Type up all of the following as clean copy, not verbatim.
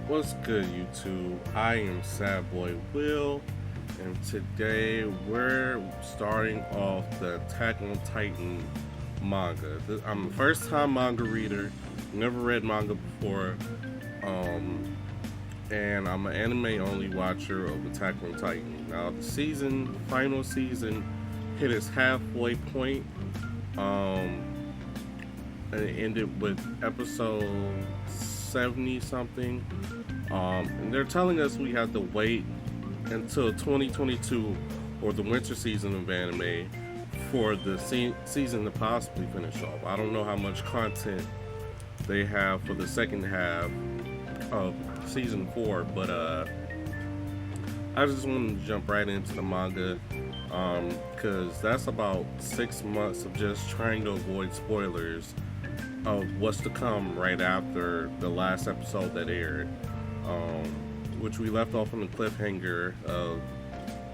What's good, YouTube? I am Sad Boy Will, and today we're starting off the Attack on Titan manga. I'm a first-time manga reader, never read manga before, um, and I'm an anime-only watcher of Attack on Titan. Now, final season, hit its halfway point, um, and it ended with episode 70 something. And they're telling us we have to wait until 2022 or the winter season of anime for the season to possibly finish off. I don't know how much content they have for the second half of season 4, but I just wanted to jump right into the manga because that's about 6 months of just trying to avoid spoilers of what's to come right after the last episode that aired, um, which we left off on the cliffhanger of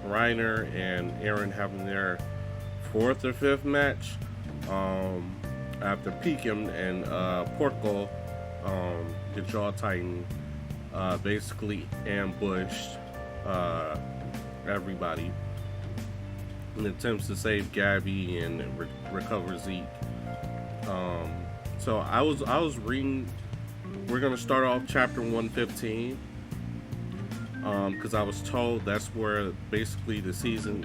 Reiner and Eren having their fourth or fifth match after Pekin and Porco, the Jaw Titan, basically ambushed everybody in attempts to save Gabby and recover Zeke. So I was reading. We're gonna start off chapter 115 because I was told that's where basically the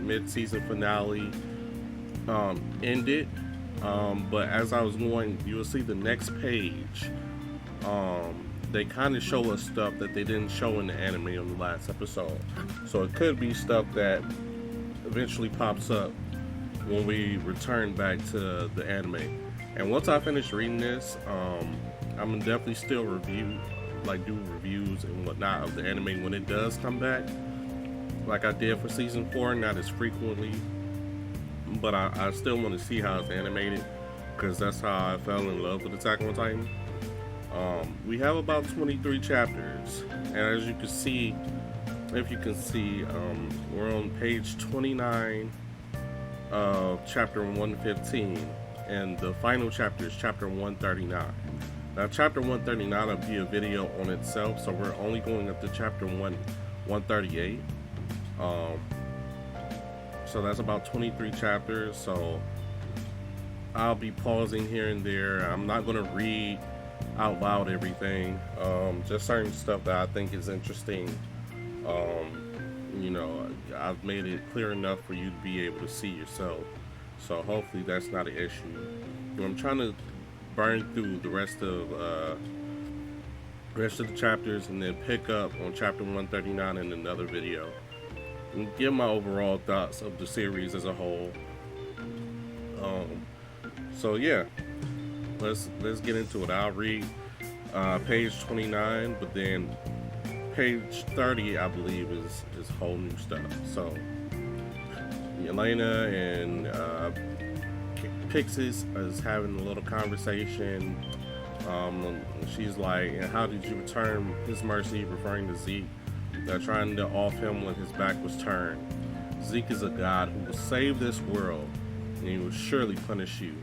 mid-season finale ended. But as I was going, you will see the next page. They kind of show us stuff that they didn't show in the anime on the last episode. So it could be stuff that eventually pops up when we return back to the anime. And once I finish reading this, I'm gonna definitely still do reviews and whatnot of the anime when it does come back, like I did for season 4, not as frequently. But I still want to see how it's animated because that's how I fell in love with Attack on Titan. We have about 23 chapters, and as you can see, we're on page 29 of chapter 115. And the final chapter is chapter 139. Now, chapter 139 will be a video on itself, so we're only going up to chapter 138. So that's about 23 chapters. So I'll be pausing here and there. I'm not going to read out loud everything. Just certain stuff that I think is interesting. I've made it clear enough for you to be able to see yourself. So hopefully that's not an issue. I'm trying to burn through the rest of the chapters and then pick up on chapter 139 in another video and give my overall thoughts of the series as a whole. So yeah, let's get into it. I'll read page 29, but then page 30 I believe is whole new stuff. So Elena and Pixis is having a little conversation. She's like, "How did you return his mercy?" Referring to Zeke. They're trying to off him when his back was turned. Zeke is a god who will save this world, and he will surely punish you.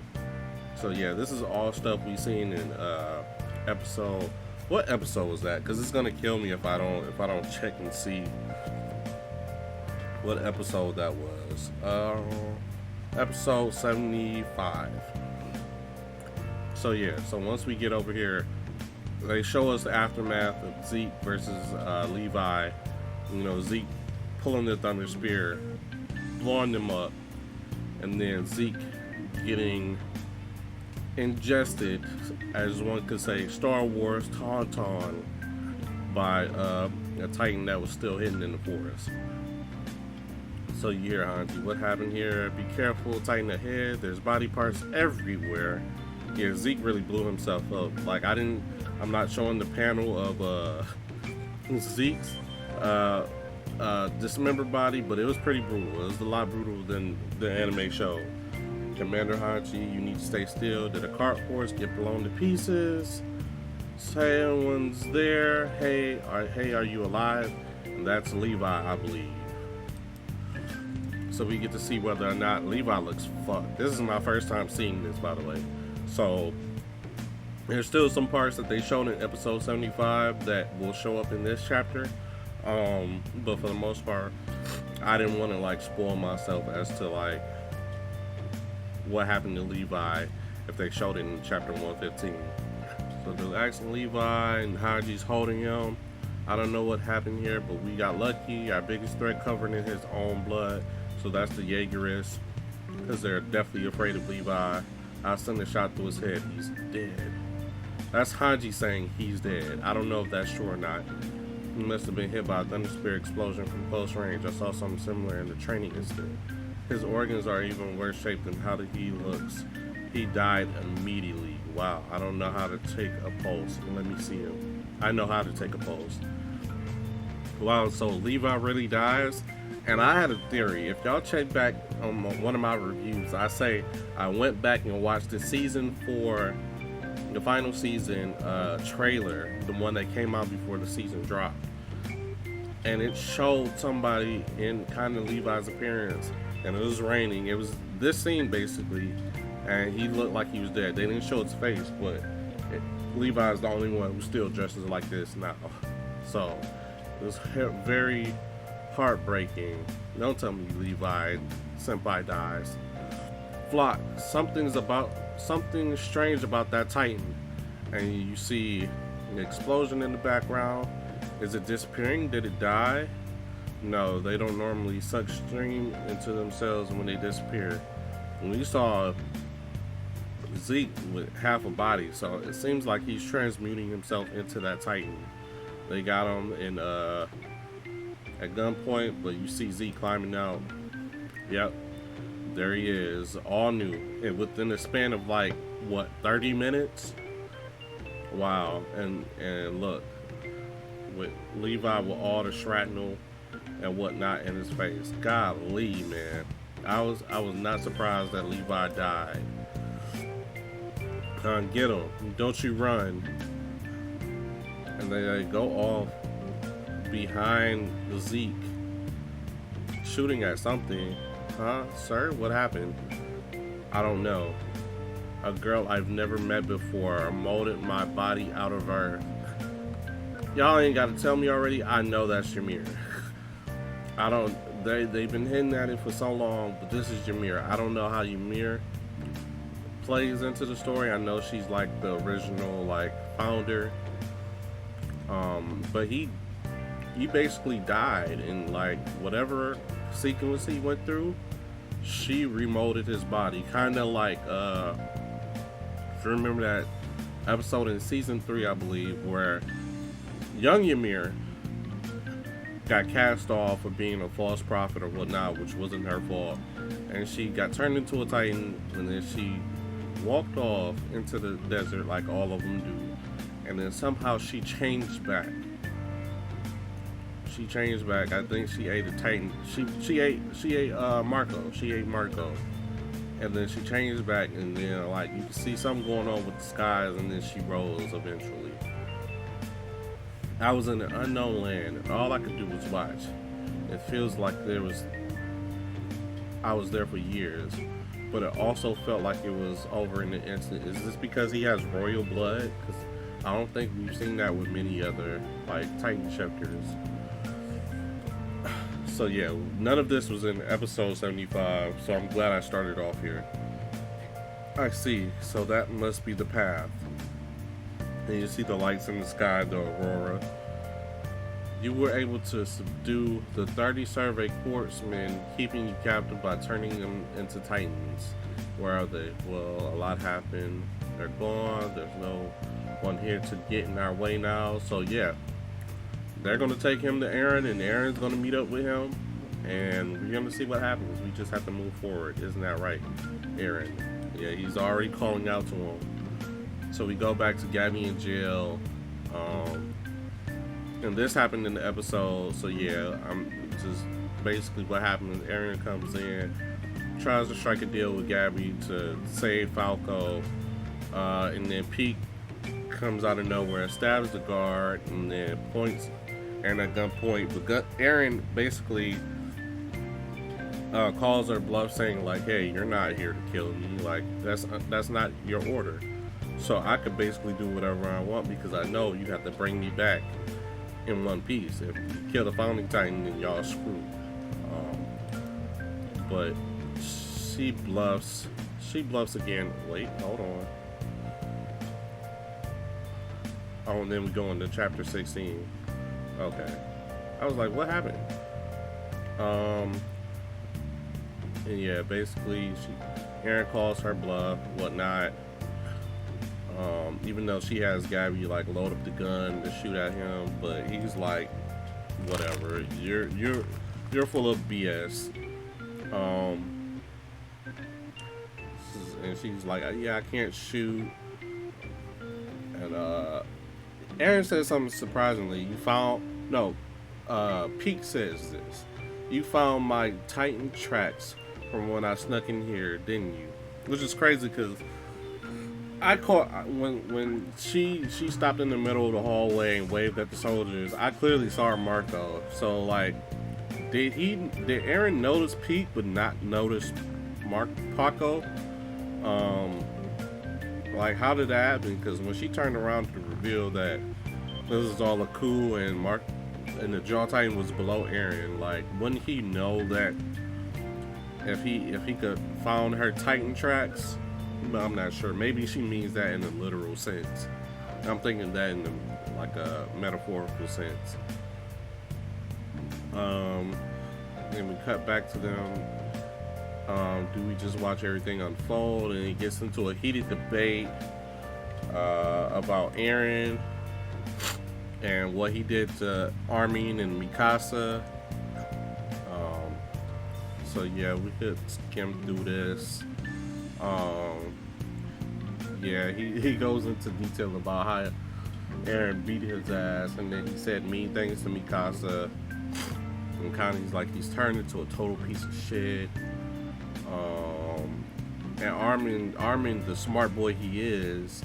So yeah, this is all stuff we've seen in episode. What episode was that? Because it's gonna kill me if I don't check and see what episode that was. Episode 75. So yeah, so once we get over here, they show us the aftermath of Zeke versus Levi. Zeke pulling the Thunder Spear, blowing them up, and then Zeke getting ingested, as one could say, Star Wars Tauntaun by a Titan that was still hidden in the forest. So you hear Hanji, what happened here? Be careful, Titan ahead. There's body parts everywhere. Yeah, Zeke really blew himself up. Like I'm not showing the panel of Zeke's dismembered body, but it was pretty brutal. It was a lot brutal than the anime show. Commander Hanji, you need to stay still. Did a cart horse get blown to pieces? Someone's there. Hey, are you alive? And that's Levi, I believe. So we get to see whether or not Levi looks fucked. This is my first time seeing this, by the way. So There's still some parts that they showed in episode 75 that will show up in this chapter. But for the most part, I didn't want to like spoil myself as to like what happened to Levi if they showed it in chapter 115. So they're asking Levi and Haji's holding him. I don't know what happened here, but we got lucky. Our biggest threat covered in his own blood. So that's the Jaegerists, because they're definitely afraid of Levi. I sent a shot through his head. He's dead. That's Hanji saying he's dead. I don't know if that's true or not. He must have been hit by a thunder spear explosion from close range. I saw something similar in the training incident. His organs are even worse shaped than how he looks. He died immediately. Wow, I don't know how to take a pulse. Let me see him. I know how to take a pulse. Wow, so Levi really dies? And I had a theory. If y'all check back on one of my reviews, I say I went back and watched the season 4, the final season trailer, the one that came out before the season dropped. And it showed somebody in kind of Levi's appearance. And it was raining. It was this scene basically. And he looked like he was dead. They didn't show his face, but Levi's the only one who still dresses like this now. So it was very heartbreaking. Don't tell me Levi Senpai dies. Flock, something strange about that Titan. And you see an explosion in the background. Is it disappearing? Did it die? No, they don't normally suck stream into themselves when they disappear. We saw Zeke with half a body, so it seems like he's transmuting himself into that Titan. They got him in at gunpoint, but you see Zeke climbing out. Yep, there he is, all new, and within a span of like what, 30 minutes? Wow. And look, with Levi with all the shrapnel and whatnot in his face. Golly, man, I was not surprised that Levi died. Get him. Don't you run. And they go off behind the Zeke, shooting at something. Huh, sir? What happened? I don't know. A girl I've never met before molded my body out of earth. Y'all ain't got to tell me already. I know that's Ymir. I don't. They've been hinting at it for so long, but this is Ymir. I don't know how Ymir plays into the story. I know she's like the original like founder, but he basically died in like whatever sequence he went through. She remolded his body, kind of like if you remember that episode in season 3, I believe, where young Ymir got cast off for being a false prophet or whatnot, which wasn't her fault, and she got turned into a Titan, and then she walked off into the desert like all of them do, and then somehow she changed back. I think she ate a Titan. She ate Marco. She ate Marco, and then she changed back, and then like you can see something going on with the skies, and then she rose eventually. I was in an unknown land, and all I could do was watch. It feels like I was there for years, but it also felt like it was over in an instant. Is this because he has royal blood? Because I don't think we've seen that with many other like Titan chapters. So yeah, none of this was in episode 75, so I'm glad I started off here. I see, so that must be the path. And you see the lights in the sky, the aurora. You were able to subdue the 30 survey quartzmen, keeping you captive by turning them into Titans. Where are they? Well, a lot happened. They're gone. There's no one here to get in our way now. So yeah, they're going to take him to Eren, and Eren's going to meet up with him, and we're going to see what happens. We just have to move forward. Isn't that right, Eren? Yeah, he's already calling out to him. So we go back to Gabby in jail, and this happened in the episode. So yeah, I'm just basically what happens. Eren comes in, tries to strike a deal with Gabby to save Falco, and then Pete comes out of nowhere, stabs the guard, and then points Eren at gunpoint. But Eren basically calls her bluff, saying like, "Hey, you're not here to kill me. Like that's not your order." So I could basically do whatever I want because I know you have to bring me back in one piece. If you kill the founding titan, then y'all screwed. But she bluffs. She bluffs again. Wait, hold on. Oh, and then we go into chapter 16. Okay. I was like, what happened? And yeah, basically, Eren calls her bluff, whatnot. Even though she has Gabby like load up the gun to shoot at him, but he's like, whatever. You're full of BS. And she's like, yeah, I can't shoot. And Eren says something surprisingly. Peak says this. You found my Titan tracks from when I snuck in here, didn't you? Which is crazy because I caught when she stopped in the middle of the hallway and waved at the soldiers. I clearly saw her mark though. So like, did Eren notice Peak but not notice Paco? Like, how did that happen? Because when she turned around to reveal that this is all a coup and the Jaw Titan was below Eren, like, wouldn't he know that if he could found her Titan tracks? But I'm not sure. Maybe she means that in a literal sense. I'm thinking that in like a metaphorical sense. Then we cut back to them. Do we just watch everything unfold? And it gets into a heated debate about Eren and what he did to Armin and Mikasa. So yeah, we could skim through this. Yeah, he goes into detail about how Eren beat his ass, and then he said mean things to Mikasa. And Connie's like, he's turned into a total piece of shit. And Armin, the smart boy he is,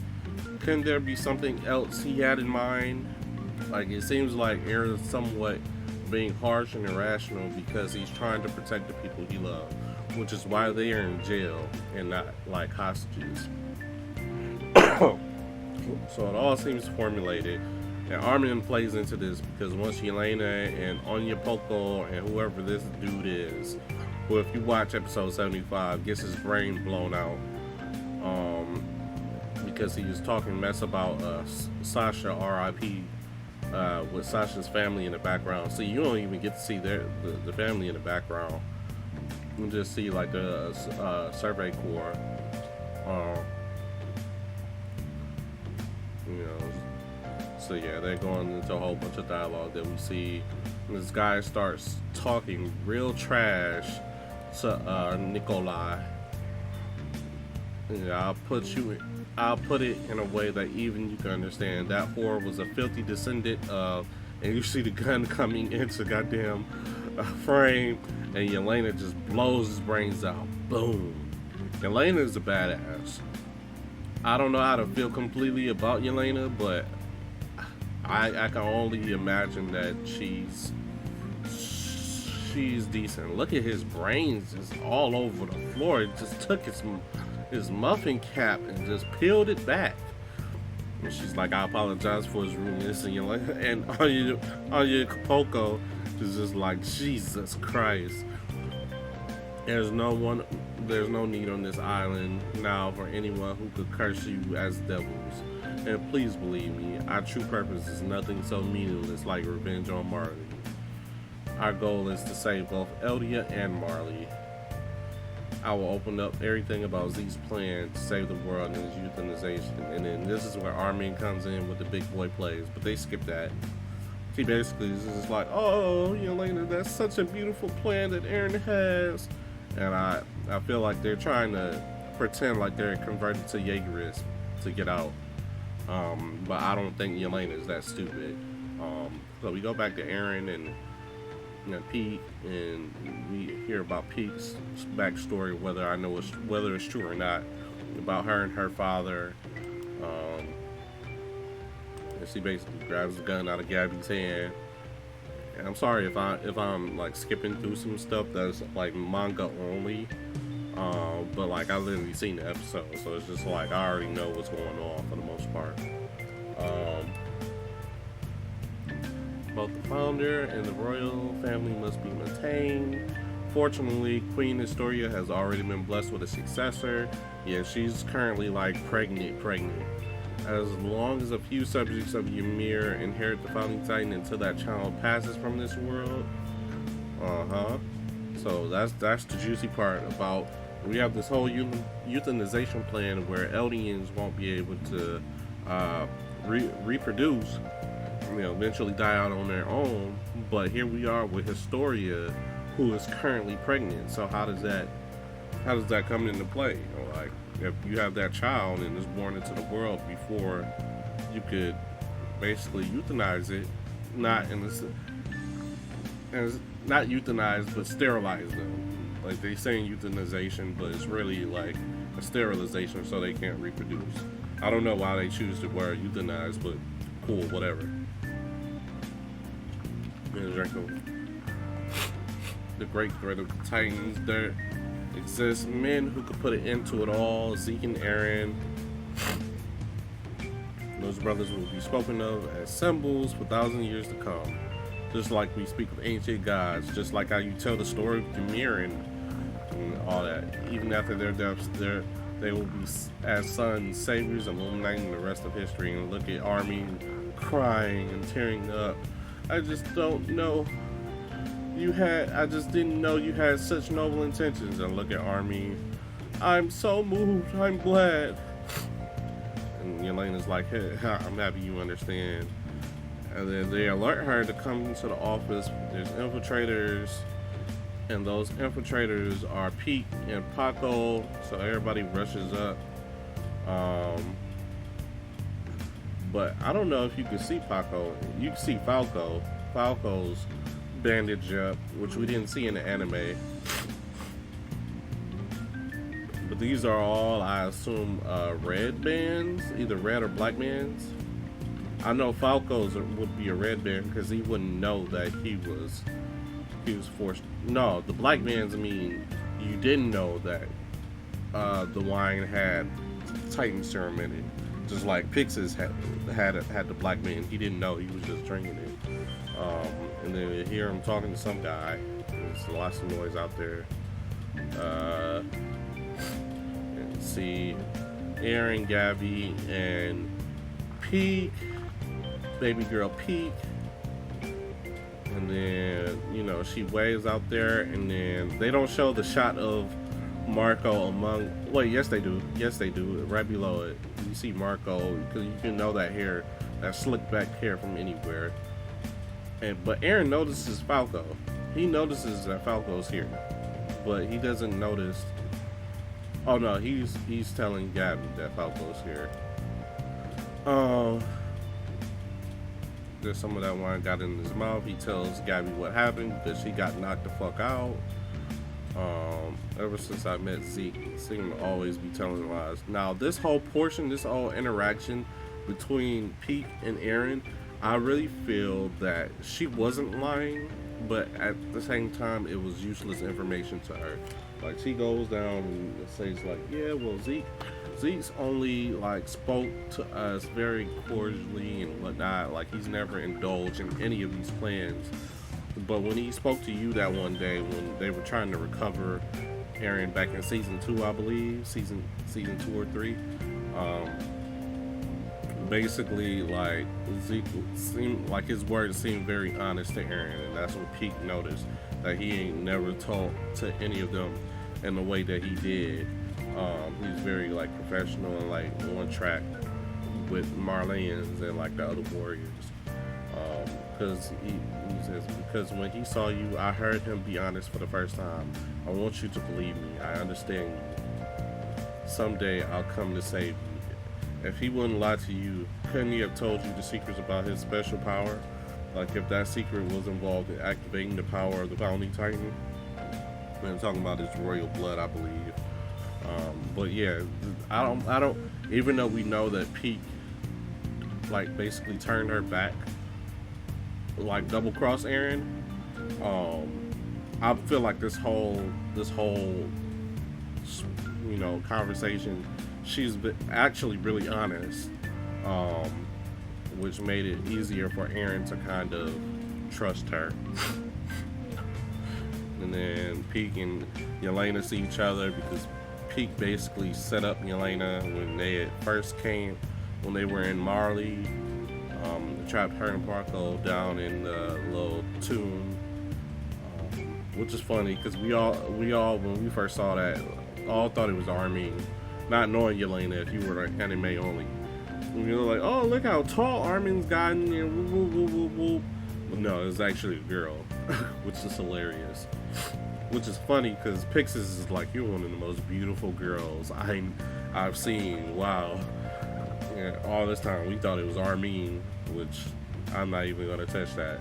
couldn't there be something else he had in mind? Like, it seems like Eren's somewhat being harsh and irrational because he's trying to protect the people he loves, which is why they are in jail and not like hostages. So it all seems formulated, and Armin plays into this because once Yelena and Onya Poco and whoever this dude is, who if you watch episode 75 gets his brain blown out because he was talking mess about Sasha R.I.P. With Sasha's family in the background. So you don't even get to see the family in the background. You just see like the Survey Corps. So yeah, they're going into a whole bunch of dialogue that we see. And this guy starts talking real trash to Nikolai. Yeah, I'll put it in a way that even you can understand. That whore was a filthy descendant of, and you see the gun coming into goddamn frame, and Yelena just blows his brains out. Boom. Yelena is a badass. I don't know how to feel completely about Yelena, but I can only imagine that she's decent. Look at his brains just all over the floor. It just took his muffin cap and just peeled it back. And she's like, I apologize for his rudeness, and Onya Poco is just like, Jesus Christ. There's no need on this island now for anyone who could curse you as devils. And please believe me, our true purpose is nothing so meaningless like revenge on Marley. Our goal is to save both Eldia and Marley. I will open up everything about Zeke's plan to save the world and his euthanization. And then this is where Armin comes in with the big boy plays, but they skip that. He basically is just like, oh, Yelena, that's such a beautiful plan that Eren has. And I feel like they're trying to pretend like they're converted to Jaegerists to get out. But I don't think Yelena is that stupid. So we go back to Eren and Pete, and we hear about Pete's backstory, whether it's true or not, about her and her father. And she basically grabs the gun out of Gabby's hand. And I'm sorry if I'm like skipping through some stuff that's like manga only. But like I literally seen the episode, so it's just like I already know what's going on for the most part. Both the founder and the royal family must be maintained. Fortunately, Queen Historia has already been blessed with a successor. Yeah, she's currently like pregnant. As long as a few subjects of Ymir inherit the founding titan until that child passes from this world. So that's the juicy part about. We have this whole euthanization plan where Eldians won't be able to reproduce, eventually die out on their own. But here we are with Historia, who is currently pregnant. So how does that come into play? Like if you have that child and is born into the world before you could basically euthanize it, not euthanize, but sterilize them. Like they saying euthanization, but it's really like a sterilization so they can't reproduce. I don't know why they choose the word euthanize, but cool, whatever. The great threat of the Titans. There exists men who could put an end to it all. Zeke and Eren. Those brothers will be spoken of as symbols for 1,000 years to come. Just like we speak of ancient gods, just like how you tell the story of Ymir and all that. Even after their deaths, they will be as sons, saviors, illuminating the rest of history. And look at Army crying and tearing up. I just don't know. I just didn't know you had such noble intentions. And look at Army. I'm so moved. I'm glad. And Yelena's like, hey, I'm happy you understand. And then they alert her to come into the office. There's infiltrators, and those infiltrators are Pete and Paco. So everybody rushes up. But I don't know if you can see Paco. You can see Falco. Falco's bandage up, which we didn't see in the anime. But these are all, I assume, red bands, either red or black bands. I know Falco's would be a red band because he wouldn't know that he was forced. No, the black bands, I mean, you didn't know that the wine had Titan serum in it. Just like Pixis had the black band. He didn't know, he was just drinking it. And then you hear him talking to some guy. There's lots of noise out there. And see Eren, Gabby, and Peak. Baby girl Peak. And then, she waves out there, and then they don't show the shot of Marco among. Wait, yes they do. Right below it, you see Marco, because you can know that hair, that slick back hair from anywhere. But Eren notices Falco. He notices that Falco's here, but he doesn't notice. Oh no, he's telling Gabby that Falco's here. There's some of that wine got in his mouth. He tells Gabby what happened because she got knocked the fuck out. Ever since I met Zeke, he seemed to always be telling lies. Now, this whole portion, this whole interaction between Pete and Eren, I really feel that she wasn't lying, but at the same time, it was useless information to her. Like, she goes down and says, like, yeah, well, Zeke's only, like, spoke to us very cordially and whatnot. Like, he's never indulged in any of these plans. But when he spoke to you that one day when they were trying to recover Eren back in season 2, I believe, season 2 or 3, basically, like, Zeke seemed like his words seemed very honest to Eren, and that's what Pete noticed, that he ain't never talked to any of them in the way that he did. He's very, like, professional and, like, on track with Marleyans and, like, the other warriors. Because he says, because when he saw you, I heard him be honest for the first time. I want you to believe me. I understand you. Someday I'll come to save you. If he wouldn't lie to you, couldn't he have told you the secrets about his special power? Like if that secret was involved in activating the power of the Founding Titan? I'm talking about his royal blood, I believe. But yeah, I don't. Even though we know that Pete, like, basically turned her back, like double cross Eren. I feel like this whole conversation, she's actually really honest, um, which made it easier for Aaron to kind of trust her. And then Peak and Yelena see each other because Peak basically set up Yelena when they when they were in Marley, trapped her and Marco down in the little tomb, which is funny because we all when we first saw that, all thought it was Armin, not knowing Yelena if you were anime only. We were like, oh, look how tall Armin's gotten, and woo, woo, woo, woo. But no, it's actually a girl, which is hilarious. Which is funny because Pixis is like, you're one of the most beautiful girls I've seen. Wow. Yeah, all this time we thought it was Armin, which I'm not even gonna touch that.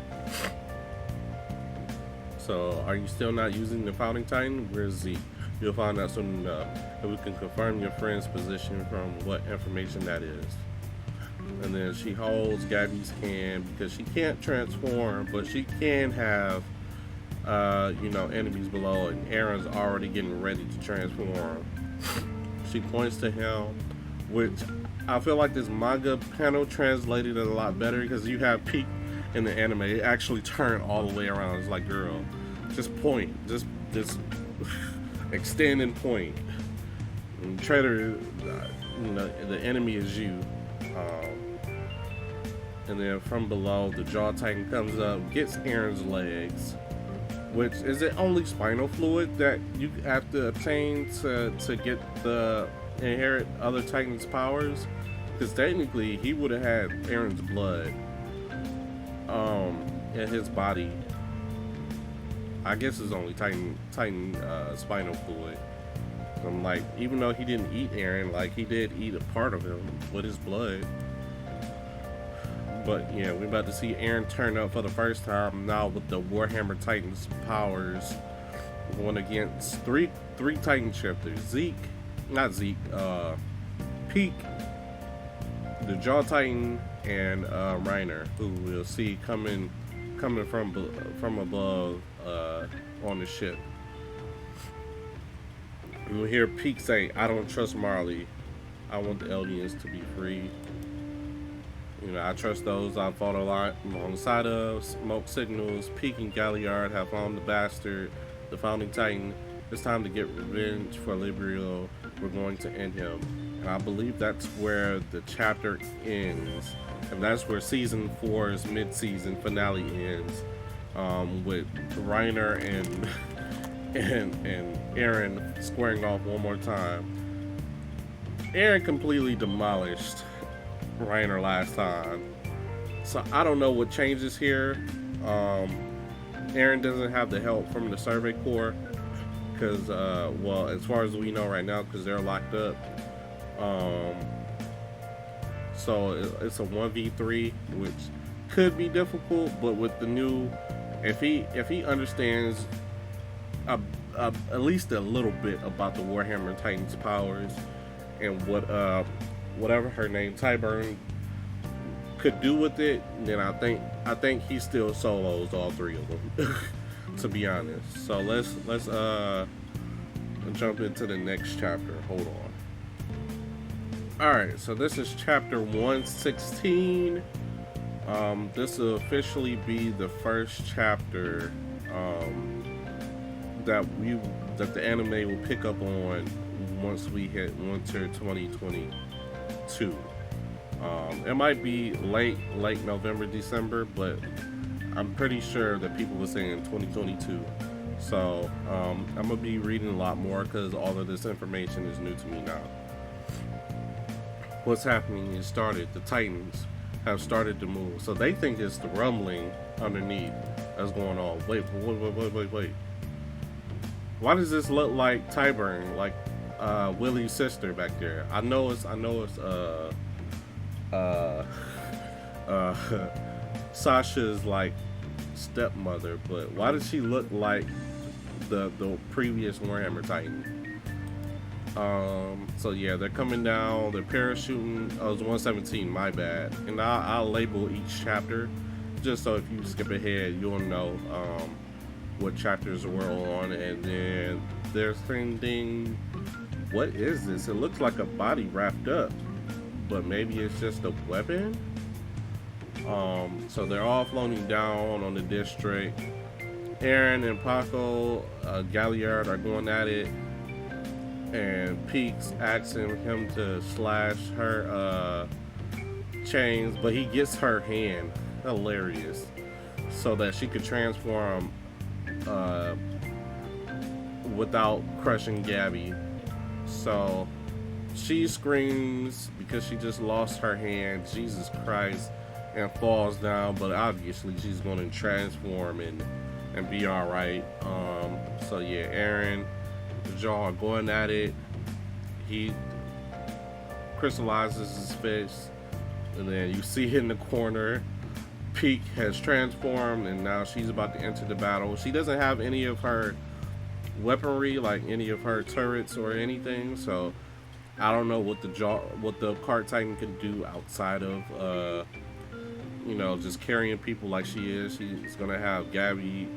So, are you still not using the Founding Titan? Where's Zeke? You'll find out soon enough, and we can confirm your friend's position from what information that is. And then she holds Gabby's hand because she can't transform, but she can have, enemies below, and Aaron's already getting ready to transform. She points to him, which I feel like this manga panel translated it a lot better because you have Peak in the anime. It actually turned all the way around. It's like, girl, just point, just extend and point. And Trader, the enemy is you. And then from below, the Jaw Titan comes up, gets Aaron's legs. Which, is it only spinal fluid that you have to obtain to get the inherit other Titan's powers? Because technically, he would have had Aaron's blood in his body. I guess it's only Titan spinal fluid. I'm like, even though he didn't eat Aaron, like he did eat a part of him with his blood. But yeah, we're about to see Aaron turn up for the first time now with the Warhammer Titans powers, going against three Titan shifters. Peak, the Jaw Titan, and Reiner, who we'll see coming from above on the ship. And we'll hear Peak say, "I don't trust Marley. I want the Eldians to be free. I trust those I fought alongside of. Smoke signals. Peak and Galliard have found the bastard, the Founding Titan. It's time to get revenge for Librio. We're going to end him." And I believe that's where the chapter ends. And that's where season 4's mid-season finale ends. With Reiner and Aaron squaring off one more time. Aaron completely demolished Reiner last time, so I don't know what changes here. Aaron doesn't have the help from the Survey Corps because, as far as we know right now, because they're locked up. So it's a 1v3, which could be difficult. But with the new, if he understands at least a little bit about the Warhammer Titans powers and whatever her name, Tyburn, could do with it, then I think he still solos all three of them. To be honest. So let's jump into the next chapter. Hold on. Alright, so this is chapter 116. This will officially be the first chapter that the anime will pick up on once we hit winter 2022. It might be late November, December, but I'm pretty sure that people were saying 2022. So I'm gonna be reading a lot more because all of this information is new to me now. What's happening is the Titans have started to move. So they think it's the rumbling underneath that's going on. Wait. Why does this look like Tyburn, like Willie's sister back there? I know it's Sasha's like stepmother, but why does she look like the previous Warhammer Titan? So yeah, they're coming down, they're parachuting. Oh, it was 117, my bad. And I'll label each chapter just so if you skip ahead, you'll know what chapters we're on. And then they're sending what is this? It looks like a body wrapped up, but maybe it's just a weapon. So they're all floating down on the district. Aaron and Paco Galliard are going at it, and Peaks asking him to slash her chains, but he gets her hand. Hilarious. So that she could transform without crushing Gabby. So she screams because she just lost her hand. Jesus Christ. And falls down, but obviously she's going to transform and be all right. So yeah, Aaron, y'all are going at it. He crystallizes his fist, and then you see in the corner, Peak has transformed, and now she's about to enter the battle. She doesn't have any of her weaponry, like any of her turrets or anything. So I don't know what the Cart Titan can do outside of just carrying people like she is. She's gonna have Gabby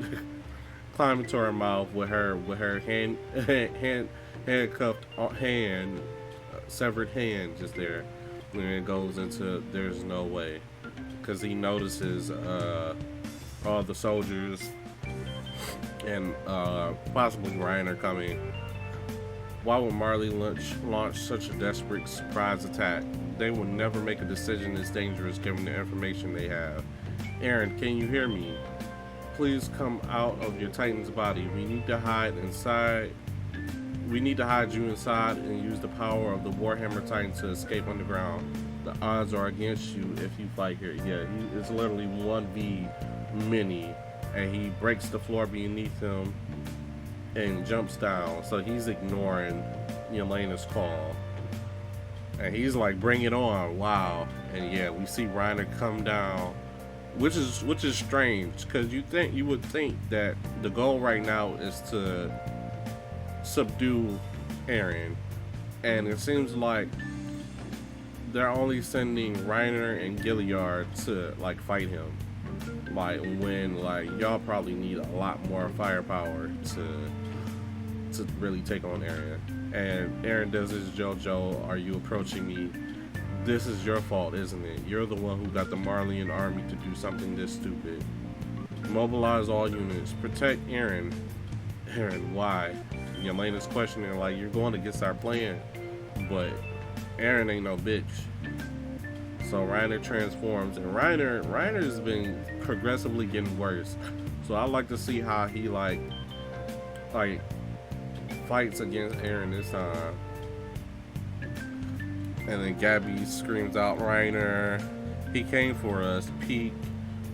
climb into her mouth with her handcuffed hand, severed hand just there. And it goes into there's no way, because he notices all the soldiers and possibly Reiner coming. Why would Marley launch such a desperate surprise attack? They will never make a decision this dangerous given the information they have. Aaron, can you hear me? Please come out of your Titan's body. We need to hide you inside and use the power of the Warhammer Titan to escape underground. The odds are against you if you fight here. Yeah, it's literally 1v many, and he breaks the floor beneath him and jumps down. So he's ignoring Yelena's call, and he's like, bring it on. Wow. And yeah, we see Reiner come down, which is strange, because you would think that the goal right now is to subdue Aaron, and it seems like they're only sending Reiner and Gilliard to like fight him, like when like y'all probably need a lot more firepower to really take on Aaron. And Aaron does his JoJo, are you approaching me? This is your fault, isn't it? You're the one who got the Marleyan army to do something this stupid. Mobilize all units. Protect Aaron. Aaron, why? Yelena's questioning, like, you're going against our plan. But Aaron ain't no bitch. So Reiner transforms, and Reiner's been progressively getting worse. So I like to see how he like fights against Aaron this time. And then Gabby screams out, Reiner, he came for us. Peek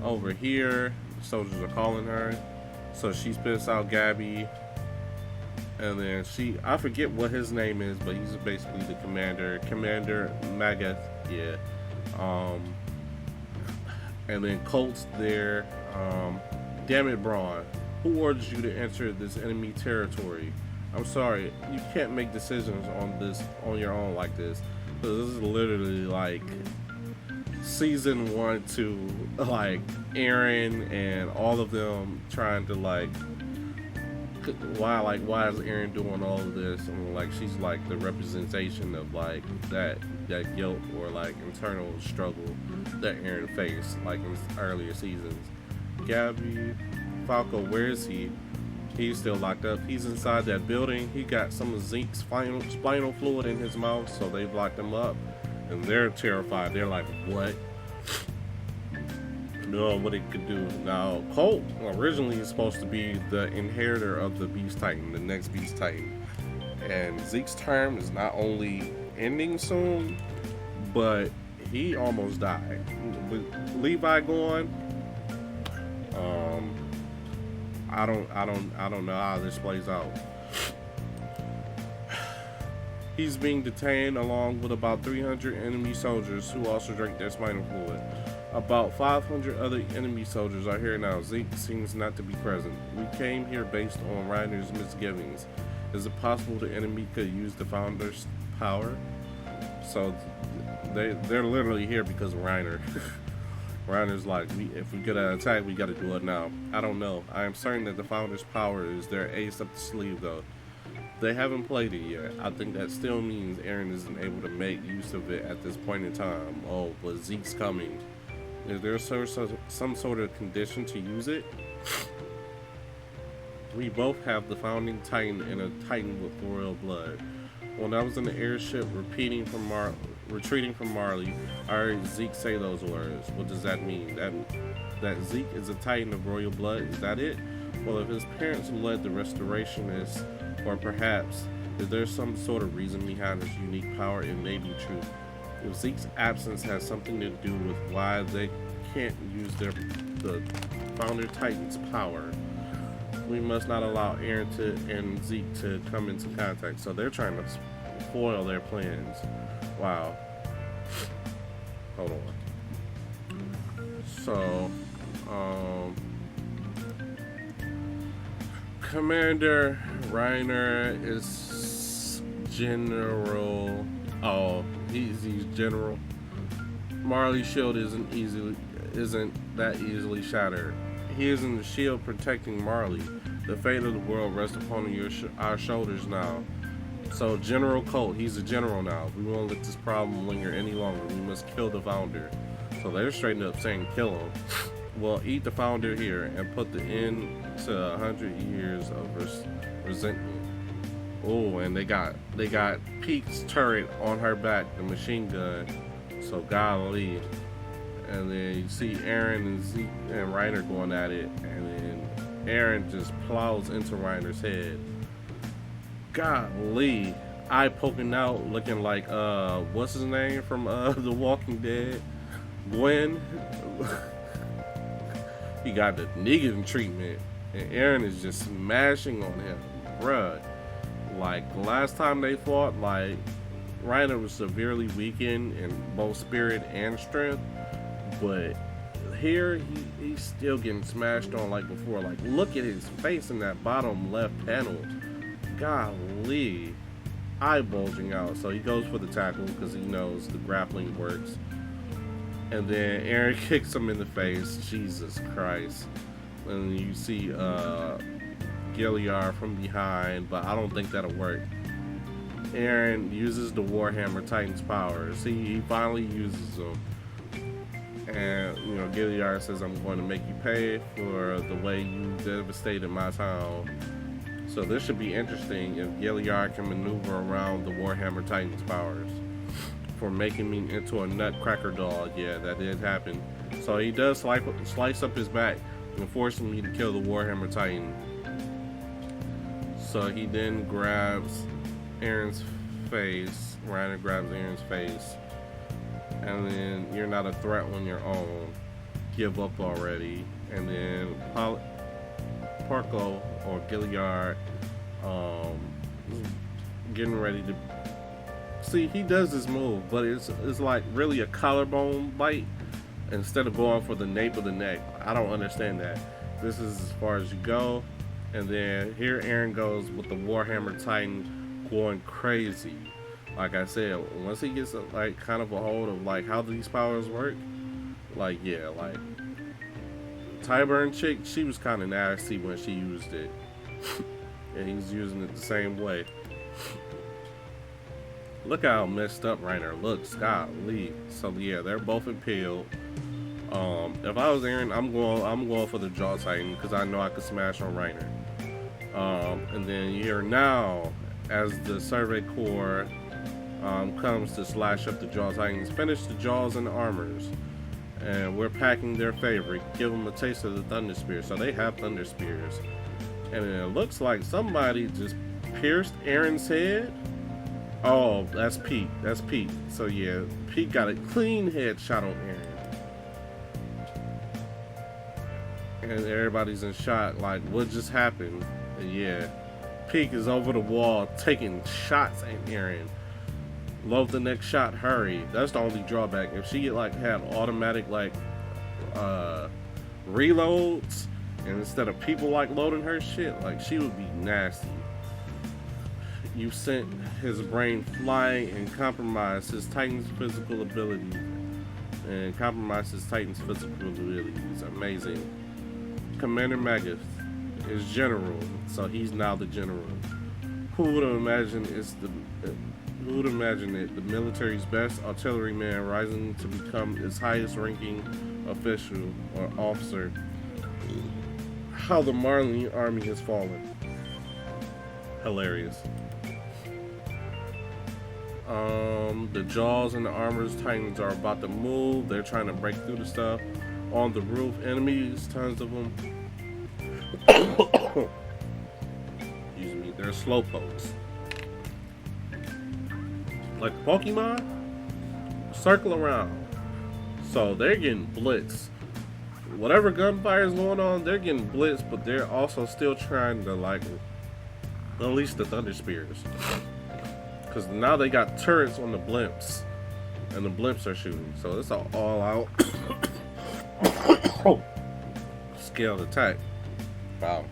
over here. Soldiers are calling her. So she spits out Gabby. And then I forget what his name is, but he's basically the commander. Commander Magath, yeah. And then Colt's there. Damn it, Braun. Who orders you to enter this enemy territory? I'm sorry, you can't make decisions on your own like this. This is literally like season 1 to like Aaron and all of them trying to like why is Aaron doing all of this? And like she's like the representation of like that guilt or like internal struggle that Aaron faced like in earlier seasons. Gabby, Falco, where is he? He's still locked up. He's inside that building. He got some of Zeke's spinal fluid in his mouth, so they've locked him up. And they're terrified. They're like, what? No, what it could do. Now, Colt originally is supposed to be the inheritor of the Beast Titan, the next Beast Titan. And Zeke's term is not only ending soon, but he almost died. With Levi gone, I don't know how this plays out. He's being detained along with about 300 enemy soldiers who also drink their spinal fluid. About 500 other enemy soldiers are here now. Zeke seems not to be present. We came here based on Reiner's misgivings. Is it possible the enemy could use the Founder's power? So they're literally here because of Reiner. Reiner's like, if we get an attack, we gotta do it now. I don't know. I am certain that the Founder's power is their ace up the sleeve, though. They haven't played it yet. I think that still means Eren isn't able to make use of it at this point in time. Oh, but Zeke's coming. Is there some sort of condition to use it? We both have the founding Titan and a Titan with royal blood. When I was in the airship retreating from Marley, I heard Zeke say those words. What does that mean? That Zeke is a Titan of royal blood? Is that it? Well, if his parents led the restorationists, or perhaps is there some sort of reason behind his unique power, it may be true. If Zeke's absence has something to do with why they can't use the founder Titan's power, we must not allow Eren and Zeke to come into contact. So they're trying to foil their plans. Wow. Hold on. So, Commander Reiner is general. Oh, he's general. Marley's shield isn't that easily shattered. He is in the shield protecting Marley. The fate of the world rests upon our shoulders now. So General Colt, he's a general now. We won't let this problem linger any longer. We must kill the founder. So they're straight up saying kill him. Well, eat the founder here and put the end to 100 years of resentment. Oh, and they got Pete's turret on her back, the machine gun. So golly. And then you see Eren and Zeke and Reiner going at it, and then Eren just plows into Reiner's head. Golly, eye poking out, looking like what's his name from The Walking Dead, Gwen. He got the Negan treatment, and Eren is just smashing on him, bruh. Like the last time they fought, like Reiner was severely weakened in both spirit and strength. But here he's still getting smashed on like before. Like look at his face in that bottom left panel. Golly, eye bulging out. So he goes for the tackle because he knows the grappling works. And then Eren kicks him in the face. Jesus Christ. And you see Gilliard from behind, but I don't think that'll work. Eren uses the Warhammer Titan's powers. He finally uses them. And, you know, Gilliard says, I'm going to make you pay for the way you devastated my town. So this should be interesting if Gilliard can maneuver around the Warhammer Titan's powers. For making me into a nutcracker dog. Yeah, that did happen. So he does slice up his back and forcing me to kill the Warhammer Titan. So he then grabs Eren's face. Reiner grabs Eren's face. And then you're not a threat on your own. Give up already. And then Parko or Gilliard getting ready to see. He does this move, but it's like really a collarbone bite instead of going for the nape of the neck. I don't understand that. This is as far as you go. And then here Eren goes with the Warhammer Titan going crazy. Like I said, once he gets like kind of a hold of like how these powers work, like yeah, like Tyburn chick, she was kind of nasty when she used it, and he's using it the same way. Look how messed up Reiner looks, golly. So yeah, they're both impaled. If I was Eren, I'm going for the Jaw Titan because I know I could smash on Reiner. And then here now, as the Survey Corps comes to slash up the Jaw Titans, finish the jaws and the armors, and we're packing their favorite. Give them a taste of the Thunder Spear. So they have Thunder Spears, and it looks like somebody just pierced Eren's head. Oh, that's Pete. That's Pete. So yeah, Pete got a clean headshot on Eren, and everybody's in shock. Like, what just happened? And yeah, Pete is over the wall taking shots at Eren. Load the next shot, hurry. That's the only drawback. If she had automatic reloads, and instead of people loading her shit, she would be nasty. You sent his brain flying and compromised his Titan's physical ability. Amazing. Commander Magus is general, so he's now the general. Who would imagine it's the who would imagine it? The military's best artilleryman rising to become its highest ranking official or officer. How the Marley army has fallen. Hilarious. The Jaws and the Armor's Titans are about to move. They're trying to break through the stuff. On the roof, enemies, tons of them. Excuse me, they're slowpokes. Like Pokemon, circle around. So they're getting blitzed. Whatever gunfire is going on, they're getting blitzed, but they're also still trying to like unleash the Thunder Spears. Because now they got turrets on the blimps, and the blimps are shooting. So it's an all-out scaled attack. Wow.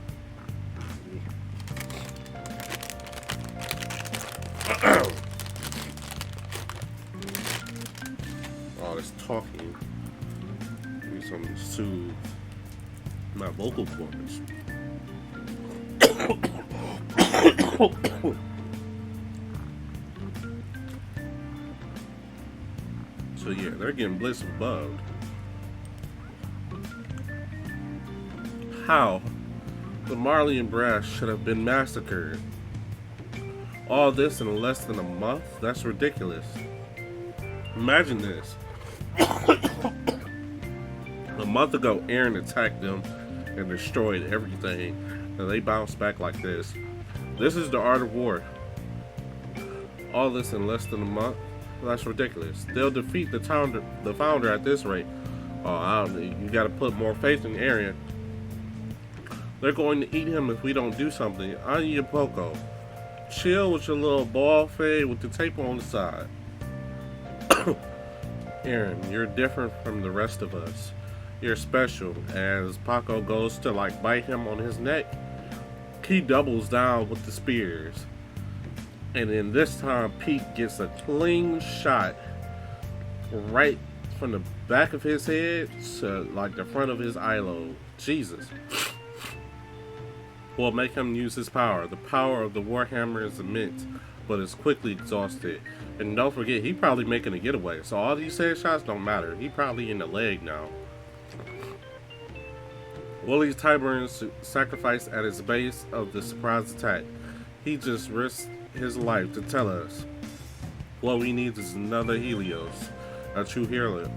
All this talking. Need something to soothe my vocal cords. So yeah, they're getting blitzed and bugged. How? The Marley and Brass should have been massacred. All this in less than a month? That's ridiculous. Imagine this. A month ago, Eren attacked them and destroyed everything, and they bounced back like this. This is the art of war. All this in less than a month? That's ridiculous. They'll defeat the founder at this rate. You gotta put more faith in Eren. They're going to eat him if we don't do something. Anya Poco. Chill with your little ball fade with the tape on the side. Eren, you're different from the rest of us. You're special. As Paco goes to like bite him on his neck, he doubles down with the spears. And then this time Pete gets a clean shot right from the back of his head to like the front of his eye lobe. Jesus. Will make him use his power. The power of the Warhammer is immense, but is quickly exhausted. And don't forget, he probably making a getaway. So all these headshots don't matter. He probably in the leg now. Willie's Tyburns sacrificed at his base of the surprise attack. He just risked his life to tell us what we need is another Helios, a true hero.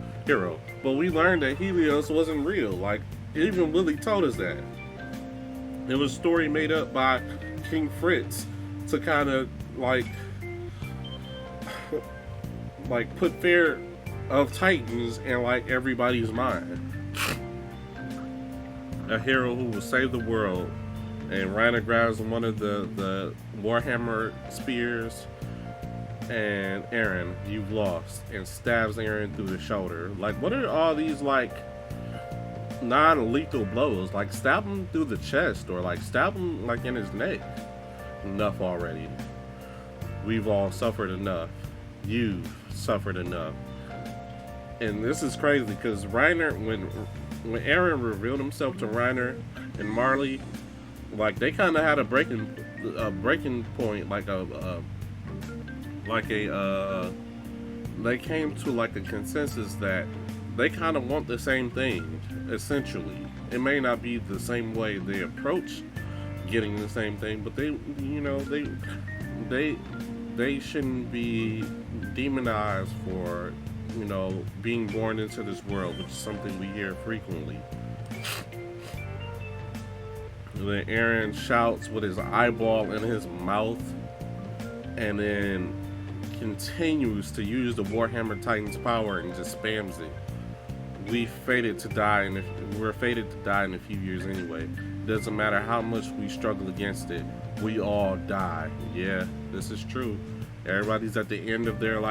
But we learned that Helios wasn't real. Like, even Willie told us that. It was a story made up by King Fritz to kind of like put fear of Titans in like everybody's mind. A hero who will save the world. And Reiner grabs one of the Warhammer spears, and Eren, you've lost, and stabs Eren through the shoulder. Like, what are all these like non-lethal blows? Like, stab him through the chest, or like stab him like in his neck. Enough already. We've all suffered enough. You've suffered enough. And this is crazy because Reiner, when Eren revealed himself to Reiner and Marley, like they kind of had a breaking point, they came to like a consensus that they kind of want the same thing. Essentially, it may not be the same way they approach getting the same thing, but they shouldn't be demonized for being born into this world, which is something we hear frequently. Then Eren shouts with his eyeball in his mouth, and then continues to use the Warhammer Titan's power and just spams it. We're fated to die in a few years anyway. Doesn't matter how much we struggle against it, we all die. Yeah, this is true. Everybody's at the end of their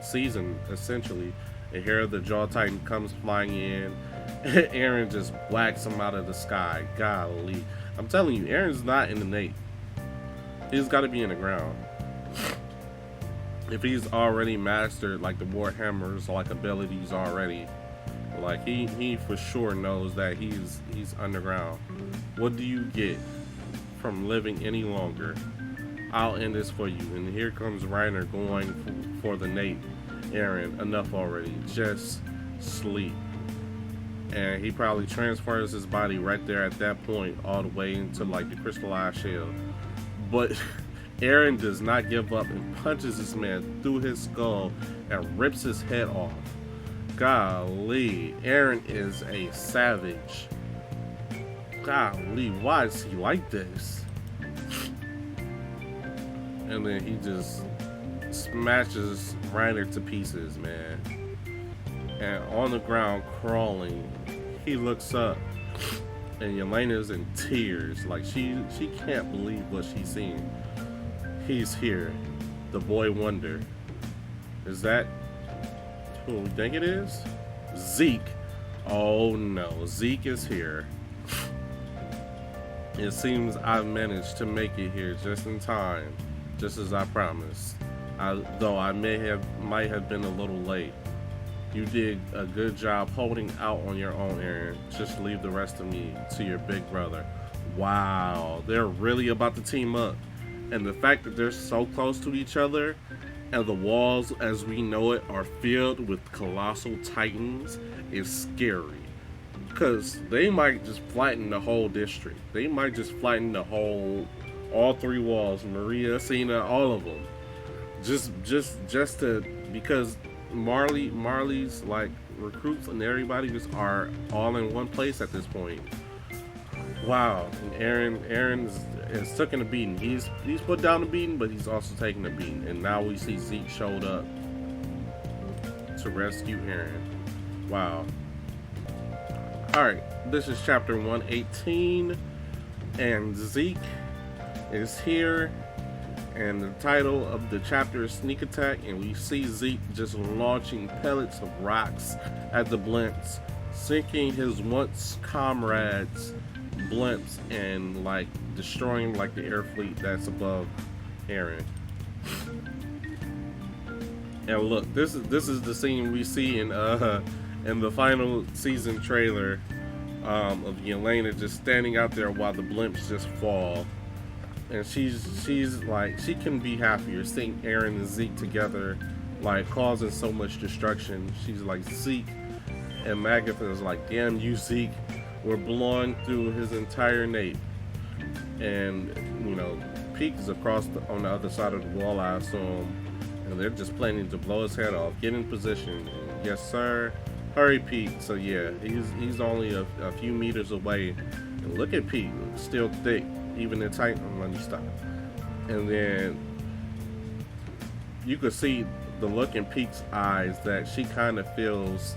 season, essentially. And here the Jaw Titan comes flying in. Eren just whacks him out of the sky. Golly. I'm telling you, Eren's not in the Nate. He's got to be in the ground. If he's already mastered like the Warhammer's like abilities already, like he for sure knows that he's underground. What do you get from living any longer. I'll end this for you. And here comes Reiner going for the Nate. Eren, enough already. Just sleep. And he probably transfers his body right there at that point, all the way into like the crystallized shell. But Eren does not give up and punches this man through his skull and rips his head off. Golly, Eren is a savage. Golly, why is he like this? And then he just smashes Reiner to pieces, man. And on the ground, crawling, he looks up, and Yelena's in tears. Like, she can't believe what she's seeing. He's here. The boy wonder. Is that who we think it is? Zeke. Oh no, Zeke is here. It seems I've managed to make it here just in time, just as I promised. Though I might have been a little late. You did a good job holding out on your own, Eren. Just leave the rest of me to your big brother. Wow, they're really about to team up. And the fact that they're so close to each other, and the walls as we know it are filled with colossal titans, is scary. Because they might just flatten the whole district. They might just flatten all three walls, Maria, Cena, all of them. Just to, because Marley's like recruits and everybody just are all in one place at this point. Wow, and Eren is taking a beating. He's put down a beating, but he's also taking a beating. And now we see Zeke showed up to rescue Eren. Wow. Alright, this is chapter 118, and Zeke is here, and the title of the chapter is Sneak Attack, and we see Zeke just launching pellets of rocks at the blimps, sinking his once comrades' blimps, and like destroying like the air fleet that's above Eren. And look, this is the scene we see in the final season trailer of Yelena just standing out there while the blimps just fall. And she's like, she couldn't be happier seeing Eren and Zeke together, like causing so much destruction. She's like, Zeke, and Magatha is like, damn you, Zeke, we're blowing through his entire nape. And you know, Peak is across on the other side of the wall, I assume, and they're just planning to blow his head off. Get in position. And, yes sir. Hurry, Pete. So yeah, he's only a few meters away. And look at Pete, still thick, even in Titan. Let me stop. And then you could see the look in Pete's eyes that she kind of feels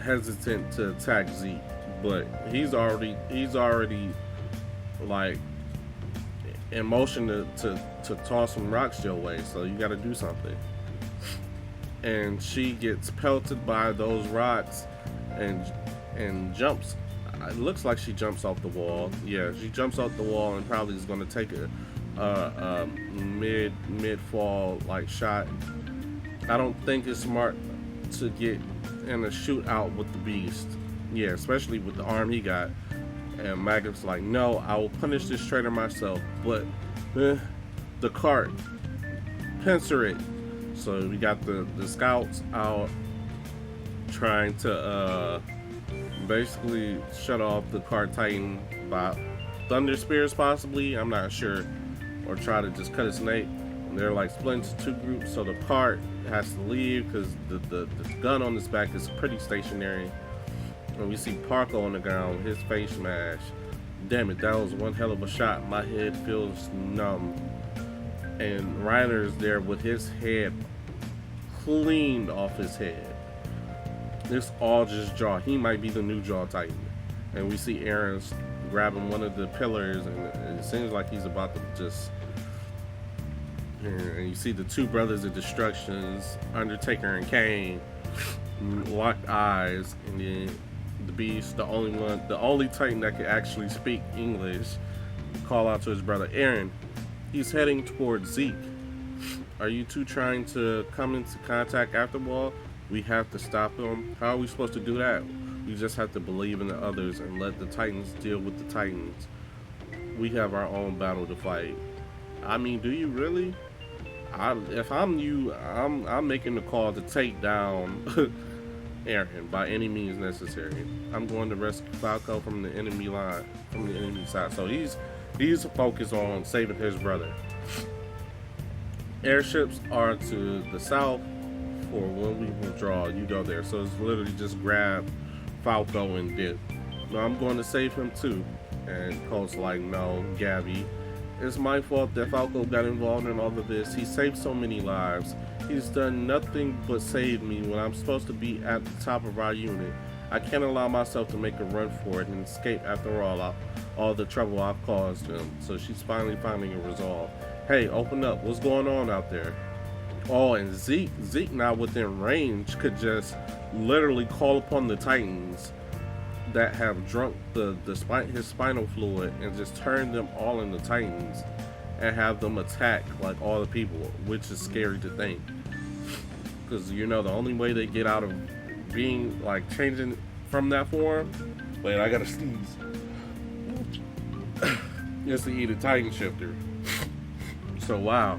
hesitant to attack Zeke, but he's already like in motion to toss some rocks your way. So you got to do something. And she gets pelted by those rocks and jumps. It looks like she jumps off the wall. Yeah, she jumps off the wall and probably is going to take a mid fall like shot. I don't think it's smart to get in a shootout with the beast. Yeah, especially with the arm he got. And Maggot's like, no, I will punish this traitor myself. But the cart, pincer it. So we got the scouts out trying to basically shut off the cart titan by thunder spears possibly, I'm not sure, or try to just cut its nape. And they're like split into two groups, so the cart has to leave because the gun on his back is pretty stationary. And we see Parko on the ground, his face smashed. Damn it, that was one hell of a shot. My head feels numb. And Reiner's there with his head cleaned off his head. This all just Jaw. He might be the new Jaw Titan. And we see Eren's grabbing one of the pillars, and it seems like he's about to just... And you see the two brothers of destructions, Undertaker and Kane, locked eyes, and then the Beast, the only Titan that can actually speak English, call out to his brother Eren. He's heading towards Zeke. Are you two trying to come into contact after all? We have to stop him. How are we supposed to do that? We just have to believe in the others and let the Titans deal with the Titans. We have our own battle to fight. I mean, do you really? If I'm you, I'm making the call to take down Eren by any means necessary. I'm going to rescue Falco from the enemy line, from the enemy side. So he's focused on saving his brother. Airships are to the south for when we withdraw. You go there. So it's literally just grab Falco and dip. No, I'm going to save him too. And Colt's like, no, Gabby. It's my fault that Falco got involved in all of this. He saved so many lives. He's done nothing but save me when I'm supposed to be at the top of our unit. I can't allow myself to make a run for it and escape after all the trouble I've caused him. So she's finally finding a resolve. Hey, open up. What's going on out there? Oh, and Zeke now within range could just literally call upon the Titans that have drunk his spinal fluid and just turn them all into Titans and have them attack like all the people, which is scary to think. Because you know the only way they get out of being like changing from that form, wait, I gotta sneeze, is to eat a Titan shifter. So wow.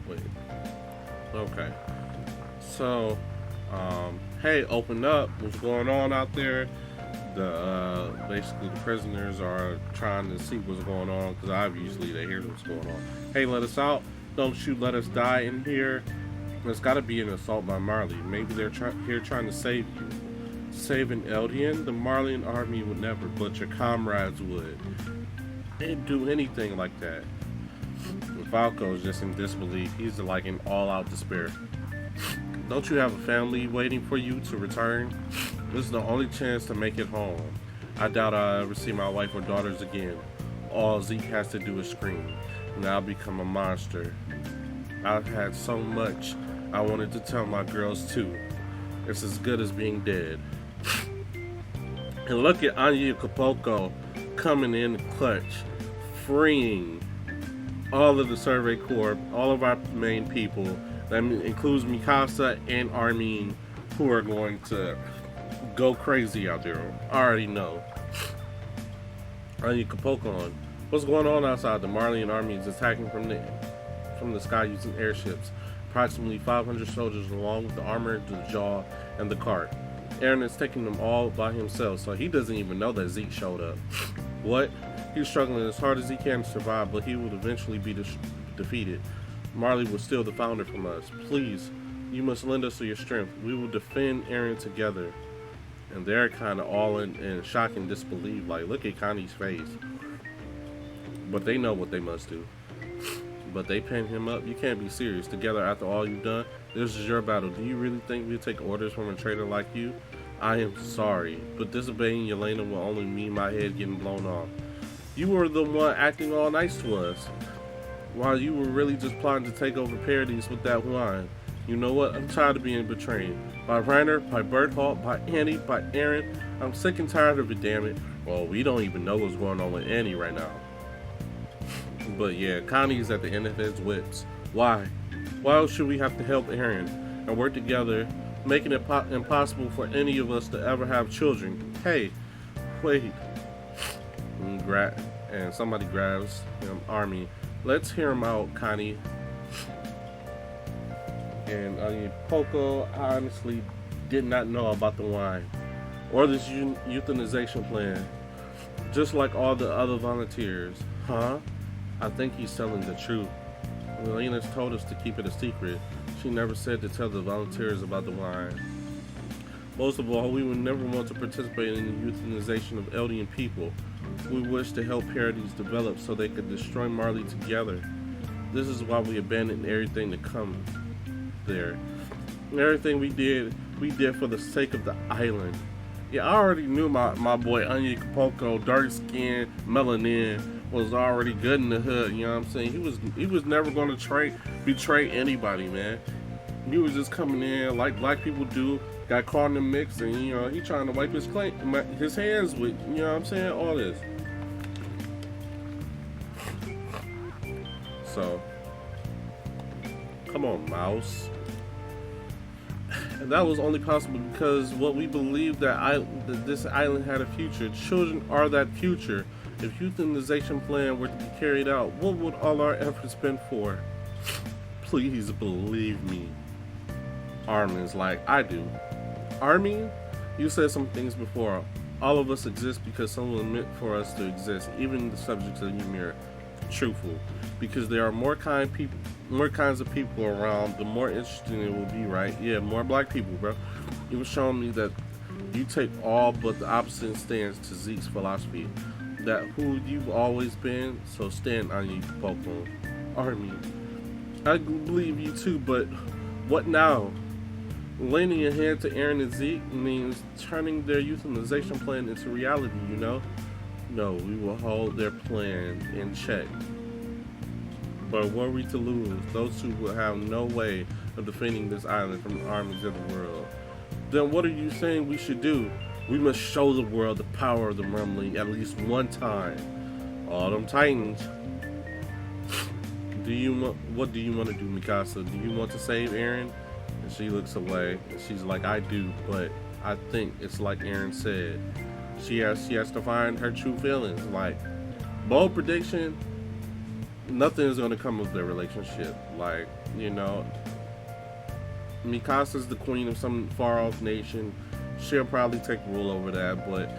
Wait. Okay. So, hey, open up. What's going on out there? Basically the prisoners are trying to see what's going on because obviously they hear what's going on. Hey, let us out. Don't shoot. Let us die in here. There's got to be an assault by Marley. Maybe they're here trying to save you. Save an Eldian? The Marleyan army would never, but your comrades would. They'd do anything like that. And Falco's just in disbelief. He's like in all-out despair. Don't you have a family waiting for you to return? This is the only chance to make it home. I doubt I'll ever see my wife or daughters again. All Zeke has to do is scream, and I'll become a monster. I've had so much I wanted to tell my girls too. It's as good as being dead. And look at Anya Capocco coming in clutch, freeing all of the Survey Corps, all of our main people. That includes Mikasa and Armin, who are going to go crazy out there. I already know. Anya Capocon. What's going on outside? The Marleyan army is attacking from the sky using airships. Approximately 500 soldiers along with the armor, the jaw, and the cart. Eren is taking them all by himself, so he doesn't even know that Zeke showed up. What? He's struggling as hard as he can to survive, but he will eventually be defeated. Marley will steal the founder from us. Please, you must lend us your strength. We will defend Eren together. And they're kind of all in shock and disbelief. Like, look at Connie's face. But they know what they must do. But they pin him up. You can't be serious. Together after all you've done, this is your battle. Do you really think we'll take orders from a traitor like you? I am sorry, but disobeying Yelena will only mean my head getting blown off. You were the one acting all nice to us, while you were really just plotting to take over Paradise with that wine. You know what? I'm tired of being betrayed. By Reiner, by Berthold, by Annie, by Eren. I'm sick and tired of it, damn it. Well, we don't even know what's going on with Annie right now. But yeah, Connie's at the end of his wits. Why? Why else should we have to help Eren and work together, making it impossible for any of us to ever have children? Hey, wait. And somebody grabs him, Army. Let's hear him out, Connie. And Poco honestly did not know about the wine or this euthanization plan, just like all the other volunteers. Huh? I think he's telling the truth. Elena's told us to keep it a secret. She never said to tell the volunteers about the wine. Most of all, we would never want to participate in the euthanization of Eldian people. We wish to help Paradise develop so they could destroy Marley together. This is why we abandoned everything to come there. And everything we did for the sake of the island. Yeah, I already knew my boy Anya Capocco, dark skin, melanin, was already good in the hood, you know what I'm saying? He was never gonna betray anybody, man. He was just coming in like black people do, got caught in the mix, and you know, he trying to wipe his hands with, you know what I'm saying, all this. So come on, Mouse. And that was only possible because what we believed that this island had a future. Children are that future. If euthanization plan were to be carried out, what would all our efforts been for? Please believe me. Armin's like, I do. Armin, you said some things before. All of us exist because someone meant for us to exist, even the subjects of Ymir. Truthful, because there are more kinds of people around, the more interesting it will be, right? Yeah, more black people, bro. It was showing me that you take all but the opposite stance to Zeke's philosophy, that who you've always been, so stand on you, Pokemon. Army, I believe you too, but what now? Lending a hand to Eren and Zeke means turning their euthanization plan into reality, you know? No, we will hold their plan in check. But were we to lose, those two will have no way of defending this island from the armies of the world. Then what are you saying we should do? We must show the world the power of the Rumbling at least one time. All them Titans. What do you want to do, Mikasa? Do you want to save Eren? And she looks away and she's like, I do, but I think it's like Eren said. She has to find her true feelings. Like, bold prediction, nothing is going to come of their relationship. Like, you know, Mikasa's the queen of some far off nation. She'll probably take rule over that, but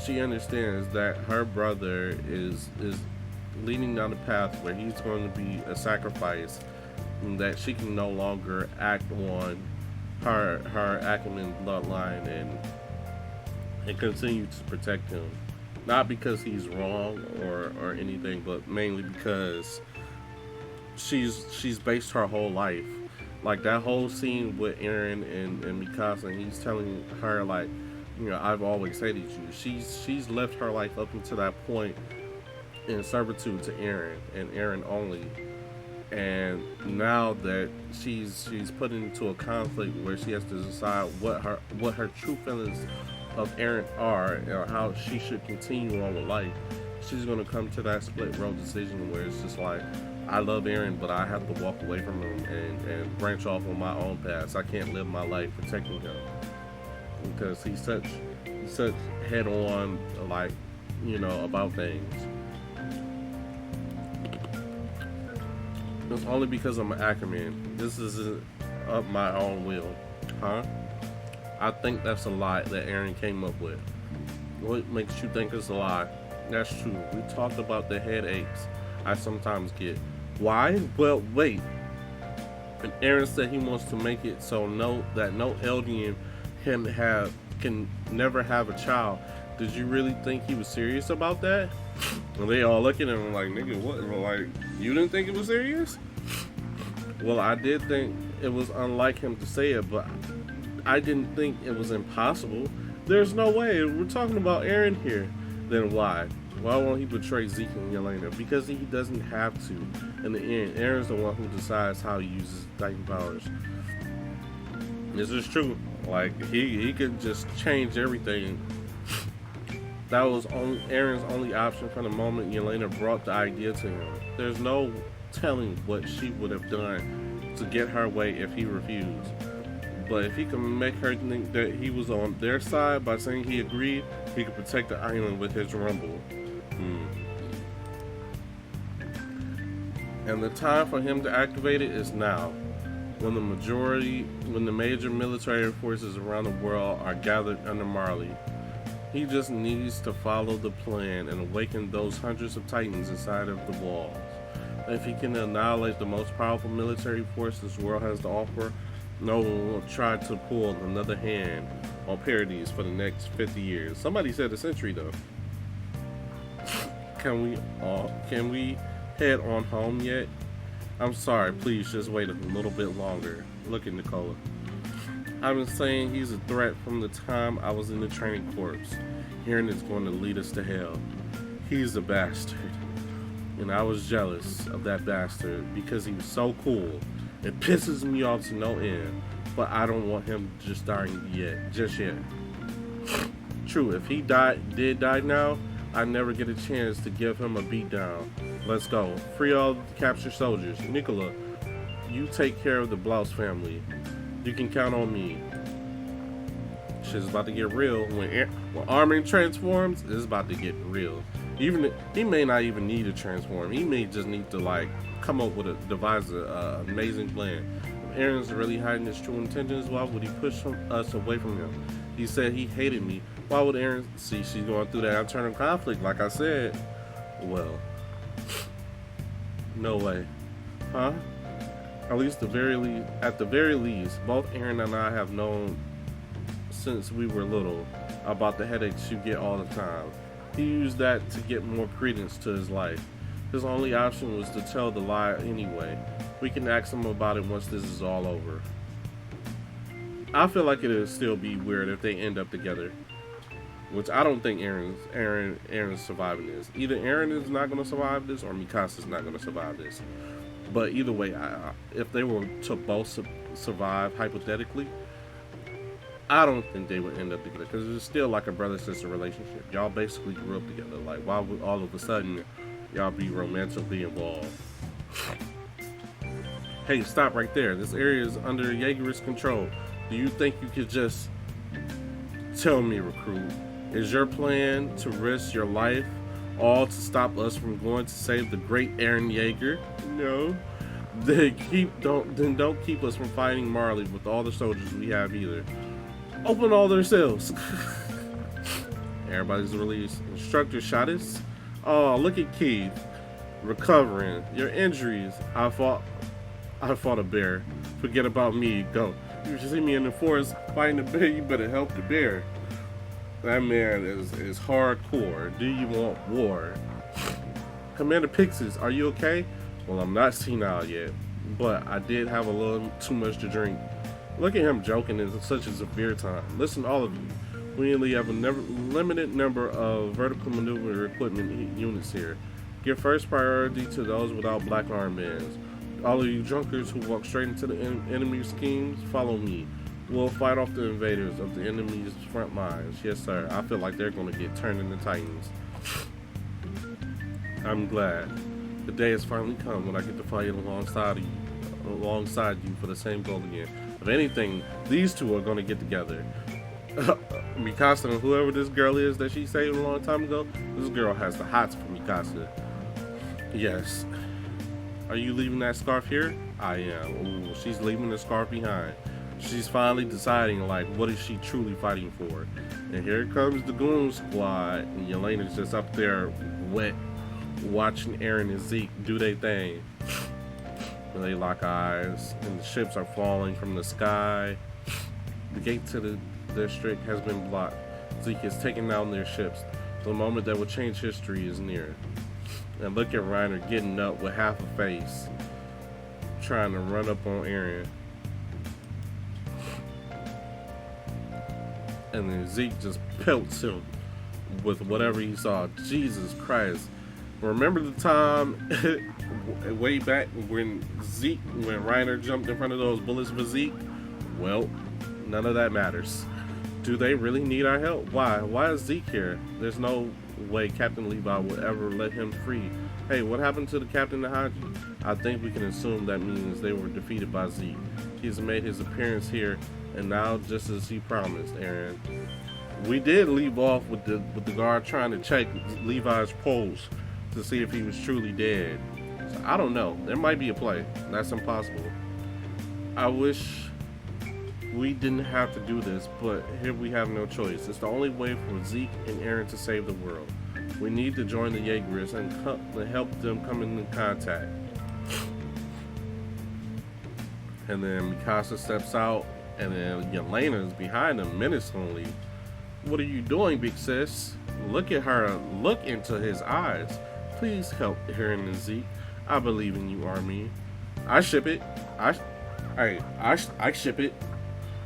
she understands that her brother is leading down the path where he's going to be a sacrifice, and that she can no longer act on her Ackerman bloodline and continue to protect him. Not because he's wrong or anything, but mainly because she's based her whole life. Like that whole scene with Eren and Mikasa, and he's telling her, like, you know, I've always hated you. She's left her life up until that point in servitude to Eren and Eren only. And now that she's put into a conflict where she has to decide what her true feelings of Eren are, or how she should continue on with life, she's gonna come to that split road decision where it's just like, I love Eren, but I have to walk away from him and branch off on my own paths. I can't live my life protecting him because he's such head on, like, you know, about things. It's only because I'm an Ackerman. This isn't up my own will, huh? I think that's a lie that Eren came up with. What makes you think it's a lie? That's true. We talked about the headaches I sometimes get. Why? Well, wait. And Eren said he wants to make it so no Eldian can never have a child. Did you really think he was serious about that? And they all look at him like, nigga, what? Like, you didn't think it was serious? Well, I did think it was unlike him to say it, but I didn't think it was impossible. There's no way. We're talking about Eren here. Then why? Why won't he betray Zeke and Yelena? Because he doesn't have to. In the end, Eren's the one who decides how he uses Titan powers. This is true. Like, he could just change everything. That was Eren's only option from the moment Yelena brought the idea to him. There's no telling what she would have done to get her way if he refused. But if he can make her think that he was on their side by saying he agreed, he could protect the island with his rumble. And the time for him to activate it is now, when the major military forces around the world are gathered under Marley. He just needs to follow the plan and awaken those hundreds of Titans inside of the walls. If he can annihilate the most powerful military force this world has to offer, no one will try to pull another hand on Paradise for the next 50 years. Somebody said a century, though. Can we head on home yet? I'm sorry, please just wait a little bit longer. Look at Nicola. I've been saying he's a threat from the time I was in the training corps. Eren is going to lead us to hell. He's a bastard. And I was jealous of that bastard because he was so cool. It pisses me off to no end, but I don't want him just dying just yet. True, if he did die now, I never get a chance to give him a beatdown. Let's go. Free all the captured soldiers. Nicola, you take care of the Blouse family. You can count on me. shit's about to get real. When Armin transforms, it's about to get real. Even he may not even need to transform. He may just need to like come up with devise a amazing plan. If Aaron's really hiding his true intentions, why would he push us away from him? He said he hated me. Why would Aaron see she's going through that internal conflict? Like I said, well, no way, huh? At the very least, both Aaron and I have known since we were little about the headaches you get all the time. He used that to get more credence to his life. His only option was to tell the lie anyway. We can ask him about it once this is all over. I feel like it'll still be weird if they end up together, which I don't think Aaron's surviving this. Either Aaron is not going to survive this, or Mikasa's not going to survive this. But either way, if they were to both survive hypothetically, I don't think they would end up together, because it's still like a brother-sister relationship. Y'all basically grew up together. Like, why would all of a sudden y'all be romantically involved? Hey, stop right there. This area is under Jaeger's control. Do you think you could just tell me, recruit? Is your plan to risk your life all to stop us from going to save the great Eren Yeager? No. Then don't keep us from fighting Marley with all the soldiers we have either. Open all their cells. Everybody's released. Instructor Shadis. Oh, look at Keith. Recovering. Your injuries. I fought a bear. Forget about me. Go. You see me in the forest fighting a bear, you better help the bear. That man is hardcore. Do you want war? Commander Pixis, are you okay? Well, I'm not senile yet, but I did have a little too much to drink. Look at him joking in such a severe time. Listen, all of you. We only have a limited number of vertical maneuver equipment units here. Give first priority to those without black armbands. All of you drunkards who walk straight into the enemy schemes, follow me. We'll fight off the invaders of the enemy's front lines. Yes, sir. I feel like they're going to get turned into titans. I'm glad. The day has finally come when I get to fight alongside you for the same goal again. If anything, these two are going to get together. Mikasa and whoever this girl is that she saved a long time ago, this girl has the hots for Mikasa. Yes. Are you leaving that scarf here? I am. Ooh, she's leaving the scarf behind. She's finally deciding, like, what is she truly fighting for? And here comes the Goon Squad, and Yelena's just up there wet, watching Eren and Zeke do their thing. And they lock eyes, and the ships are falling from the sky. The gate to the district has been blocked. Zeke is taking down their ships. The moment that will change history is near. And look at Reiner getting up with half a face, trying to run up on Eren. And then Zeke just pelts him with whatever he saw. Jesus Christ. Remember the time way back when Reiner jumped in front of those bullets for Zeke? Well, none of that matters. Do they really need our help? Why? Why is Zeke here? There's no way Captain Levi would ever let him free. Hey, what happened to the Captain Nahaji? I think we can assume that means they were defeated by Zeke. He's made his appearance here, and now, just as he promised, Eren, we did leave off with the guard trying to check Levi's pulse to see if he was truly dead. So, I don't know. There might be a play. That's impossible. I wish we didn't have to do this, but here we have no choice. It's the only way for Zeke and Eren to save the world. We need to join the Jaegerists and help them come into contact. And then Mikasa steps out, and then Yelena is behind him menacingly. What are you doing, big sis? Look at her. Look into his eyes. Please help Eren and Zeke. I believe in you, Armin. I ship it. I ship it.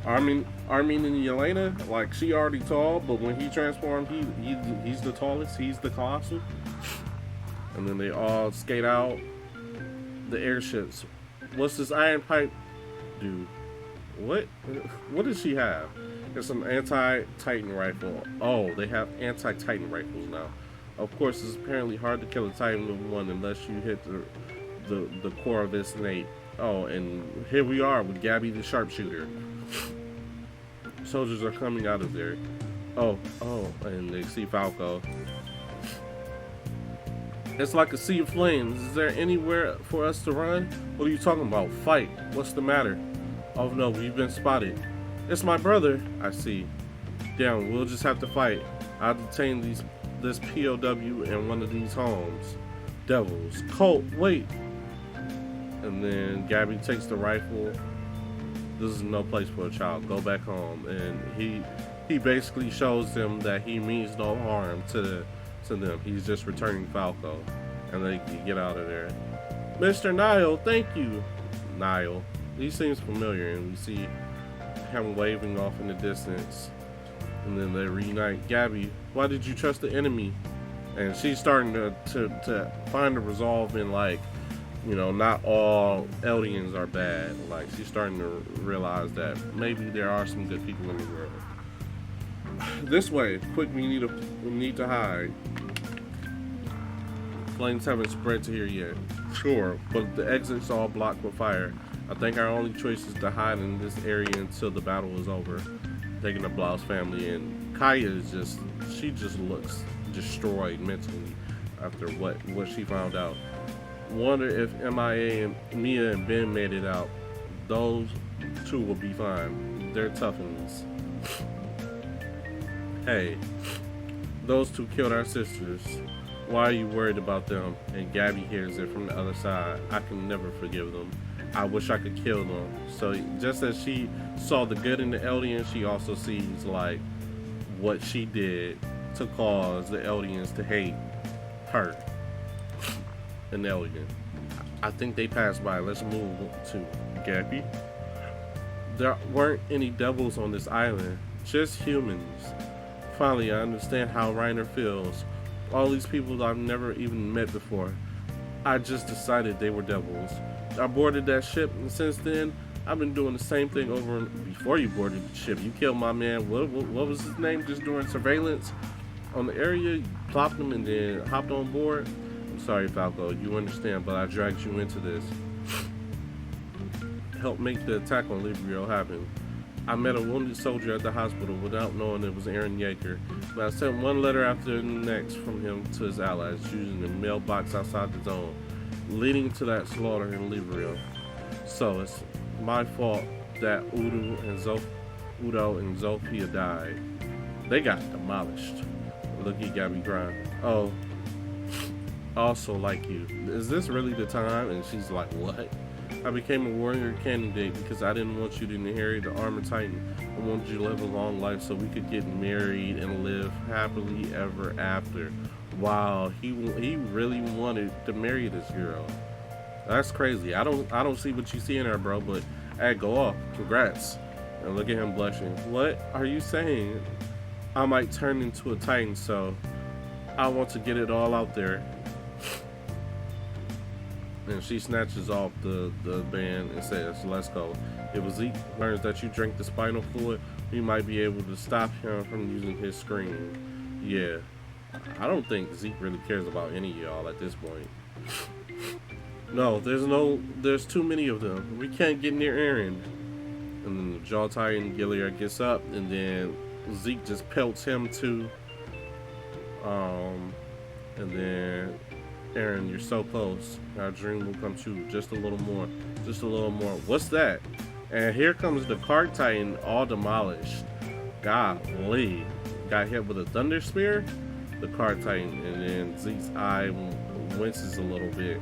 Armin and Yelena, like, she already tall, but when he transformed, he's the tallest. He's the colossal. And then they all skate out. The airships. What's this iron pipe do? What does she have? It's an anti-Titan rifle. Oh, they have anti-Titan rifles now. Of course, it's apparently hard to kill a Titan with one unless you hit the core of its innate. Oh, and here we are with Gabby the sharpshooter. Soldiers are coming out of there. Oh, and they see Falco. It's like a sea of flames. Is there anywhere for us to run? What are you talking about? Fight. What's the matter? Oh no, we've been spotted. It's my brother. I see. Damn, we'll just have to fight. I'll detain this POW in one of these homes. Devils. Colt, wait. And then Gabby takes the rifle. This is no place for a child. Go back home. And he basically shows them that he means no harm to them. He's just returning Falco. And they can get out of there. Mr. Niall, thank you. Niall. He seems familiar, and we see him waving off in the distance. And then they reunite. Gabby, why did you trust the enemy? And she's starting to find a resolve in, like, you know, not all Eldians are bad. Like, she's starting to realize that maybe there are some good people in the world. This way, quick, we need to hide. Flames haven't spread to here yet. Sure, but the exit's all blocked with fire. I think our only choice is to hide in this area until the battle is over. Taking the Blouse family, and Kaya is she just looks destroyed mentally after what she found out. Wonder if MIA and Mia and Ben made it out. Those two will be fine. They're toughens. Hey, those two killed our sisters. Why are you worried about them? And Gabby hears it from the other side. I can never forgive them. I wish I could kill them. So just as she saw the good in the Eldians, she also sees like what she did to cause the Eldians to hate her. An Eldian. I think they passed by. Let's move to Gabby. There weren't any devils on this island, just humans. Finally, I understand how Reiner feels. All these people I've never even met before. I just decided they were devils. I boarded that ship, and since then, I've been doing the same thing over before you boarded the ship. You killed my man, what was his name, just doing surveillance on the area. You plopped him and then hopped on board. I'm sorry, Falco, you understand, but I dragged you into this. Help make the attack on Librio happen. I met a wounded soldier at the hospital without knowing it was Aaron Yeager, but I sent one letter after the next from him to his allies using the mailbox outside the zone, leading to that slaughter in Librio. So it's my fault that Udo and Zofia died. They got demolished. Look at Gabby grind. Oh, also like you. Is this really the time? And she's like, what? I became a warrior candidate because I didn't want you to inherit the Armor Titan. I wanted you to live a long life so we could get married and live happily ever after. Wow, he really wanted to marry this girl. That's crazy. I don't see what you see in her, bro, but hey, go off. Congrats. And look at him blushing. What are you saying? I might turn into a Titan, so I want to get it all out there. And she snatches off the band and says, let's go. If Zeke learns that you drink the spinal fluid, we might be able to stop him from using his screen. Yeah, I don't think Zeke really cares about any of y'all at this point. No, there's too many of them. We can't get near Aaron. And then the Jaw Titan Gilliard gets up, and then Zeke just pelts him too. And then Aaron, you're so close. Our dream will come true. Just a little more. Just a little more. What's that? And here comes the Cart Titan, all demolished. Golly. Got hit with a Thunder Spear? The Cart Titan. And then Zeke's eye winces a little bit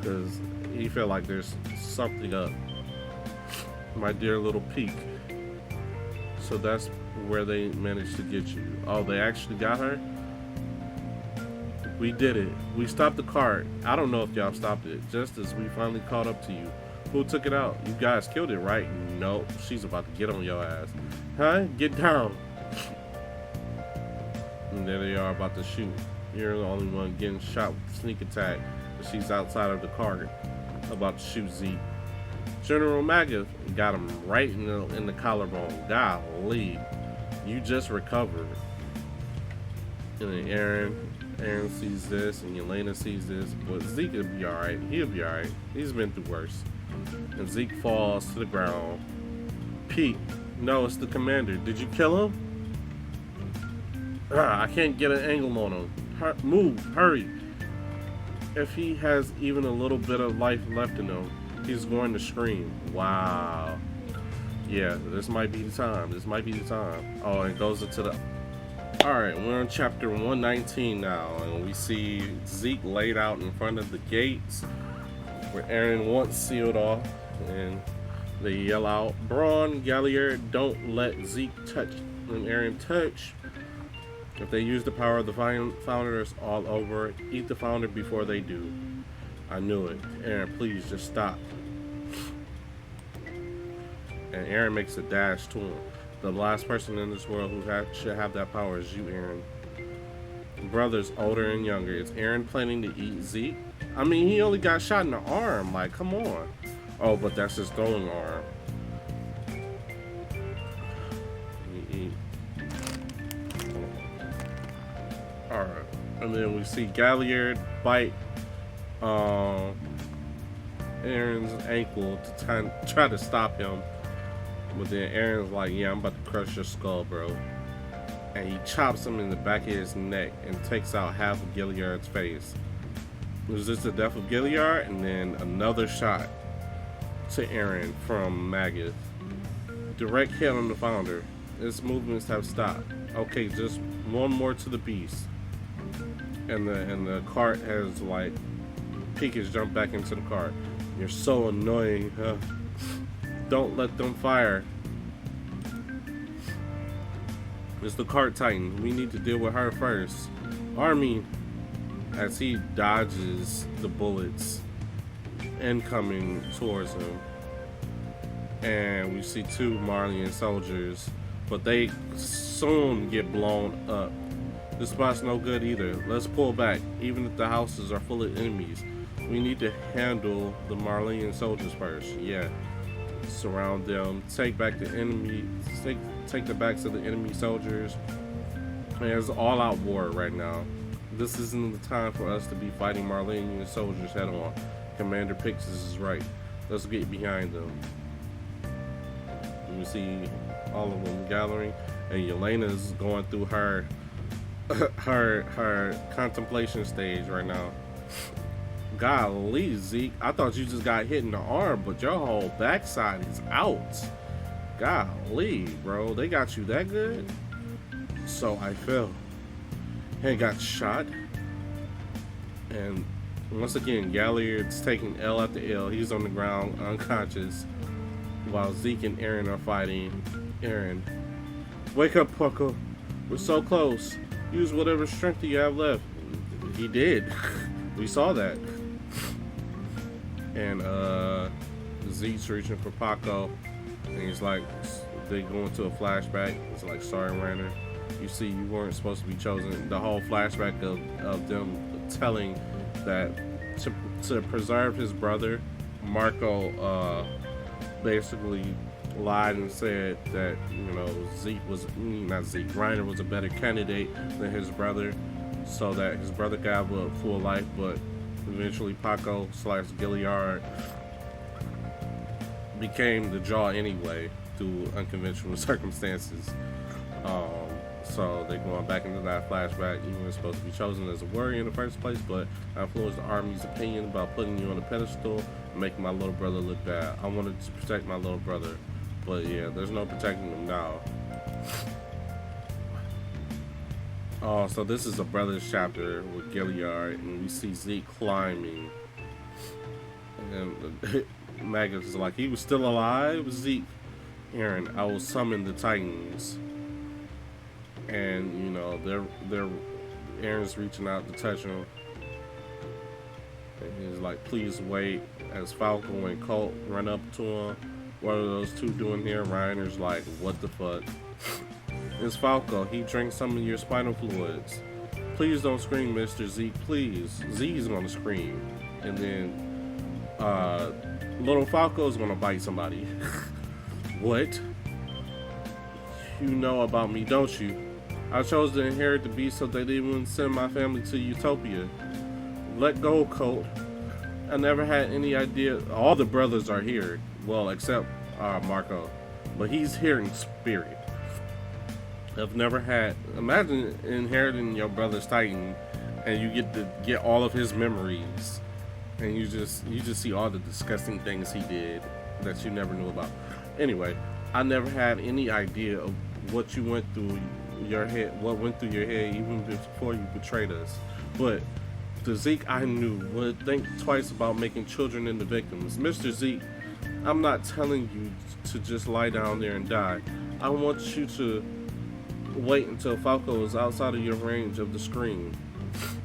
because he felt like there's something up. My dear little peak. So that's where they managed to get you. Oh, they actually got her? We did it. We stopped the cart. I don't know if y'all stopped it. Just as we finally caught up to you. Who took it out? You guys killed it, right? No. She's about to get on your ass. Huh? Get down. And there they are about to shoot. You're the only one getting shot with the sneak attack. But she's outside of the cart. About to shoot Zeke. General Manga got him right in the collarbone. Golly. You just recovered. And then Aaron sees this, and Yelena sees this, but Zeke will be alright. He'll be alright. He's been through worse. And Zeke falls to the ground. Pete, No, it's the commander. Did you kill him? I can't get an angle on him. Move, hurry. If he has even a little bit of life left in him, he's going to scream. Wow. Yeah, this might be the time. This might be the time. Oh, it goes into the... Alright, we're on chapter 119 now, and we see Zeke laid out in front of the gates where Eren once sealed off, and they yell out, Braun, Galliard, don't let Zeke touch. When Eren touch, if they use the power of the founder, it's all over. Eat the founder before they do. I knew it. Eren, please just stop. And Eren makes a dash to him. The last person in this world who should have that power is you, Eren. Brothers older and younger. Is Eren planning to eat Zeke? I mean, he only got shot in the arm. Like, come on. Oh, but that's his throwing arm. Alright. And then we see Galliard bite Eren's ankle to try to stop him. But then Eren's like, yeah, I'm about to crush your skull, bro. And he chops him in the back of his neck and takes out half of Galliard's face. Was this the death of Galliard? And then another shot to Eren from Manga. Direct hit on the founder. Its movements have stopped. Okay, just one more to the beast. And the cart has like Peak has jumped back into the cart. You're so annoying, huh? Don't let them fire. It's the cart titan. We need to deal with her first. Army, as he dodges the bullets incoming towards him. And we see two Marleyan soldiers, but they soon get blown up. This spot's no good either. Let's pull back, even if the houses are full of enemies. We need to handle the Marleyan soldiers first. Yeah. Surround them, take back the enemy, take the backs of the enemy soldiers. There's all-out war right now. This isn't the time for us to be fighting Marleyan soldiers head on. Commander Pixis is right. Let's get behind them. You see all of them gathering, and Yelena's going through her contemplation stage right now. Golly, Zeke, I thought you just got hit in the arm, but your whole backside is out. Golly, bro, they got you that good? So I fell and got shot. And once again, Galliard's taking L after L. He's on the ground, unconscious, while Zeke and Eren are fighting. Eren, wake up, Pucko. We're so close. Use whatever strength you have left. He did. We saw that. And Zeke's reaching for Paco, and he's like, they go into a flashback. It's like, sorry, Rainer, you see, you weren't supposed to be chosen. The whole flashback of them telling that to preserve his brother, Marco basically lied and said that, you know, Rainer was a better candidate than his brother, so that his brother could have a full life, but eventually Paco / Galliard became the Jaw anyway through unconventional circumstances. So they're going back into that flashback. You were supposed to be chosen as a warrior in the first place, but I influenced the army's opinion about putting you on a pedestal and making my little brother look bad. I wanted to protect my little brother, but yeah, there's no protecting him now. Oh, so this is a brothers chapter with Galliard, and we see Zeke climbing. And Magus is like, he was still alive? Zeke, Eren, I will summon the Titans. And, you know, Eren's reaching out to touch him. And he's like, please wait. As Falco and Colt run up to him. What are those two doing here? Reiner's like, what the fuck? It's Falco. He drank some of your spinal fluids. Please don't scream, Mr. Zeke. Please. Zeke's gonna scream. And then little Falco's gonna bite somebody. What? You know about me, don't you? I chose to inherit the beast so that they wouldn't send my family to Utopia. Let go, Colt. I never had any idea. All the brothers are here. Well, except Marco. but he's here in spirit. I've never had. Imagine inheriting your brother's Titan, and you get to get all of his memories, and you just see all the disgusting things he did that you never knew about. Anyway, I never had any idea of what you went through your head, what went through your head, even before you betrayed us. But the Zeke I knew would think twice about making children into victims. Mr. Zeke, I'm not telling you to just lie down there and die. I want you to wait until Falco is outside of your range of the screen.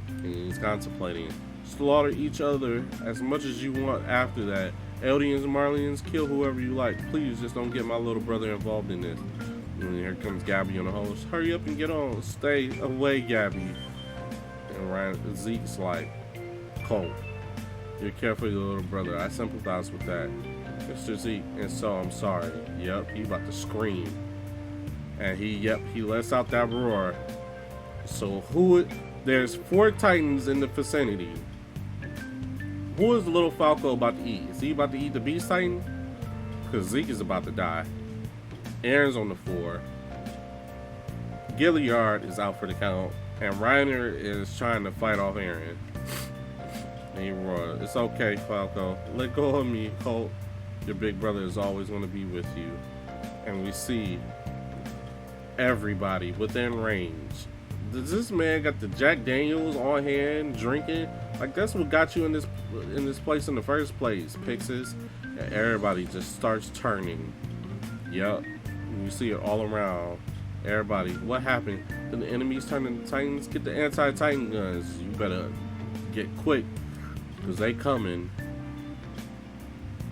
And he's contemplating. Slaughter each other as much as you want after that. Eldians, Marlians, kill whoever you like. Please just don't get my little brother involved in this. And here comes Gabby on the host. Hurry up and get on. Stay away, Gabby. And Ryan Zeke's like, Colt, you care for your little brother. I sympathize with that. Mr. Zeke, and so I'm sorry. Yep, he about to scream. And he lets out that roar. So there's 4 Titans in the vicinity. Who is little Falco about to eat? Is he about to eat the Beast Titan? Because Zeke is about to die. Aaron's on the floor. Gilliard is out for the count. And Reiner is trying to fight off Aaron. And he roared, it's okay, Falco. Let go of me, Colt. Your big brother is always going to be with you. And we see everybody within range. Does this man got the Jack Daniels on hand drinking? Like, that's what got you in this place in the first place, Pixis. And everybody just starts turning. Yup. You see it all around. Everybody, what happened? Did the enemies turn into Titans? Get the anti-Titan guns. You better get quick, because they coming.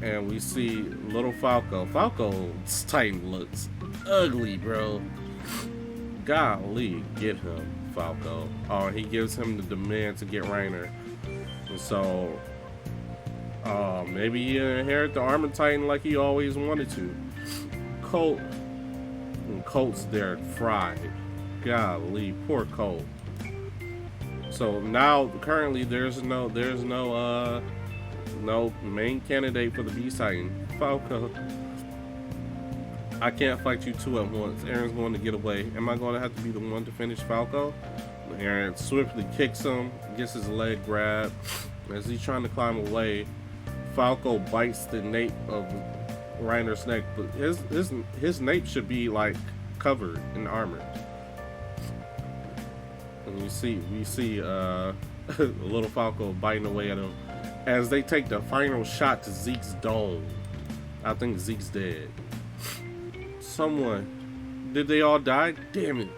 And we see little Falco. Falco's Titan looks ugly, bro. Golly, get him, Falco. Oh, he gives him the demand to get Reiner. And so, maybe he inherit the Armor Titan like he always wanted to. Colt. And Colt's there fried. Golly, poor Colt. So now, currently, there's no main candidate for the Beast Titan. Falco, I can't fight you 2 at once. Aaron's going to get away. Am I going to have to be the one to finish Falco? Aaron swiftly kicks him, gets his leg grabbed. As he's trying to climb away, Falco bites the nape of Reiner's neck, but his nape should be like covered in armor. And we see little Falco biting away at him as they take the final shot to Zeke's dome. I think Zeke's dead. Did they all die? Damn it.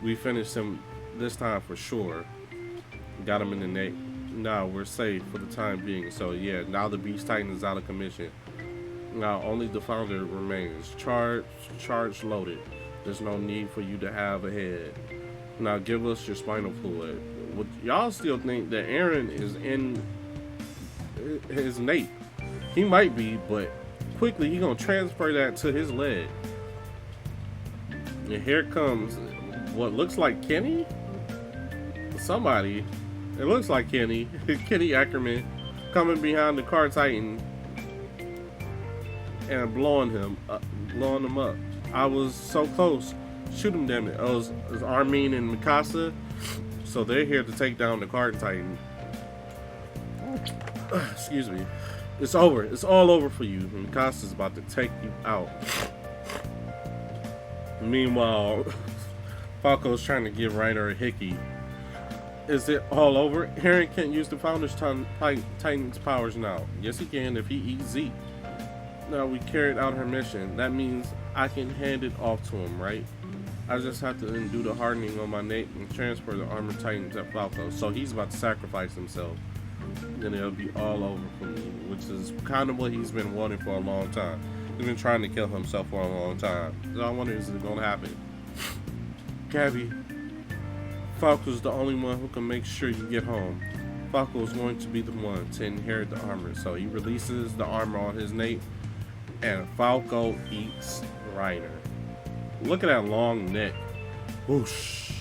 We finished him this time for sure. Got him in the nape. Now we're safe for the time being. So yeah, now the Beast Titan is out of commission. Now only the founder remains. Charge loaded. There's no need for you to have a head. Now give us your spinal fluid. Y'all still think that Aaron is in his nape? He might be, but quickly he gonna transfer that to his leg. And here comes what looks like Kenny? Somebody. It looks like Kenny. Kenny Ackerman coming behind the Car Titan and blowing him up. I was so close. Shoot him, damn it. It was Armin and Mikasa. So they're here to take down the Car Titan. Excuse me. It's over. It's all over for you. Mikasa's about to take you out. Meanwhile, Falco's trying to give Reiner a hickey. Is it all over? Aaron can't use the Founder's Titan's powers now. Yes, he can if he eats Zeke. Now we carried out her mission. That means I can hand it off to him, right? I just have to do the hardening on my nape and transfer the Armor Titans at Falco. So he's about to sacrifice himself. Then it'll be all over for me, which is kind of what he's been wanting for a long time. He's been trying to kill himself for a long time. So I wonder, is it going to happen? Gabby, Falco's the only one who can make sure you get home. Falco is going to be the one to inherit the armor. So he releases the armor on his nape, and Falco eats Reiner. Look at that long neck. Whoosh.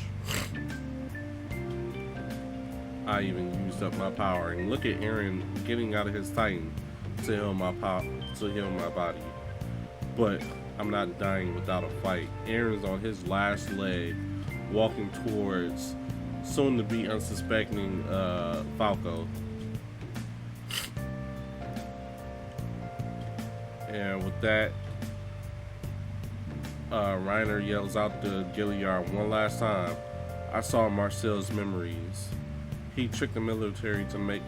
I even used up my power. And look at Aaron getting out of his Titan to heal my body. But I'm not dying without a fight. Aaron's on his last leg, walking towards soon to be unsuspecting Falco. And with that, Reiner yells out to Gilliard one last time. I saw Marcel's memories. He tricked the military to make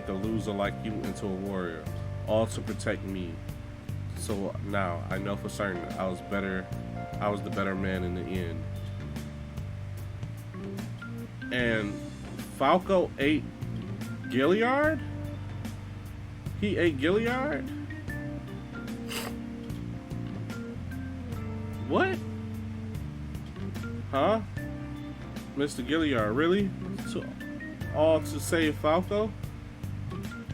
a loser like you into a warrior, all to protect me. So now I know for certain I was the better man in the end. And Falco ate Gilliard? He ate Gilliard? What? Huh? Mr. Gilliard, really? All to save Falco?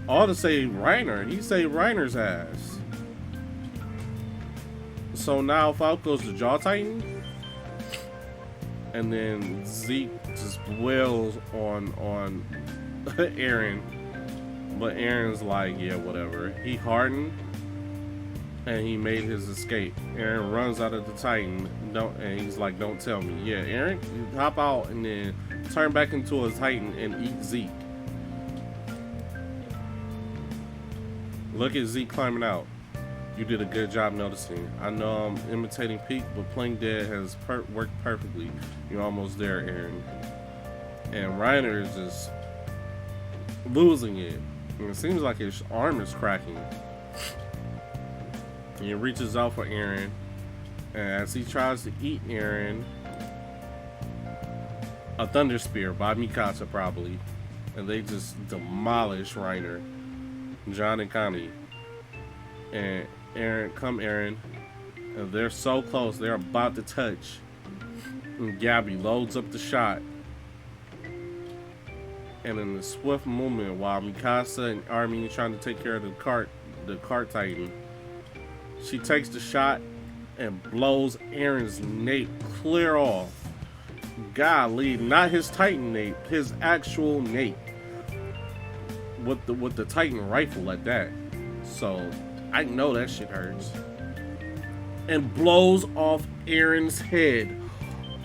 All to save Reiner. He saved Reiner's ass. So now Falco's the Jaw Titan? And then Zeke just wails on Eren. But Eren's like, yeah, whatever. He hardened and he made his escape. Eren runs out of the Titan, and he's like, don't tell me. Yeah, Eren, you hop out and then turn back into a Titan and eat Zeke. Look at Zeke climbing out. You did a good job noticing. I know I'm imitating Pete, but playing dead has worked perfectly. You're almost there, Eren. And Reiner is just losing it. And it seems like his arm is cracking. And he reaches out for Eren, and as he tries to eat Eren, a thunder spear by Mikasa probably, and they just demolish Reiner, John and Connie, and Eren, and they're so close, they're about to touch, and Gabby loads up the shot, and in the swift movement while Mikasa and Armin are trying to take care of the cart Titan, she takes the shot and blows Eren's nape clear off. Golly, not his Titan nape, his actual nape. With the Titan rifle at that. So I know that shit hurts. And blows off Eren's head.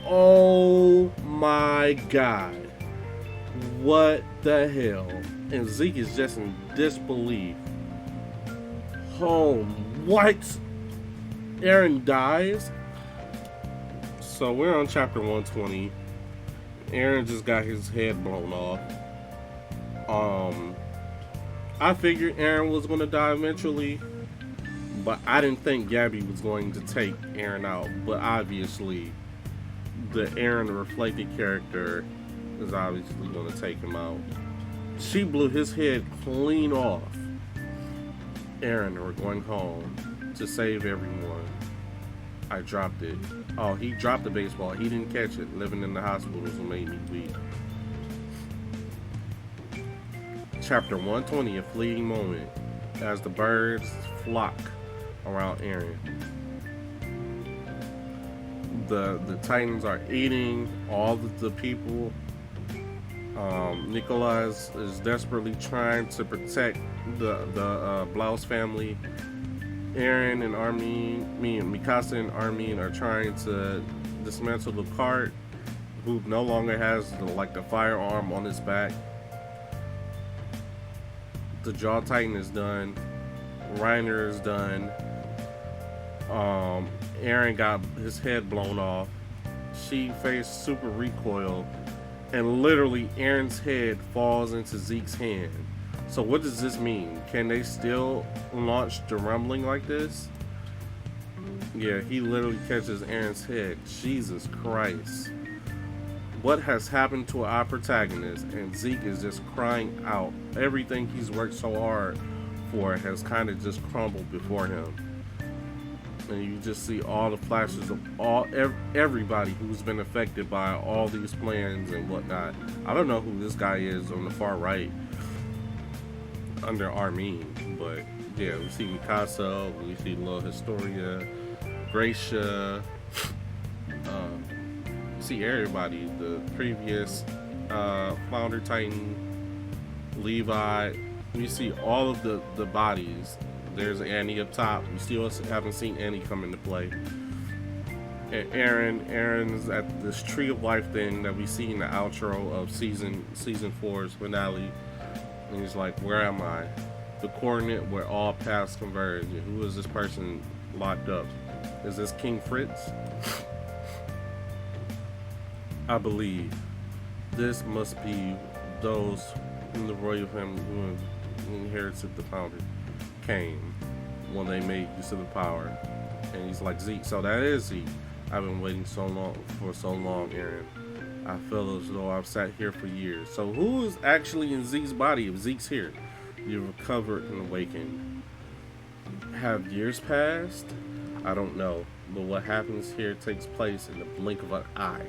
Oh my god. What the hell? And Zeke is just in disbelief. Oh, what? Eren dies? So we're on chapter 120. Eren just got his head blown off. I figured Eren was going to die eventually, but I didn't think Gabby was going to take Eren out. But obviously, the Eren reflected character is obviously going to take him out. She blew his head clean off. Eren, we're going home to save everyone. I dropped it. Oh, he dropped the baseball. He didn't catch it. Living in the hospitals made me weak. Chapter 120, a fleeting moment, as the birds flock around Eren. The Titans are eating all of the people. Nikolai is desperately trying to protect the Blouse family. Eren and Mikasa and Armin are trying to dismantle the cart, who no longer has the firearm on his back. The Jaw Titan is done. Reiner is done. Eren got his head blown off. She faced super recoil, and literally Eren's head falls into Zeke's hand. So what does this mean? Can they still launch the rumbling like this? Yeah, he literally catches Eren's head. Jesus Christ. What has happened to our protagonist? And Zeke is just crying out. Everything he's worked so hard for has kind of just crumbled before him. And you just see all the flashes of everybody who's been affected by all these plans and whatnot. I don't know who this guy is on the far right under Armin, but yeah, we see Mikasa, we see little Historia, Gracia, we see everybody, the previous Founder Titan, Levi. We see all of the bodies There's Annie up top. We still haven't seen Annie come into play. And Aaron's at this tree of life thing that we see in the outro of season four's finale. And he's like, where am I? The coordinate where all paths converge. And who is this person locked up? Is this King Fritz? I believe this must be those in the royal family who inherited the founder came when they made use of the power. And he's like, Zeke, so that is Zeke. I've been waiting for so long, Aaron. I feel as though I've sat here for years. So who is actually in Zeke's body if Zeke's here? You've recovered and awakened. Have years passed? I don't know. But what happens here takes place in the blink of an eye.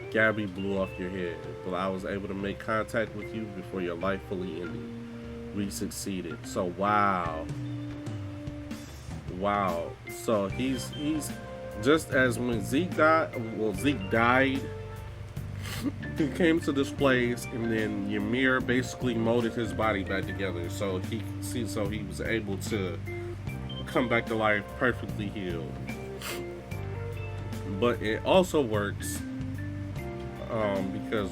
Gabby blew off your head, but I was able to make contact with you before your life fully ended. We succeeded. So wow. So he's just as when Zeke died, he came to this place, and then Ymir basically molded his body back together, so he was able to come back to life perfectly healed. But it also works because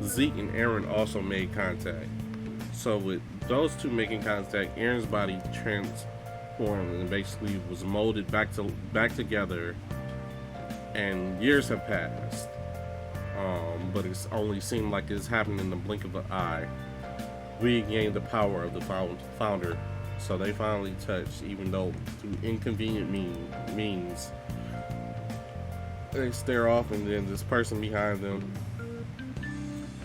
Zeke and Aaron also made contact. So with those two making contact, Aaron's body transformed and basically was molded back together, and years have passed. But it's only seemed like it's happened in the blink of an eye. We gained the power of the founder, so they finally touched, even though through inconvenient means. They stare off, and then this person behind them,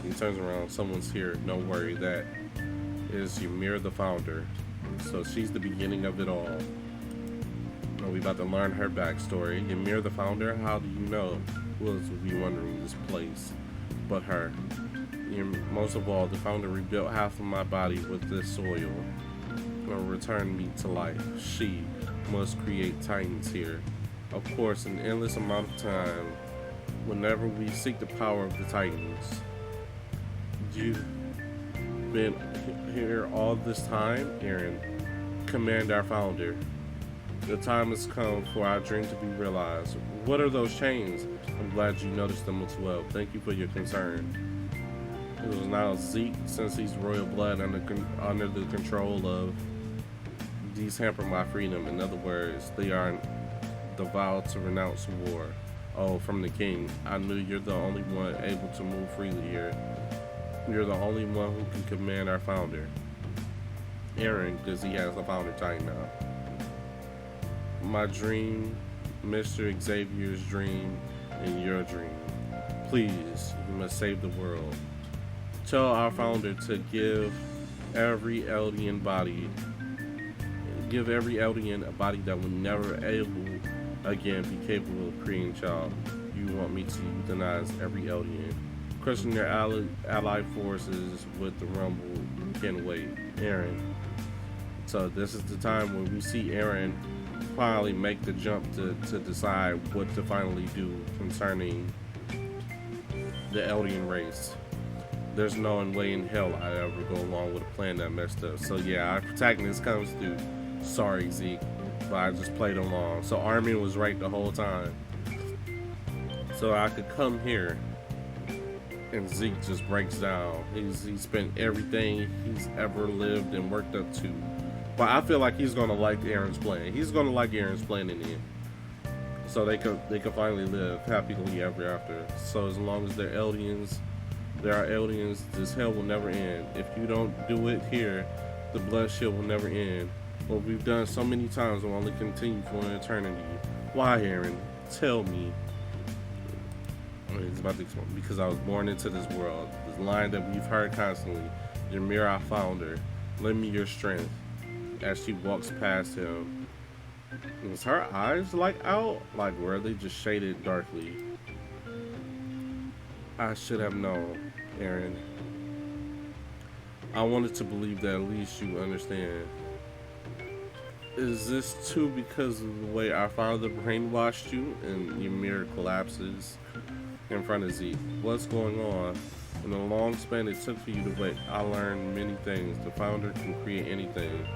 he turns around. Someone's here. Don't worry, that is Ymir the founder. So she's the beginning of it all. We about to learn her backstory. Ymir the founder, how do you know? Who else would be wondering this place but her? Most of all, the founder rebuilt half of my body with this soil and returned me to life. She must create titans here. Of course, an endless amount of time. Whenever we seek the power of the titans. You've been here all this time, Aaron. Command our founder. The time has come for our dream to be realized. What are those chains? I'm glad you noticed them as well. Thank you for your concern. It was now Zeke, since he's royal blood under the control of these hamper my freedom. In other words, they are the vow to renounce war. Oh, from the king. I knew you're the only one able to move freely here. You're the only one who can command our founder. Aaron, because he has a founder titan now. My dream, Mr. Xavier's dream, and your dream. Please, you must save the world. Tell our founder to give every Eldian a body that will never again be capable of creating a child. You want me to euthanize every Eldian. Crushing their allied forces with the rumble can wait. Aaron. So this is the time when we see Aaron finally make the jump to decide what to finally do concerning the Eldian race. There's no way in hell I'd ever go along with a plan that messed up. So yeah, our protagonist comes through. Sorry, Zeke, but I just played along. So Armin was right the whole time. So I could come here, and Zeke just breaks down. He's spent everything he's ever lived and worked up to. But I feel like he's gonna like Aaron's plan. He's gonna like Aaron's plan in the end. So they could finally live happily ever after. So as long as there are Eldians, this hell will never end. If you don't do it here, the bloodshed will never end. What we've done so many times will only continue for an eternity. Why, Aaron? Tell me. It's about to explain. Because I was born into this world. This line that we've heard constantly. Ymir, our founder. Lend me your strength. As she walks past him. Was her eyes like out? Like were they just shaded darkly? I should have known, Aaron. I wanted to believe that at least you understand. Is this too because of the way our father brainwashed you? And Ymir collapses in front of Zeke. What's going on? In the long span it took for you to wait, I learned many things. The founder can create anything.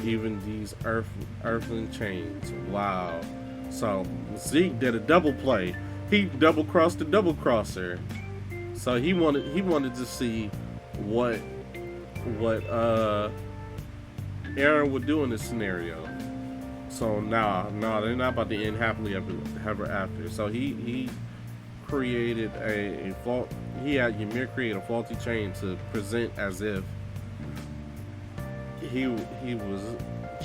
even these earthling chains. Wow. So Zeke did a double play. He double crossed the double crosser. So he wanted to see what Aaron would do in this scenario. So they're not about to end happily ever after. So he created a fault. He had Ymir create a faulty chain to present as if he was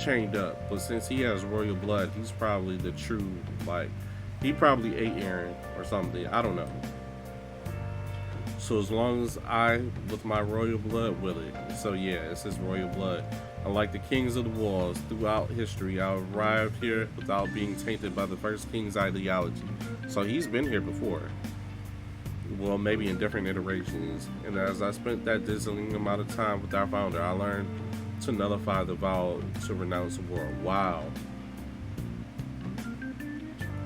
chained up. But since he has royal blood, he's probably the true, like, he probably ate Aaron or something. I don't know. So as long as I, with my royal blood, will it. So yeah, it's his royal blood. Unlike the kings of the walls throughout history, I arrived here without being tainted by the first king's ideology. So he's been here before. Well, maybe in different iterations. And as I spent that dizzying amount of time with our founder, I learned to nullify the vow to renounce the war. Wow.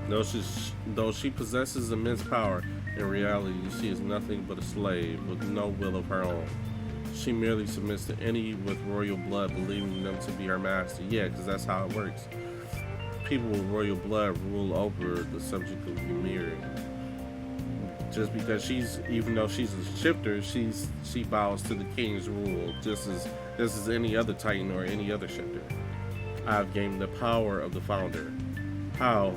Though she possesses immense power, in reality she is nothing but a slave with no will of her own. She merely submits to any with royal blood, believing them to be her master. Yeah, because that's how it works. People with royal blood rule over the subject of Ymir. Just because even though she's a shifter, she bows to the king's rule, just as any other titan or any other shifter. I've gained the power of the founder. How?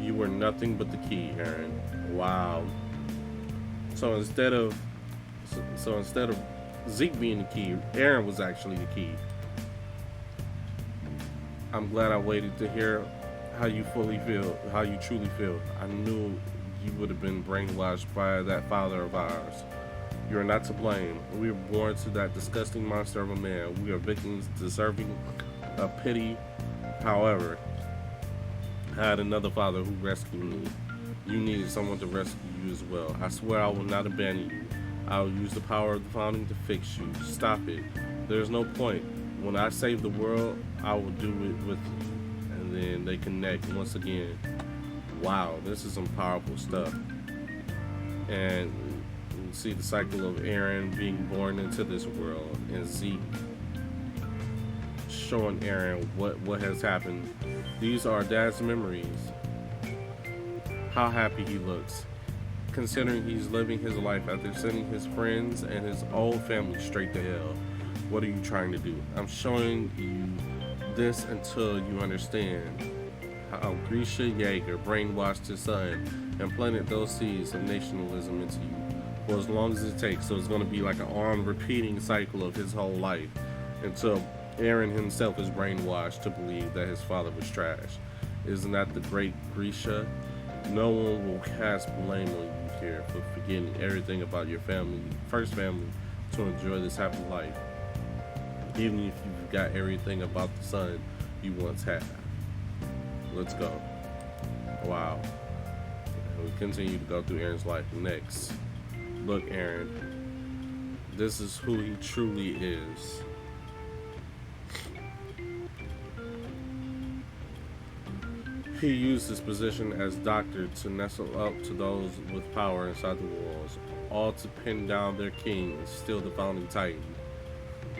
You were nothing but the key, Aaron. Wow. So instead of Zeke being the key, Aaron was actually the key. I'm glad I waited to hear how you truly feel. I knew you would have been brainwashed by that father of ours. You are not to blame. We were born to that disgusting monster of a man. We are victims deserving of pity. However, I had another father who rescued me. You needed someone to rescue you as well. I swear I will not abandon you. I will use the power of the founding to fix you. Stop it. There's no point. When I save the world, I will do it with you. And then they connect once again. Wow, this is some powerful stuff. And you see the cycle of Aaron being born into this world, and Zeke showing Aaron what has happened. These are Dad's memories. How happy he looks, considering he's living his life after sending his friends and his old family straight to hell. What are you trying to do? I'm showing you this until you understand how Grisha Jaeger brainwashed his son and planted those seeds of nationalism into you for as long as it takes. So it's going to be like an on-repeating cycle of his whole life until Aaron himself is brainwashed to believe that his father was trash. Isn't that the great Grisha? No one will cast blame on you here for forgetting everything about your family, first family, to enjoy this happy life, even if you've got everything about the son you once had. Let's go. Wow. We continue to go through Aaron's life. Next. Look, Aaron. This is who he truly is. He used his position as doctor to nestle up to those with power inside the walls, all to pin down their king and steal the founding titan.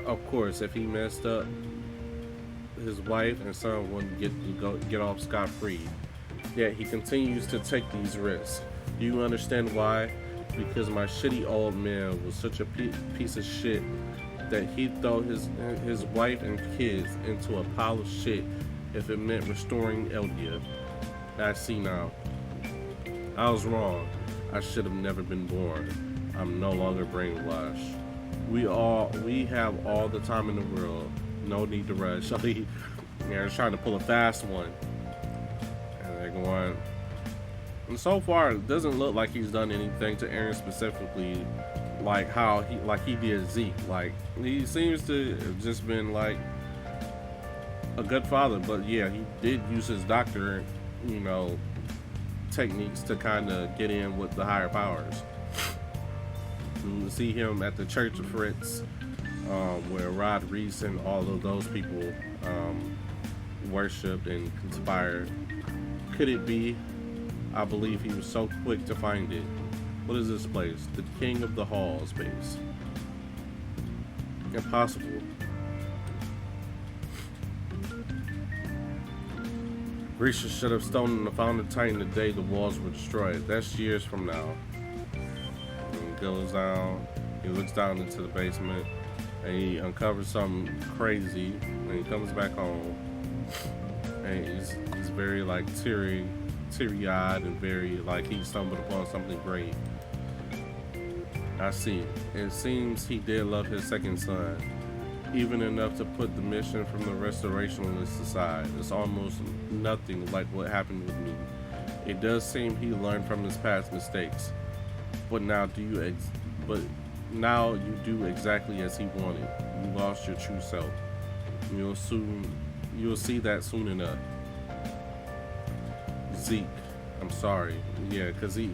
Of course, if he messed up, his wife and son wouldn't get off scot-free. Yet he continues to take these risks. Do you understand why? Because my shitty old man was such a piece of shit that he'd throw his wife and kids into a pile of shit if it meant restoring Eldia. I see now. I was wrong. I should have never been born. I'm no longer brainwashed. We have all the time in the world. No need to rush. They're trying to pull a fast one. And they're going. And so far, it doesn't look like he's done anything to Aaron specifically, like he did Zeke. Like, he seems to have just been like a good father. But yeah, he did use his doctor, techniques to kind of get in with the higher powers. You see him at the Church of Fritz, where Rod Reese and all of those people worshipped and conspired. Could it be? I believe he was so quick to find it. What is this place? The King of the Halls base. Impossible. Grisha should have stolen the Founder Titan the day the walls were destroyed. That's years from now. And he goes down, he looks down into the basement, and he uncovers something crazy, and he comes back home. And he's very like teary-eyed and very like he stumbled upon something great. I see. It seems he did love his second son, even enough to put the mission from the restorationalists aside. It's almost nothing like what happened with me. It does seem he learned from his past mistakes, but now you do exactly as he wanted. You lost your true self. You'll see that soon enough. Zeke, I'm sorry. Yeah, because he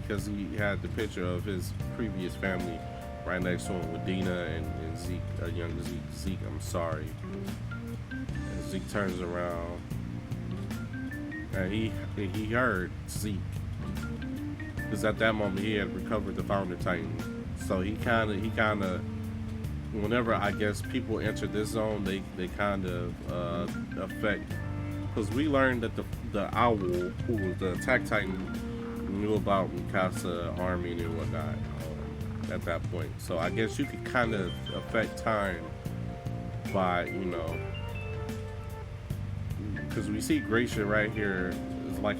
had the picture of his previous family right next to him with Dina and Zeke, young Zeke. Zeke, I'm sorry. And Zeke turns around and he heard Zeke, because at that moment he had recovered the Founder Titan. So he kind of whenever I guess people enter this zone, they kind of affect. Because we learned that the owl, who was the attack titan, knew about Mikasa, Armin, and whatnot at that point. So I guess you could kind of affect time by, because we see Grisha right here. It's like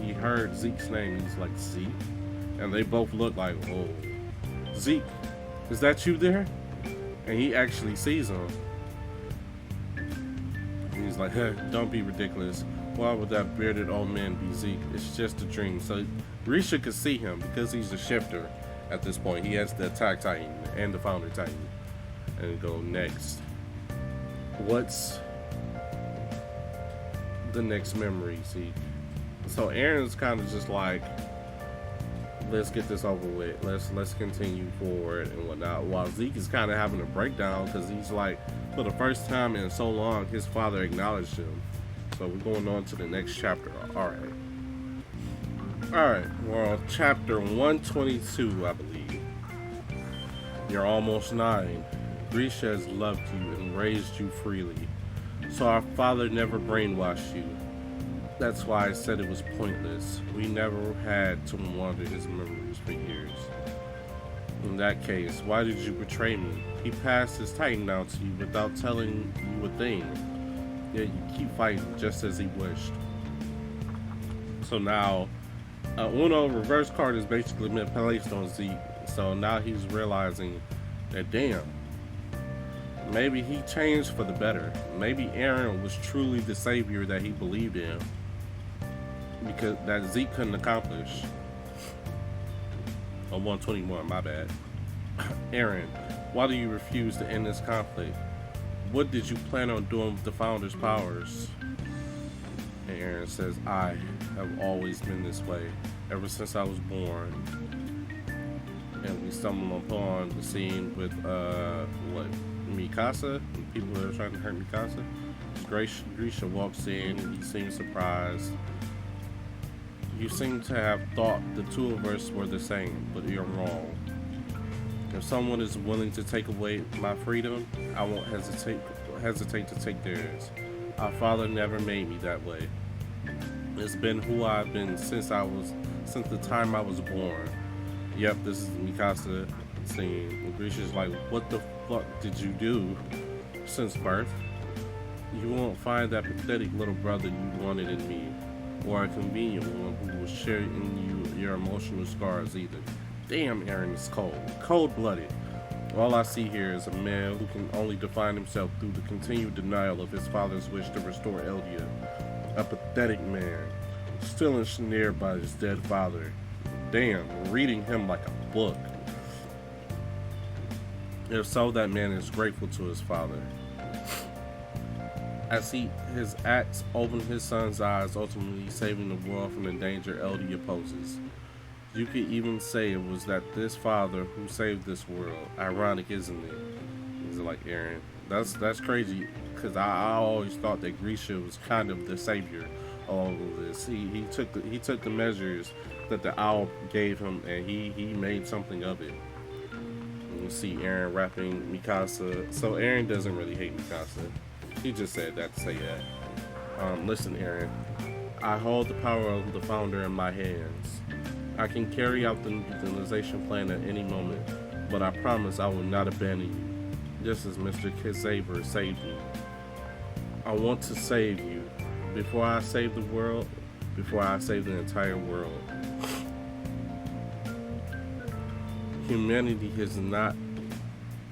he heard Zeke's name. He's like, Zeke? And they both look like, oh, Zeke, is that you there? And he actually sees him. And he's like, hey, don't be ridiculous. Why would that bearded old man be Zeke? It's just a dream. So Grisha could see him because he's a shifter at this point. He has the attack titan and the Founder Titan. And go next. What's the next memory, Zeke? So Aaron's kind of just like, let's get this over with. Let's continue forward and whatnot. While Zeke is kind of having a breakdown because he's like, for the first time in so long, his father acknowledged him. So we're going on to the next chapter. All right. Well, chapter 122, I believe. You're almost 9. Grisha has loved you and raised you freely. So our father never brainwashed you. That's why I said it was pointless. We never had to wander his memories for years. In that case, why did you betray me? He passed his Titan down to you without telling you a thing. Yet you keep fighting just as he wished. So now, Uno reverse card is basically been placed on Zeke. So now he's realizing that, damn, maybe he changed for the better. Maybe Aaron was truly the savior that he believed in. Because that Zeke couldn't accomplish. 121, my bad. Aaron, why do you refuse to end this conflict? What did you plan on doing with the Founder's powers? And Aaron says, I have always been this way, ever since I was born. And we stumble upon the scene with, Mikasa? People that are trying to hurt Mikasa. Grisha walks in, and he seems surprised. You seem to have thought the two of us were the same, but you're wrong. If someone is willing to take away my freedom, I won't hesitate to take theirs. Our father never made me that way. It's been who I've been since the time I was born. Yep, this is the Mikasa scene. And Grisha's like, what the fuck did you do since birth? You won't find that pathetic little brother you wanted in me, or a convenient one who will share in you your emotional scars either. Damn, Aaron is cold-blooded. All I see here is a man who can only define himself through the continued denial of his father's wish to restore Eldia. A pathetic man, still ensnared by his dead father. Damn, reading him like a book. If so, that man is grateful to his father. As his acts opened his son's eyes, ultimately saving the world from the danger Eldia poses. You could even say it was this father who saved this world. Ironic, isn't it? He's like, Aaron, that's crazy, because I always thought that Grisha was kind of the savior of all of this. He took the measures that the owl gave him, and he made something of it. And you see Aaron rapping Mikasa. So Aaron doesn't really hate Mikasa. He just said that to say that. Listen, Aaron, I hold the power of the founder in my hands. I can carry out the utilization plan at any moment, but I promise I will not abandon you, just as Mr. Kisaber saved me. I want to save you. Before I save the world, before I save the entire world. Humanity has not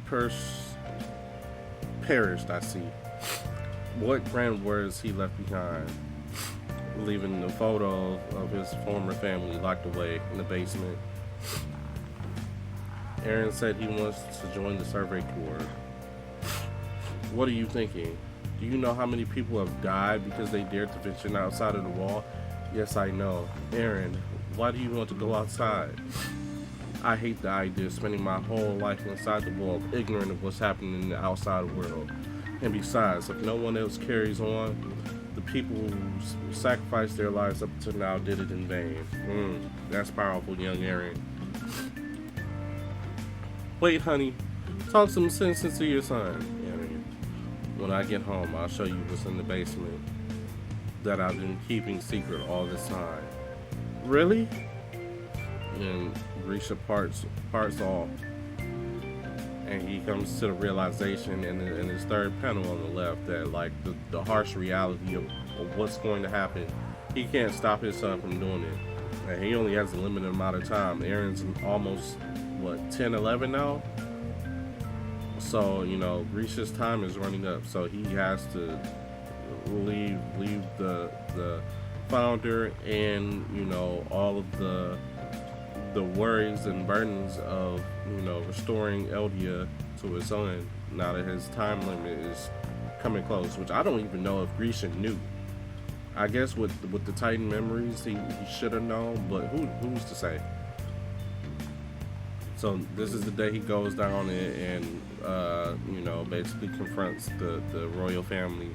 perished, I see. What grand words he left behind, leaving the photo of his former family locked away in the basement. Aaron said he wants to join the Survey Corps. What are you thinking? Do you know how many people have died because they dared to venture outside of the wall? Yes, I know. Aaron, why do you want to go outside? I hate the idea of spending my whole life inside the wall, ignorant of what's happening in the outside world. And besides, if no one else carries on, the people who sacrificed their lives up to now did it in vain. That's powerful, young Aaron. Wait, honey. Talk some sense into your son, Aaron. When I get home, I'll show you what's in the basement that I've been keeping secret all this time. Really? And Grisha parts off. And he comes to the realization in his third panel on the left that, like, the harsh reality of what's going to happen. He can't stop his son from doing it. And he only has a limited amount of time. Aaron's almost, 10, 11 now? So, Grisha's time is running up. So he has to leave the founder and, all of the worries and burdens of, restoring Eldia to his son now that his time limit is coming close, which I don't even know if Grisha knew. I guess with the Titan memories, he should have known, but who's to say? So this is the day he goes down and basically confronts the royal family,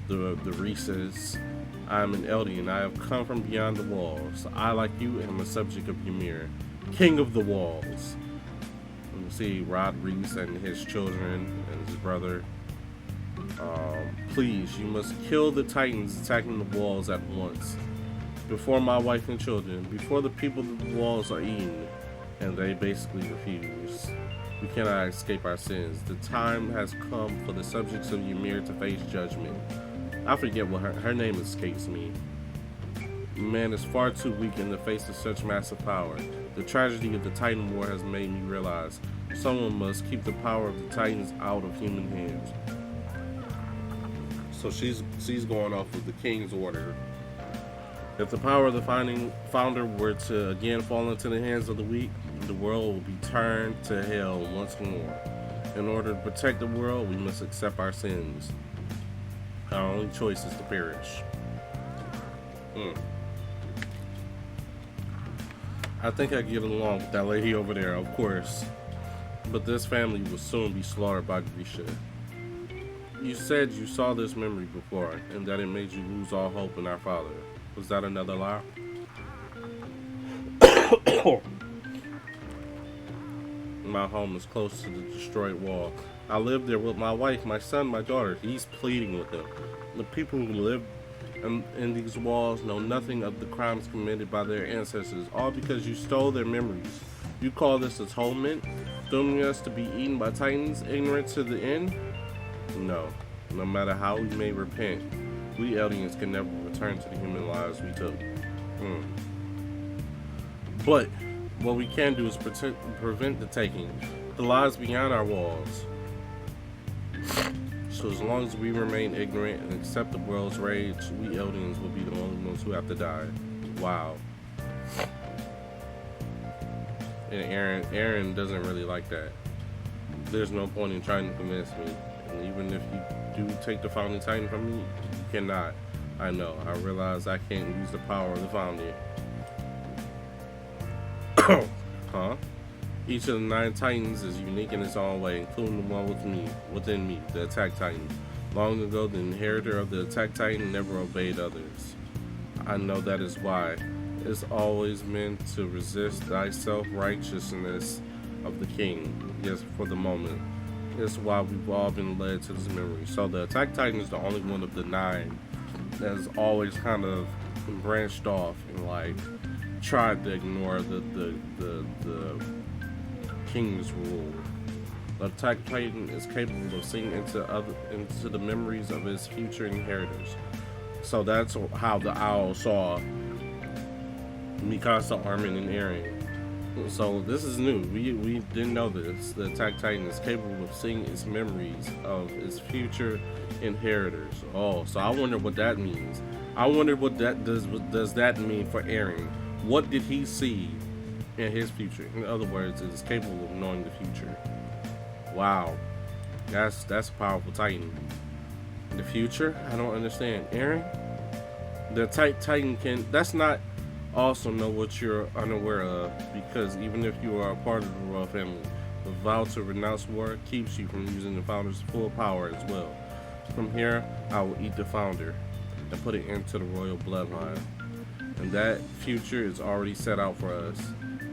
the Reeses. I'm an Eldian. I have come from beyond the walls. I, like you, am a subject of Ymir, king of the walls. And you see Rod Reese and his children and his brother. Please, you must kill the Titans attacking the walls at once. Before my wife and children, before the people of the walls are eaten. And they basically refuse. We cannot escape our sins. The time has come for the subjects of Ymir to face judgment. I forget what her name escapes me. Man is far too weak in the face of such massive power. The tragedy of the Titan War has made me realize someone must keep the power of the Titans out of human hands. So she's going off with the king's order. If the power of the founder were to again fall into the hands of the weak, the world will be turned to hell once more. In order to protect the world, we must accept our sins. Our only choice is to perish. I think I get along with that lady over there, of course. But this family will soon be slaughtered by Grisha. You said you saw this memory before, and that it made you lose all hope in our father. Was that another lie? My home is close to the destroyed wall. I live there with my wife, my son, my daughter. He's pleading with them. The people who live in these walls know nothing of the crimes committed by their ancestors, all because you stole their memories. You call this atonement? Dooming us to be eaten by Titans, ignorant to the end? No. No matter how we may repent, we Eldians can never return to the human lives we took. But what we can do is prevent the taking, the lives beyond our walls. So as long as we remain ignorant and accept the world's rage, we Eldians will be the only ones who have to die. Wow. And Aaron doesn't really like that. There's no point in trying to convince me. And even if you do take the founding Titan from me, you cannot. I know. I realize I can't use the power of the founding. Huh? Each of the 9 Titans is unique in its own way, including the one within me, the Attack Titan. Long ago, the inheritor of the Attack Titan never obeyed others. I know that is why. It's always meant to resist thy self-righteousness of the king, yes, for the moment. That's why we've all been led to this memory. So the Attack Titan is the only one of the 9 that has always kind of branched off and like tried to ignore the king's rule. The Attack Titan is capable of seeing into the memories of his future inheritors. So that's how the owl saw Mikasa, Armin, and Eren. So this is new. We didn't know this. The Attack Titan is capable of seeing its memories of its future inheritors. Oh, so I wonder what that means. I wonder what that does that mean for Eren? What did he see in his future? In other words, it is capable of knowing the future. Wow, that's a powerful Titan. The future? I don't understand. Eren? The Titan can. That's not also know what you're unaware of, because even if you are a part of the royal family, the vow to renounce war keeps you from using the founder's full power as well. From here, I will eat the founder and put it into the royal bloodline. And that future is already set out for us.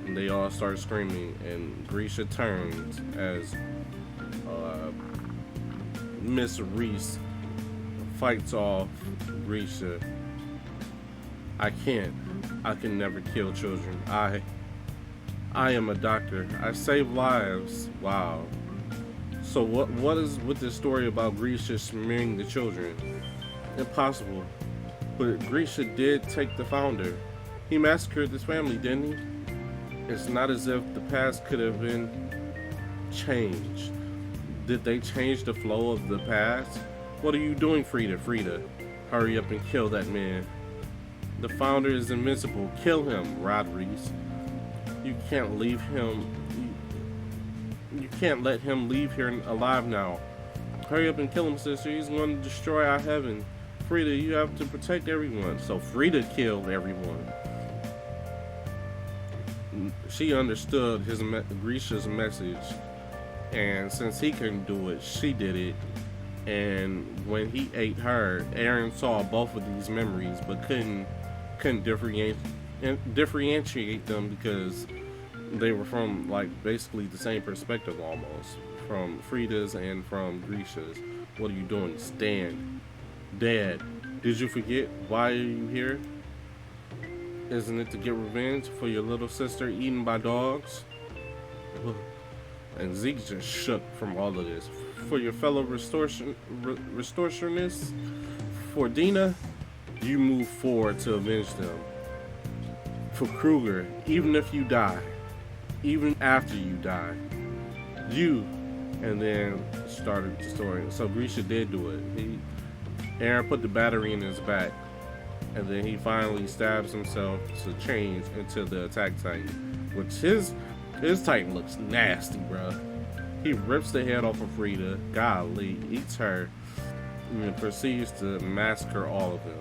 And they all start screaming, and Grisha turns as Miss Reese fights off Grisha. I can never kill children. I am a doctor. I save lives. Wow. So what is with this story about Grisha smearing the children? Impossible. But Grisha did take the founder. He massacred this family, didn't he? It's not as if the past could have been changed. Did they change the flow of the past? What are you doing, Frida? Frida, hurry up and kill that man. The founder is invincible. Kill him, Rodriguez. You can't leave him. You can't let him leave here alive now. Hurry up and kill him, sister. He's going to destroy our heaven. Frida, you have to protect everyone. So Frida killed everyone. She understood Grisha's message, and since he couldn't do it, she did it. And when he ate her, Eren saw both of these memories, but couldn't differentiate them because they were from like basically the same perspective almost, from Frida's and from Grisha's. What are you doing? Stand. Dad, did you forget why are you here? Isn't it to get revenge for your little sister eaten by dogs? And Zeke just shook from all of this. For your fellow restorationists, for Dina, you move forward to avenge them. For Kruger, even if you die, even after you die, you, and then started the story. So Grisha did do it. Eren put the battery in his back, and then he finally stabs himself to change into the Attack Titan, which his Titan looks nasty, bruh. He rips the head off of Frida, golly, eats her, and proceeds to massacre all of them.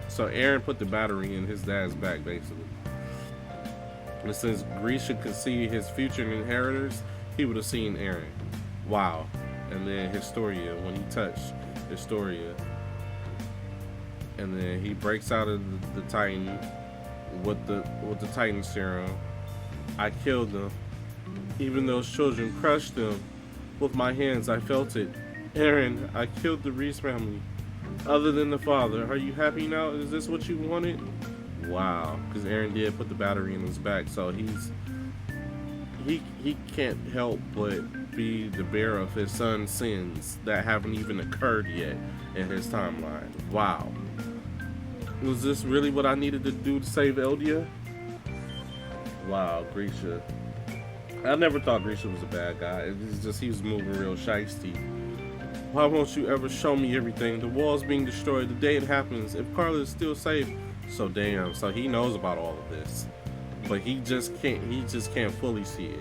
So Eren put the battery in his dad's back, basically. And since Grisha could see his future inheritors, he would have seen Eren. Wow. And then Historia, when he touched Historia. And then he breaks out of the Titan with the Titan serum. I killed them. Even those children crushed them. With my hands, I felt it. Eren, I killed the Reese family. Other than the father, are you happy now? Is this what you wanted? Wow, because Eren did put the battery in his back, so he can't help but be the bearer of his son's sins that haven't even occurred yet in his timeline. Wow. Was this really what I needed to do to save Eldia? Wow, Grisha. I never thought Grisha was a bad guy. It's just he was moving real shiesty. Why won't you ever show me everything? The wall's being destroyed the day it happens. If Carla is still safe. So damn, so he knows about all of this. But he just can't fully see it.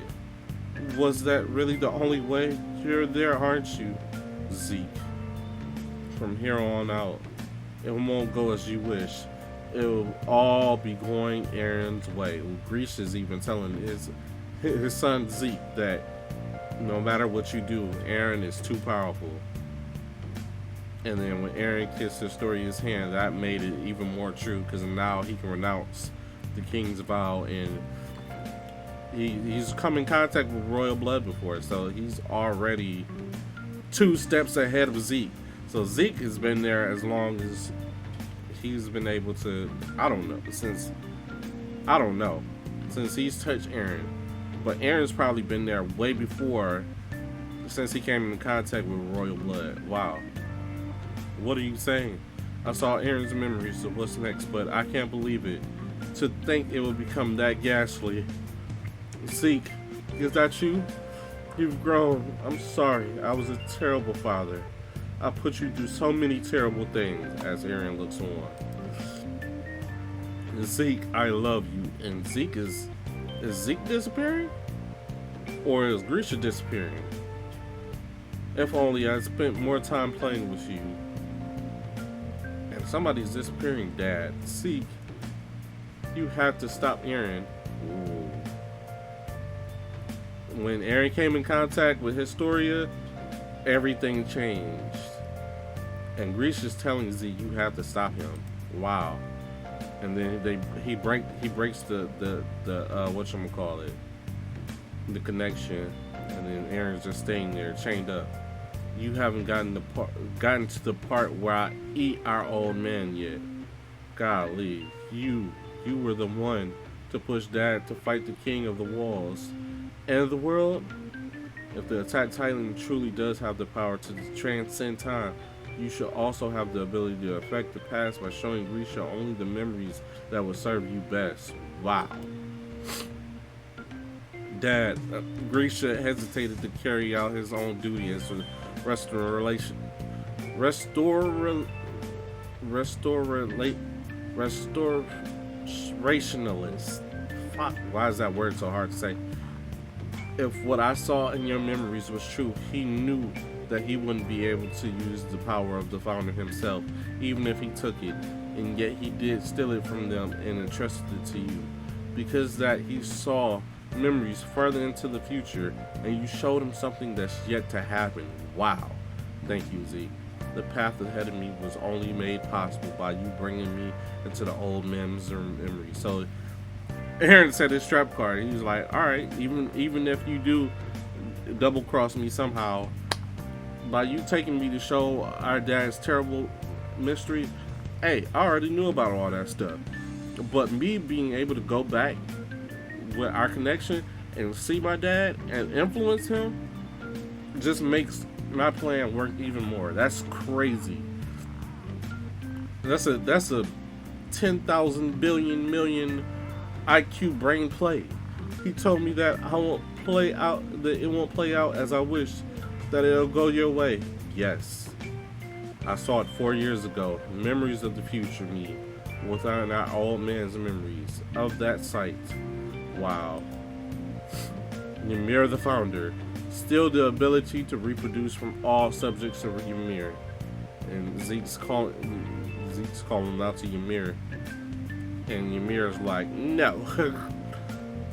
Was that really the only way? You're there, aren't you, Zeke? From here on out, it won't go as you wish. It'll all be going Eren's way. Grisha's even telling his son Zeke that no matter what you do, Eren is too powerful. And then when Eren kissed Historia's hand, that made it even more true, because now he can renounce the king's vow, and he's come in contact with royal blood before, so he's already 2 steps ahead of Zeke. So Zeke has been there as long as he's been able to, I don't know, since he's touched Eren. But Eren's probably been there way before, since he came into contact with royal blood. Wow. What are you saying? I saw Eren's memories, so what's next? But I can't believe it. To think it would become that ghastly. Zeke, is that you? You've grown. I'm sorry. I was a terrible father. I put you through so many terrible things, as Eren looks on. Zeke, I love you. And Zeke is Zeke disappearing? Or is Grisha disappearing? If only I spent more time playing with you. And somebody's disappearing, Dad. Zeke, you have to stop Eren. Ooh. When Eren came in contact with Historia, everything changed. And Grisha's telling Zeke, you have to stop him. Wow. And then he breaks the whatchamacallit, the connection, and then Eren's just staying there chained up. You haven't gotten to the part where I eat our old man yet. Golly, you were the one to push Dad to fight the king of the walls and the world. If the Attack Titan truly does have the power to transcend time, you should also have the ability to affect the past by showing Grisha only the memories that will serve you best. Wow. Dad, Grisha hesitated to carry out his own duty as a restorationalist. Fuck, why is that word so hard to say? If what I saw in your memories was true, he knew that he wouldn't be able to use the power of the founder himself, even if he took it, and yet he did steal it from them and entrusted it to you. Because that he saw memories further into the future, and you showed him something that's yet to happen. Wow. Thank you, Zeke. The path ahead of me was only made possible by you bringing me into the old man's memory. So Eren said his trap card. He was like, alright, even if you do double cross me somehow, by you taking me to show our dad's terrible mystery, hey, I already knew about all that stuff. But me being able to go back with our connection and see my dad and influence him just makes my plan work even more. That's crazy. That's a 10,000 billion million IQ brain play. He told me that it won't play out as I wish, that it'll go your way. Yes. I saw it 4 years ago. Memories of the future me, without our old man's memories of that sight. Wow. Ymir the founder. Still the ability to reproduce from all subjects of Ymir. And Zeke's calling out to Ymir. And Ymir's like, no.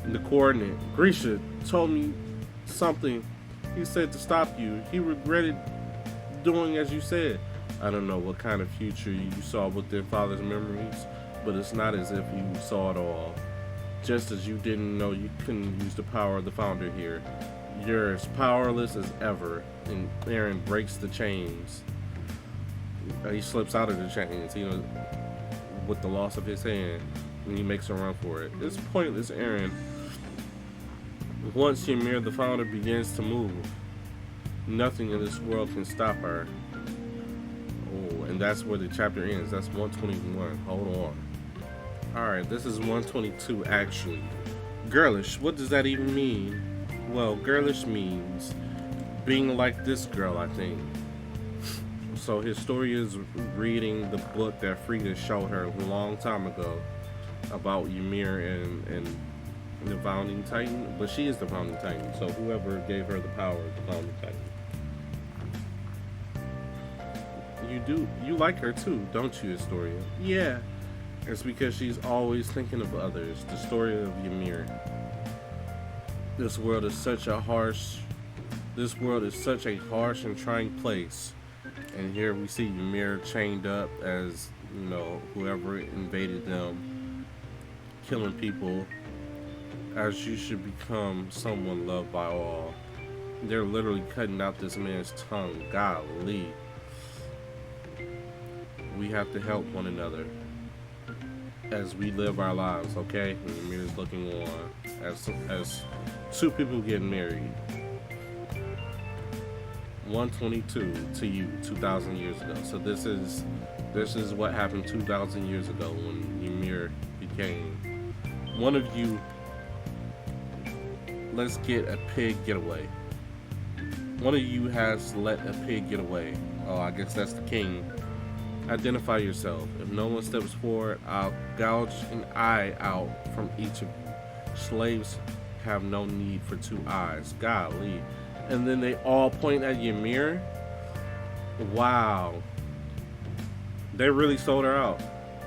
The coordinate. Grisha told me something. He said to stop you. He regretted doing as you said. I don't know what kind of future you saw within father's memories, but it's not as if you saw it all. Just as you didn't know you couldn't use the power of the founder here. You're as powerless as ever. And Eren breaks the chains. He slips out of the chains, with the loss of his hand, and he makes a run for it. It's pointless, Eren. Once Ymir the founder begins to move, nothing in this world can stop her. Oh, and that's where the chapter ends. That's 121. Hold on. Alright, this is 122 actually. Girlish, what does that even mean? Well, girlish means being like this girl, I think. So Historia's reading the book that Frida showed her a long time ago about Ymir and the Founding Titan, but she is the Founding Titan, so whoever gave her the power of the Founding Titan. You like her too, don't you, Historia? Yeah. It's because she's always thinking of others. The story of Ymir. This world is such a harsh and trying place. And here we see Ymir chained up as, whoever invaded them, killing people, as you should become someone loved by all. They're literally cutting out this man's tongue. Golly. We have to help one another. as we live our lives, okay? And Ymir's looking on as two people getting married. 122 to you, 2,000 years ago. So this is what happened 2,000 years ago when Ymir became one of you. Let's get a pig getaway. One of you has let a pig get away. Oh, I guess that's the king. Identify yourself. If no one steps forward, I'll gouge an eye out from each of you. Slaves have no need for two eyes. Golly. And then they all point at Ymir. Wow. They really sold her out.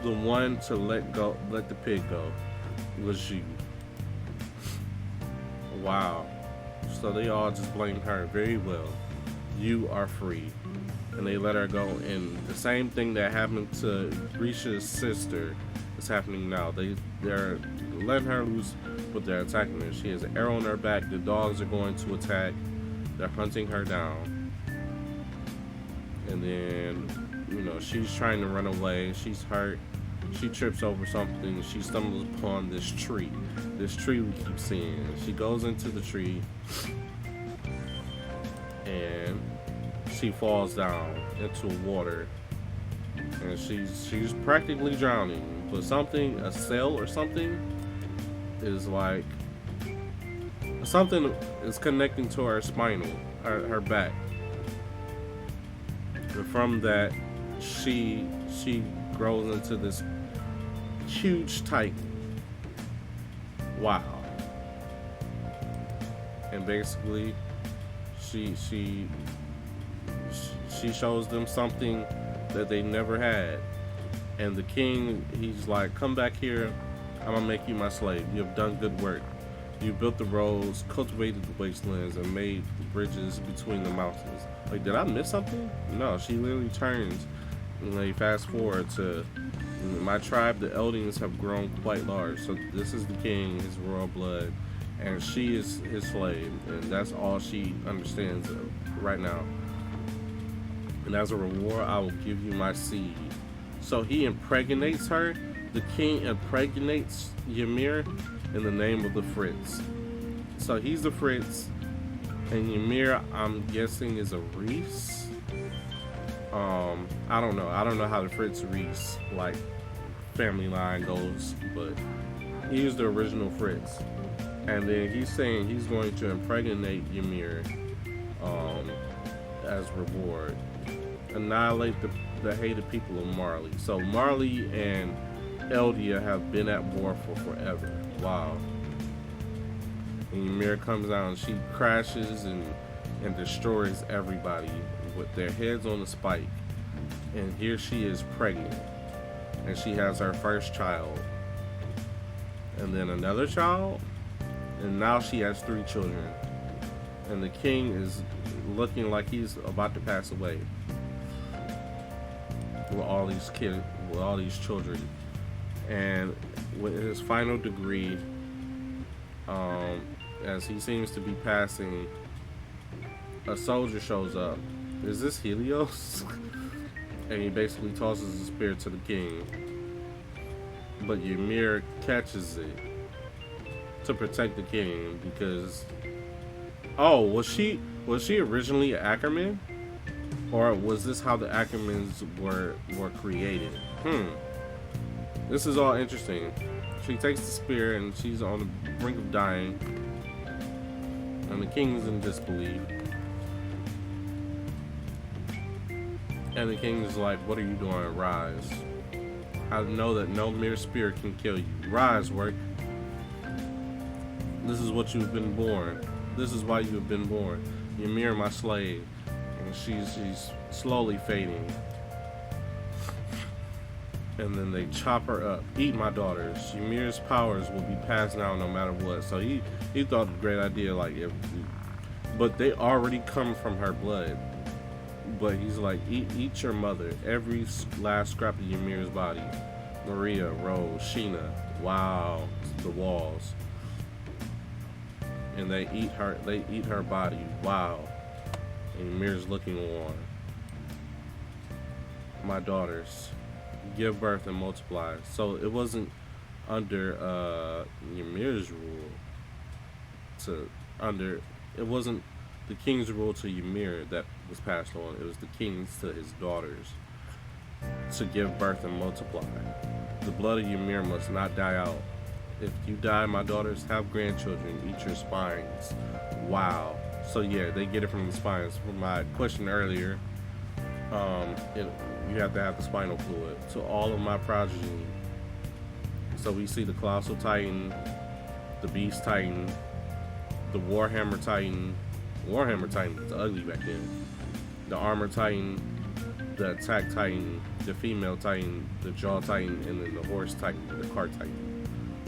The one to let the pig go was you. Wow. So they all just blamed her. Very well. You are free. And they let her go. And the same thing that happened to Grisha's sister is happening now. They're letting her loose, but they're attacking her. She has an arrow in her back. The dogs are going to attack. They're hunting her down. And then, she's trying to run away. She's hurt. She trips over something. She stumbles upon this tree. This tree we keep seeing. She goes into the tree. And she falls down into water. And she's practically drowning. But a cell or something is like, something is connecting to her spinal, her back. And from that, she grows into this huge titan. Wow. And basically, she shows them something that they never had. And the king, he's like, come back here. I'm gonna make you my slave. You have done good work. You built the roads, cultivated the wastelands, and made the bridges between the mountains. Like, did I miss something? No, she literally turns, and they fast forward to my tribe. The Eldings have grown quite large. So this is the king, his royal blood, and she is his slave, and that's all she understands right now. And as a reward, I will give you my seed. So he impregnates her. The king impregnates Ymir in the name of the Fritz. So he's the Fritz, and Ymir, I'm guessing, is a Reese. I don't know. I don't know how the Fritz Reese family line goes, but he was the original Fritz. And then he's saying he's going to impregnate Ymir as reward. Annihilate the hated people of Marley. So Marley and Eldia have been at war for forever. Wow. And Ymir comes out and she crashes and destroys everybody with their heads on a spike. And here she is pregnant. And she has her first child. And then another child. And now she has 3 children. And the king is looking like he's about to pass away. With all these kids, with all these children. And with his final degree, as he seems to be passing, a soldier shows up. Is this Helios? And he basically tosses the spear to the king. But Ymir catches it to protect the king because... Oh, was she originally an Ackerman? Or was this how the Ackermans were created? This is all interesting. She takes the spear and she's on the brink of dying. And the king is in disbelief. And the king is like, what are you doing? Rise. I know that no mere spear can kill you. Rise, work. This is what you've been born. This is why you have been born. Ymir, my slave. And she's slowly fading. And then they chop her up. Eat my daughters. Ymir's powers will be passed down no matter what. So he thought a great idea, but they already come from her blood. But he's like, eat your mother. Every last scrap of Ymir's body. Maria, Rose, Sheena. Wow, the walls. And they eat her body. Wow. And Ymir's looking on. My daughters. give birth and multiply. So it wasn't under Ymir's rule to under it wasn't the king's rule to Ymir that was passed on. It was the king's to his daughters to give birth and multiply. The blood of Ymir must not die out. If you die, my daughters, have grandchildren, eat your spines. Wow. So yeah, they get it from the spines. From my question earlier, you have to have the spinal fluid. To all of my progeny. So we see the Colossal Titan, the Beast Titan, the Warhammer Titan. Warhammer Titan was ugly back then. The Armor Titan, the Attack Titan, the Female Titan, the Jaw Titan, and then the Horse Titan, the Cart Titan.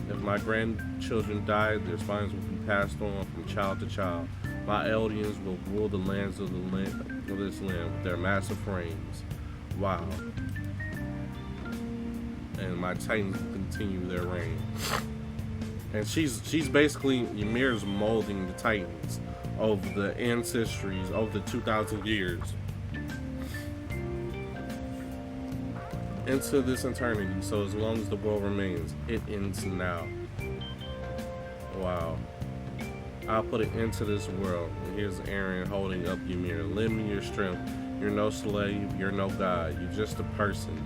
If my grandchildren died, their spines will be passed on from child to child. My Eldians will rule the lands of this land with their massive frames. Wow. And my Titans will continue their reign. And she's basically, Ymir's molding the Titans over the ancestries, over the 2,000 years. Into this eternity, so as long as the world remains, it ends now. Wow. I'll put an end to this world. And here's Eren holding up Ymir. Lend me your strength. You're no slave, you're no god. You're just a person.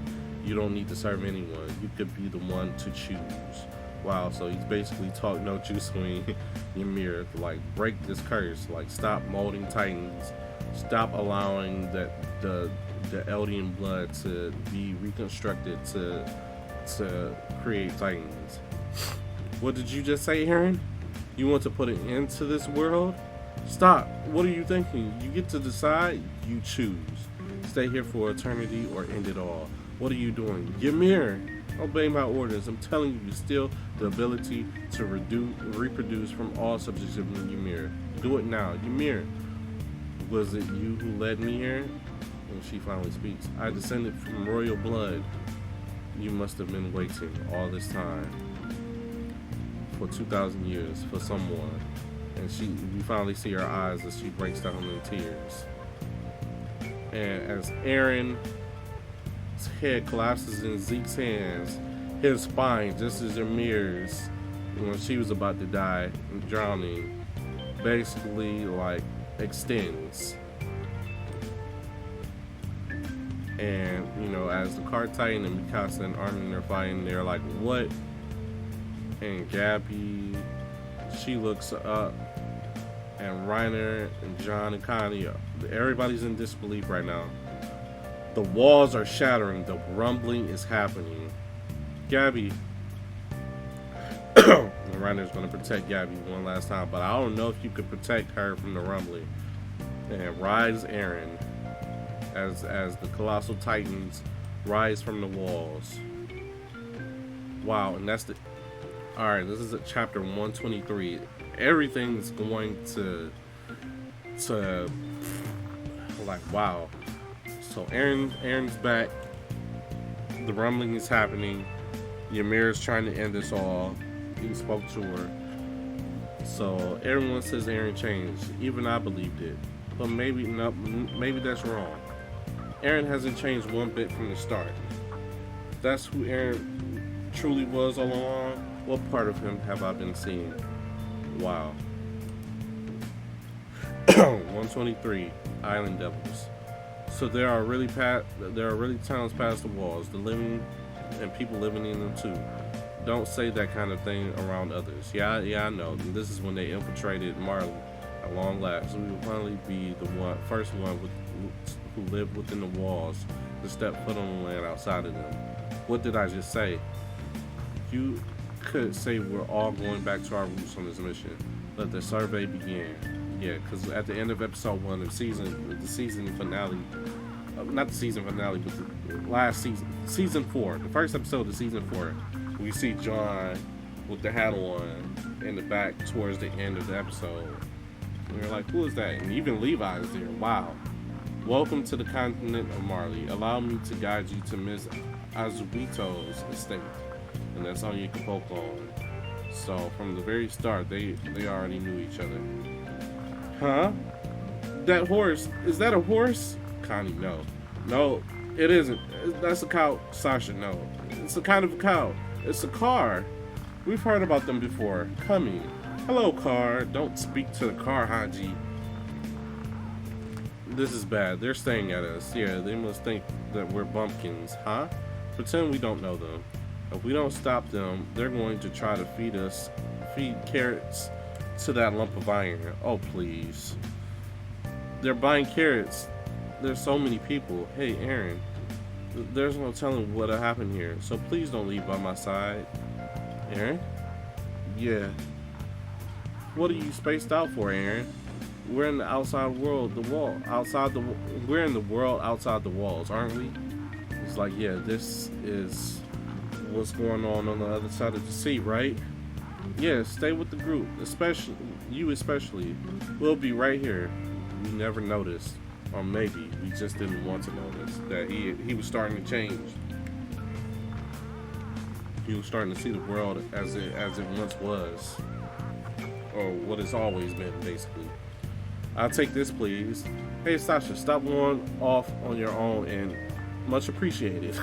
You don't need to serve anyone. You could be the one to choose. Wow, so he's basically talking no juice between Ymir to like break this curse. Like stop molding Titans. Stop allowing the Eldian blood to be reconstructed to create Titans. What did you just say, Eren? You want to put an end to this world? Stop. What are you thinking? You get to decide. You choose. Stay here for eternity or end it all. What are you doing? Ymir, obey my orders. I'm telling you, you steal the ability to reproduce from all subjects of Ymir. Do it now. Ymir, was it you who led me here? And she finally speaks. I descended from royal blood. You must have been waiting all this time. For 2,000 years for someone. And we finally see her eyes as she breaks down in tears. And as Eren's head collapses in Zeke's hands, his spine, just as Ymir's, when she was about to die and drowning, basically like extends. And as the Cart Titan and Mikasa and Armin are fighting, they're like, what? And Gabby, she looks up, and Reiner and John and Connie, everybody's in disbelief right now. The walls are shattering, the rumbling is happening. Gabby, Reiner's gonna protect Gabby one last time, but I don't know if you could protect her from the rumbling. And rise Eren, as the Colossal Titans rise from the walls. Wow, and that's the... Alright, this is at chapter 123. Everything's going to like, wow. So Eren's back. The rumbling is happening. Ymir's trying to end this all. He spoke to her. So everyone says Eren changed. Even I believed it. But maybe that's wrong. Eren hasn't changed one bit from the start. If that's who Eren truly was all along, what part of him have I been seeing? Wow. 123 Island Devils. So there are really towns past the walls, the living and people living in them too. Don't say that kind of thing around others. Yeah, I know. And this is when they infiltrated Marley at long last. We will finally be the first one who lived within the walls to step foot on the land outside of them. What did I just say? You could say we're all going back to our roots on this mission. Let the survey begin. Yeah, because at the end of episode 1 of the season finale, not the season finale, but the last season 4, the first episode of season 4, we see John with the hat on in the back towards the end of the episode. And you're like, who is that? And even Levi is there. Wow. Welcome to the continent of Marley. Allow me to guide you to Miss Azuito's estate. And that's on Yakapoko. So from the very start, they already knew each other. Huh? That horse, is that a horse? Connie, no. It isn't. That's a cow, Sasha. No, it's a kind of a cow. It's a car. We've heard about them before. Coming. Hello, car. Don't speak to the car, Haji. This is bad. They're staring at us. Yeah, they must think that we're bumpkins, huh? Pretend we don't know them. If we don't stop them, they're going to try to feed carrots to that lump of iron. Oh, please. They're buying carrots. There's so many people. Hey, Aaron, there's no telling what'll happen here, so please don't leave by my side. Aaron? Yeah. What are you spaced out for, Aaron? We're in the outside world, we're in the world outside the walls, aren't we? It's like, yeah, this is what's going on the other side of the seat, right? Yeah, stay with the group, especially you. We'll be right here. We never noticed, or maybe we just didn't want to notice that he was starting to change. He was starting to see the world as it once was, or what it's always been, basically. I'll take this, please. Hey, Sasha, stop going off on your own, and much appreciated.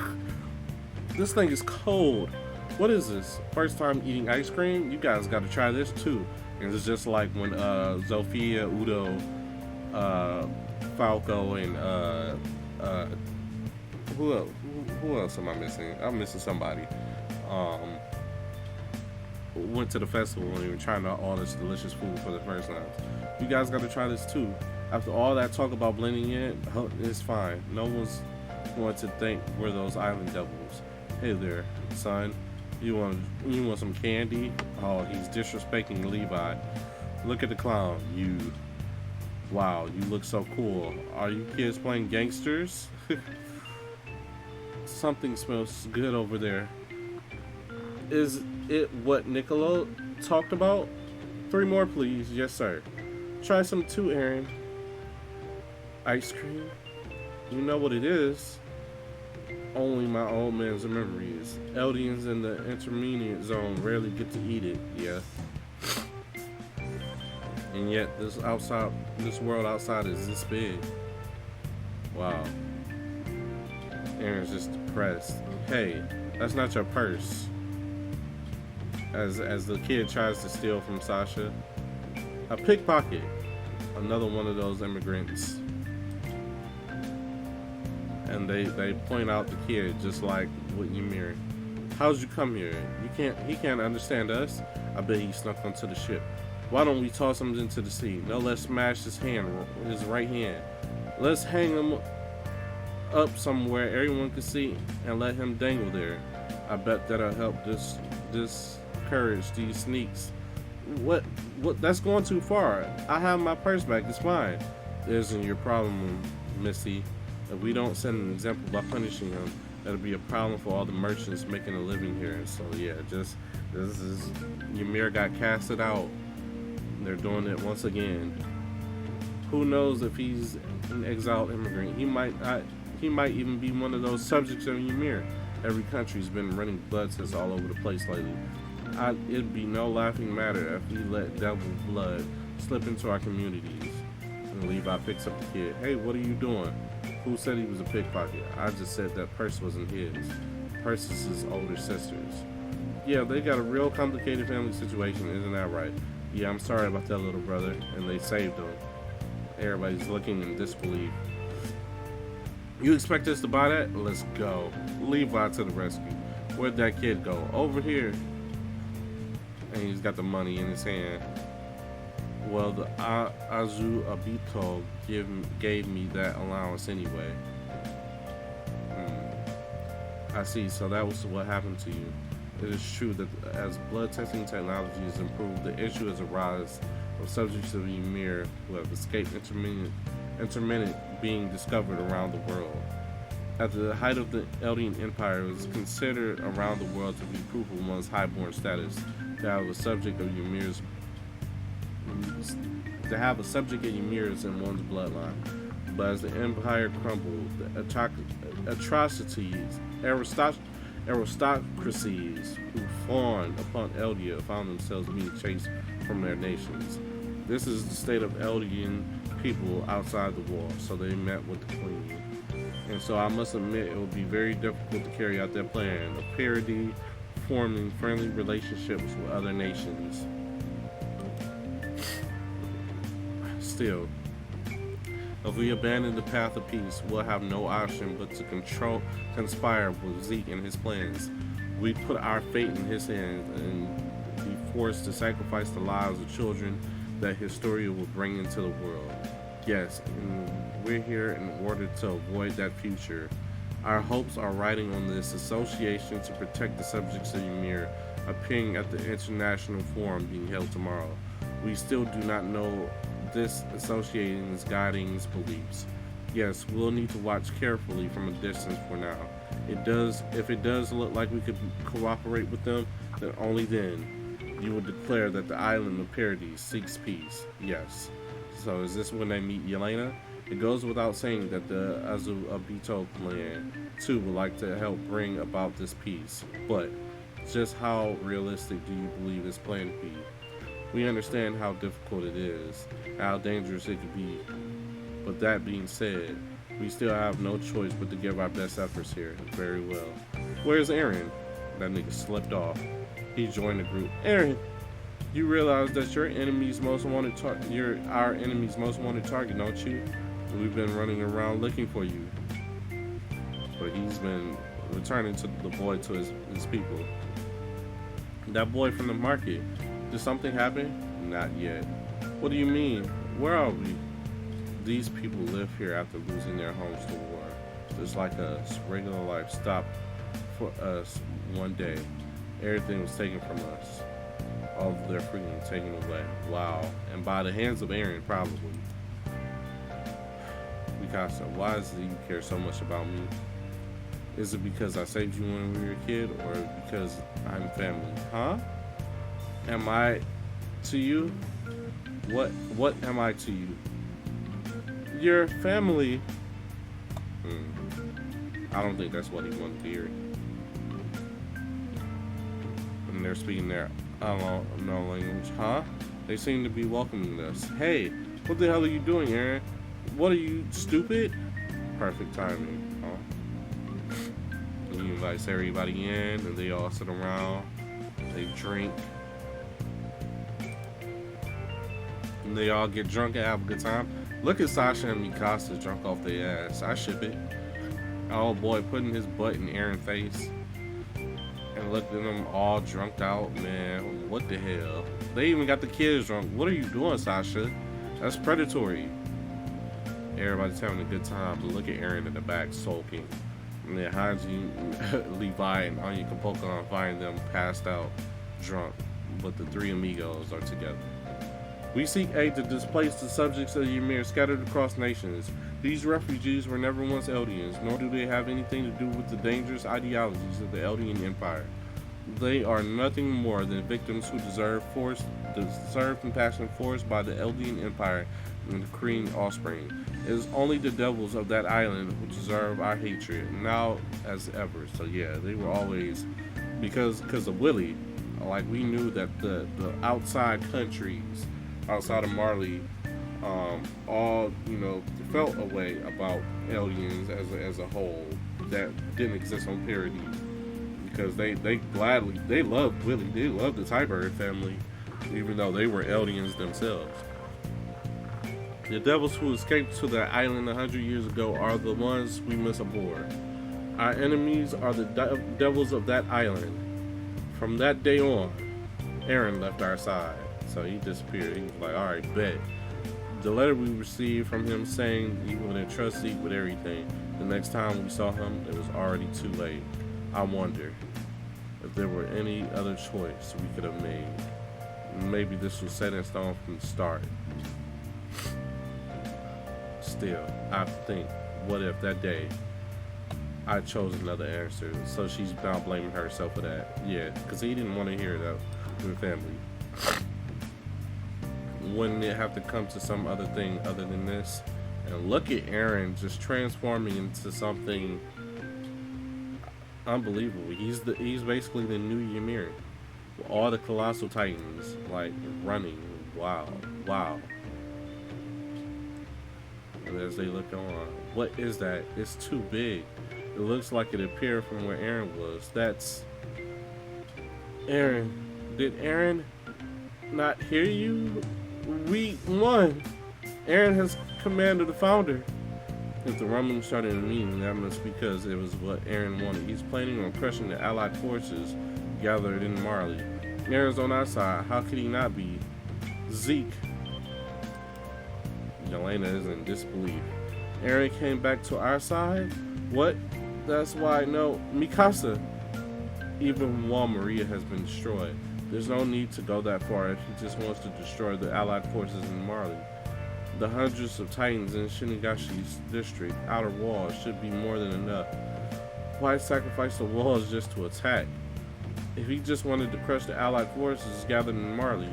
This thing is cold. What is this? First time eating ice cream? You guys got to try this too. And it's just like when Zofia, Udo, Falco, and who else am I missing? I'm missing somebody. Went to the festival and we were trying out all this delicious food for the first time. You guys got to try this too. After all that talk about blending in, it's fine. No one's going to think we're those island devils. Hey there, son. You want some candy? Oh, he's disrespecting Levi. Look at the clown. Wow, you look so cool. Are you kids playing gangsters? Something smells good over there. Is it what Niccolo talked about? 3 more, please. Yes, sir. Try some too, Aaron. Ice cream? You know what it is. Only my old man's memories. Eldians in the intermediate zone rarely get to eat it. Yeah. And yet this world outside is this big. Wow. Aaron's just depressed. Hey, that's not your purse. As the kid tries to steal from Sasha. A pickpocket. Another one of those immigrants. And they point out the kid just like with Ymir. How'd you come here? He can't understand us. I bet he snuck onto the ship. Why don't we toss him into the sea? No, let's smash his right hand. Let's hang him up somewhere everyone can see and let him dangle there. I bet that'll help discourage these sneaks. What? That's going too far. I have my purse back. It's fine. Isn't your problem, Missy? If we don't set an example by punishing him, that'll be a problem for all the merchants making a living here. So yeah, this is Ymir got casted out. They're doing it once again. Who knows if he's an exiled immigrant? He might even be one of those subjects of Ymir. Every country's been running blood tests all over the place lately. It'd be no laughing matter if he let devil blood slip into our communities. And Levi picks up the kid. Hey, what are you doing? Who said he was a pickpocket? I just said that purse wasn't his. Purse is his older sister's. Yeah, they got a real complicated family situation, isn't that right? Yeah, I'm sorry about that, little brother. And they saved him. Everybody's looking in disbelief. You expect us to buy that? Let's go. Levi to the rescue. Where'd that kid go? Over here. And he's got the money in his hand. Well, the Azu Abito gave me that allowance anyway. I see, so that was what happened to you. It is true that as blood testing technology has improved, the issue has arisen of subjects of Ymir who have escaped intermittent being discovered around the world. At the height of the Eldian Empire, it was considered around the world to be proof of one's highborn status, to have a subject of Ymir's in one's bloodline. But as the empire crumbled, the aristocracies who fawned upon Eldia found themselves being chased from their nations. This is the state of Eldian people outside the wall, so they met with the queen. And so I must admit it would be very difficult to carry out that plan of parody, forming friendly relationships with other nations. Still, if we abandon the path of peace, we'll have no option but to conspire with Zeke and his plans. We put our fate in his hands and be forced to sacrifice the lives of children that Historia will bring into the world. Yes, and we're here in order to avoid that future. Our hopes are riding on this association to protect the subjects of Ymir, appearing at the international forum being held tomorrow. We still do not know this association's guiding beliefs. Yes, we'll need to watch carefully from a distance for now. If it does look like we could cooperate with them, then only then you will declare that the island of Paradise seeks peace. Yes. So is this when they meet Yelena? It goes without saying that the Azubito clan too would like to help bring about this peace. But just how realistic do you believe this plan to be? We understand how difficult it is, how dangerous it could be. But that being said, we still have no choice but to give our best efforts here. Very well. Where's Aaron? That nigga slipped off. He joined the group. Aaron, you realize that you're our enemy's most wanted target, don't you? We've been running around looking for you. But he's been returning to the boy to his people. That boy from the market. Did something happen? Not yet. What do you mean? Where are we? These people live here after losing their homes to war. Just like us, regular life stopped for us one day. Everything was taken from us. All of their freedom taken away. Wow. And by the hands of Aaron, probably. Mikasa, why does you care so much about me? Is it because I saved you when we were a kid, or because I'm family? Huh? Am I to you? What am I to you? Your family. I don't think that's what he wanted to hear. And they're speaking their no language. Huh? They seem to be welcoming us. Hey, what the hell are you doing, Aaron? What are you, stupid? Perfect timing. Huh? He invites everybody in, and they all sit around. They drink. And they all get drunk and have a good time. Look at Sasha and Mikasa drunk off their ass. I ship it. Oh boy, putting his butt in Aaron's face. And look at them all drunked out, man. What the hell? They even got the kids drunk. What are you doing, Sasha? That's predatory. Everybody's having a good time, but look at Aaron in the back sulking. And then Hanji, Levi, and Anya Kapokon find them passed out, drunk. But the three amigos are together. We seek aid to displace the subjects of Ymir scattered across nations. These refugees were never once Eldians, nor do they have anything to do with the dangerous ideologies of the Eldian Empire. They are nothing more than victims who deserve compassion forced by the Eldian Empire and the Korean offspring. It is only the devils of that island who deserve our hatred, now as ever. So yeah, they were always, because of Willie, like we knew that the outside countries, outside of Marley, all, felt a way about aliens as a whole that didn't exist on Parody, because they loved Willie, they loved the Tybird family, even though they were aliens themselves. The devils who escaped to the island 100 years ago are the ones we miss aboard. Our enemies are the devils of that island. From that day on, Aaron left our side. So he disappeared. He was like, alright, bet. The letter we received from him saying he would entrust Zeke with everything. The next time we saw him, it was already too late. I wonder if there were any other choice we could have made. Maybe this was set in stone from the start. Still, I think, what if that day I chose another answer? So she's now blaming herself for that. Yeah, because he didn't want to hear that from the family. Wouldn't it have to come to some other thing other than this? And look at Aaron just transforming into something unbelievable. He's basically the new Ymir. All the colossal titans like running. Wow. And as they look on, What is that? It's too big. It looks like it appeared from where Aaron was. That's Aaron. Did Aaron not hear you? We won. Aaron has commanded the founder. If the rumbling started in meaning, that must be because it was what Aaron wanted. He's planning on crushing the Allied forces gathered in Marley. Aaron's on our side. How could he not be? Zeke. Yelena is in disbelief. Aaron came back to our side? What? That's why, no. Mikasa. Even while Maria has been destroyed. There's no need to go that far if he just wants to destroy the Allied forces in Marley. The hundreds of Titans in Shingashi's district, outer walls, should be more than enough. Why sacrifice the walls just to attack? If he just wanted to crush the Allied forces gathered in Marley,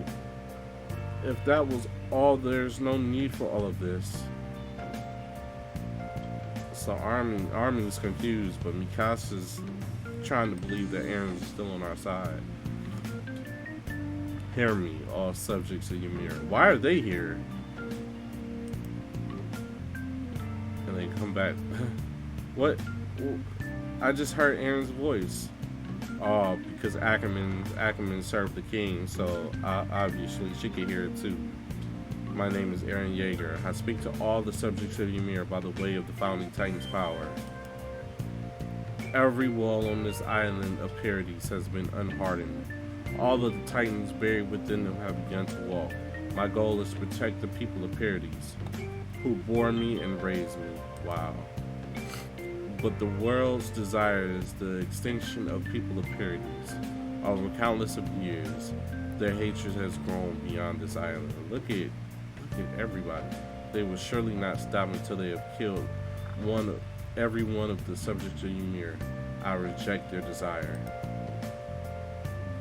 if that was all, there's no need for all of this. So Armin's confused, but Mikasa's trying to believe that Aaron's still on our side. Hear me, all subjects of Ymir. Why are they here? And they come back. What? I just heard Aaron's voice. Oh, because Ackerman served the king, so obviously she could hear it too. My name is Aaron Yeager. I speak to all the subjects of Ymir by the way of the founding Titan's power. Every wall on this island of Paradise has been unhardened. All of the Titans buried within them have begun to walk. My goal is to protect the people of Paradise, who bore me and raised me. Wow. But the world's desire is the extinction of people of Paradise. Over countless of years, their hatred has grown beyond this island. Look at everybody. They will surely not stop until they have killed every one of the subjects of Ymir. I reject their desire.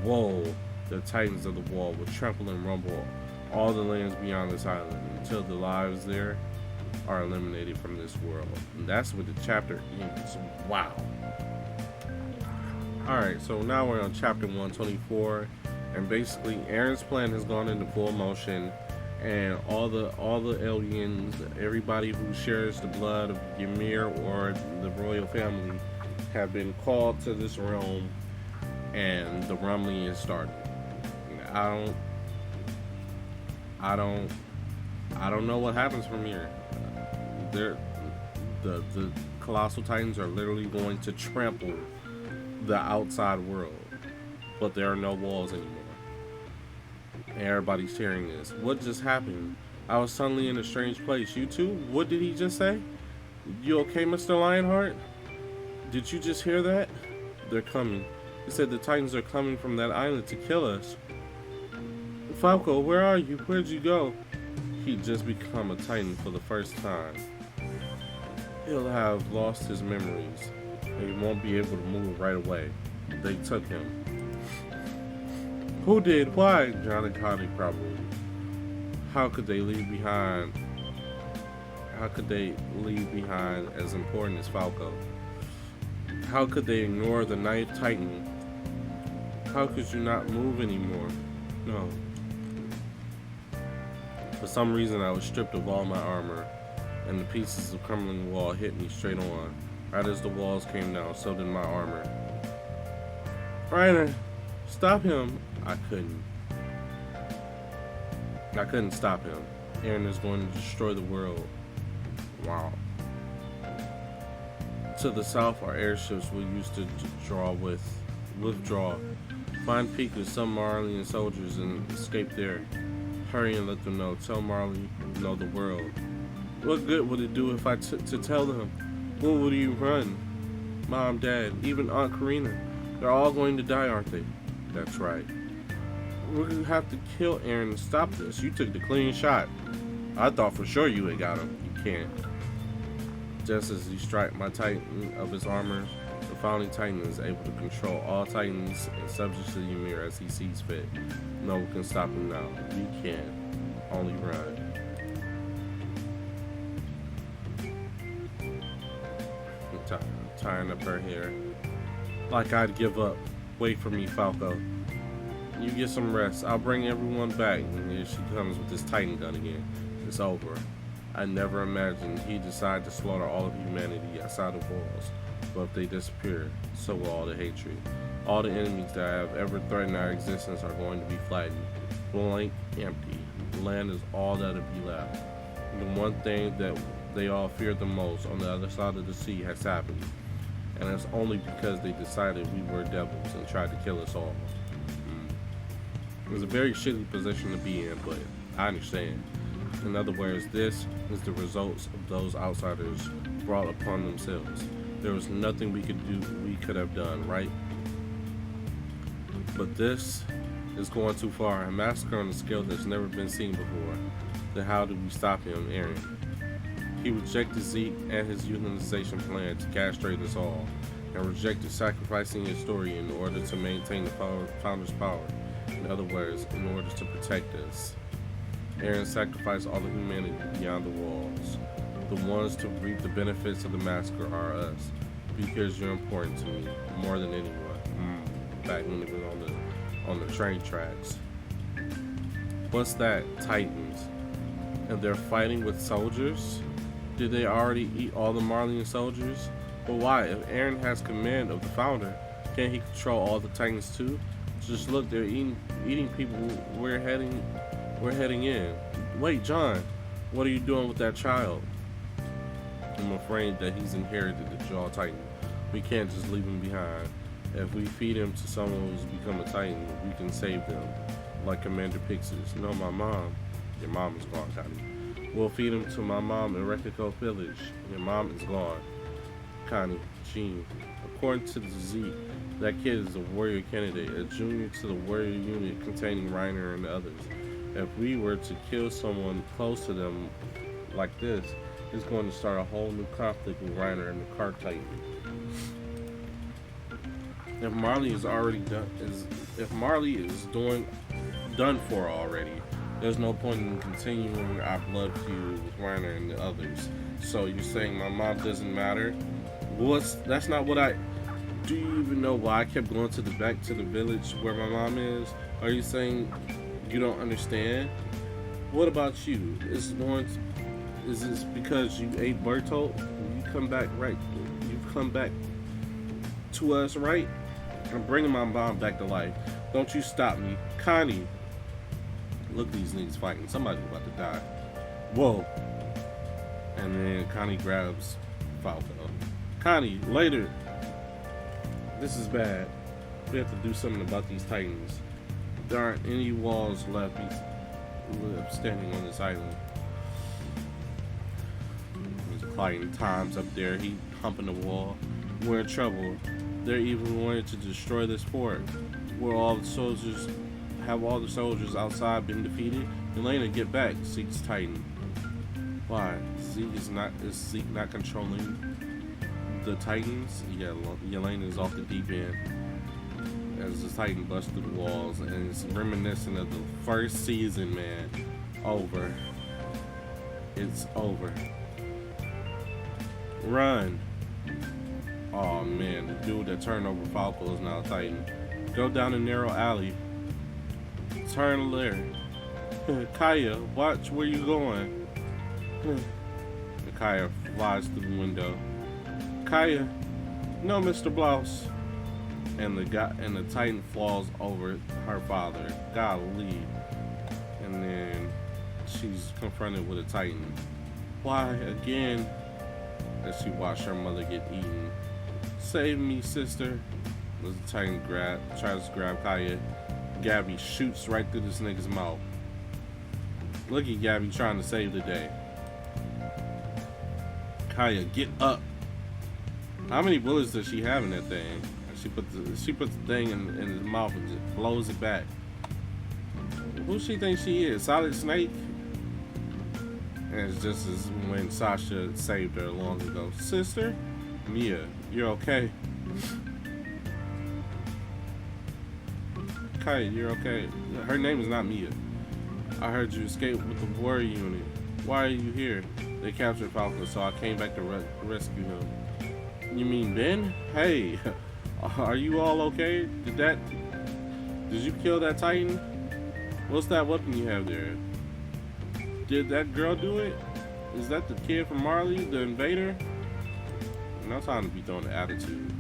Whoa, the Titans of the wall will trample and rumble all the lands beyond this island until the lives there are eliminated from this world. And that's what the chapter ends. Wow. Alright, so now we're on chapter 124, and basically Aaron's plan has gone into full motion, and all the aliens, everybody who shares the blood of Ymir or the royal family, have been called to this realm, and the rumbling is starting. I don't know what happens from here. The colossal titans are literally going to trample the outside world, but there are no walls anymore. And everybody's hearing this. What just happened? I was suddenly in a strange place. You too? What did he just say? You okay, Mr. Lionheart? Did you just hear that? They're coming. He said the Titans are coming from that island to kill us. Falco, where are you? Where'd you go? He'd just become a Titan for the first time. He'll have lost his memories. And he won't be able to move right away. They took him. Who did? Why? John and Connie probably. How could they leave behind as important as Falco? How could they ignore the ninth Titan? How could you not move anymore? No. For some reason I was stripped of all my armor, and the pieces of crumbling wall hit me straight on. Right as the walls came down, so did my armor. Reiner, stop him. I couldn't stop him. Aaron is going to destroy the world. Wow. To the south, our airships we used to withdraw. Find Peak with some Marleyan soldiers and escape there. Hurry and let them know. Tell Marley, know the world. What good would it do if I to tell them? What would you run? Mom, Dad, even Aunt Karina. They're all going to die, aren't they? That's right. We're going to have to kill Aaron to stop this. You took the clean shot. I thought for sure you had got him. You can't. Just as he strike my Titan of his armor, the founding Titan is able to control all Titans and subjects to Ymir as he sees fit. No one can stop him now. You can't. Only run. I'm tying up her hair. Like I'd give up. Wait for me, Falco. You get some rest. I'll bring everyone back. And here she comes with this Titan gun again. It's over. I never imagined he'd decide to slaughter all of humanity outside of walls. But if they disappear, so will all the hatred. All the enemies that have ever threatened our existence are going to be flattened, blank, empty. The land is all that'll be left. And the one thing that they all feared the most on the other side of the sea has happened. And it's only because they decided we were devils and tried to kill us all. It was a very shitty position to be in, but I understand. In other words, this is the results of those outsiders brought upon themselves. There was nothing we could have done, right? But this is going too far. A massacre on a scale that's never been seen before. Then how do we stop him, Eren? He rejected Zeke and his euthanization plan to castrate us all, and rejected sacrificing his story in order to maintain the founder's power. In other words, in order to protect us. Eren sacrificed all of humanity beyond the walls. The ones to reap the benefits of the massacre are us, because you're important to me more than anyone. Back when it was on the train tracks. What's that? Titans. And they're fighting with soldiers? Did they already eat all the Marleyan soldiers? But why? If Eren has command of the founder, can't he control all the Titans too? Just look, they're eating people. We're heading in. Wait, John, what are you doing with that child? I'm afraid that he's inherited the Jaw Titan. We can't just leave him behind. If we feed him to someone who's become a Titan, we can save them. Like Commander Pixis. No, my mom. Your mom is gone, Connie. We'll feed him to my mom in Rekiko Village. Your mom is gone. Connie, Jean. According to the Z, that kid is a warrior candidate, a junior to the warrior unit containing Reiner and the others. If we were to kill someone close to them like this, it's going to start a whole new conflict with Reiner and the Cart Titan. If Marley is done for already, there's no point in continuing our blood feud with Reiner and the others. So you're saying my mom doesn't matter? That's not what I. Do you even know why I kept going back to the village where my mom is? Are you saying you don't understand? What about you? Is this because you ate Bertolt? You come back, right? You've come back to us, right? I'm bringing my mom back to life. Don't you stop me. Connie. Look, these niggas fighting. Somebody's about to die. Whoa. And then Connie grabs Falco. Connie, later. This is bad. We have to do something about these Titans. There aren't any walls left standing on this island. There's Clyde Times up there. He humping the wall. We're in trouble. They're even wanting to destroy this fort. Where all the soldiers outside been defeated? Elena, get back. Zeke's Titan. Why? Is Zeke not controlling the Titans? Yeah, Elena is off the deep end. As the Titan busts through the walls, and it's reminiscent of the first season, man. Over. It's over. Run. Oh man, the dude that turned over Falco is now a Titan. Go down a narrow alley. Turn left. Kaya, watch where you going. Kaya flies through the window. Kaya, no, Mr. Blouse. And the Titan falls over her father. Golly. And then she's confronted with a Titan. Why again? As she watched her mother get eaten. Save me, sister. As the Titan tries to grab Kaya, Gabby shoots right through this nigga's mouth. Look at Gabby trying to save the day. Kaya, get up. How many bullets does she have in that thing? She puts the thing in his mouth and just blows it back. Who she thinks she is? Solid Snake? And it's just as when Sasha saved her long ago. Sister? Mia, you're okay. Kaya, you're okay. Her name is not Mia. I heard you escaped with the warrior unit. Why are you here? They captured Falco, so I came back to rescue him. You mean Ben? Hey, are you all okay? Did you kill that Titan? What's that weapon you have there? Did that girl do it? Is that the kid from Marley, the invader? No time to be throwing the attitude.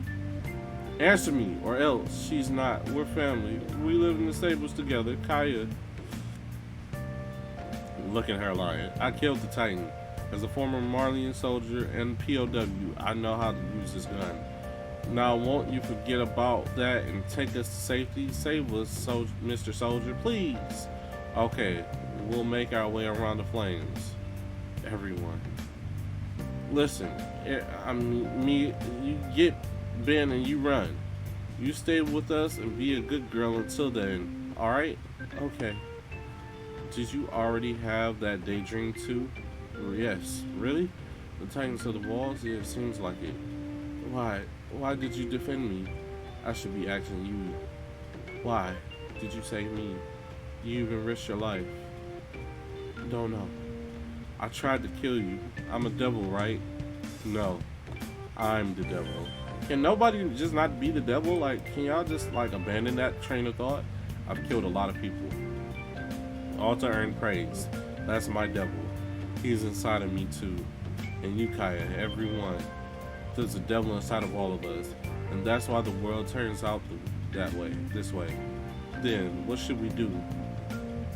Answer me, or else. She's not. We're family. We live in the stables together. Kaya. Look at her lying. I killed the Titan. As a former Marleyan soldier and POW, I know how to use this gun. Now, won't you forget about that and take us to safety? Save us, Mr. Soldier, please. Okay, we'll make our way around the flames. Everyone. Listen, you get Ben and you run. You stay with us and be a good girl until then, alright? Okay. Did you already have that daydream too? Yes. Really? The Titans of the walls? Yeah, it seems like it. Why? Why did you defend me? I should be asking you. Why did you save me? You even risked your life. Don't know. I tried to kill you. I'm a devil, right? No. I'm the devil. Can nobody just not be the devil? Like, can y'all just, like, abandon that train of thought? I've killed a lot of people. All to earn praise. That's my devil. He's inside of me too. And you, Kaya, everyone. There's a devil inside of all of us. And that's why the world turns out that way, this way. Then, what should we do?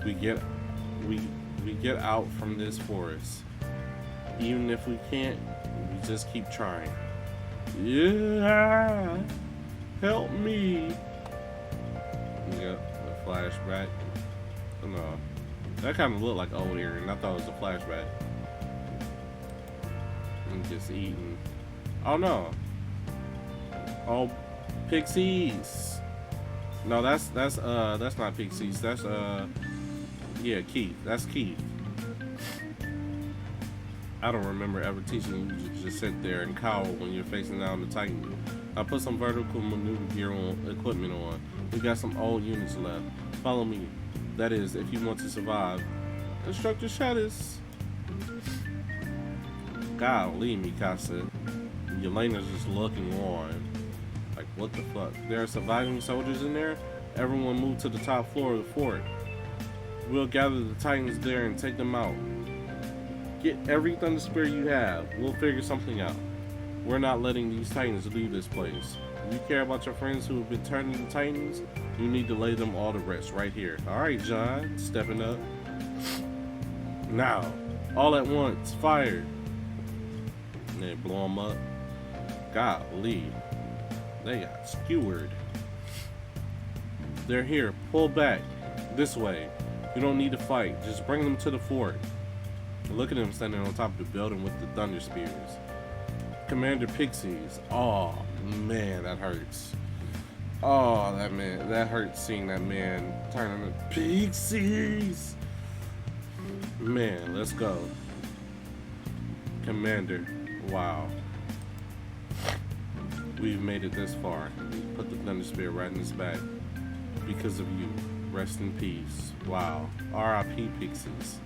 We get out from this forest. Even if we can't, we just keep trying. Yeah! Help me! Yep, a flashback. No. That kind of looked like old Aaron. I thought it was a flashback. I'm just eating. Oh no. Oh, pixies. No, that's not pixies. That's yeah, Keith. That's Keith. I don't remember ever teaching you to just sit there and cower when you're facing down the Titan. I put some vertical maneuver gear equipment on. We got some old units left. Follow me. That is, if you want to survive. Instructor Shaddis. Golly, Mikasa. Yelena's just looking on. Like, what the fuck? There are surviving soldiers in there? Everyone move to the top floor of the fort. We'll gather the Titans there and take them out. Get every Thunder Spear you have. We'll figure something out. We're not letting these Titans leave this place. If you care about your friends who have been turned into Titans, you need to lay them all to rest right here. Alright, John. Stepping up. Now. All at once. Fire. And then blow them up. Golly. They got skewered. They're here. Pull back. This way. You don't need to fight. Just bring them to the fort. Look at him standing on top of the building with the Thunder Spears. Commander Pixies. Oh, man, that hurts. Oh, that hurts seeing that man turn into Pixies. Man, let's go. Commander. Wow. We've made it this far. Put the Thunder Spear right in his back. Because of you. Rest in peace. Wow. R.I.P. Pixies.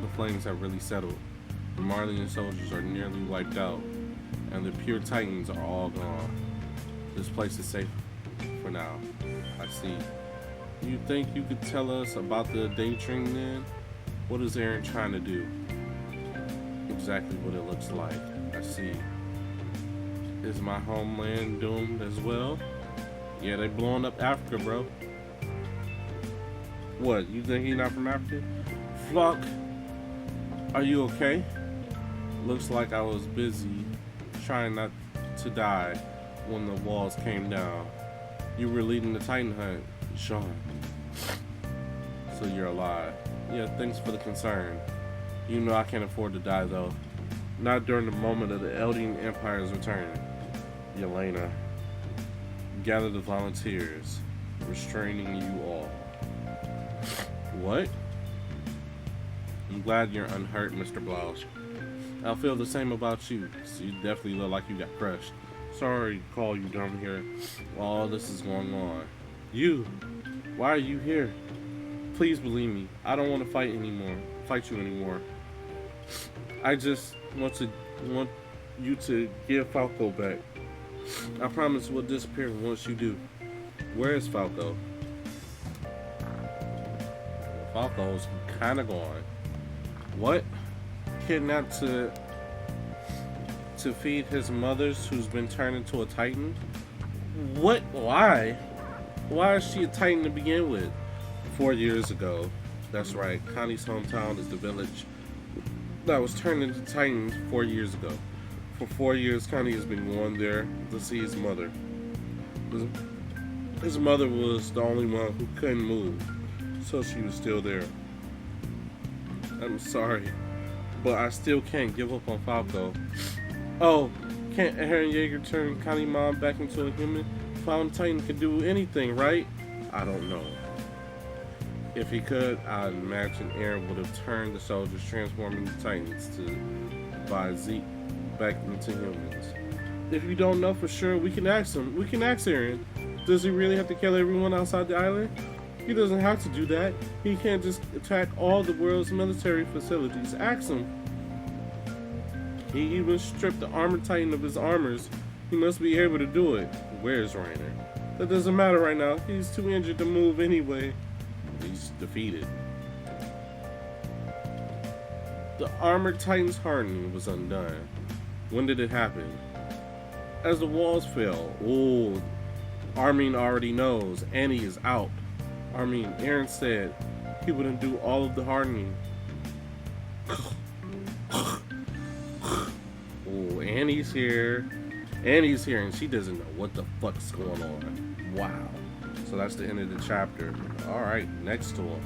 The flames have really settled. The Marleyan soldiers are nearly wiped out, and the pure Titans are all gone. This place is safe for now. I see. You think you could tell us about the daydream then? What is Aaron trying to do? Exactly what it looks like. I see. Is my homeland doomed as well? Yeah, they blowing up Africa, bro. What, you think he's not from Africa? Flock, are you okay? Looks like I was busy trying not to die when the walls came down. You were leading the Titan hunt, Sean. So you're alive. Yeah, thanks for the concern. You know I can't afford to die though. Not during the moment of the Eldian Empire's return. Yelena. Gather the volunteers. Restraining you all. What? I'm glad you're unhurt, Mr. Blouch. I'll feel the same about you. So you definitely look like you got crushed. Sorry to call you down here while all this is going on. You! Why are you here? Please believe me. I don't want to fight you anymore. I just want you to give Falco back. I promise we'll disappear once you do. Where is Falco? Falco's kind of gone. What? Kidnapped to feed his mother's who's been turned into a Titan? What? Why? Why is she a Titan to begin with? 4 years ago. That's right. Connie's hometown is the village that was turned into Titans 4 years ago. For 4 years, Connie has been going there to see his mother. His mother was the only one who couldn't move, so she was still there. I'm sorry, but I still can't give up on Falco. Oh, can't Eren Yeager turn Connie mom back into a human? Found Titan could do anything, right? I don't know. If he could, I'd imagine Eren would have turned the soldiers, transforming the Titans by Zeke back into humans. If you don't know for sure, we can ask him. We can ask Eren. Does he really have to kill everyone outside the island? He doesn't have to do that. He can't just attack all the world's military facilities. Ask him. He even stripped the armored Titan of his armors. He must be able to do it. Where's Reiner? That doesn't matter right now. He's too injured to move anyway. He's defeated. The armored Titan's hardening was undone. When did it happen? As the walls fell. Oh, Armin already knows. Annie is out. Eren said he wouldn't do all of the hardening. Oh, Annie's here. Annie's here and she doesn't know what the fuck's going on. Wow. So that's the end of the chapter. Alright, next to him.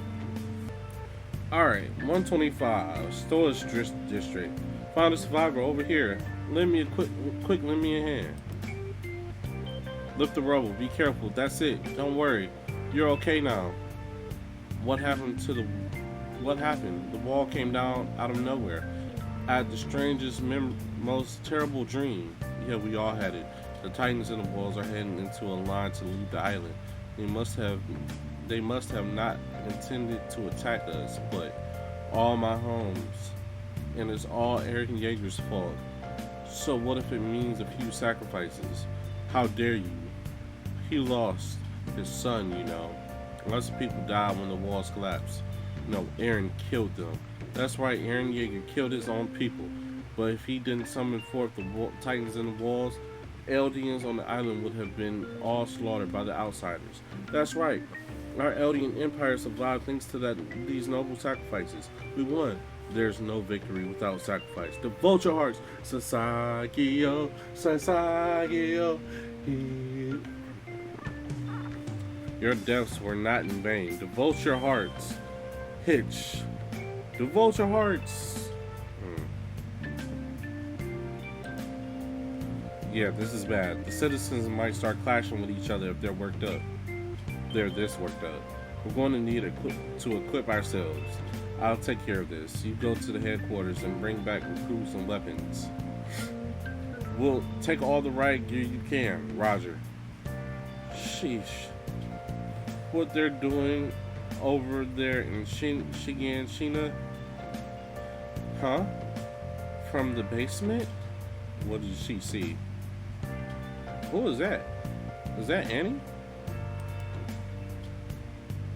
Alright, 125, Storage District. Found a survivor over here. Lend me a quick lend me a hand. Lift the rubble, be careful, that's it. Don't worry. You're okay now. What happened? The wall came down out of nowhere. I had the strangest, most terrible dream. Yeah, we all had it. The Titans in the walls are heading into a line to leave the island. They must have not intended to attack us, but all my homes, and it's all Eren Yeager's fault. So what if it means a few sacrifices? How dare you? He lost his son, you know. Lots of people died when the walls collapsed. No, Eren killed them. That's right, Eren Yeager killed his own people. But if he didn't summon forth the Titans in the walls, Eldians on the island would have been all slaughtered by the outsiders. That's right. Our Eldian Empire survived thanks to these noble sacrifices. We won. There's no victory without sacrifice. Devote your hearts. Sasagio, Sasagio. Your deaths were not in vain. Devote your hearts. Hitch. Devote your hearts. Yeah, this is bad. The citizens might start clashing with each other if they're worked up. They're this worked up. We're going to need to equip ourselves. I'll take care of this. You go to the headquarters and bring back recruits and weapons. We'll take all the riot gear you can. Roger. Sheesh. What they're doing over there in Shingeki? Huh? From the basement? What did she see? Who was that? Was that Annie?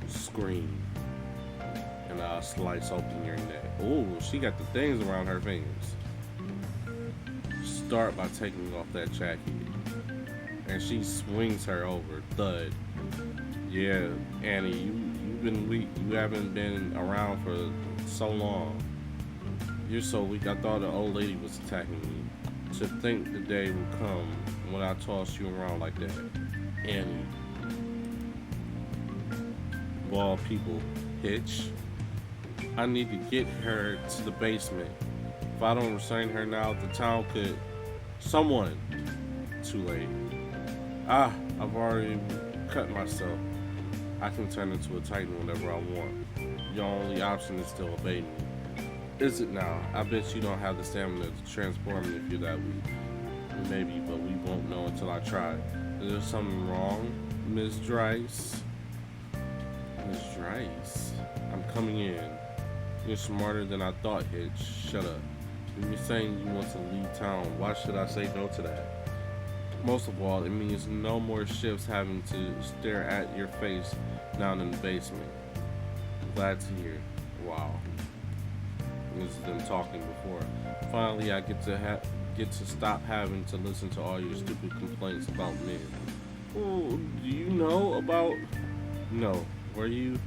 Scream. And I'll slice open your neck. Oh, she got the things around her fingers. Start by taking off that jacket. And she swings her over. Thud. Yeah, Annie, you've been weak. You haven't been around for so long. You're so weak. I thought the old lady was attacking you. To think the day will come when I toss you around like that. Annie. Ball people. Hitch. I need to get her to the basement. If I don't restrain her now, the town could... Someone. Too late. Ah, I've already cut myself. I can turn into a Titan whenever I want. Your only option is to obey me. Is it now? I bet you don't have the stamina to transform me if you're that weak. Maybe, but we won't know until I try. Is there something wrong, Miss Dryce? Miss Dryce? I'm coming in. You're smarter than I thought, Hitch. Shut up. If you're saying you want to leave town, why should I say no to that? Most of all, it means no more ships having to stare at your face down in the basement. Glad to hear. Wow. It's them talking before. Finally, I get to stop having to listen to all your stupid complaints about men. Oh, do you know about? No. Were you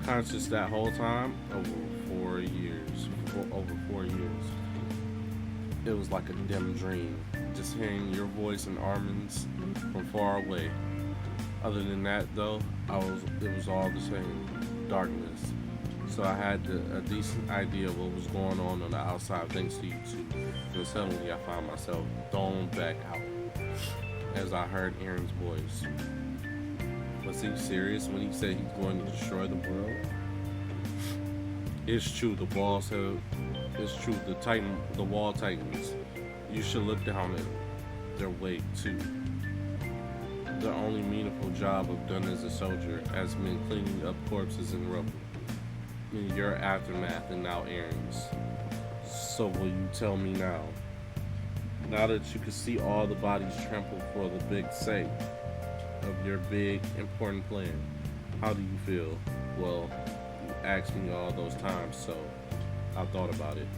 conscious that whole time? Over 4 years. Over 4 years. It was like a dim dream, just hearing your voice and Armin's from far away. Other than that, though, it was all the same darkness. So I had a decent idea of what was going on the outside thanks to you two. And suddenly I found myself thrown back out as I heard Aaron's voice. Was he serious when he said he's going to destroy the world? It's true, it's true, the wall tightens. You should look down at their weight too. Their only meaningful job I've done as a soldier has been cleaning up corpses and rubble. In your aftermath and now Aaron's. So will you tell me now? Now that you can see all the bodies trampled for the big sake of your big important plan, how do you feel? Well, you asked me all those times, so I thought about it.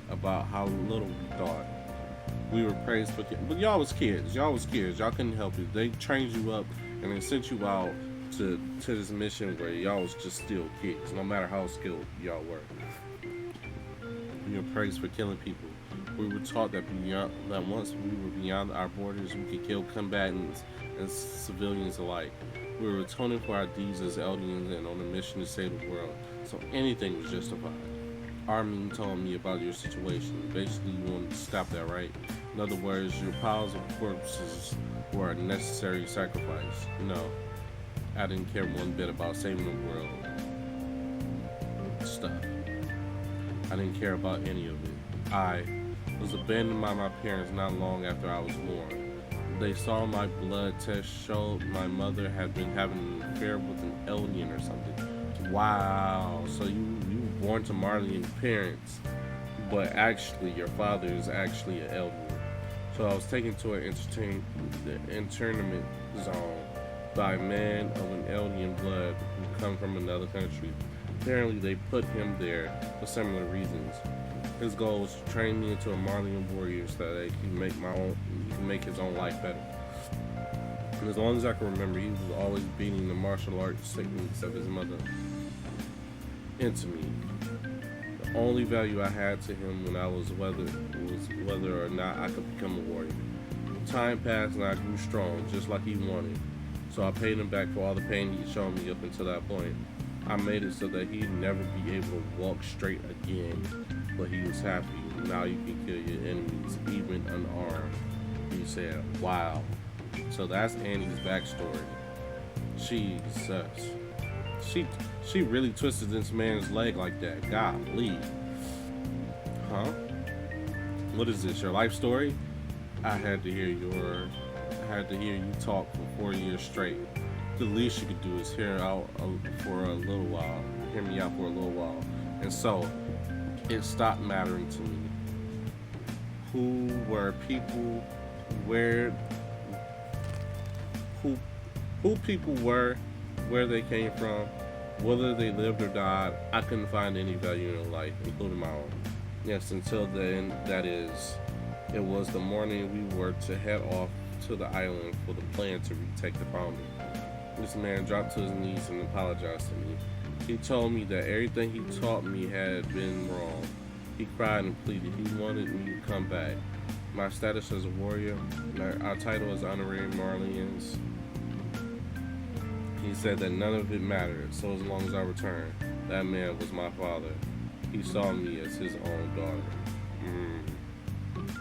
About how little we thought. We were praised for kids. But y'all was kids. Y'all couldn't help it. They trained you up and they sent you out to this mission where y'all was just still kids, no matter how skilled y'all were. We were praised for killing people. We were taught that once we were beyond our borders, we could kill combatants and civilians alike. We were atoning for our deeds as Eldians and on a mission to save the world, so anything was justified. Armin told me about your situation. Basically, you wanted to stop that, right? In other words, your piles of corpses were a necessary sacrifice. No, I didn't care one bit about saving the world. Stuff. I didn't care about any of it. I was abandoned by my parents not long after I was born. They saw my blood test showed my mother had been having an affair with an alien or something. Wow. So you were born to Marleyan parents, but actually your father is actually an alien. So I was taken to an internment zone by a man of an alien blood who come from another country. Apparently they put him there for similar reasons. His goal was to train me into a Marleyan warrior so that he can make his own life better. And as long as I can remember, he was always beating the martial arts techniques of his mother into me. The only value I had to him when I was whether or not I could become a warrior. Time passed and I grew strong, just like he wanted. So I paid him back for all the pain he'd shown me up until that point. I made it so that he'd never be able to walk straight again. But he was happy. Now you can kill your enemies, even unarmed. He said, wow. So that's Annie's backstory. Jesus. She really twisted this man's leg like that. Golly. Huh? What is this, your life story? I had to hear you talk for 4 years straight. The least you could do is hear me out for a little while. And so it stopped mattering to me. Who were people, who people were, where they came from, whether they lived or died. I couldn't find any value in life, including my own. Yes, until then, that is. It was the morning we were to head off to the island for the plan to retake the colony. This man dropped to his knees and apologized to me. He told me that everything he taught me had been wrong. He cried and pleaded. He wanted me to come back. My status as a warrior, our title as honorary Marleyans. He said that none of it mattered, so as long as I returned. That man was my father. He saw me as his own daughter.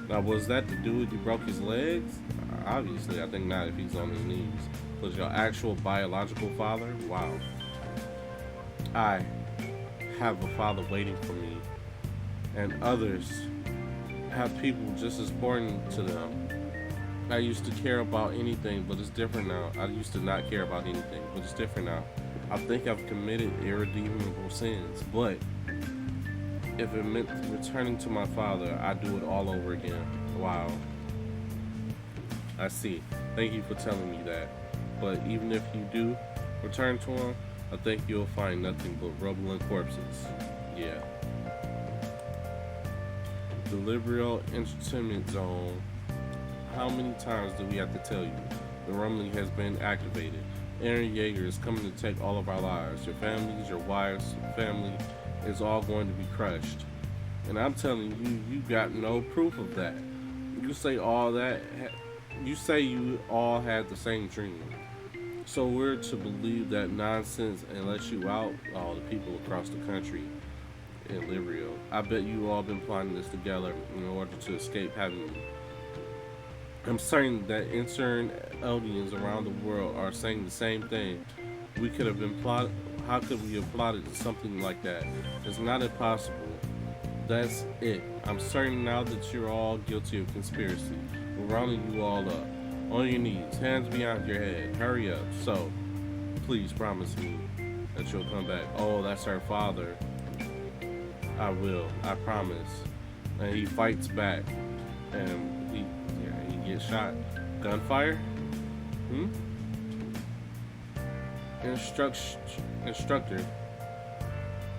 Now, was that the dude who broke his legs? Obviously, I think not if he's on his knees. Was your actual biological father? Wow. I have a father waiting for me, and others have people just as important to them. I used to care about anything, but it's different now. I used to not care about anything, but it's different now. I think I've committed irredeemable sins, but if it meant returning to my father, I'd do it all over again. Wow. I see. Thank you for telling me that. But even if you do return to him, I think you'll find nothing but rubble and corpses. Yeah. The Liberal Entertainment Zone. How many times do we have to tell you? The rumbling has been activated. Aaron Yeager is coming to take all of our lives. Your families, your wives, family is all going to be crushed. And I'm telling you, you got no proof of that. You say all that. You say you all had the same dream. So we're to believe that nonsense and let you out all the people across the country in Liberio. I bet you all been plotting this together in order to escape having me. I'm certain that intern Eldians around the world are saying the same thing. We could have been plot. How could we have plotted something like that? It's not impossible. That's it. I'm certain now that you're all guilty of conspiracy. We're rounding you all up. On your knees, hands behind your head. Hurry up. So, please promise me that you'll come back. Oh, that's her father. I will. I promise. And he fights back, and he gets shot. Gunfire? Instructor.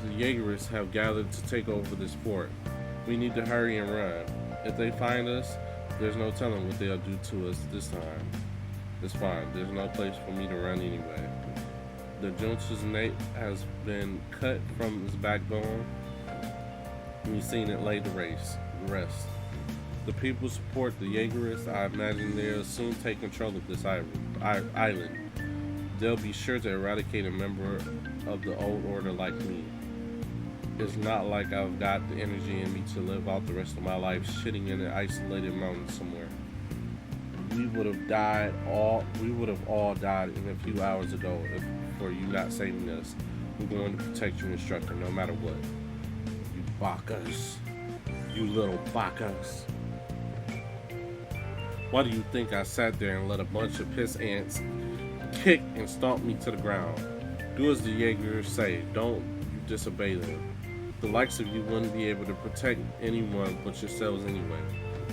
The Jaegerists have gathered to take over this fort. We need to hurry and run. If they find us, there's no telling what they'll do to us this time. It's fine. There's no place for me to run anyway. The Junta's nape has been cut from his backbone. We've seen it lay to rest. The people support the Jaegerists. I imagine they'll soon take control of this island. They'll be sure to eradicate a member of the old order like me. It's not like I've got the energy in me to live out the rest of my life shitting in an isolated mountain somewhere. We would have all died in a few hours ago for you not saving us. We're going to protect you, instructor, no matter what. You bacchus. You little bacchus. Why do you think I sat there and let a bunch of piss ants kick and stomp me to the ground? Do as the Jaegers say. Don't you disobey them. The likes of you wouldn't be able to protect anyone but yourselves anyway.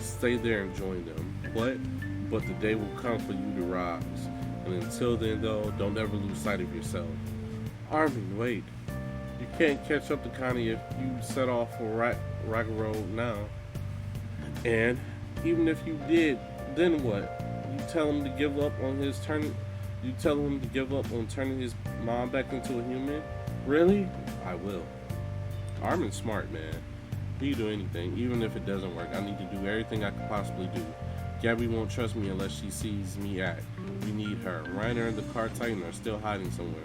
Stay there and join them. What? But the day will come for you to rise. And until then, though, don't ever lose sight of yourself. Armin, wait. You can't catch up to Connie if you set off for Road now. And even if you did, then what? You tell him to give up on turning his mom back into a human? Really? I will. Armin's smart, man. He can do anything, even if it doesn't work. I need to do everything I can possibly do. Gabby won't trust me unless she sees me act. We need her. Reiner and the Car Titan are still hiding somewhere.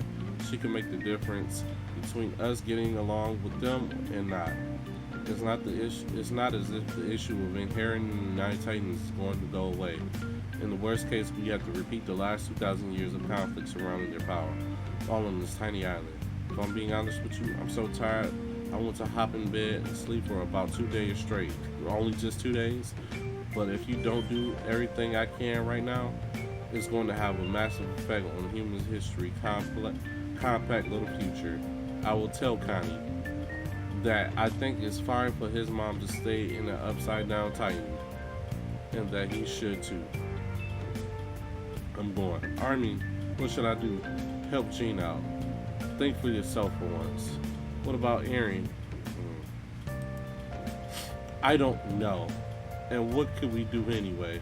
She can make the difference between us getting along with them and not. It's not as if the issue of inheriting the Nine Titans is going to go away. In the worst case, we have to repeat the last 2,000 years of conflict surrounding their power, all on this tiny island. If I'm being honest with you, I'm so tired. I want to hop in bed and sleep for about 2 days straight. Only just 2 days. But if you don't do everything I can right now, it's going to have a massive effect on human history, compact little future. I will tell Connie that I think it's fine for his mom to stay in an upside down Titan, and that he should too. I'm going. Armin, what should I do? Help Jean out. Think for yourself for once. What about Aaron? I don't know. And what could we do anyway?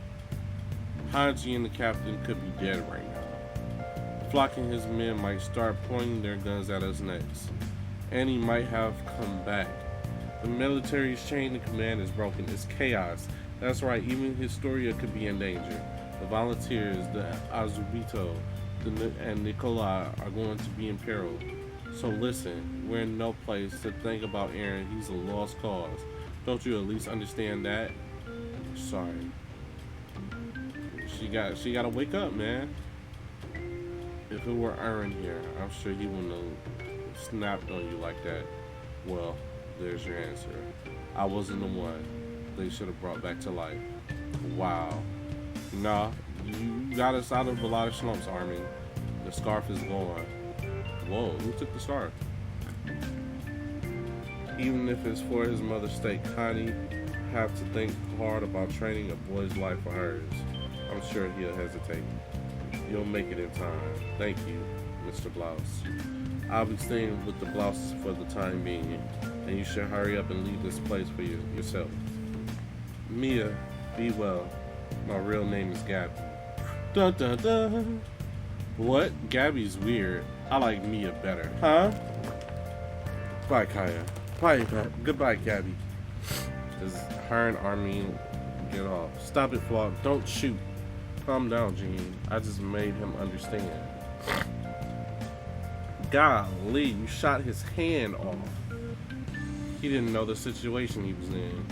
Hanji and the captain could be dead right now. Flock and his men might start pointing their guns at us next. Annie might have come back. The military's chain of command is broken. It's chaos. That's right, even Historia could be in danger. The volunteers, the Azubito, and Nikolai are going to be in peril. So listen, we're in no place to think about Aaron. He's a lost cause. Don't you at least understand that? Sorry. She got to wake up, man. If it were Aaron here, I'm sure he wouldn't have snapped on you like that. Well, there's your answer. I wasn't the one they should have brought back to life. Wow. Nah, you got us out of a lot of slumps, Armin. The scarf is gone. Whoa, who took the scarf? Even if it's for his mother's sake, Connie have to think hard about training a boy's life for hers. I'm sure he'll hesitate. You'll make it in time. Thank you, Mr. Blouse. I'll be staying with the Blouses for the time being, and you should hurry up and leave this place for yourself. Mia, be well. My real name is Gabby. Dun dun dun. What? Gabby's weird. I like Mia better. Huh? Bye, Kaya. Bye. Goodbye, Gabby. Is her and Armin get off? Stop it, Flock. Don't shoot. Calm down, Gene. I just made him understand. Golly, you shot his hand off. He didn't know the situation he was in.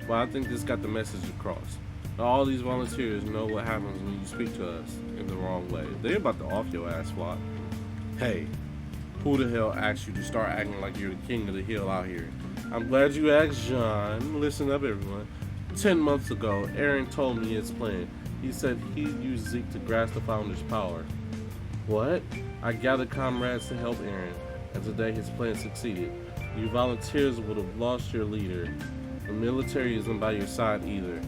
Well, I think this got the message across. All these volunteers know what happens when you speak to us in the wrong way. They're about to off your ass, Flock. Hey, who the hell asked you to start acting like you're the king of the hill out here? I'm glad you asked, John. Listen up, everyone. 10 months ago, Aaron told me his plan. He said he'd use Zeke to grasp the Founder's power. What? I gathered comrades to help Aaron, and today his plan succeeded. You volunteers would have lost your leader. The military isn't by your side either.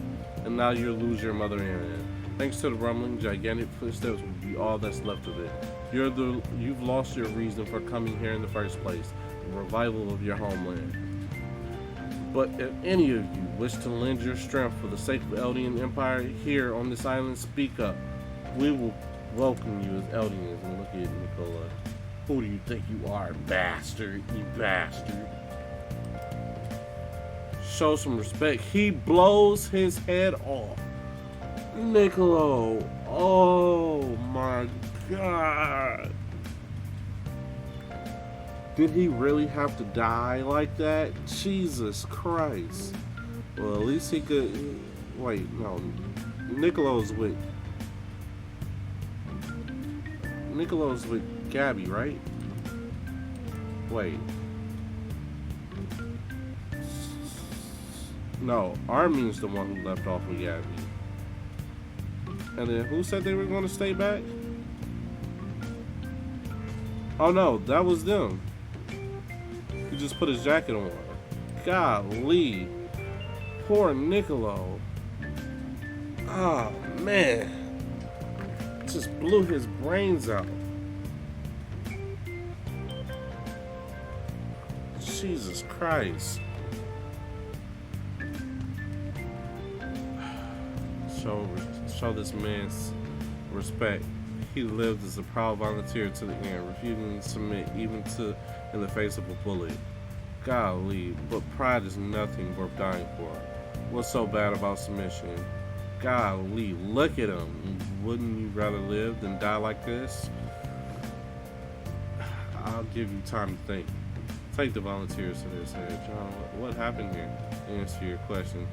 And now you'll lose your mother, Aaron. Thanks to the rumbling, gigantic footsteps will be all that's left of it. You've lost your reason for coming here in the first place, the revival of your homeland. But if any of you wish to lend your strength for the sake of Eldian Empire here on this island, speak up. We will welcome you as Eldians. And look at Nicola. Who do you think you are, bastard? You bastard. Show some respect. He blows his head off. Niccolo. Oh my god. Did he really have to die like that? Jesus Christ. Well, at least he could. Wait, no. Niccolo's with Gabby, right? Wait. No, Armin's the one who left off with Gabby. And then who said they were going to stay back? Oh no, that was them. He just put his jacket on. Golly. Poor Niccolo. Oh man. Just blew his brains out. Jesus Christ. Show this man's respect. He lived as a proud volunteer to the end, refusing to submit even in the face of a bullet. Golly, but pride is nothing worth dying for. What's so bad about submission? Golly, look at him. Wouldn't you rather live than die like this? I'll give you time to think. Take the volunteers to their side. John, what happened here? To answer your question,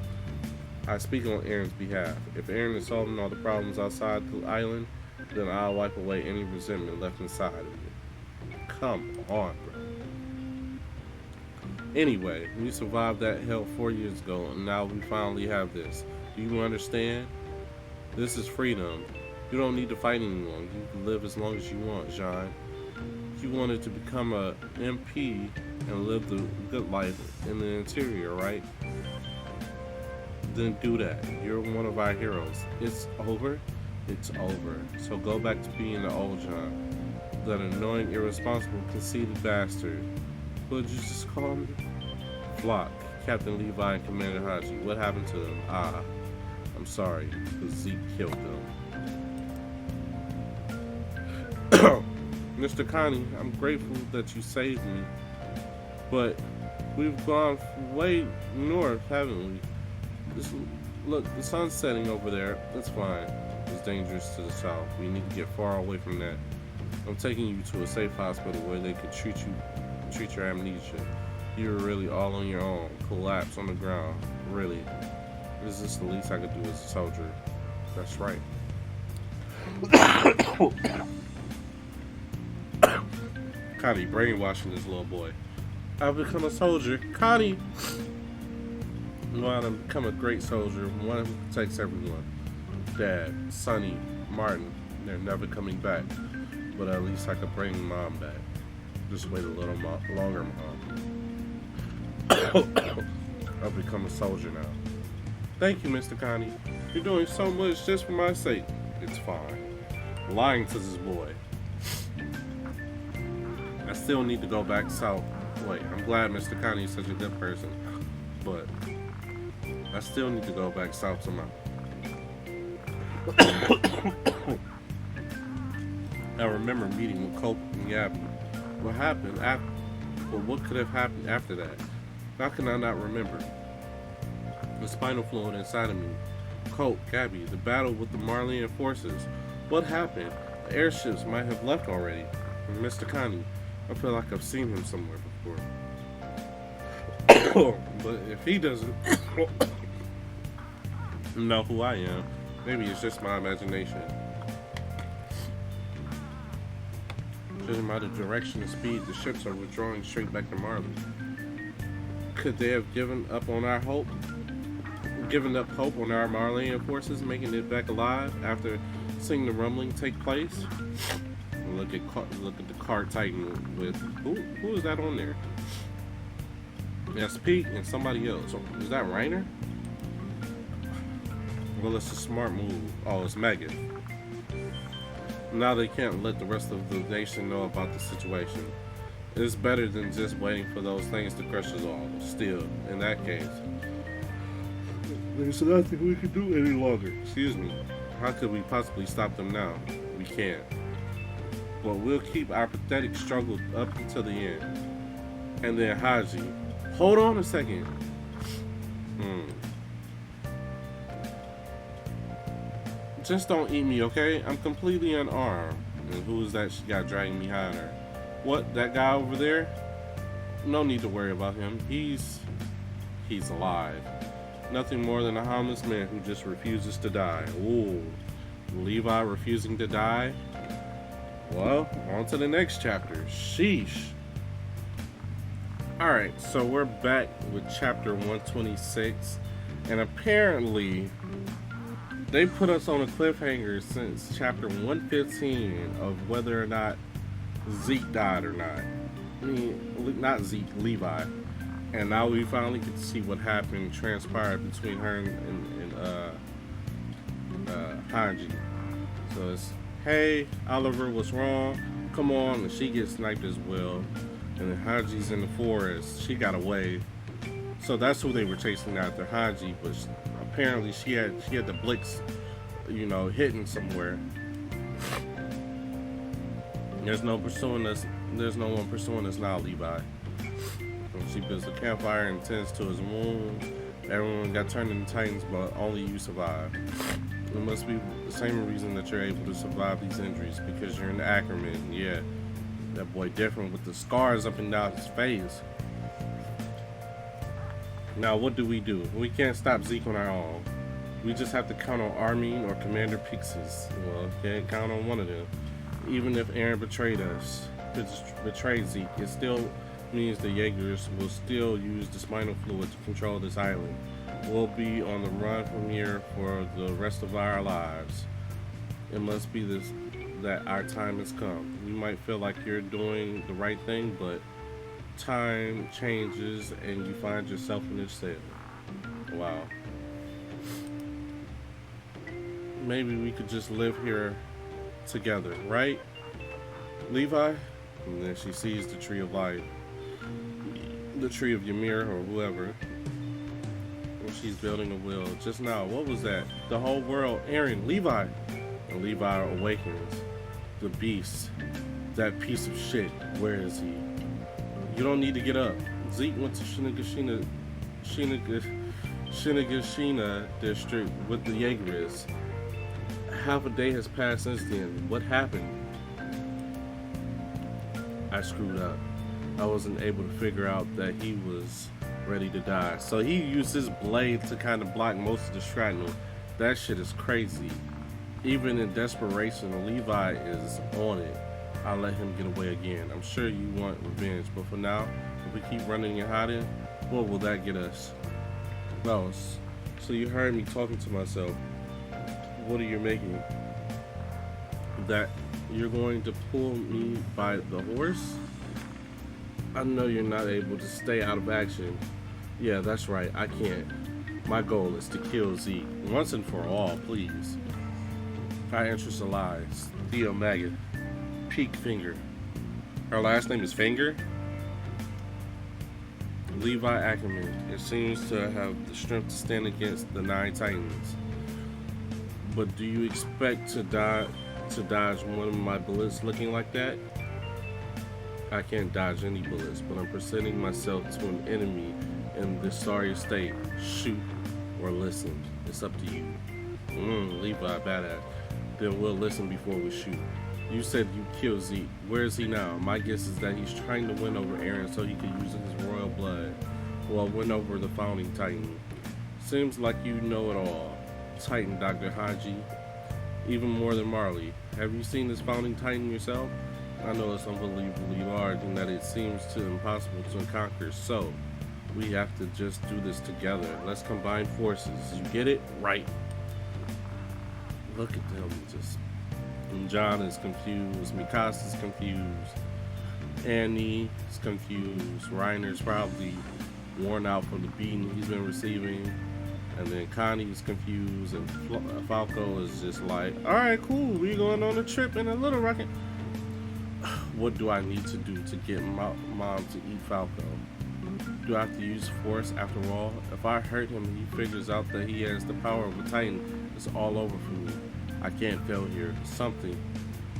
I speak on Aaron's behalf. If Aaron is solving all the problems outside the island, then I'll wipe away any resentment left inside of you. Come on, bro. Anyway, we survived that hell 4 years ago, and now we finally have this. Do you understand? This is freedom. You don't need to fight anyone. You can live as long as you want, John. You wanted to become a MP and live the good life in the interior, right? Then do that. You're one of our heroes. It's over. It's over. So go back to being the old John. That annoying, irresponsible, conceited bastard. What did you just call me? Flock, Captain Levi, and Commander Haji. What happened to them? I'm sorry, because Zeke killed them. Mr. Connie, I'm grateful that you saved me, but we've gone way north, haven't we? Look, the sun's setting over there. That's fine. It's dangerous to the south. We need to get far away from that. I'm taking you to a safe hospital where they could treat your amnesia. You're really all on your own. Collapse on the ground. Really. Is this the least I could do as a soldier? That's right. Connie brainwashing this little boy. I've become a soldier. Connie! I want to become a great soldier, one who protects everyone. Dad, Sonny, Martin, they're never coming back. But at least I could bring Mom back. Just wait a little longer, Mom. I've become a soldier now. Thank you, Mr. Connie. You're doing so much just for my sake. It's fine. Lying to this boy. I still need to go back south. Wait, I'm glad Mr. Connie is such a good person. But I still need to go back south somehow. I remember meeting with Cope and Gabby. What happened after? Well, what could have happened after that? How can I not remember? The spinal fluid inside of me. Cope, Gabby, the battle with the Marleyan forces. What happened? The airships might have left already. And Mr. Connie, I feel like I've seen him somewhere before. But if he doesn't know who I am, maybe it's just my imagination. Judging by the direction and speed, the ships are withdrawing straight back to Marley. Could they have given up hope on our Marleyan forces making it back alive after seeing the rumbling take place? Look at the car Titan with who is that on there? That's Pete and somebody else. Is that Rainer? Well, it's a smart move. Oh, it's Megan. Now they can't let the rest of the nation know about the situation. It's better than just waiting for those things to crush us all. Still, in that case, there's nothing we can do any longer. Excuse me. How could we possibly stop them now? We can't. But we'll keep our pathetic struggle up until the end. And then Haji. Hold on a second. Just don't eat me, okay? I'm completely unarmed. And who is that she got dragging behind her? What, that guy over there? No need to worry about him. He's alive. Nothing more than a harmless man who just refuses to die. Ooh, Levi refusing to die? Well, on to the next chapter. Sheesh. Alright, so we're back with chapter 126. And apparently, they put us on a cliffhanger since chapter 115 of whether or not Zeke died or not. I mean, not Zeke, Levi. And now we finally get to see what happened, transpired between her and Haji. So it's, hey, Oliver was wrong, come on, and she gets sniped as well. And then Haji's in the forest, she got away. So that's who they were chasing after, Haji, but apparently she had the Blix, hidden somewhere. There's no one pursuing us now, Levi. She builds a campfire and tends to his wound. Everyone got turned into Titans, but only you survived. It must be the same reason that you're able to survive these injuries, because you're in Ackerman. Yeah, that boy different with the scars up and down his face. Now, what do? We can't stop Zeke on our own. We just have to count on Armin or Commander Pixis. Well, can't count on one of them. Even if Aaron betrayed Zeke, it still means the Jaegers will still use the spinal fluid to control this island. We'll be on the run from here for the rest of our lives. It must be that our time has come. You might feel like you're doing the right thing, but time changes and you find yourself in this cell. Wow. Maybe we could just live here together, right, Levi? And then she sees the tree of life. The tree of Ymir or whoever. And she's building a will. Just now, what was that? The whole world. Aaron, Levi. And Levi awakens. The beast. That piece of shit. Where is he? You don't need to get up. Zeke went to Shingeki district with the Jaegerists. Half a day has passed since then. What happened? I screwed up. I wasn't able to figure out that he was ready to die. So he used his blade to kind of block most of the shrapnel. That shit is crazy. Even in desperation, Levi is on it. I'll let him get away again. I'm sure you want revenge, but for now, if we keep running and hiding, what will that get us? No, so you heard me talking to myself. What are you making? That you're going to pull me by the horse? I know you're not able to stay out of action. Yeah, that's right, I can't. My goal is to kill Zeke, once and for all, please. Our interests lie. Theo Maggot. Peak Finger. Her last name is Finger? Levi Ackerman. It seems to have the strength to stand against the Nine Titans. But do you expect to dodge one of my bullets looking like that? I can't dodge any bullets, but I'm presenting myself to an enemy in this sorry state. Shoot or listen. It's up to you. Levi, badass. Then we'll listen before we shoot. You said you killed Zeke. Where is he now? My guess is that he's trying to win over Eren so he can use his royal blood. Well, win over the founding Titan. Seems like you know it all. Titan, Dr. Haji. Even more than Marley. Have you seen this founding Titan yourself? I know it's unbelievably large and that it seems too impossible to conquer, so we have to just do this together. Let's combine forces. You get it? Right. Look at them. John is confused. Mikasa's confused. Annie is confused. Reiner's probably worn out from the beating he's been receiving. And then Connie's confused. And Falco is just like, alright, cool. We're going on a trip in a little rocket. What do I need to do to get Mom to eat Falco? Do I have to use force after all? If I hurt him and he figures out that he has the power of a Titan, it's all over for me. I can't fail here. Something.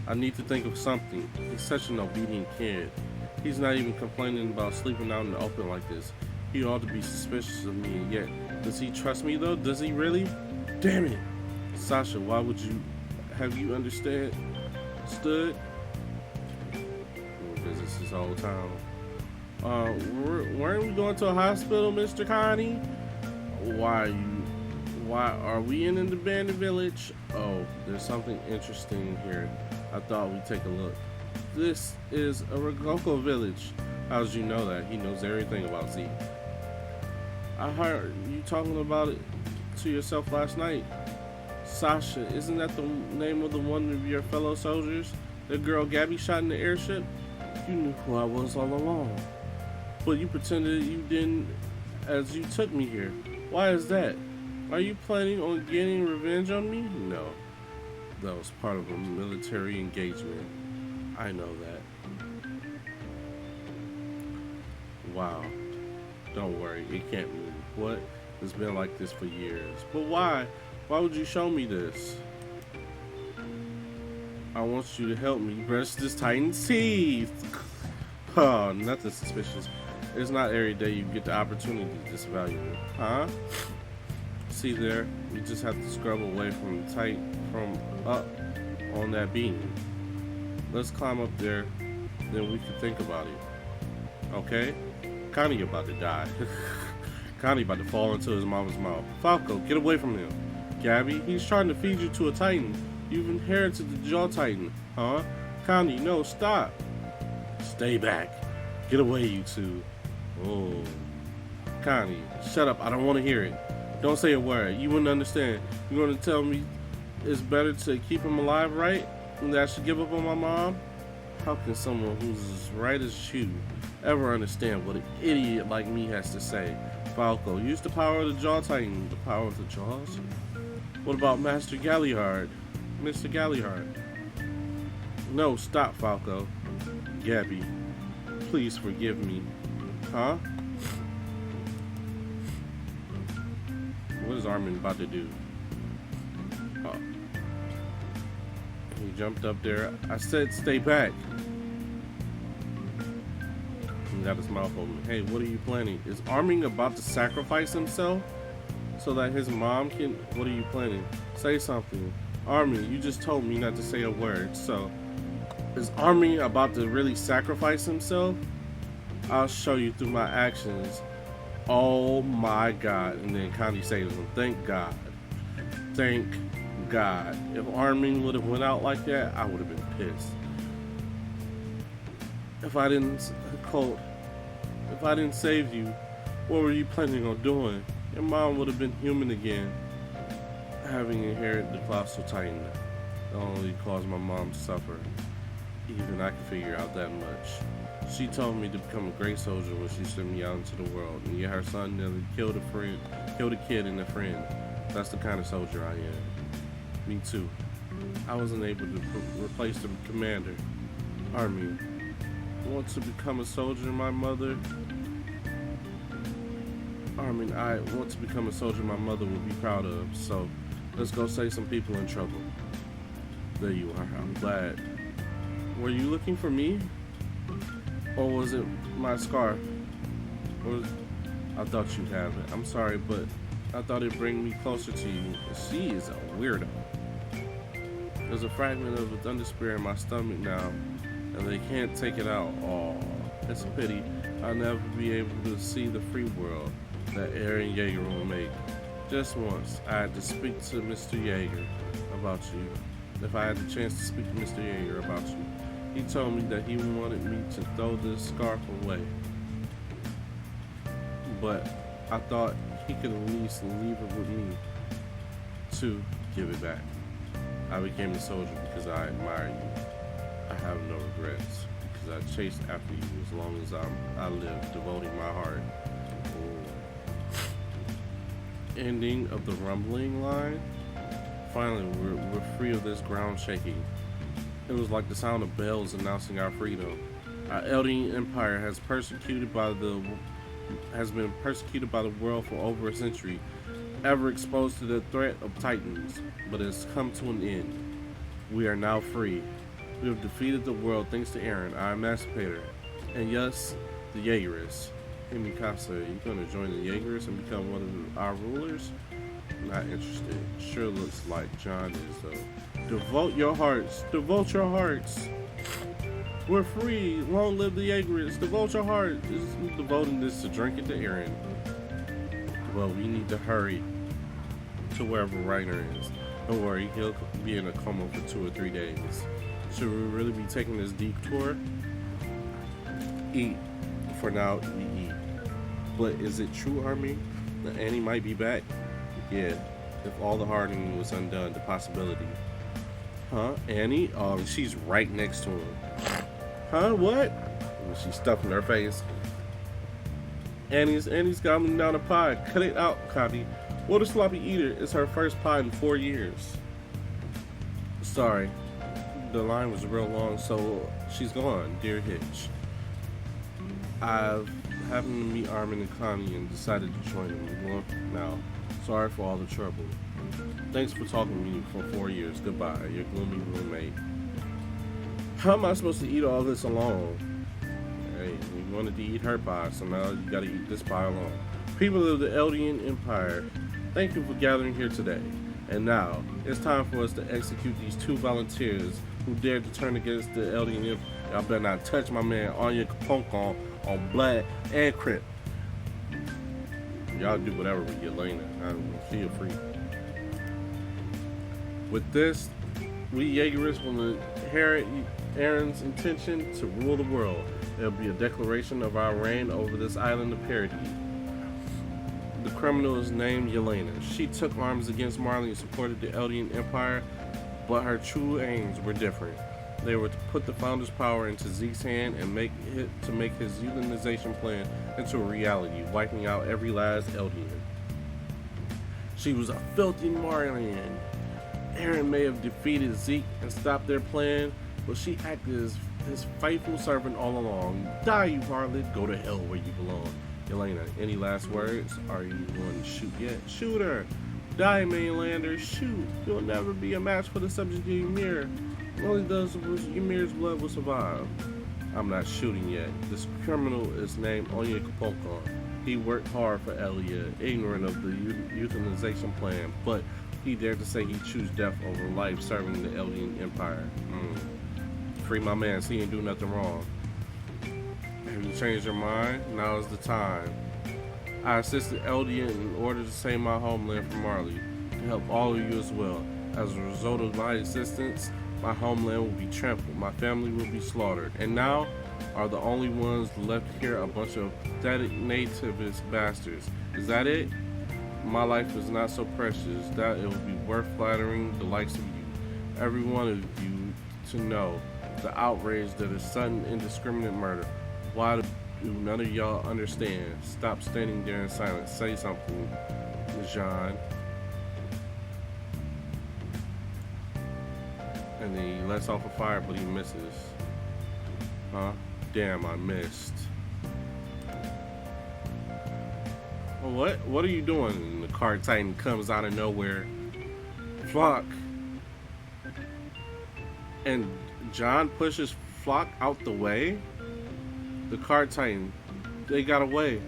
I need to think of something. He's such an obedient kid. He's not even complaining about sleeping out in the open like this. He ought to be suspicious of me, and yet, does he trust me though? Does he really? Damn it! Sasha, why would you? Have you understood? Visits this whole town. Weren't we going to a hospital, Mr. Connie? Why are we in the abandoned village? Oh, there's something interesting here. I thought we'd take a look. This is a Rokoko village. How did you know that? He knows everything about Zeke. I heard you talking about it to yourself last night. Sasha, isn't that the name of the one of your fellow soldiers? The girl Gabby shot in the airship? You knew who I was all along. But you pretended you didn't as you took me here. Why is that? Are you planning on getting revenge on me? No. That was part of a military engagement. I know that. Wow. Don't worry, it can't move. What? It's been like this for years. But why? Why would you show me this? I want you to help me brush this Titan's teeth. Oh, nothing suspicious. It's not every day you get the opportunity this valuable. Huh? See there? We just have to scrub away from up on that beam. Let's climb up there, then we can think about it. Okay? Connie about to die. Connie about to fall into his mama's mouth. Falco, get away from him. Gabby, he's trying to feed you to a Titan. You've inherited the Jaw Titan, huh? Connie, no, stop. Stay back. Get away, you two. Oh. Connie, shut up. I don't want to hear it. Don't say a word. You wouldn't understand. You're going to tell me it's better to keep him alive, right? And that I should give up on my mom? How can someone who's as right as you ever understand what an idiot like me has to say? Falco, use the power of the Jaw Titan. The power of the Jaws? What about Master Galliard? Mr. Galliard? No, stop, Falco. Gabby, please forgive me. Huh? What is Armin about to do? Oh. He jumped up there. I said stay back. He got his mouth open. Hey, what are you planning? Is Armin about to sacrifice himself so that his mom can... What are you planning? Say something. Armin, you just told me not to say a word, so... Is Armin about to really sacrifice himself? I'll show you through my actions. Oh my God. And then Connie saves him. Thank God. Thank God. If Armin would have went out like that, I would have been pissed. If I didn't save you, what were you planning on doing? Your mom would have been human again. Having inherited the Colossal Titan, that only caused my mom to suffer. Even I can figure out that much. She told me to become a great soldier when she sent me out into the world, and yet her son nearly killed a kid and a friend. That's the kind of soldier I am. Me too. I wasn't able to replace the commander. Armin, want to become a soldier, my mother? Armin, I want to become a soldier my mother would be proud of, so let's go save some people in trouble. There you are, I'm glad. Were you looking for me? Or was it my scarf? I thought you'd have it. I'm sorry, but I thought it'd bring me closer to you. She is a weirdo. There's a fragment of a thunder spear in my stomach now, and they can't take it out. Aw, it's a pity. I'll never be able to see the free world that Eren Yeager will make. Just once, I had to speak to Mr. Yeager about you. If I had the chance to speak to Mr. Yeager about you, he told me that he wanted me to throw this scarf away. But I thought he could at least leave it with me to give it back. I became a soldier because I admire you. I have no regrets because I chased after you as long as I lived, devoting my heart. Ending of the rumbling line. Finally, we're free of this ground shaking. It was like the sound of bells announcing our freedom. Our Eldian Empire has been persecuted by the world for over a century, ever exposed to the threat of Titans, but it has come to an end. We are now free. We have defeated the world thanks to Eren, our emancipator, and yes, the Jaegerists. Hey Mikasa, you gonna join the Jaegerists and become one of our rulers? Not interested. Sure looks like John is though. Devote your hearts. Devote your hearts. We're free. Long live the Jaegerists. Devote your hearts. We're devoting this to drinking to Eren. Well, we need to hurry to wherever Reiner is. Don't worry, he'll be in a coma for 2 or 3 days. Should we really be taking this detour? Eat. For now, we eat. But is it true, Army, that Annie might be back? Yeah, if all the hardening was undone, the possibility. Huh? Annie? Oh, she's right next to him. Huh? What? She's stuffing her face. Annie's got me down a pie. Cut it out, Kabi. What a sloppy eater. It's her first pie in 4 years. Sorry. The line was real long, so she's gone, dear Hitch. I've happened to meet Armin and Connie and decided to join them. Well, now, sorry for all the trouble. Thanks for talking to me for 4 years. Goodbye, your gloomy roommate. How am I supposed to eat all this alone? Hey, you wanted to eat her pie, so now you gotta eat this pie alone. People of the Eldian Empire, thank you for gathering here today. And now, it's time for us to execute these 2 volunteers who dared to turn against the Eldian Empire. Y'all better not touch my man Anya Kaponkon on Black and Crip. Y'all do whatever with Yelena. I feel free. With this, we Jaegerists will inherit Eren's intention to rule the world. There'll be a declaration of our reign over this island of Paradis. The criminal is named Yelena. She took arms against Marley and supported the Eldian Empire, but her true aims were different. They were to put the Founder's power into Zeke's hand and make his euthanization plan into a reality, wiping out every last Eldian. She was a filthy Marlian. Eren may have defeated Zeke and stopped their plan, but she acted as his faithful servant all along. Die, you harlot. Go to hell where you belong. Yelena, any last words? Are you going to shoot yet? Shoot her. Die, mainlander. Shoot. You'll never be a match for the subject of Ymir. Only those of Ymir's blood will survive. I'm not shooting yet. This criminal is named Anya Kaponkon. He worked hard for Elia, ignorant of the euthanization plan, but he dared to say he'd choose death over life serving the Eldian Empire. Free my man, he ain't do nothing wrong. Have you changed your mind? Now is the time. I assisted Eldian in order to save my homeland from Marley, to help all of you as well. As a result of my assistance, my homeland will be trampled, my family will be slaughtered, and now are the only ones left here a bunch of pathetic nativist bastards. Is that it? My life is not so precious that it would be worth flattering the likes of you. Every one of you to know the outrage that is sudden indiscriminate murder. Why do none of y'all understand? Stop standing there in silence. Say something, Jean. And then he lets off a fire, but he misses. Huh? Damn, I missed. What are you doing? And the car titan comes out of nowhere. Flock. And John pushes Flock out the way. The car titan, they got away.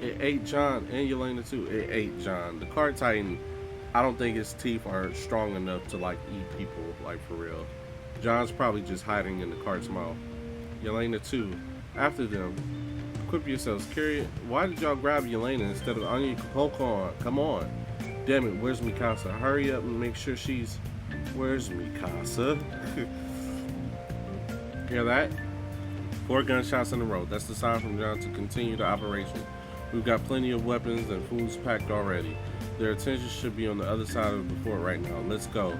It ate John and Yelena too. It ate John. The car titan, I don't think his teeth are strong enough to like eat people, like for real. John's probably just hiding in the cart's mouth. Yelena too. After them. Equip yourselves. Carry it. Why did y'all grab Yelena instead of Anya Kokon? Come on. Damn it, where's Mikasa? Hurry up and make sure she's... Where's Mikasa? Hear that? 4 gunshots in a row. That's the sign from John to continue the operation. We've got plenty of weapons and food's packed already. Their attention should be on the other side of the fort right now. Let's go.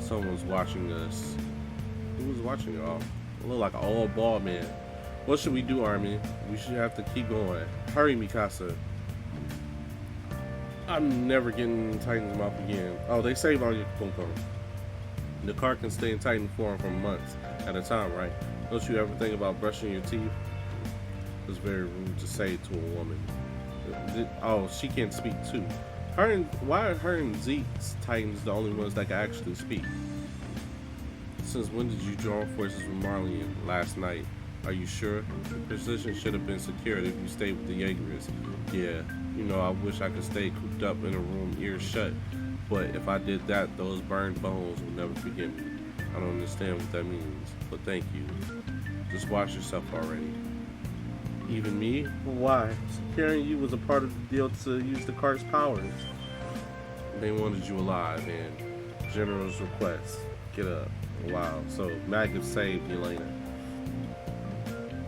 Someone's watching us. Who's watching y'all? I look like an old bald man. What should we do, Army? We should have to keep going. Hurry, Mikasa. I'm never getting in Titan's mouth again. Oh, they saved all your Punko. The car can stay in Titan form for months at a time, right? Don't you ever think about brushing your teeth? It's very rude to say to a woman. Oh, she can't speak too. Why are her and Zeke's Titans the only ones that can actually speak? Since when did you join forces with Marley last night? Are you sure? The position should have been secured if you stayed with the Jaegerists. Yeah, you know, I wish I could stay cooped up in a room, ears shut. But if I did that, those burned bones would never forgive me. I don't understand what that means, but thank you. Just watch yourself already. Even me? Why? Securing you was a part of the deal to use the cart's powers. They wanted you alive, and General's request. Get up. Wow, so Mag saved Yelena.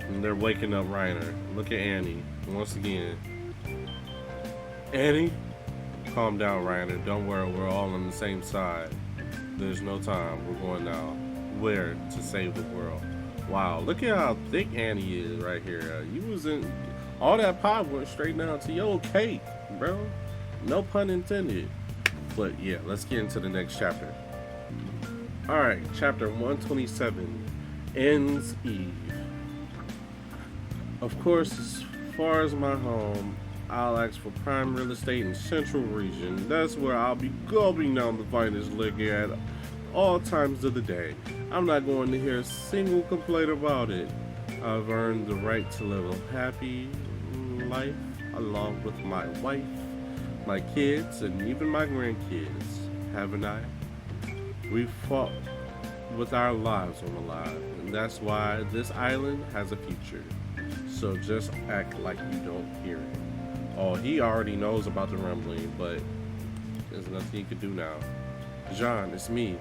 And they're waking up Reiner. Look at Annie. Once again. Annie? Calm down, Reiner. Don't worry, we're all on the same side. There's no time. We're going now. Where? To save the world. Wow, look at how thick Annie is right here. You was in... All that pop went straight down to your cake, bro. No pun intended. But yeah, let's get into the next chapter. Alright, chapter 127. Ends Eve. Of course, as far as my home, I'll ask for prime real estate in Central Region. That's where I'll be gulping down the finest liquor at all times of the day. I'm not going to hear a single complaint about it. I've earned the right to live a happy life along with my wife, my kids, and even my grandkids, haven't I? We've fought with our lives on the line, and that's why this island has a future. So just act like you don't hear it. Oh, he already knows about the rumbling, but there's nothing he could do now. John, it's me.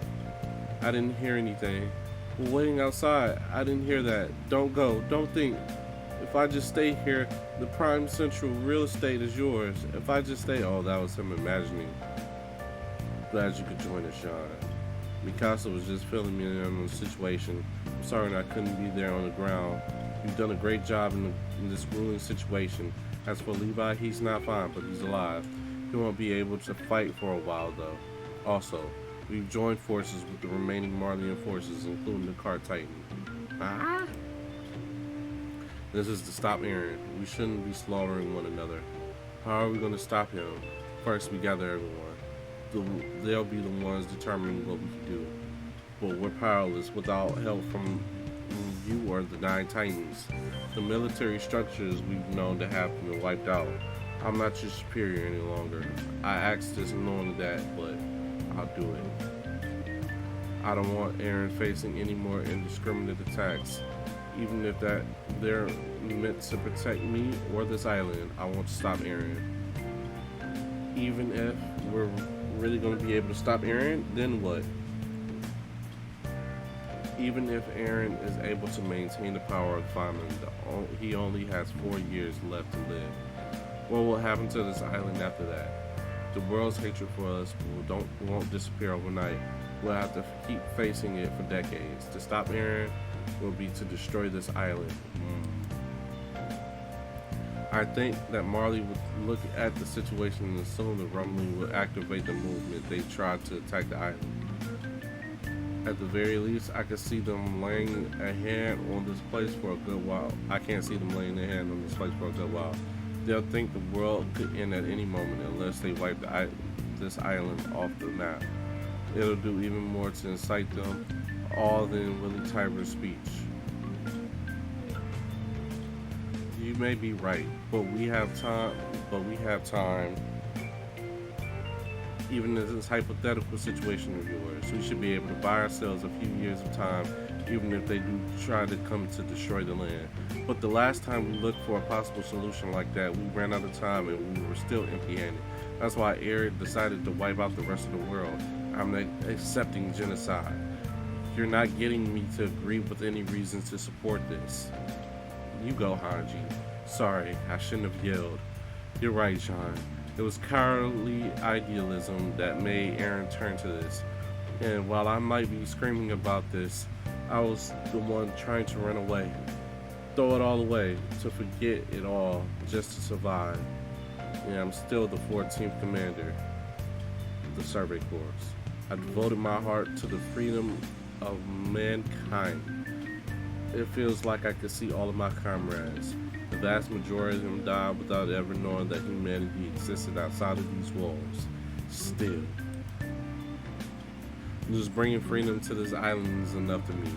I didn't hear anything. We're waiting outside. I didn't hear that. Don't go. Don't think. If I just stay here, the prime central real estate is yours. If I just stay... Oh, that was him imagining. Glad you could join us, John. Mikasa was just filling me in on the situation. I'm sorry I couldn't be there on the ground. You've done a great job in this grueling situation. As for Levi, he's not fine, but he's alive. He won't be able to fight for a while, though. Also, we've joined forces with the remaining Marleyan forces, including the Car Titan. Ah! This is to stop Eren. We shouldn't be slaughtering one another. How are we going to stop him? First, we gather everyone. They'll be the ones determining what we can do. But we're powerless without help from you or the 9 Titans. The military structures we've known to have been wiped out. I'm not your superior any longer. I asked this knowing that, but I'll do it. I don't want Eren facing any more indiscriminate attacks. Even if they're meant to protect me or this island, I want to stop Eren. Even if we're really going to be able to stop Eren, then what? Even if Eren is able to maintain the power of the Fireman, he only has 4 years left to live. What will happen to this island after that? The world's hatred for us won't disappear overnight. We'll have to keep facing it for decades. To stop Eren will be to destroy this island. I think that Marley would look at the situation and assume the rumbling would activate the movement they tried to attack the island. At the very least, I could see them laying a hand on this place for a good while. I can't see them laying their hand on this place for a good while. They'll think the world could end at any moment unless they wipe this island off the map. It'll do even more to incite them all than Willie Tyber's speech. You may be right, but we have time. Even in this hypothetical situation of yours, we should be able to buy ourselves a few years of time, even if they do try to come to destroy the land. But the last time we looked for a possible solution like that, we ran out of time and we were still empty-handed. That's why Eric decided to wipe out the rest of the world. I'm accepting genocide. You're not getting me to agree with any reasons to support this. You go, Hanji. Sorry, I shouldn't have yelled. You're right, John. It was cowardly idealism that made Aaron turn to this. And while I might be screaming about this, I was the one trying to run away. Throw it all away, to forget it all, just to survive. Yeah, I'm still the 14th commander of the Survey Corps. I devoted my heart to the freedom of mankind. It feels like I could see all of my comrades. The vast majority of them died without ever knowing that humanity existed outside of these walls. Still, just bringing freedom to this island is enough to me.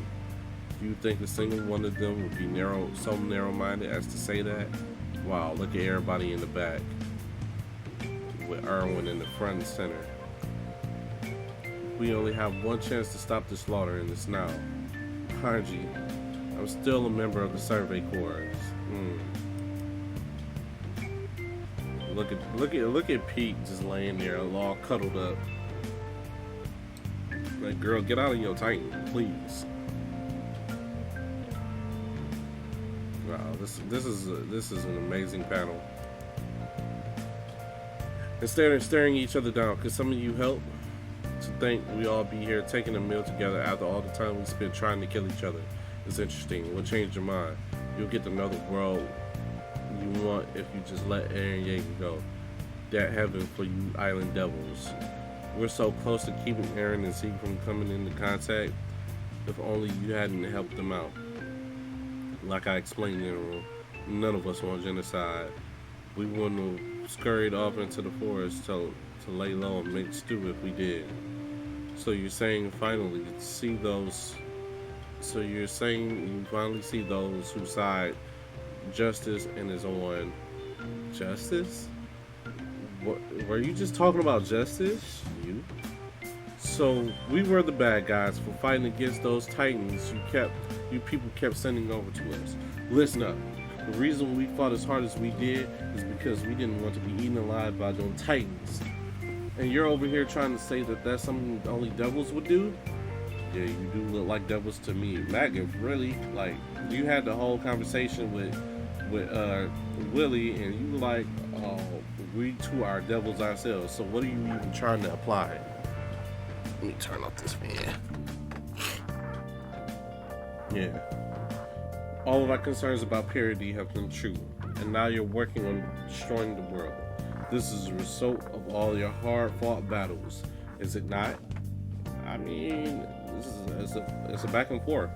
Do you think a single one of them would be so narrow-minded as to say that? Wow, look at everybody in the back, with Erwin in the front and center. We only have one chance to stop the slaughter, and it's now. Hanji, I'm still a member of the Survey Corps. Look at Pete just laying there, all cuddled up. Like, girl, get out of your Titan, please. Wow, this is an amazing panel. Instead of staring each other down, could some of you help? To think we all be here taking a meal together after all the time we spent trying to kill each other. It's interesting. We'll change your mind. You'll get to know the world you want if you just let Eren Yeager go. That heaven for you island devils. We're so close to keeping Eren and Zeke from coming into contact. If only you hadn't helped them out. Like I explained in the room, none of us want genocide. We wouldn't have scurried off into the forest to lay low and make stew if we did. So you're saying finally see those. So you're saying you finally see those whose side justice and is on justice? What, were you just talking about justice? You? So we were the bad guys for fighting against those titans you people kept sending over to us. Listen up. The reason we fought as hard as we did is because we didn't want to be eaten alive by those titans. And you're over here trying to say that that's something only devils would do? Yeah, you do look like devils to me. Maggot, really? Like, you had the whole conversation with Willie, and you were like, oh, we too are devils ourselves. So what are you even trying to apply? Let me turn off this fan. Yeah. All of our concerns about parody have been true, and now you're working on destroying the world. This is a result of all your hard-fought battles, is it not? I mean, it's a back and forth.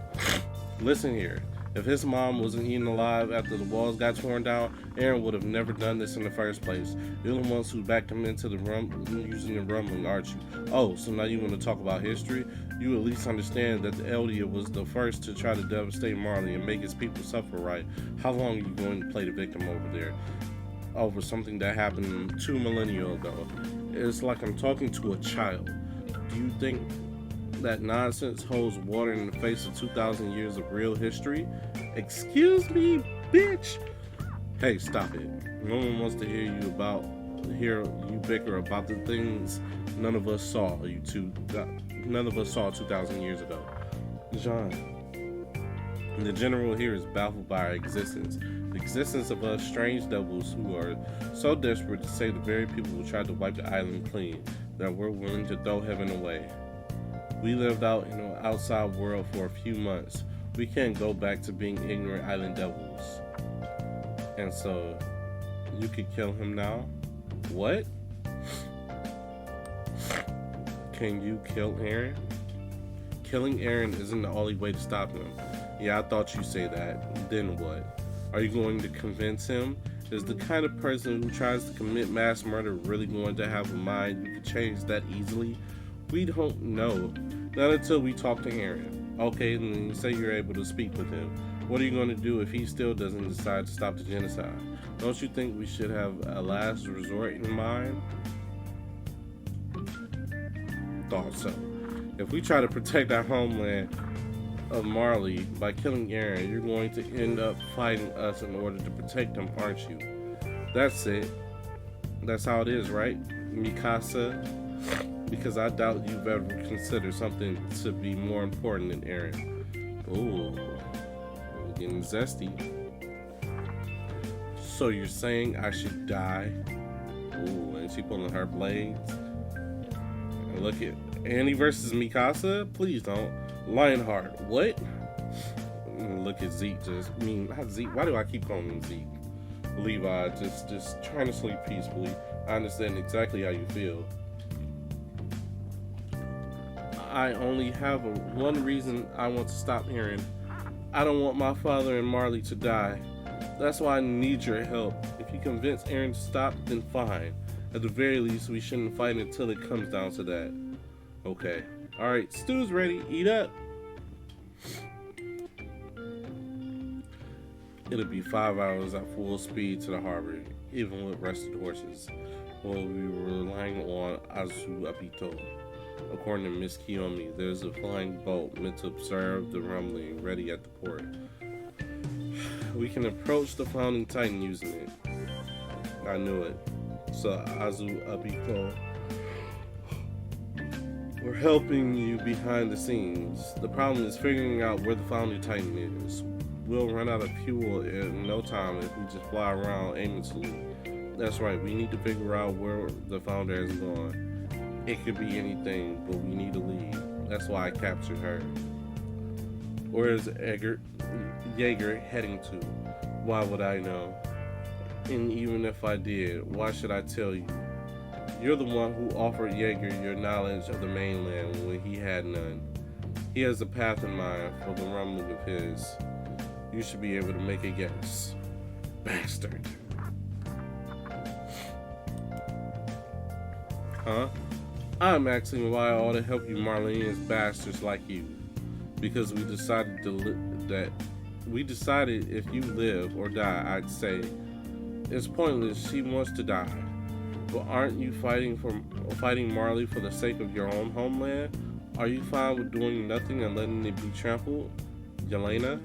Listen here. If his mom wasn't eaten alive after the walls got torn down, Eren would have never done this in the first place. You're the ones who backed him into the using the rumbling, aren't you? Oh, so now you want to talk about history? You at least understand that the Eldia was the first to try to devastate Marley and make his people suffer, right? How long are you going to play the victim over there? Over something that happened 2 millennia ago. It's like I'm talking to a child. Do you think that nonsense holds water in the face of 2,000 years of real history? Excuse me, bitch. Hey, stop it. No one wants to hear you bicker about the things none of us saw 2,000 years ago. John, the general here is baffled by our existence. The existence of us strange devils who are so desperate to save the very people who tried to wipe the island clean that we're willing to throw heaven away. We lived out in the outside world for a few months. We can't go back to being ignorant island devils. And so, you could kill him now? What? Can you kill Eren? Killing Eren isn't the only way to stop him. Yeah, I thought you'd say that. Then what? Are you going to convince him Is the kind of person who tries to commit mass murder really going to have a mind you can change that easily? We don't know. Not until we talk to Aaron. Okay, and then you say you're able to speak with him. What are you going to do if he still doesn't decide to stop the genocide? Don't you think we should have a last resort in mind? Thought so. If we try to protect our homeland of Marley by killing Aaron, you're going to end up fighting us in order to protect him, aren't you? That's it. That's how it is, right, Mikasa? Because I doubt you've ever considered something to be more important than Aaron. Ooh, we're getting zesty. So you're saying I should die? Ooh, and she pulling her blades. And look at Annie versus Mikasa? Please don't. Lionheart, what? Look at Zeke not Zeke. Why do I keep calling him Zeke? Levi, just trying to sleep peacefully. I understand exactly how you feel. I only have one reason I want to stop Aaron. I don't want my father and Marley to die. That's why I need your help. If you convince Aaron to stop, then fine. At the very least, we shouldn't fight until it comes down to that. Okay. Alright, stew's ready. Eat up. It'll be 5 hours at full speed to the harbor, even with rested horses. We'll be relying on Azu Abito. According to Miss Kiyomi, there's a flying boat meant to observe the rumbling ready at the port. We can approach the Founding Titan using it. I knew it. So Azu Abito, we're helping you behind the scenes. The problem is figuring out where the Founding Titan is. We'll run out of fuel in no time if we just fly around aimlessly. That's right, we need to figure out where the founder has gone. It could be anything, but we need to leave. That's why I captured her. Where is Jaeger heading to? Why would I know? And even if I did, why should I tell you? You're the one who offered Jaeger your knowledge of the mainland when he had none. He has a path in mind for the rumbling of his. You should be able to make a guess. Bastard. Huh? I'm asking why I ought to help you Marlene's bastards like you. Because we decided if you live or die, I'd say it's pointless. She wants to die. But aren't you fighting Marley for the sake of your own homeland? Are you fine with doing nothing and letting it be trampled? Yelena?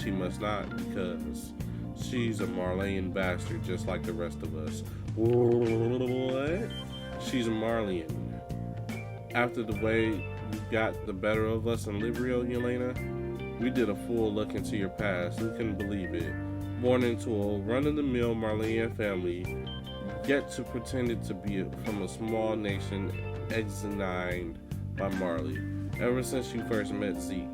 She must not, because she's a Marleyan bastard just like the rest of us. What? She's a Marleyan. After the way you got the better of us in Librio, Yelena, we did a full look into your past. We couldn't believe it. Born into a run-of-the-mill Marleyan family, yet to pretend to be from a small nation exiled by Marley. Ever since you first met Zeke,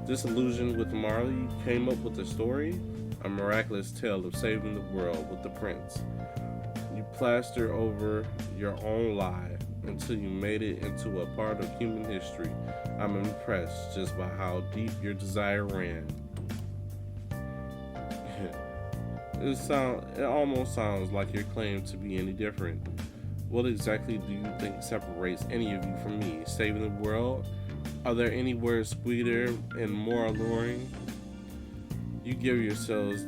disillusioned with Marley, came up with a story, a miraculous tale of saving the world with the prince. You plaster over your own lie until you made it into a part of human history. I'm impressed just by how deep your desire ran. It almost sounds like your claim to be any different. What exactly do you think separates any of you from me? Saving the world? Are there any words sweeter and more alluring? You give yourselves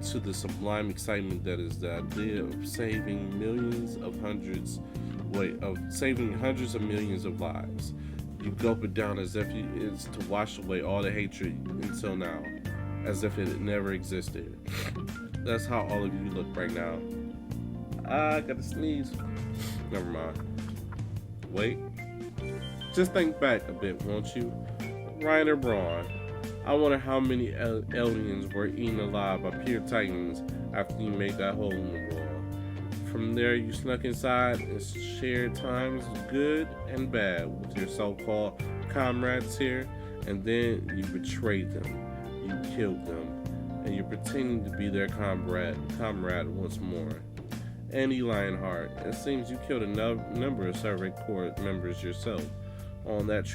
to the sublime excitement that is the idea of saving hundreds of millions of lives. You gulp it down as if it's to wash away all the hatred until now, as if it never existed. That's how all of you look right now. I gotta sneeze. Never mind. Wait. Just think back a bit, won't you? Right or wrong? I wonder how many aliens were eaten alive by pure titans after you made that hole in the wall. From there, you snuck inside and shared times good and bad with your so-called comrades here, and then you betrayed them. You killed them, and you're pretending to be their comrade once more. Annie Lionheart, it seems you killed a number of Servant Corps members yourself. On that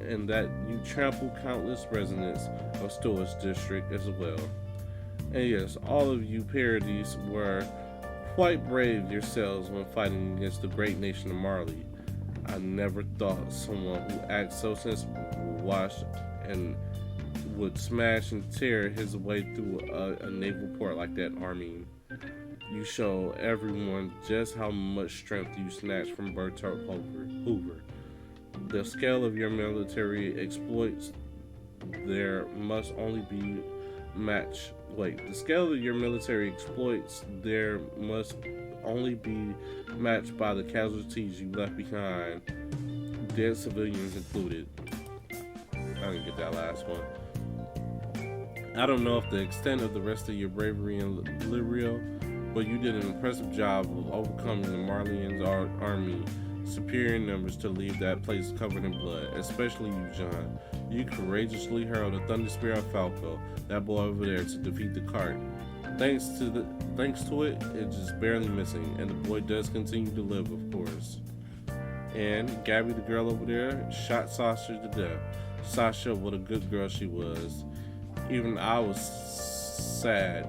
and that you trampled countless residents of Stoics District as well. And yes, all of you parodies were quite brave yourselves when fighting against the great nation of Marley. I never thought someone who acts so sensible would watch and would smash and tear his way through a naval port like that, Armin. You show everyone just how much strength you snatched from Bertolt Hoover. The scale of your military exploits there must only be matched. Wait, the scale of your military exploits there must only be matched by the casualties you left behind, dead civilians included. I didn't get that last one. I don't know if the extent of the rest of your bravery in Lirio, but you did an impressive job of overcoming the Marleyan's army, superior numbers to leave that place covered in blood, especially you, John. You courageously hurled the Thunder Spear of Falco, that boy over there, to defeat the cart. Thanks to it, it's just barely missing, and the boy does continue to live, of course. And Gabby, the girl over there, shot Sasha to death. Sasha, what a good girl she was. Even I was saddened.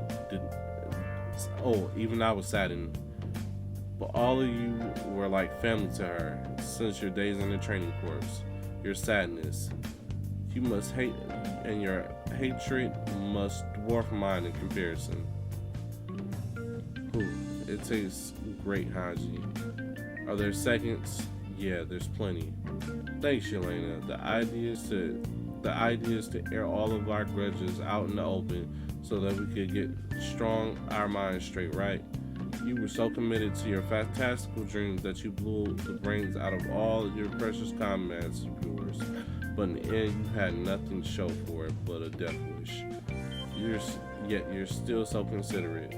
But all of you were like family to her since your days in the training corps. Your sadness, you must hate, and your hatred must dwarf mine in comparison. It tastes great, Haji. Are there seconds? Yeah, there's plenty. Thanks, Yelena. The idea is to air all of our grudges out in the open so that we could get our minds straight, right? You were so committed to your fantastical dreams that you blew the brains out of all of your precious comrades of yours. But in the end, you had nothing to show for it but a death wish. Yet you're still so considerate.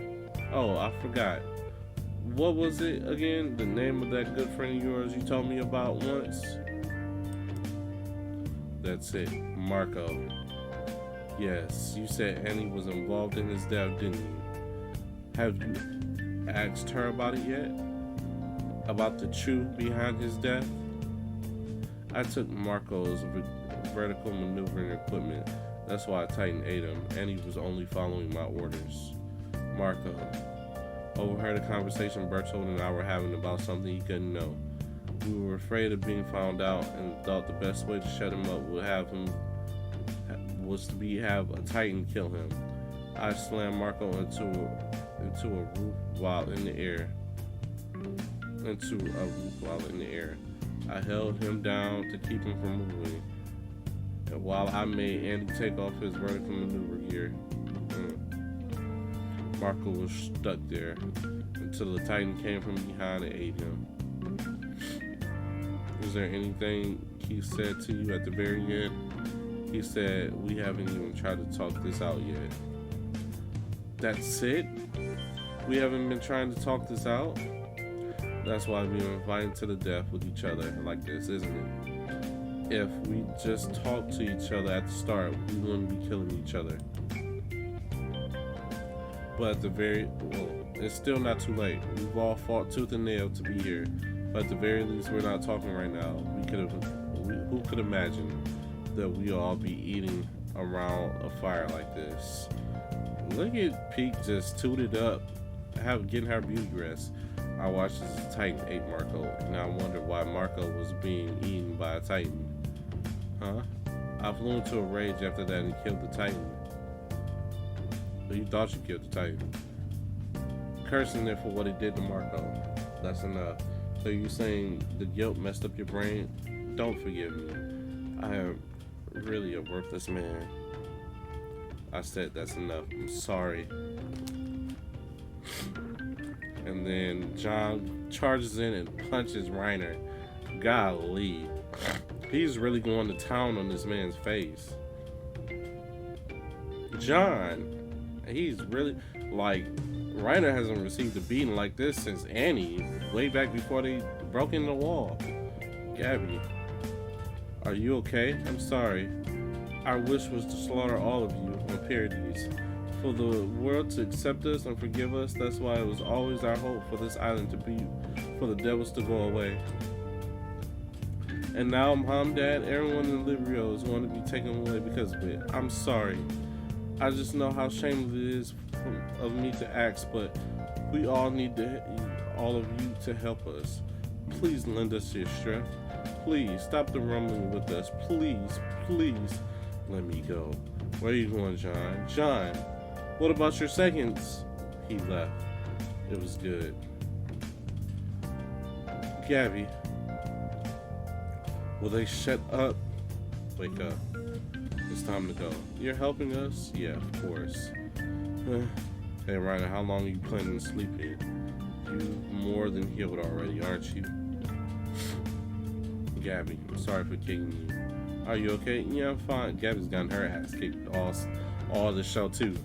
Oh, I forgot. What was it again? The name of that good friend of yours you told me about once? That's it, Marco. Yes, you said Annie was involved in his death, didn't you? Have you asked her about it yet? About the truth behind his death? I took Marco's vertical maneuvering equipment. That's why Titan ate him, and he was only following my orders. Marco overheard a conversation Bertolt and I were having about something he couldn't know. We were afraid of being found out and thought the best way to shut him up have a Titan kill him. I slammed Marco into a roof while in the air. I held him down to keep him from moving, and while I made Andy take off his vertical maneuver gear, Marco was stuck there until the Titan came from behind and ate him. Is there anything he said to you at the very end? He said, we haven't even tried to talk this out yet. That's it? We haven't been trying to talk this out? That's why we've been fighting to the death with each other like this, isn't it? If we just talked to each other at the start, we wouldn't be killing each other. But it's still not too late. We've all fought tooth and nail to be here. But at the very least, we're not talking right now. Who could imagine that we all be eating around a fire like this? Look at Peak just tooted up, getting her beauty rest. I watched as a Titan ate Marco, and I wondered why Marco was being eaten by a Titan. Huh? I flew into a rage after that and killed the Titan. But you thought you killed the Titan. Cursing it for what he did to Marco. That's enough. So you saying the guilt messed up your brain? Don't forgive me. I am really a worthless man. I said that's enough. I'm sorry. And then John charges in and punches Reiner. Golly. He's really going to town on this man's face. John. He's really, Reiner hasn't received a beating like this since Annie, way back before they broke in the wall. Gabby, are you okay? I'm sorry. Our wish was to slaughter all of you on Paradies. For the world to accept us and forgive us, that's why it was always our hope for this island to be, for the devils to go away. And now Mom, Dad, everyone in Lirio is going to be taken away because of it. I'm sorry. I just know how shameful it is of me to ask, but we all need all of you to help us. Please lend us your strength. Please stop the rumbling with us. Please, please let me go. Where are you going, John? John, what about your seconds? He left. It was good. Gabby, will they shut up? Wake up. It's time to go. You're helping us? Yeah, of course. Hey, Ryder, how long are you planning on sleeping? You more than healed already, aren't you? Gabby, I'm sorry for kicking you. Are you okay? Yeah, I'm fine. Gabby's gotten her ass kicked all the show, too.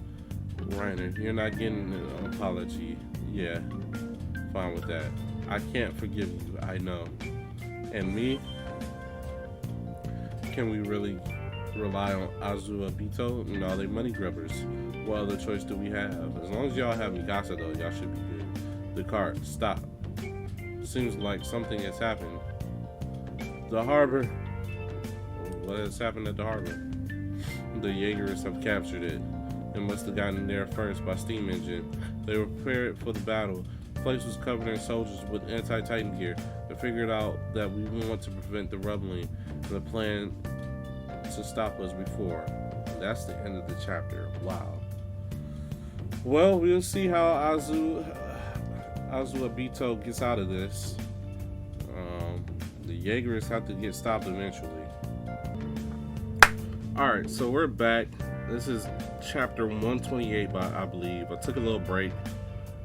Ryder, you're not getting an apology. Yeah, fine with that. I can't forgive you, I know. And me? Can we really rely on Azubito? No, they money grubbers. What other choice do we have? As long as y'all have Mikasa, though, y'all should be good. The cart, stop. Seems like something has happened. The harbor. What has happened at the harbor? The Jaegerists have captured it. It must have gotten there first by steam engine. They were prepared for the battle. The place was covered in soldiers with anti-Titan gear. They figured out that we want to prevent the rumbling and the plan to stop us before. And that's the end of the chapter. Wow. Well, we'll see how Azubito gets out of this. The Jaegerists have to get stopped eventually. Alright, so we're back. This is chapter 128, I believe. I took a little break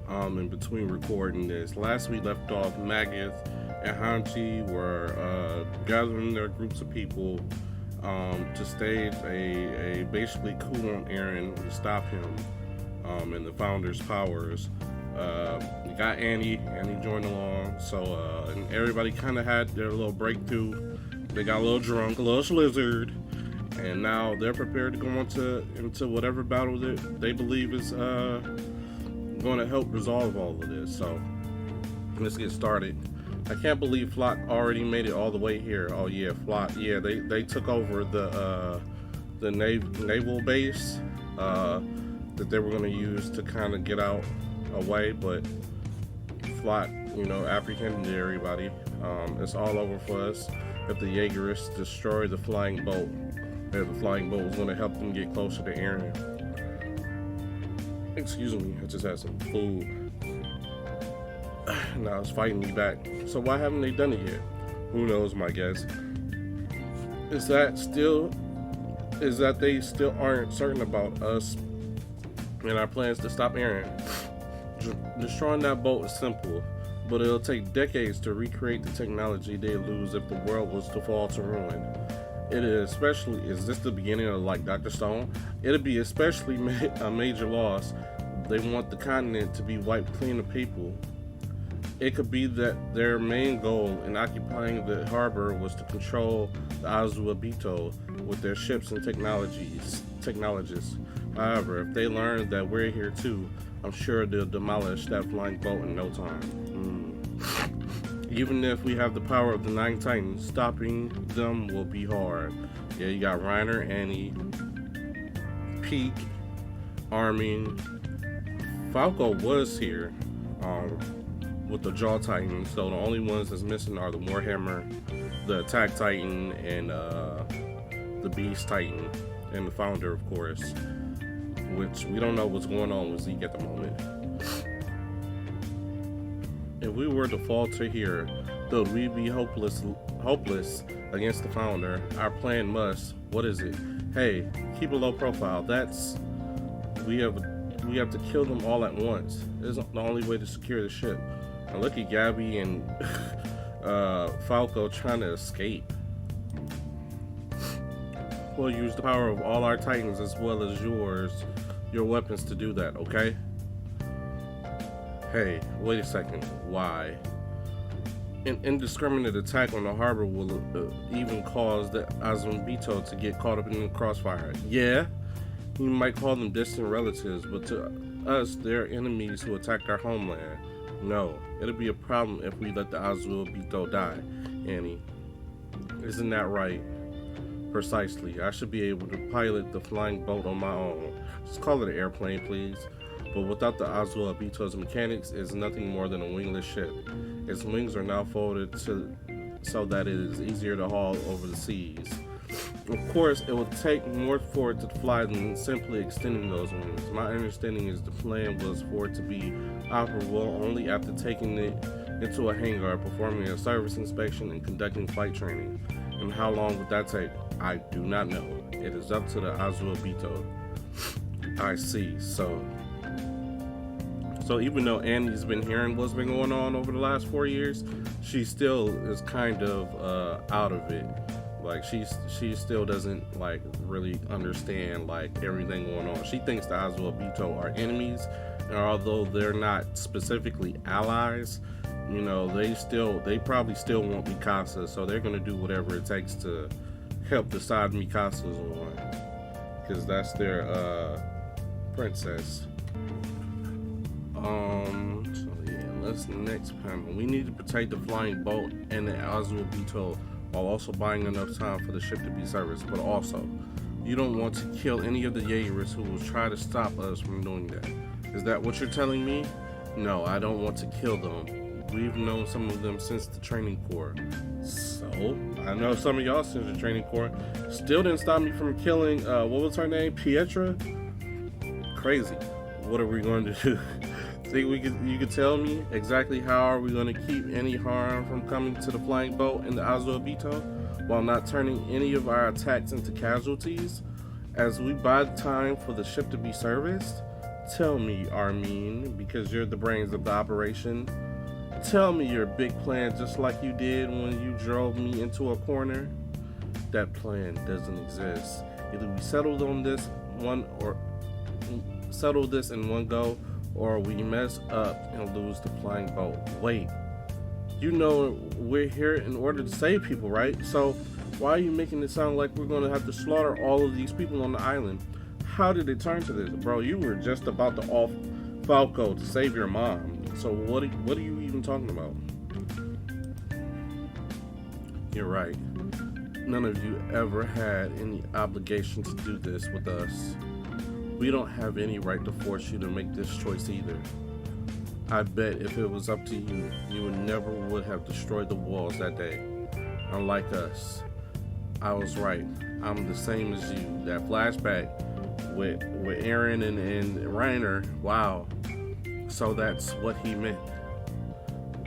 in between recording this. Last we left off, Magath and Hanchi were gathering their groups of people to stage a basically coup on Eren to stop him and the Founder's powers. We got Annie joined along, so and everybody kind of had their little breakthrough. They got a little drunk, a little slizzard, and now they're prepared to go into whatever battle that they believe is going to help resolve all of this. So let's get started. I can't believe Flock already made it all the way here. Oh yeah, Flock. Yeah, they took over the naval base that they were going to use to kind of get out away, but Flock, apprehended everybody. It's all over for us. If the Jaegerists destroy the flying boat, the flying boat was going to help them get closer to Eren. Excuse me, I just had some food. Now it's fighting me back. So why haven't they done it yet? Who knows? My guess is that they still aren't certain about us and our plans to stop Eren. Destroying that boat is simple, but it'll take decades to recreate the technology they lose if the world was to fall to ruin. Is this the beginning of like Dr. Stone? It'll be especially a major loss. They want the continent to be wiped clean of people. It could be that their main goal in occupying the harbor was to control the Azubito with their ships and technologists. However, if they learn that we're here too, I'm sure they'll demolish that flying boat in no time. Even if we have the power of the Nine Titans, stopping them will be hard. Yeah, you got Reiner, Annie, Peak, Armin. Falco was here with the Jaw Titans, so the only ones that's missing are the Warhammer, the Attack Titan, and the Beast Titan, and the Founder, of course, which we don't know what's going on with Zeke at the moment. If we were to falter here, though we'd be hopeless against the Founder. Our plan must, what is it? Hey, keep a low profile. We have to kill them all at once. It's the only way to secure the ship. And look at Gabby and Falco trying to escape. We'll use the power of all our Titans as well as your weapons to do that, okay? Hey, wait a second. Why? An indiscriminate attack on the harbor will even cause the Azubito to get caught up in the crossfire. Yeah, you might call them distant relatives, but to us, they're enemies who attacked our homeland. No, it'll be a problem if we let the Azubito die, Annie. Isn't that right? Precisely. I should be able to pilot the flying boat on my own. Just call it an airplane, please. But without the Azul Abito's mechanics, it's nothing more than a wingless ship. Its wings are now folded so that it is easier to haul over the seas. Of course, it would take more for it to fly than simply extending those wings. My understanding is the plan was for it to be operable only after taking it into a hangar, performing a service inspection, and conducting flight training. And how long would that take? I do not know. It is up to the Azul Abito. I see. So even though Annie's been hearing what's been going on over the last 4 years, she still is kind of out of it. Like she still doesn't like really understand like everything going on. She thinks the Azul Abito are enemies, and although they're not specifically allies, you know, they probably still want Mikasa, so they're gonna do whatever it takes to help the side Mikasa's on, because that's their princess. So yeah, let's next panel. We need to protect the flying boat and the Azul Abito while also buying enough time for the ship to be serviced. But also, you don't want to kill any of the Jaegerists who will try to stop us from doing that. Is that what you're telling me? No, I don't want to kill them. We've known some of them since the training corps. So, I know some of y'all since the training corps. Still didn't stop me from killing, what was her name? Pietra? Crazy. What are we going to do? Think you could tell me exactly how are we going to keep any harm from coming to the flying boat and the Azul Abito while not turning any of our attacks into casualties as we buy the time for the ship to be serviced? Tell me, Armin, because you're the brains of the operation. Tell me your big plan just like you did when you drove me into a corner. That plan doesn't exist. Either we settle this in one go, or we mess up and lose the flying boat. Wait, you know we're here in order to save people, right? So why are you making it sound like we're going to have to slaughter all of these people on the island? How did it turn to this? Bro, you were just about to off Falco to save your mom. So what are you even talking about? You're right. None of you ever had any obligation to do this with us. We don't have any right to force you to make this choice either. I bet if it was up to you, you never would have destroyed the walls that day. Unlike us. I was right. I'm the same as you. That flashback with Eren and Reiner, wow. So that's what he meant.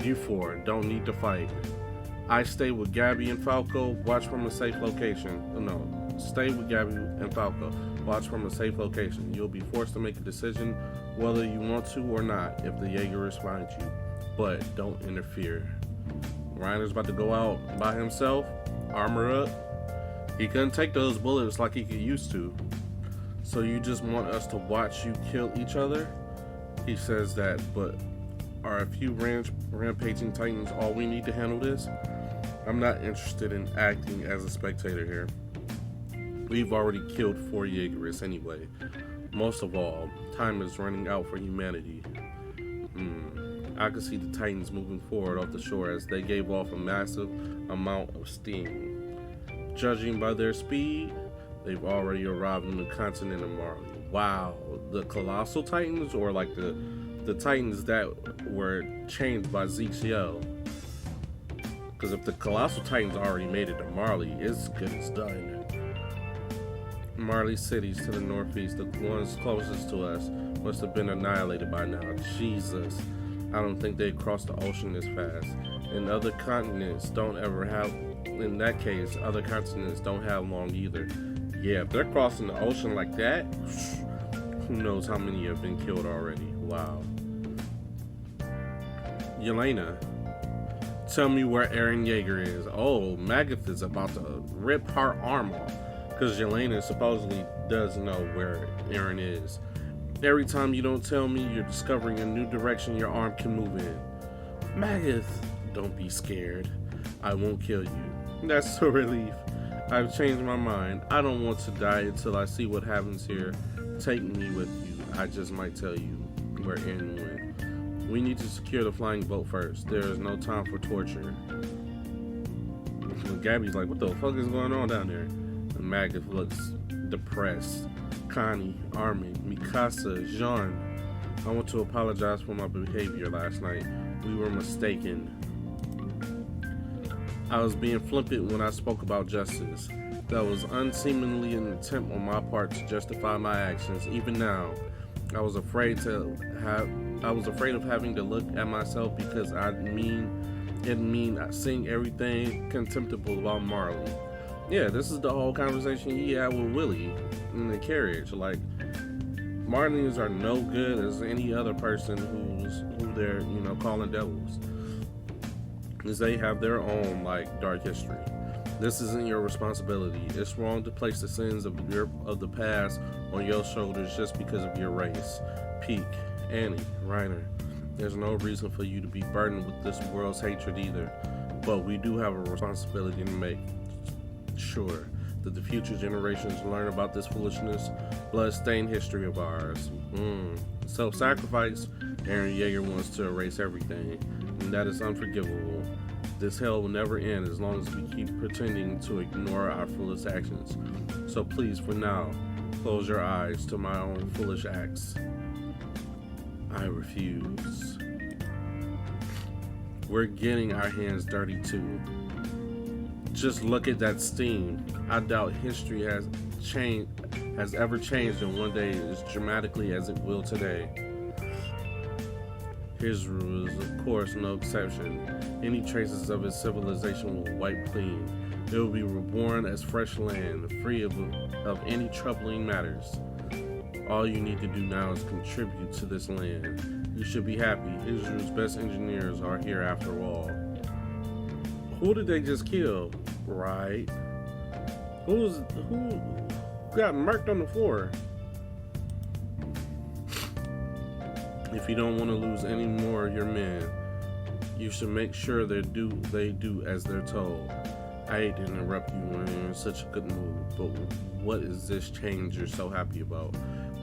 You four don't need to fight. I stay with Gabby and Falco, watch from a safe location. No, stay with Gabby and Falco. Watch from a safe location. You'll be forced to make a decision whether you want to or not if the Jaegerists find you. But don't interfere. Reiner's about to go out by himself, armor up. He couldn't take those bullets like he used to. So you just want us to watch you kill each other? He says that, but are a few rampaging titans all we need to handle this? I'm not interested in acting as a spectator here. We've already killed 4 Jaegerists anyway. Most of all, time is running out for humanity. I could see the Titans moving forward off the shore as they gave off a massive amount of steam. Judging by their speed, they've already arrived on the continent of Marley. Wow, the Colossal Titans, or like the Titans that were changed by Zeke's yell? Because if the Colossal Titans already made it to Marley, it's good as done. Marley cities to the northeast, the ones closest to us, must have been annihilated by now. Jesus, I don't think they'd cross the ocean this fast. And other continents don't ever have, in that case, other continents don't have long either. Yeah, if they're crossing the ocean like that, who knows how many have been killed already. Wow. Yelena, tell me where Eren Yeager is. Oh, Magath is about to rip her arm off. Because Yelena supposedly does know where Eren is. Every time you don't tell me, you're discovering a new direction your arm can move in. Magath, don't be scared. I won't kill you. That's a relief. I've changed my mind. I don't want to die until I see what happens here. Take me with you. I just might tell you where Eren went. We need to secure the flying boat first. There is no time for torture. Gabby's like, what the fuck is going on down there? And Magus looks depressed. Connie, Armin, Mikasa, Jean. I want to apologize for my behavior last night. We were mistaken. I was being flippant when I spoke about justice. That was unseemingly an attempt on my part to justify my actions. Even now, I was afraid of having to look at myself because it mean seeing everything contemptible about Marley. Yeah, this is the whole conversation he had with Willie in the carriage. Like, Marleys are no good as any other person who they're calling devils, because they have their own dark history. This isn't your responsibility. It's wrong to place the sins of the past on your shoulders just because of your race. Peak, Annie, Reiner. There's no reason for you to be burdened with this world's hatred either. But we do have a responsibility to make sure that the future generations learn about this foolishness, blood-stained history of ours. Self-sacrifice. Eren Yeager wants to erase everything, and that is unforgivable. This hell will never end as long as we keep pretending to ignore our foolish actions. So please, for now, close your eyes to my own foolish acts. I refuse. We're getting our hands dirty too. Just look at that steam. I doubt history has ever changed in one day as dramatically as it will today. Israel is, of course, no exception. Any traces of its civilization will wipe clean. It will be reborn as fresh land, free of any troubling matters. All you need to do now is contribute to this land. You should be happy. Israel's best engineers are here after all. Who did they just kill? Right. Who got murked on the floor? If you don't want to lose any more of your men, you should make sure they do as they're told. I hate to interrupt you when you're in such a good mood, but what is this change you're so happy about?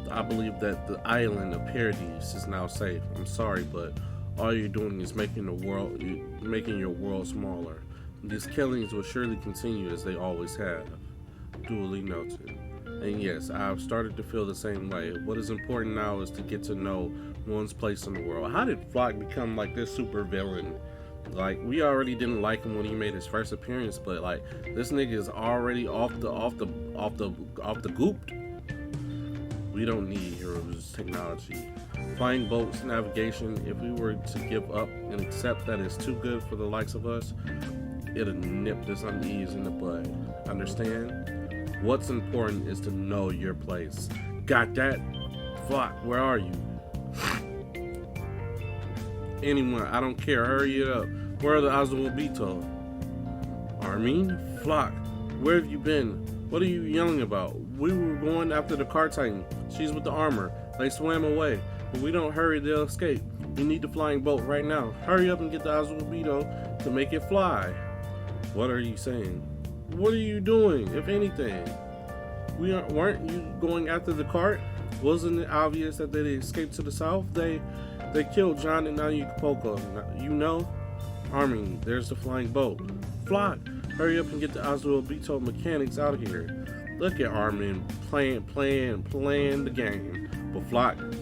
I believe that the island of Paradise is now safe. I'm sorry, but all you're doing is making your world smaller. These killings will surely continue as they always have. Duly noted. And yes, I've started to feel the same way. What is important now is to get to know one's place in the world. How did Flock become this super villain? We already didn't like him when he made his first appearance, but this nigga is already off the goop. We don't need heroes technology. Flying boats, navigation, if we were to give up and accept that it's too good for the likes of us, it'll nip this unease in the bud. Understand? What's important is to know your place. Got that? Flock, where are you? Anyone, I don't care. Hurry it up. Where are the Azumabito? Armin? Flock, where have you been? What are you yelling about? We were going after the car titan. She's with the armor. They swam away. If we don't hurry, they'll escape. We need the flying boat right now. Hurry up and get the Azumabito to make it fly. What are you saying? What are you doing, if anything? Weren't you going after the cart? Wasn't it obvious that they escaped to the south? They killed John and Acapulco. You know? Armin, there's the flying boat. Flock, hurry up and get the Azumabito mechanics out of here. Look at Armin playing the game. But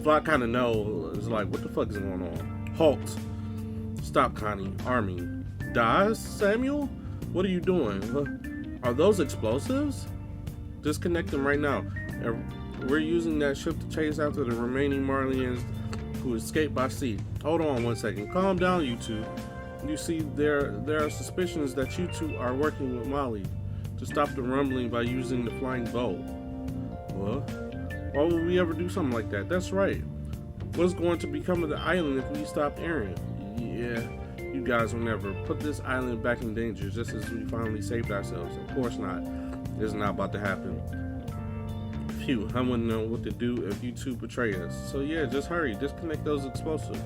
Flock kind of knows, what the fuck is going on? Halt. Stop, Connie. Armin. Dies, Samuel? What are you doing? Are those explosives? Disconnect them right now. We're using that ship to chase after the remaining Marlians who escaped by sea. Hold on one second. Calm down, you two. You see, there are suspicions that you two are working with Molly to stop the rumbling by using the flying boat. What? Why would we ever do something like that? That's right. What's going to become of the island if we stop Eren? Yeah, you guys will never put this island back in danger just as we finally saved ourselves. Of course not. It's not about to happen. Phew, I wouldn't know what to do if you two betray us. So yeah, just hurry. Disconnect those explosives.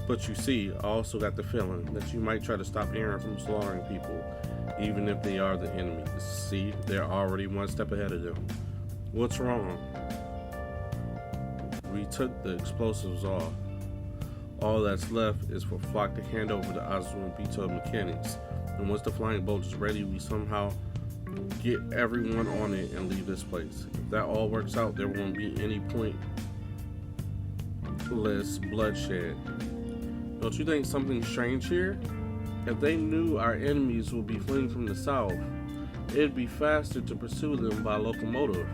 But you see, I also got the feeling that you might try to stop Eren from slaughtering people, even if they are the enemy. See, they're already one step ahead of them. What's wrong? We took the explosives off. All that's left is for Flock to hand over the Azumabito mechanics. And once the flying boat is ready, we somehow get everyone on it and leave this place. If that all works out, there won't be any pointless bloodshed. Don't you think something's strange here? If they knew our enemies would be fleeing from the south, it'd be faster to pursue them by locomotive.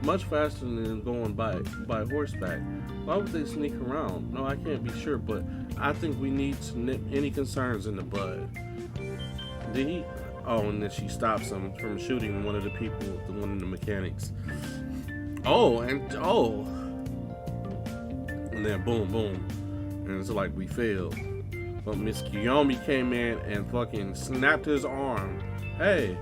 Much faster than going by horseback. Why would they sneak around? No, I can't be sure, but I think we need to nip any concerns in the bud. Did he? Oh, and then she stops him from shooting one of the people, one of the mechanics. And then boom, boom. And it's like we failed. But Miss Kiyomi came in and fucking snapped his arm. Hey,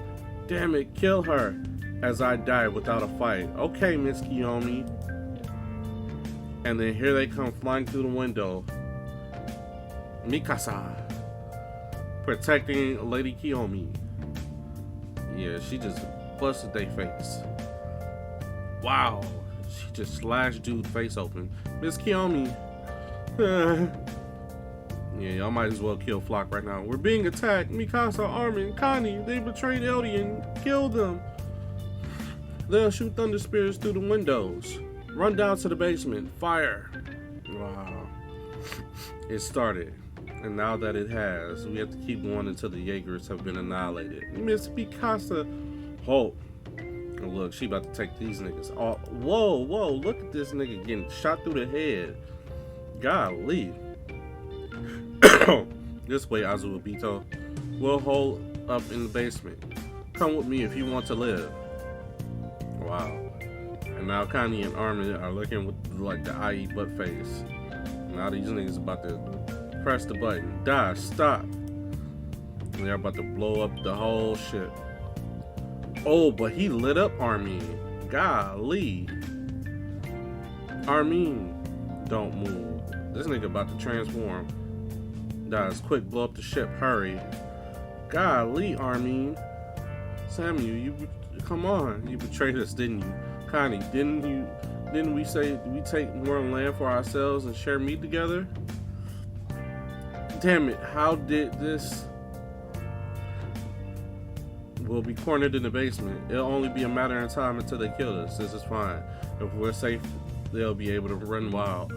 damn it, kill her. As I died without a fight. Okay, Miss Kiyomi. And then here they come flying through the window. Mikasa. Protecting Lady Kiyomi. Yeah, she just busted their face. Wow. She just slashed dude's face open. Miss Kiyomi. Yeah, y'all might as well kill Flock right now. We're being attacked. Mikasa, Armin, Connie, they betrayed Eldy and killed them. They'll shoot thunder spears through the windows. Run down to the basement. Fire. Wow. It started. And now that it has, we have to keep going until the Jaegers have been annihilated. Miss Mikasa. Halt. Oh, look, she about to take these niggas off. Whoa, look at this nigga getting shot through the head. Golly. This way, Azubito. We'll hold up in the basement. Come with me if you want to live. Wow. And now Connie and Armin are looking with like the IE butt face. Now these niggas about to press the button. Die, stop. And they're about to blow up the whole ship. Oh, but he lit up Armin. Golly. Armin, don't move. This nigga about to transform. Dies quick, blow up the ship, hurry. Golly, Armin. Samuel, you come on. You betrayed us, didn't you? Connie, didn't we say we take more land for ourselves and share meat together? Damn it, how did this? We'll be cornered in the basement. It'll only be a matter of time until they kill us. This is fine. If we're safe, they'll be able to run wild.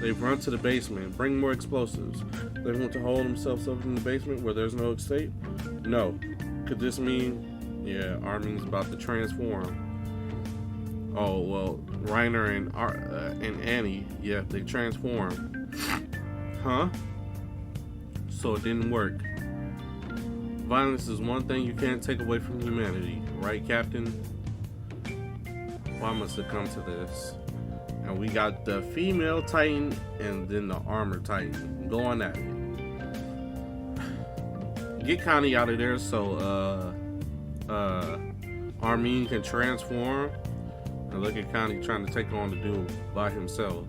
They've run to the basement. Bring more explosives. They want to hold themselves up in the basement where there's no escape? No. Could this mean... Yeah, Armin's about to transform. Oh, well, Reiner and Annie, yeah, they transform. Huh? So it didn't work. Violence is one thing you can't take away from humanity, right, Captain? Why must it come to this? And we got the female Titan and then the armor Titan going at it. Get Connie out of there so Armin can transform. And look at Connie trying to take on the dude by himself.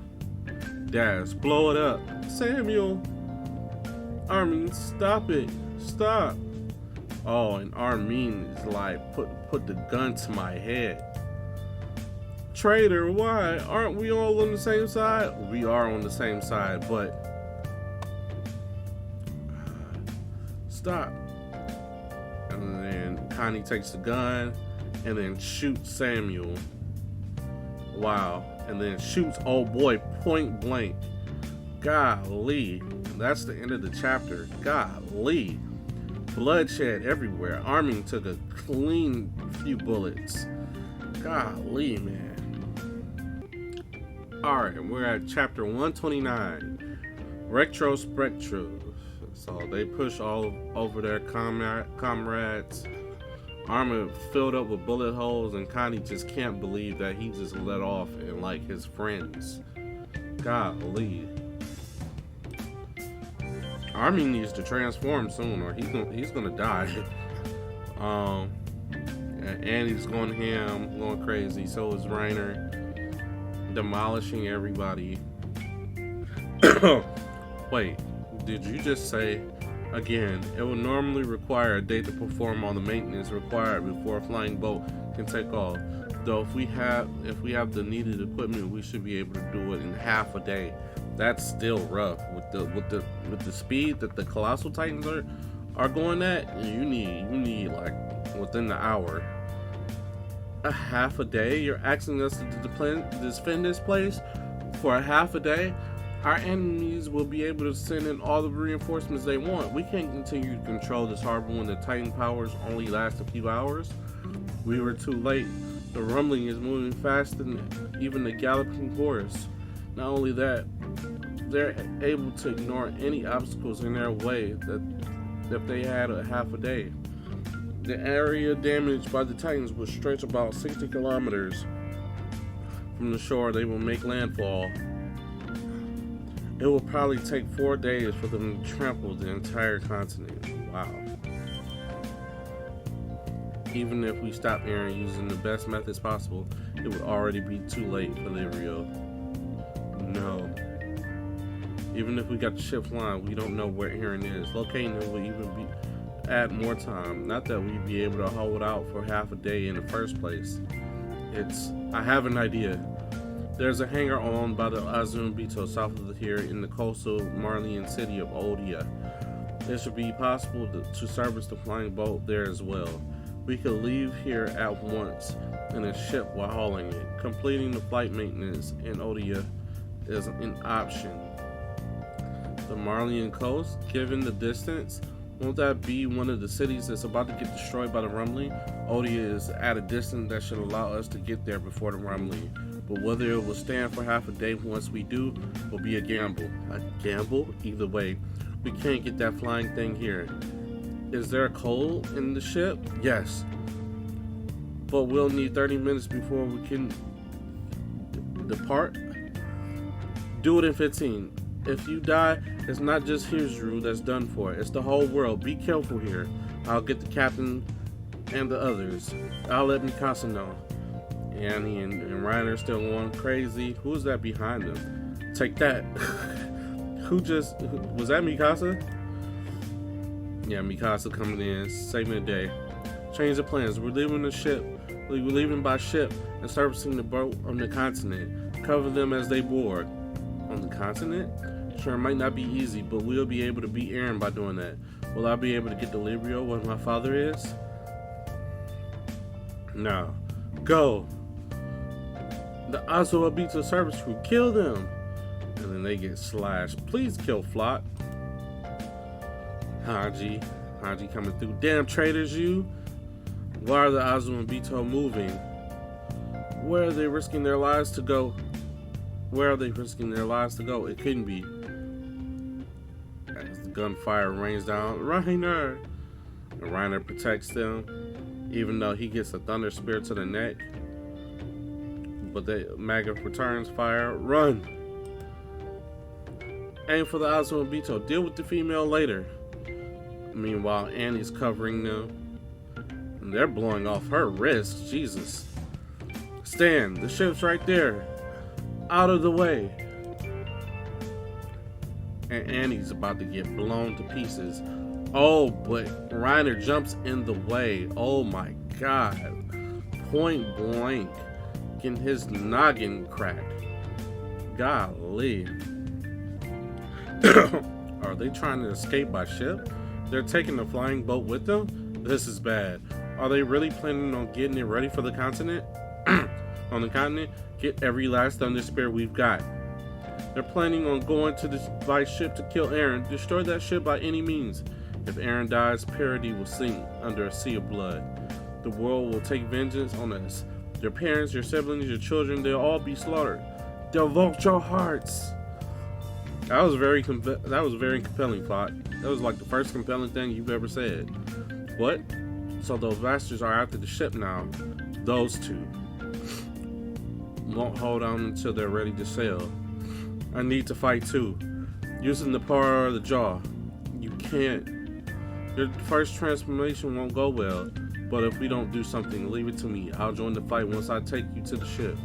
Dash, blow it up. Samuel. Armin, stop it. Stop. Oh, and Armin is like, put the gun to my head. Traitor, why? Aren't we all on the same side? We are on the same side, but... Stop. And then Connie takes the gun and then shoots Samuel. Wow. And then shoots old boy point blank. Golly. That's the end of the chapter. Golly. Bloodshed everywhere. Armin took a clean few bullets. Golly, man. Alright, we're at chapter 129. Retrospective. So they push all over their comrades. Armin filled up with bullet holes, and Connie just can't believe that he just let off and like his friends. Golly. Armin needs to transform soon, or he's gonna die. And Annie's going ham, going crazy. So is Reiner, demolishing everybody. Wait, did you just say again? It will normally require a day to perform all the maintenance required before a flying boat can take off. Though if we have the needed equipment, we should be able to do it in half a day. That's still rough with the speed that the Colossal Titans are going at. You need like within the hour. A half a day? You're asking us to defend this place for a half a day? Our enemies will be able to send in all the reinforcements they want. We can't continue to control this harbor when the Titan powers only last a few hours. We were too late. The rumbling is moving faster than even the galloping horse. Not only that, they're able to ignore any obstacles in their way that if they had a half a day. The area damaged by the Titans will stretch about 60 kilometers from the shore. They will make landfall. It will probably take 4 days for them to trample the entire continent. Wow. Even if we stop Eren using the best methods possible, it would already be too late for Lirio. No. Even if we got the ship flying, we don't know where Eren is. Locating him will even add more time. Not that we'd be able to hold out for half a day in the first place. I have an idea. There's a hangar owned by the Azumabito south of here in the coastal Marleyan city of Odia. It should be possible to service the flying boat there as well. We could leave here at once in a ship while hauling it. Completing the flight maintenance in Odia is an option. The Marleyan coast, given the distance, won't that be one of the cities that's about to get destroyed by the rumbling? Odia is at a distance that should allow us to get there before the rumbling. But whether it will stand for half a day once we do will be a gamble. A gamble? Either way, we can't get that flying thing here. Is there coal in the ship? Yes. But we'll need 30 minutes before we can depart. Do it in 15. If you die, it's not just Hizuru that's done for. It's the whole world. Be careful here. I'll get the captain and the others. I'll let Mikasa know. Annie and Reiner still going crazy. Who's that behind them? Take that. Was that Mikasa? Yeah, Mikasa coming in, saving the day. Change the plans. We're leaving by ship and servicing the boat on the continent. Cover them as they board. On the continent? Sure, it might not be easy, but we'll be able to beat Eren by doing that. Will I be able to get to Librio where my father is? No. Go! The Azumabito service crew, kill them! And then they get slashed. Please kill Flock. Hanji coming through. Damn traitors, you! Why are the Azumabito moving? Where are they risking their lives to go? It couldn't be. As the gunfire rains down, Reiner! And Reiner protects them, even though he gets a thunder spear to the neck. But Manga returns fire. Run! Aim for the Azumabito. Deal with the female later. Meanwhile, Annie's covering them. And they're blowing off her wrist. Jesus. Stand. The ship's right there. Out of the way. And Annie's about to get blown to pieces. Oh, but Reiner jumps in the way. Oh my god. Point blank. Getting his noggin cracked. Golly. Are they trying to escape by ship? They're taking the flying boat with them? This is bad. Are they really planning on getting it ready for the continent? On the continent? Get every last thunder spear we've got. They're planning on going by ship to kill Eren. Destroy that ship by any means. If Eren dies, Parody will sink under a sea of blood. The world will take vengeance on us. Your parents, your siblings, your children, they'll all be slaughtered. Devote your hearts. That was very compelling plot. That was like the first compelling thing you've ever said. What? So those bastards are after the ship now. Those two won't hold on until they're ready to sail. I need to fight too. Using the power of the jaw. You can't. Your first transformation won't go well. But if we don't do something, leave it to me. I'll join the fight once I take you to the ship.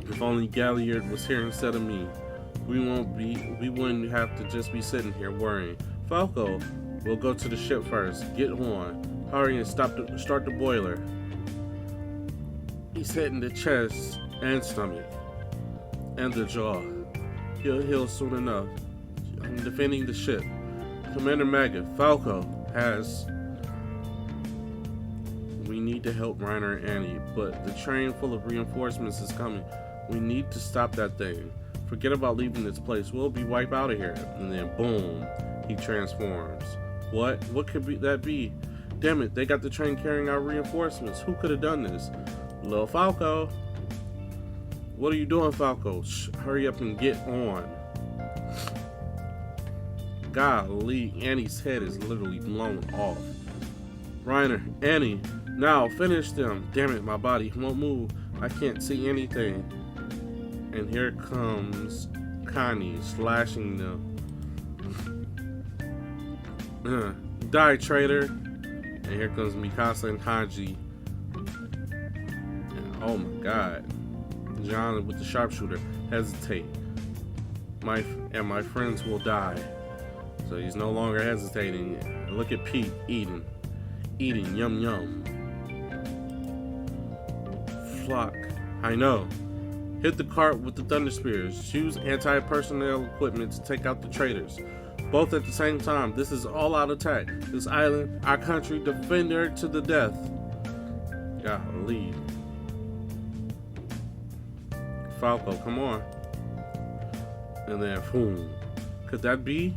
If only Galliard was here instead of me. We wouldn't have to just be sitting here worrying. Falco, we'll go to the ship first. Get on. Hurry and start the boiler. He's hitting the chest and stomach. And the jaw. He'll heal soon enough. I'm defending the ship. Commander Manga, Falco we need need to help Reiner and Annie, but the train full of reinforcements is coming. We need to stop that thing. Forget about leaving this place. We'll be wiped out of here. And then boom, he transforms. What? What could that be? Damn it, they got the train carrying our reinforcements. Who could have done this? Lil Falco. What are you doing, Falco? Shh, hurry up and get on. Golly, Annie's head is literally blown off. Reiner, Annie, now finish them. Damn it, my body won't move. I can't see anything. And here comes Connie slashing them. Die, traitor. And here comes Mikasa and Hanji. And oh my god. John with the sharpshooter. Hesitate. My friends will die. So he's no longer hesitating. Look at Pete eating. Eating, yum yum. Flock. I know. Hit the cart with the thunder spears. Use anti-personnel equipment to take out the traitors. Both at the same time. This is all-out attack. This island, our country, defend her to the death. Golly. Falco, come on. And then, boom. Could that be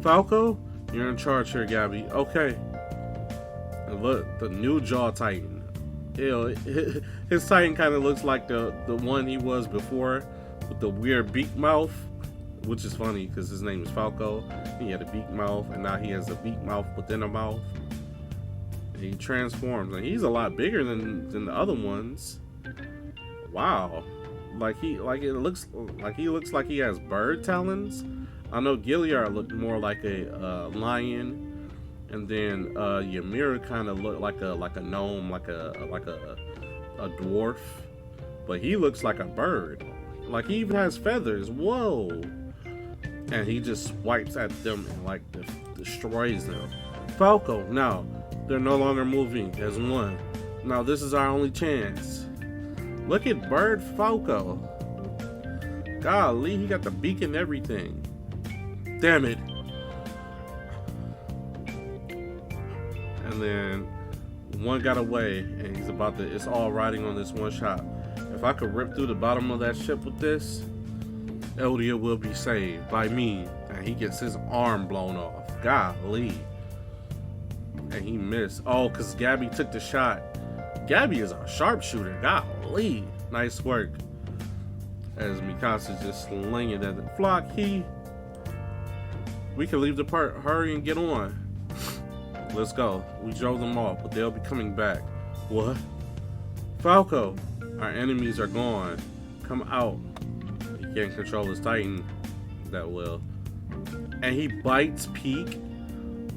Falco? You're in charge here, Gabby. Okay. And look, the new Jaw Titan. Ew, his Titan kind of looks like the one he was before with the weird beak mouth, which is funny because his name is Falco. He had a beak mouth, and now he has a beak mouth within a mouth. And he transforms, and he's a lot bigger than the other ones. Wow, he looks like he has bird talons. I know Gilliard looked more like a lion. And then Ymir kind of looked like a gnome, like a dwarf, but he looks like a bird. Like he even has feathers. Whoa! And he just swipes at them and like destroys them. Falco, now they're no longer moving as one. Now this is our only chance. Look at Bird Falco. Golly, he got the beak and everything. Damn it. And then one got away, and he's about to, it's all riding on this one shot. If I could rip through the bottom of that ship with this, Eldia will be saved by me. And he gets his arm blown off. Golly. And he missed. Oh, because Gabby took the shot. Gabby is a sharpshooter. Golly. Nice work. As Mikasa just slinging at the flock. We can leave the part. Hurry and get on. Let's go. We drove them off, but they'll be coming back. What? Falco, our enemies are gone. Come out. He can't control his Titan that well. And he bites Peak.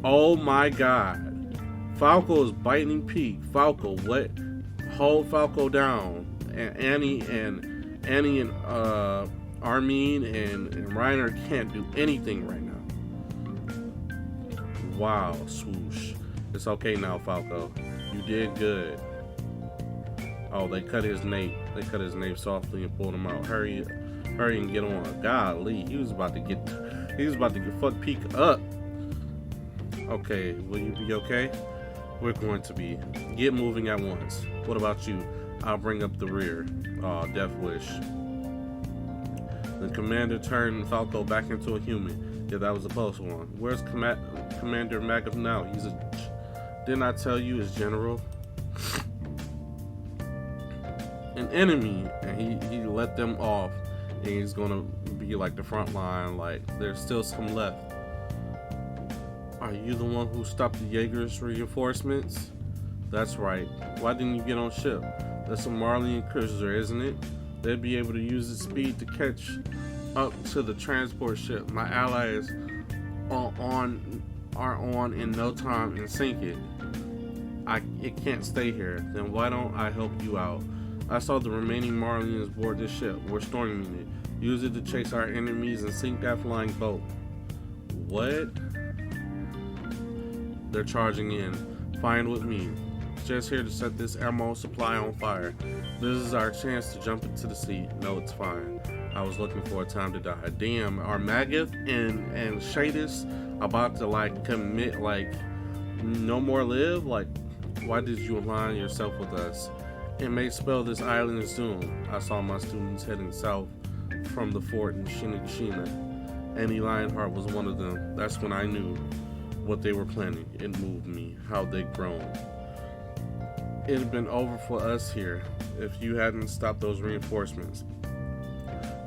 Oh my god. Falco is biting Peak. Falco, what? Hold Falco down. And Annie and Armin and Reiner can't do anything right now. Wow, swoosh. It's okay now, Falco. You did good. Oh, they cut his nape. They cut his nape softly and pulled him out. Hurry and get on. Golly, he was about to get fuck Peak up. Okay, will you be okay? We're going to be. Get moving at once. What about you? I'll bring up the rear. Oh, Death Wish. The commander turned Falco back into a human. Yeah, that was a close one. Where's Commander Magath now? Didn't I tell you his general? An enemy, and he let them off, and he's gonna be like the front line. Like there's still some left. Are you the one who stopped the Jaeger's reinforcements? That's right. Why didn't you get on ship? That's a Marleyan cruiser, isn't it? They'd be able to use the speed to catch up to the transport ship. My allies are on in no time and sink it. It can't stay here. Then why don't I help you out? I saw the remaining Marleyans board this ship. We're storming it. Use it to chase our enemies and sink that flying boat. What? They're charging in. Fine with me. Just here to set this ammo supply on fire. This is our chance to jump into the sea. No, it's fine. I was looking for a time to die. Damn, are Magath and Shadis about to like commit like no more live? Like Why did you align yourself with us? It may spell this island is doomed. I saw my students heading south from the fort in Shingeki. Annie Lionheart was one of them. That's when I knew what they were planning. It moved me, how they'd grown. It had been over for us here. If you hadn't stopped those reinforcements,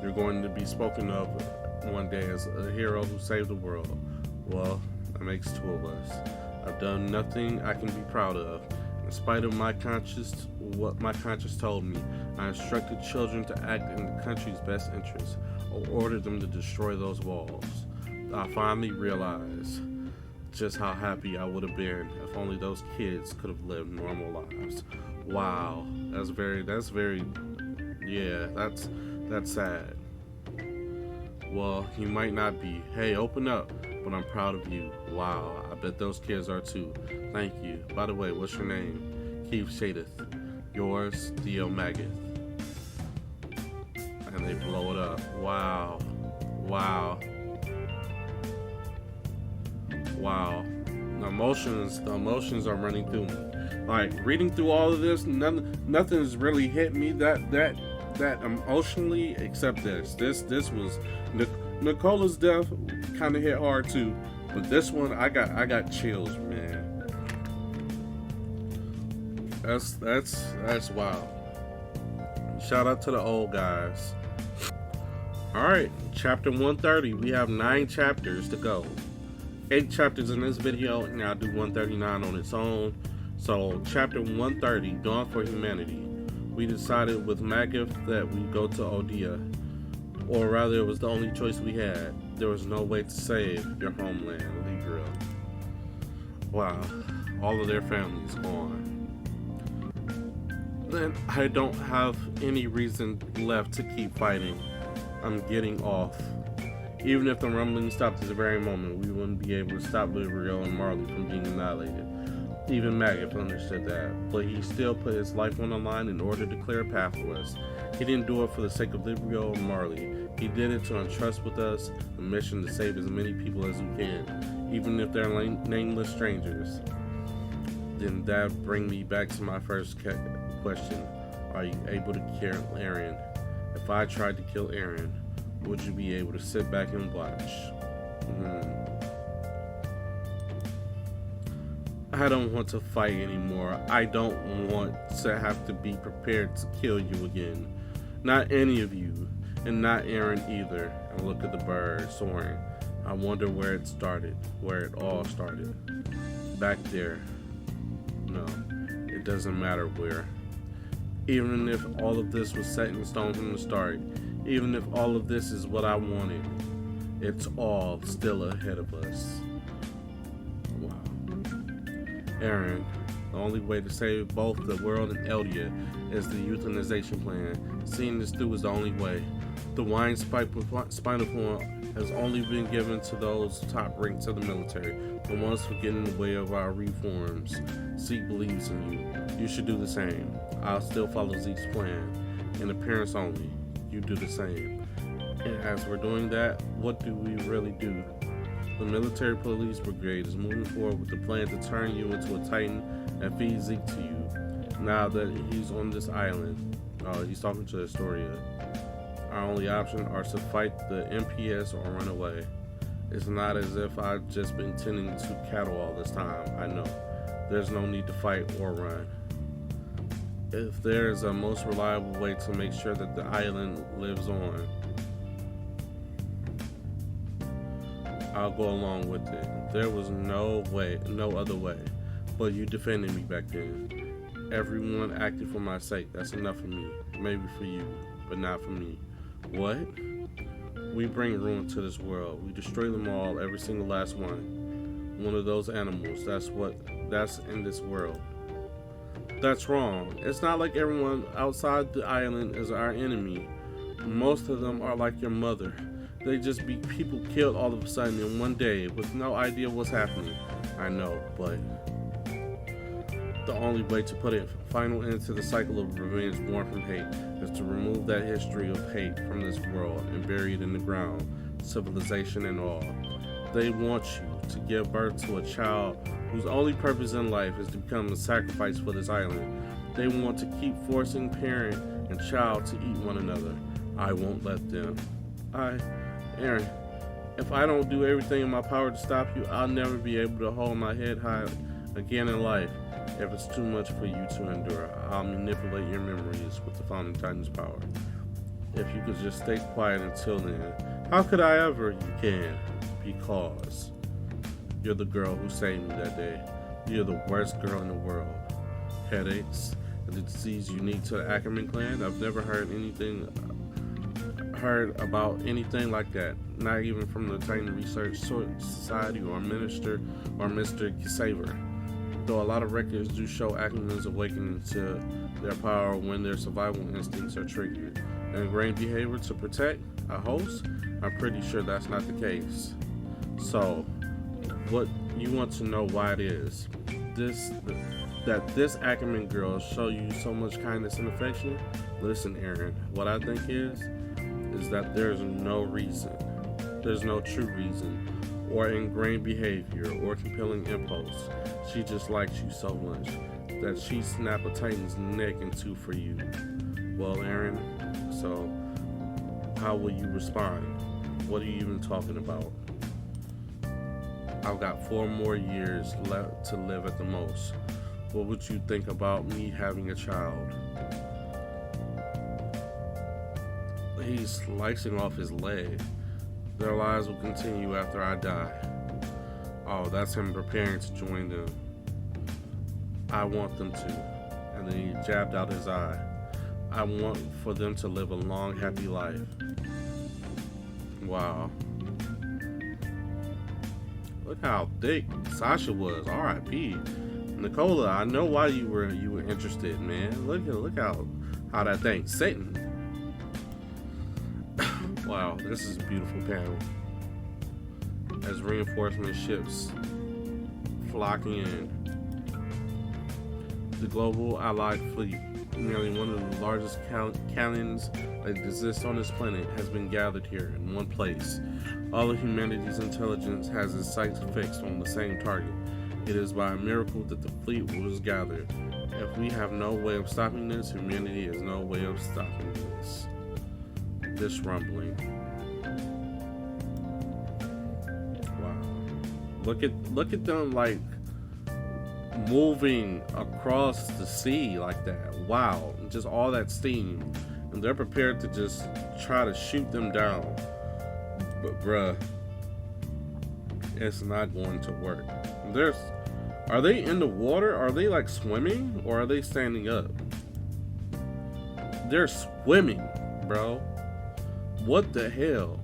you're going to be spoken of one day as a hero who saved the world. Well, that makes two of us. I've done nothing I can be proud of. In spite of what my conscience told me, I instructed children to act in the country's best interest, or ordered them to destroy those walls. I finally realized just how happy I would have been if only those kids could have lived normal lives. Wow, that's sad. Well, you might not be. Hey, open up, but I'm proud of you. Wow, I bet those kids are too. Thank you. By the way, what's your name? Keith Shadith. Yours, Theo Magath. And they blow it up. Wow. The emotions are running through me. Like, reading through all of this, nothing's really hit me that emotionally except this. This was Nicola's death kind of hit hard too, but this one I got chills, man. That's wild. Shout out to the old guys. All right, chapter 130. We have 9 chapters to go. 8 chapters in this video, and I'll do 139 on its own. So, chapter 130, Dawn for Humanity. We decided with Magath that we go to Odia, or rather, it was the only choice we had. There was no way to save your homeland, Libra. Wow, all of their families gone. Then I don't have any reason left to keep fighting. I'm getting off. Even if the rumbling stopped at the very moment, we wouldn't be able to stop Librio and Marley from being annihilated. Even Magath understood that, but he still put his life on the line in order to clear a path for us. He didn't do it for the sake of Librio or Marley. He did it to entrust with us the mission to save as many people as we can, even if they're nameless strangers. Then that brings me back to my first question. Are you able to kill Eren? If I tried to kill Eren, would you be able to sit back and watch? I don't want to fight anymore. I don't want to have to be prepared to kill you again. Not any of you, and not Eren either. And look at the bird soaring. I wonder where it all started. Back there. No, it doesn't matter where. Even if all of this was set in stone from the start, even if all of this is what I wanted, it's all still ahead of us. Wow. Eren, the only way to save both the world and Eldia is the euthanization plan. Seeing this through is the only way. The wine spike with spinal cord has only been given to those top ranked of the military, the ones who get in the way of our reforms. Zeke believes in you. You should do the same. I'll still follow Zeke's plan. In appearance only. You do the same. And as we're doing that, what do we really do? The military police brigade is moving forward with the plan to turn you into a Titan and feed Zeke to you. Now that he's on this island, he's talking to Astoria. Our only option are to fight the MPS or run away. It's not as if I've just been tending to cattle all this time. I know. There's no need to fight or run. If there is a most reliable way to make sure that the island lives on, I'll go along with it. There was no other way. But you defended me back then. Everyone acted for my sake. That's enough for me. Maybe for you, but not for me. What? We bring ruin to this world. We destroy them all, every single last one. One of those animals. That's in this world. That's wrong. It's not like everyone outside the island is our enemy. Most of them are like your mother. They just be people killed all of a sudden in one day with no idea what's happening. I know, but the only way to put a final end to the cycle of revenge born from hate is to remove that history of hate from this world and bury it in the ground, civilization and all. They want you to give birth to a child whose only purpose in life is to become a sacrifice for this island. They want to keep forcing parent and child to eat one another. I won't let them. Aaron, if I don't do everything in my power to stop you, I'll never be able to hold my head high again in life. If it's too much for you to endure, I'll manipulate your memories with the Founding Titan's power. If you could just stay quiet until then. How could I ever? You can. Because you're the girl who saved me that day. You're the worst girl in the world. Headaches, a disease unique to the Ackerman clan. I've never heard about anything like that. Not even from the Titan Research Society or Mr. Saver. Though a lot of records do show Ackerman's awakening to their power when their survival instincts are triggered. Ingrained behavior to protect a host? I'm pretty sure that's not the case. So, what you want to know why it is? That this Ackerman girl show you so much kindness and affection? Listen, Aaron, what I think is that there's no reason. There's no true reason or ingrained behavior or compelling impulse. She just likes you so much that she snapped a Titan's neck in two for you. Well, Aaron, so how will you respond? What are you even talking about? I've got 4 more years left to live at the most. What would you think about me having a child? He's slicing off his leg. Their lives will continue after I die. Oh, that's him preparing to join them. I want them to. And then he jabbed out his eye. I want for them to live a long, happy life. Wow. Look how thick Sasha was. R.I.P. Nicola, I know why you were interested, man. Look how that thing's sitting. Wow, this is a beautiful panel. As reinforcement ships flocking in, the global Allied fleet, nearly one of the largest cannons that exists on this planet, has been gathered here in one place. All of humanity's intelligence has its sights fixed on the same target. It is by a miracle that the fleet was gathered. If we have no way of stopping this, humanity has no way of stopping this rumbling. Wow. Look at them like moving across the sea like that. Wow. Just all that steam. And they're prepared to just try to shoot them down. But bruh, it's not going to work. Are they in the water? Are they like swimming? Or are they standing up? They're swimming, bro. What the hell?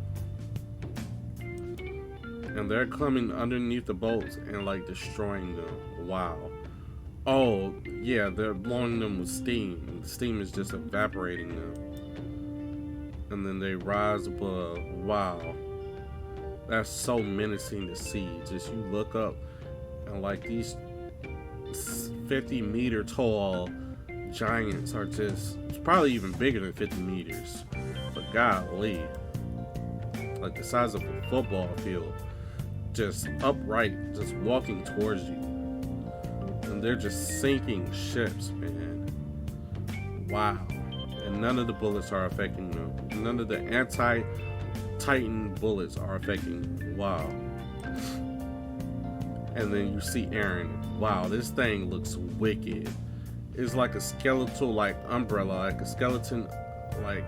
And they're coming underneath the boats and like destroying them. Wow. Oh, yeah, they're blowing them with steam. The steam is just evaporating them. And then they rise above. Wow. That's so menacing to see. Just you look up and like these 50-meter tall giants are just, it's probably even bigger than 50 meters. But golly, like the size of a football field, just upright, just walking towards you. And they're just sinking ships, man. Wow. And none of the bullets are affecting them. None of the anti-Titan bullets are affecting them. Wow. And then you see Aaron. Wow, this thing looks wicked. It's like a skeletal like umbrella, like a skeleton like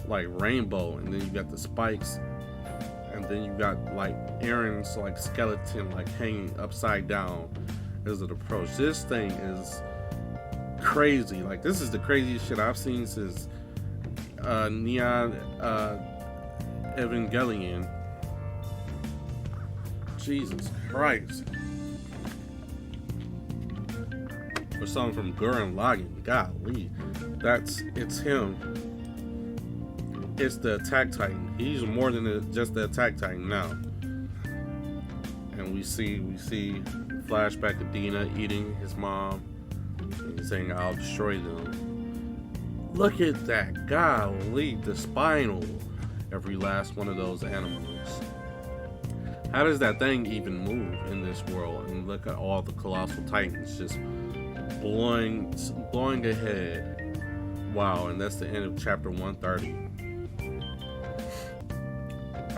rainbow, and then you got the spikes, and then you got like Aaron's like skeleton like hanging upside down as it approaches. This thing is crazy. Like, this is the craziest shit I've seen since Neon Evangelion. Jesus Christ. Or something from Gurren Lagann. Golly. It's him. It's the Attack Titan. He's more than just the Attack Titan now. And we see flashback of Dina eating his mom and saying, "I'll destroy them." Look at that. Golly, the spinal. Every last one of those animals. How does that thing even move in this world? And look at all the colossal titans just blowing ahead. Wow, and that's the end of chapter 130.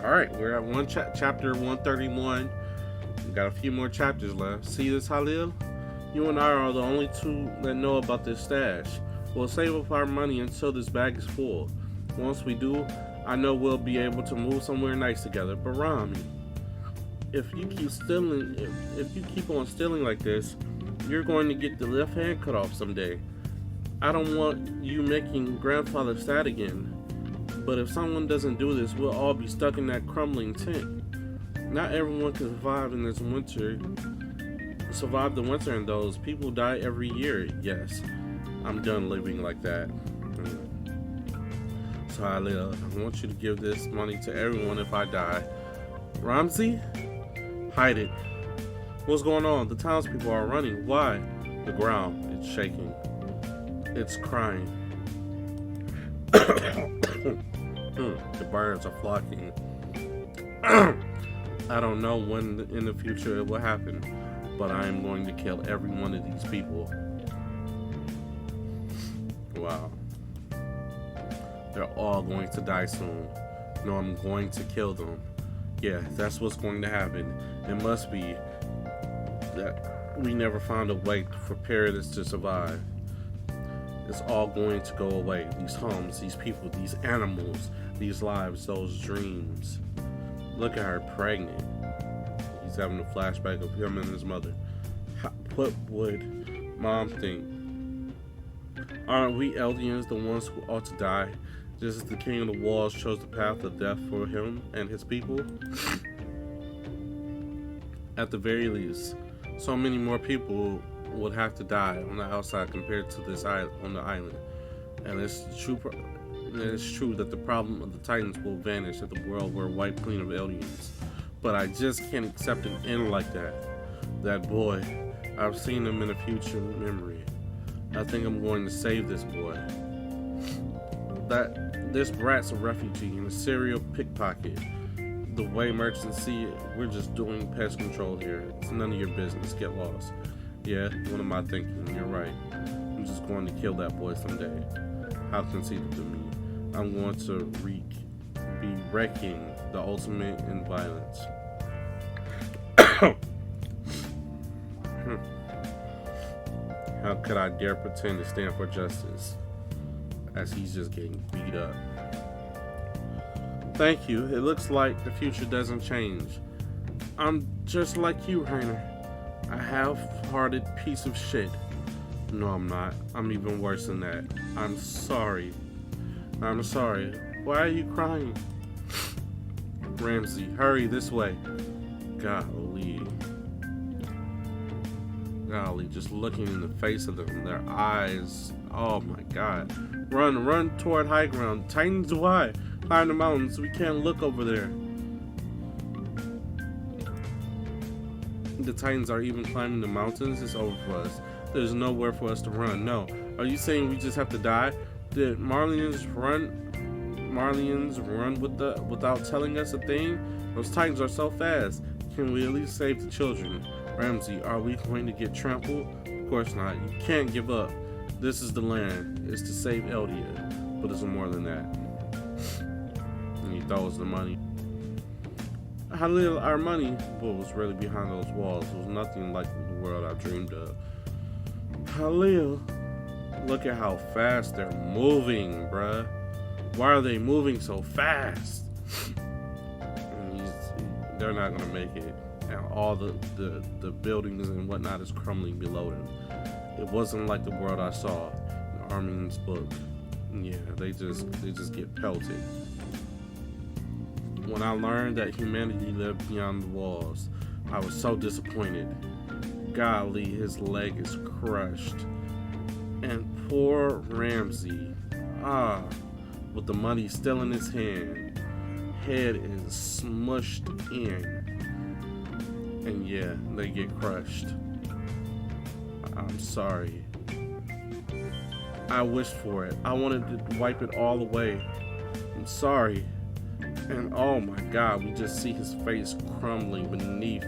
All right, we're at chapter 131. We got a few more chapters left. See this, Halil? You and I are the only two that know about this stash. We'll save up our money until this bag is full. Once we do, I know we'll be able to move somewhere nice together. But Rami, if you keep stealing, if you keep on stealing like this, you're going to get the left hand cut off someday. I don't want you making grandfather sad again. But if someone doesn't do this, we'll all be stuck in that crumbling tent. Not everyone can survive in this winter. Survive the winter in those. People die every year. Yes, I'm done living like that. So I want you to give this money to everyone if I die. Ramsey? Hide it. What's going on? The townspeople are running. Why? The ground. It's shaking. It's crying. The birds are flocking. I don't know when in the future it will happen, but I am going to kill every one of these people. Wow. They're all going to die soon. No, I'm going to kill them. Yeah, that's what's going to happen. It must be that we never found a way to prepare this to survive. It's all going to go away. These homes, these people, these animals, these lives, those dreams. Look at her pregnant. He's having a flashback of him and his mother. What would Mom think? Aren't we Eldians the ones who ought to die? Just as the King of the Walls chose the path of death for him and his people? At the very least, so many more people would have to die on the outside compared to this on the island. And it's true that the problem of the Titans will vanish if the world were wiped clean of Eldians. But I just can't accept an end like that. That boy, I've seen him in a future memory. I think I'm going to save this boy. This brat's a refugee and a serial pickpocket. The way merchants see it, we're just doing pest control here. It's none of your business. Get lost. Yeah, what am I thinking? You're right. I'm just going to kill that boy someday. How conceited of me. I'm going to be wrecking the ultimate in violence. How could I dare pretend to stand for justice as he's just getting beat up? Thank you. It looks like the future doesn't change. I'm just like you, Rainer. A half-hearted piece of shit. No, I'm not. I'm even worse than that. I'm sorry. I'm sorry. Why are you crying? Ramsey, hurry this way. Golly, just looking in the face of them, their eyes. Oh my God. Run toward high ground. Titans, why? Climb the mountains. We can't look over there. The Titans are even climbing the mountains. It's over for us. There's nowhere for us to run. No. Are you saying we just have to die? Did Marlians run without telling us a thing? Those Titans are so fast. Can we at least save the children? Ramsey, are we going to get trampled? Of course not. You can't give up. This is the land. It's to save Eldia. But it's more than that. And he throws the money. How little our money? What was really behind those walls was nothing like the world I dreamed of. Halil, look at how fast they're moving, bruh. Why are they moving so fast? They're not gonna make it. And all the buildings and whatnot is crumbling below them. It wasn't like the world I saw in Armin's book. Yeah, they just get pelted. When I learned that humanity lived beyond the walls, I was so disappointed. Golly, his leg is crushed. And poor Ramsey, with the money still in his hand, head is smushed in. And yeah, they get crushed. I'm sorry. I wished for it. I wanted to wipe it all away. I'm sorry. And oh my god, we just see his face crumbling beneath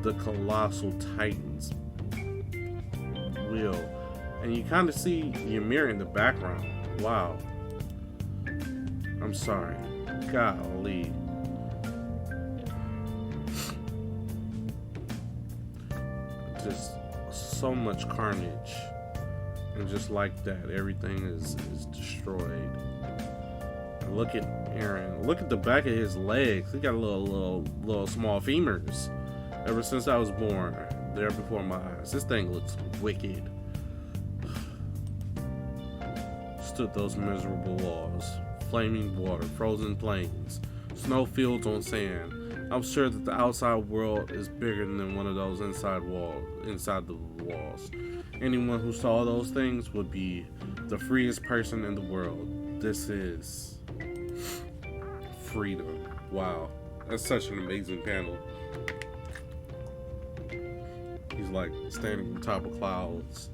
the colossal Titan's will. And you kind of see Ymir in the background. Wow. I'm sorry. Golly. Just so much carnage. And just like that, everything is destroyed. Look at Eren. Look at the back of his legs. He got a little small femurs. Ever since I was born, there before my eyes. This thing looks wicked. Stood those miserable walls. Flaming water, frozen plains, snowfields on sand. I'm sure that the outside world is bigger than one of those inside the walls. Anyone who saw those things would be the freest person in the world. This is freedom. Wow. That's such an amazing panel. He's like standing on top of clouds.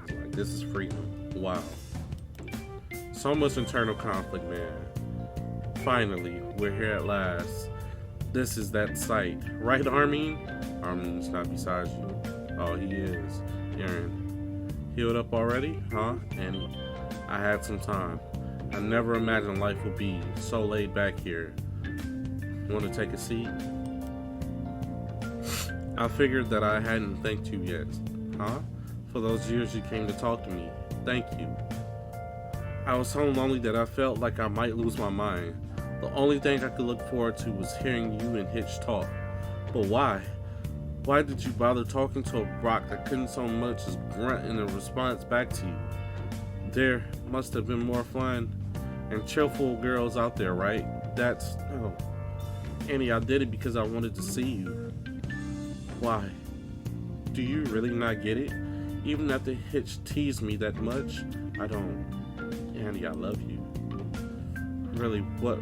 He's like, this is freedom. Wow. So much internal conflict, man. Finally, we're here at last. This is that sight. Right, Armin? Armin's not beside you. Oh, he is. Eren. Healed up already? Huh? Annie. I had some time. I never imagined life would be so laid back here. Want to take a seat? I figured that I hadn't thanked you yet. Huh? For those years you came to talk to me. Thank you. I was so lonely that I felt like I might lose my mind. The only thing I could look forward to was hearing you and Hitch talk. But why? Why did you bother talking to a rock that couldn't so much as grunt in a response back to you? There must have been more fun and cheerful girls out there, right? Oh. Annie, I did it because I wanted to see you. Why? Do you really not get it? Even after Hitch teased me that much, I don't. Annie, I love you. Really, what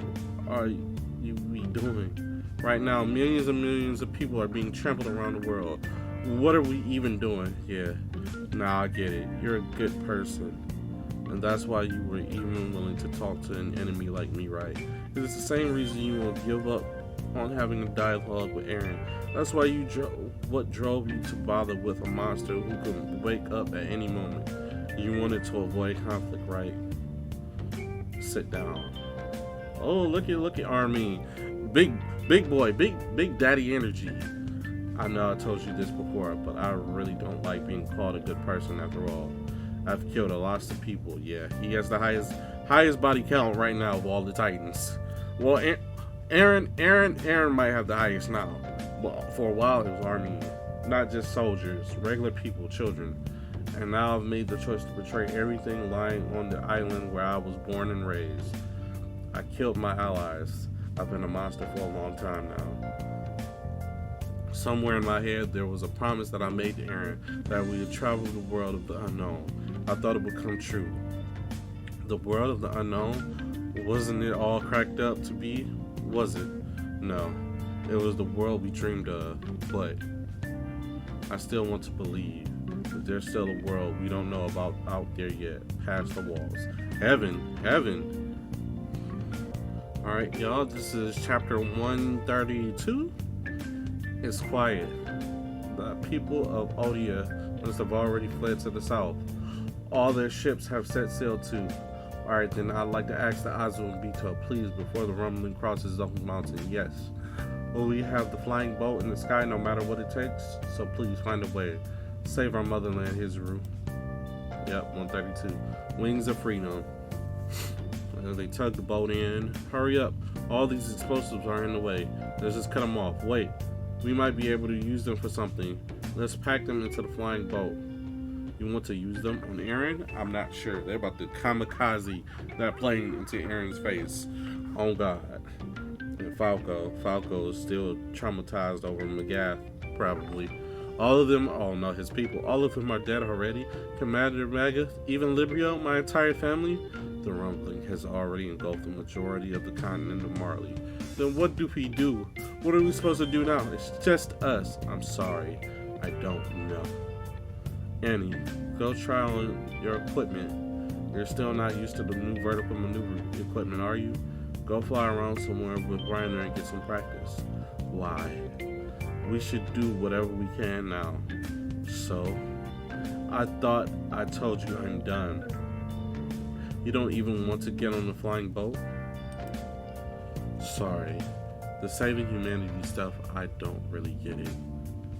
are you doing? Right now, millions and millions of people are being trampled around the world. What are we even doing? Yeah, nah, I get it. You're a good person. And that's why you were even willing to talk to an enemy like me, right? It's the same reason you won't give up on having a dialogue with Eren. That's why what drove you to bother with a monster who could wake up at any moment. You wanted to avoid conflict, right? Sit down. Oh, look at Armin. Big boy, big daddy energy. I know I told you this before, but I really don't like being called a good person after all. I've killed a lot of people. Yeah, he has the highest body count right now of all the Titans. Well, Eren might have the highest now, but for a while it was Armin. Not just soldiers, regular people, children. And now I've made the choice to betray everything lying on the island where I was born and raised. I killed my allies. I've been a monster for a long time now. Somewhere in my head there was a promise that I made to Eren that we would travel the world of the unknown. I thought it would come true. The world of the unknown? Wasn't it all cracked up to be? Was it? No. It was the world we dreamed of. But I still want to believe that there's still a world we don't know about out there yet, past the walls. Heaven. Alright, y'all, this is chapter 132. It's quiet. The people of Odia must have already fled to the south. All their ships have set sail too. Alright, then I'd like to ask the Azu and Bito, please, before the rumbling crosses the mountain. Yes. Will we have the flying boat in the sky no matter what it takes? So please find a way. Save our motherland, Hizuru. Yep, 132. Wings of freedom. They tug the boat in. Hurry up. All these explosives are in the way. Let's just cut them off. Wait. We might be able to use them for something. Let's pack them into the flying boat. You want to use them on Eren? I'm not sure. They're about to kamikaze that plane into Eren's face. Oh God. And Falco is still traumatized over Magath, probably. All of them, oh no, his people, all of them are dead already. Commander Magath, even Librio, my entire family. The rumbling has already engulfed the majority of the continent of Marley. Then what do we do? What are we supposed to do now? It's just us. I'm sorry. I don't know. Annie, go try on your equipment. You're still not used to the new vertical maneuver equipment, are you? Go fly around somewhere with Reiner and get some practice. Why? We should do whatever we can now. So, I thought I told you I'm done. You don't even want to get on the flying boat? Sorry. The saving humanity stuff, I don't really get it.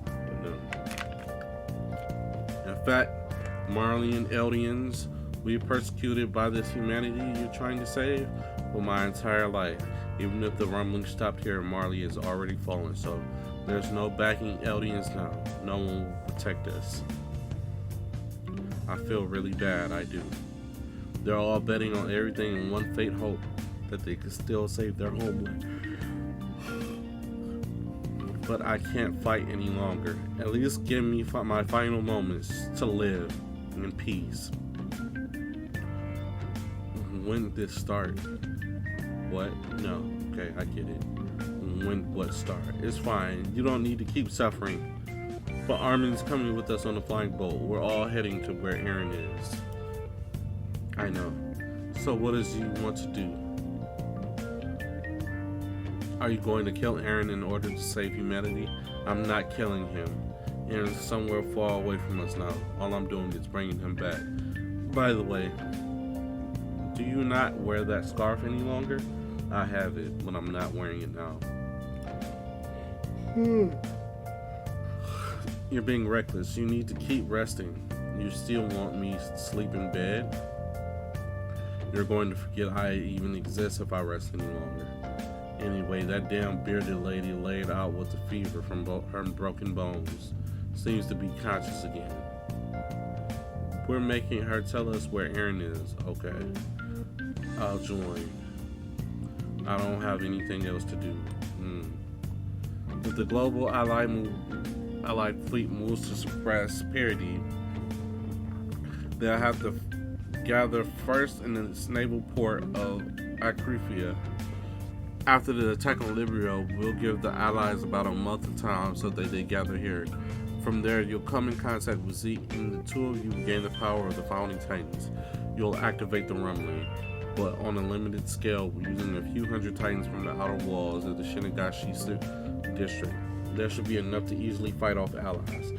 But no. In fact, Marleyan Eldians, we persecuted by this humanity you're trying to save for my entire life. Even if the rumbling stopped here, Marley is already fallen, so there's no backing Eldians now. No one will protect us. I feel really bad, I do. They're all betting on everything in one faint hope that they could still save their homeland. But I can't fight any longer. At least give me my final moments to live in peace. When did this start? What? No. Okay, I get it. When what start? It's fine. You don't need to keep suffering. But Armin's coming with us on the flying boat. We're all heading to where Eren is. I know. So what does you want to do? Are you going to kill Eren in order to save humanity? I'm not killing him. Eren's somewhere far away from us now. All I'm doing is bringing him back. By the way, do you not wear that scarf any longer? I have it, but I'm not wearing it now. You're being reckless. You need to keep resting. You still want me to sleep in bed? You're going to forget I even exist if I rest any longer. Anyway, that damn bearded lady laid out with a fever from her broken bones. Seems to be conscious again. We're making her tell us where Eren is. Okay. I'll join. I don't have anything else to do. If the global Allied fleet moves to suppress parity, they'll have to gather first in the naval port of Akrifia. After the attack on Libero, we'll give the Allies about a month of time so that they gather here. From there, you'll come in contact with Zeke, and the two of you will gain the power of the Founding Titans. You'll activate the rumbling, but on a limited scale, using a few hundred Titans from the outer walls of the Shinagashi district. There should be enough to easily fight off allies.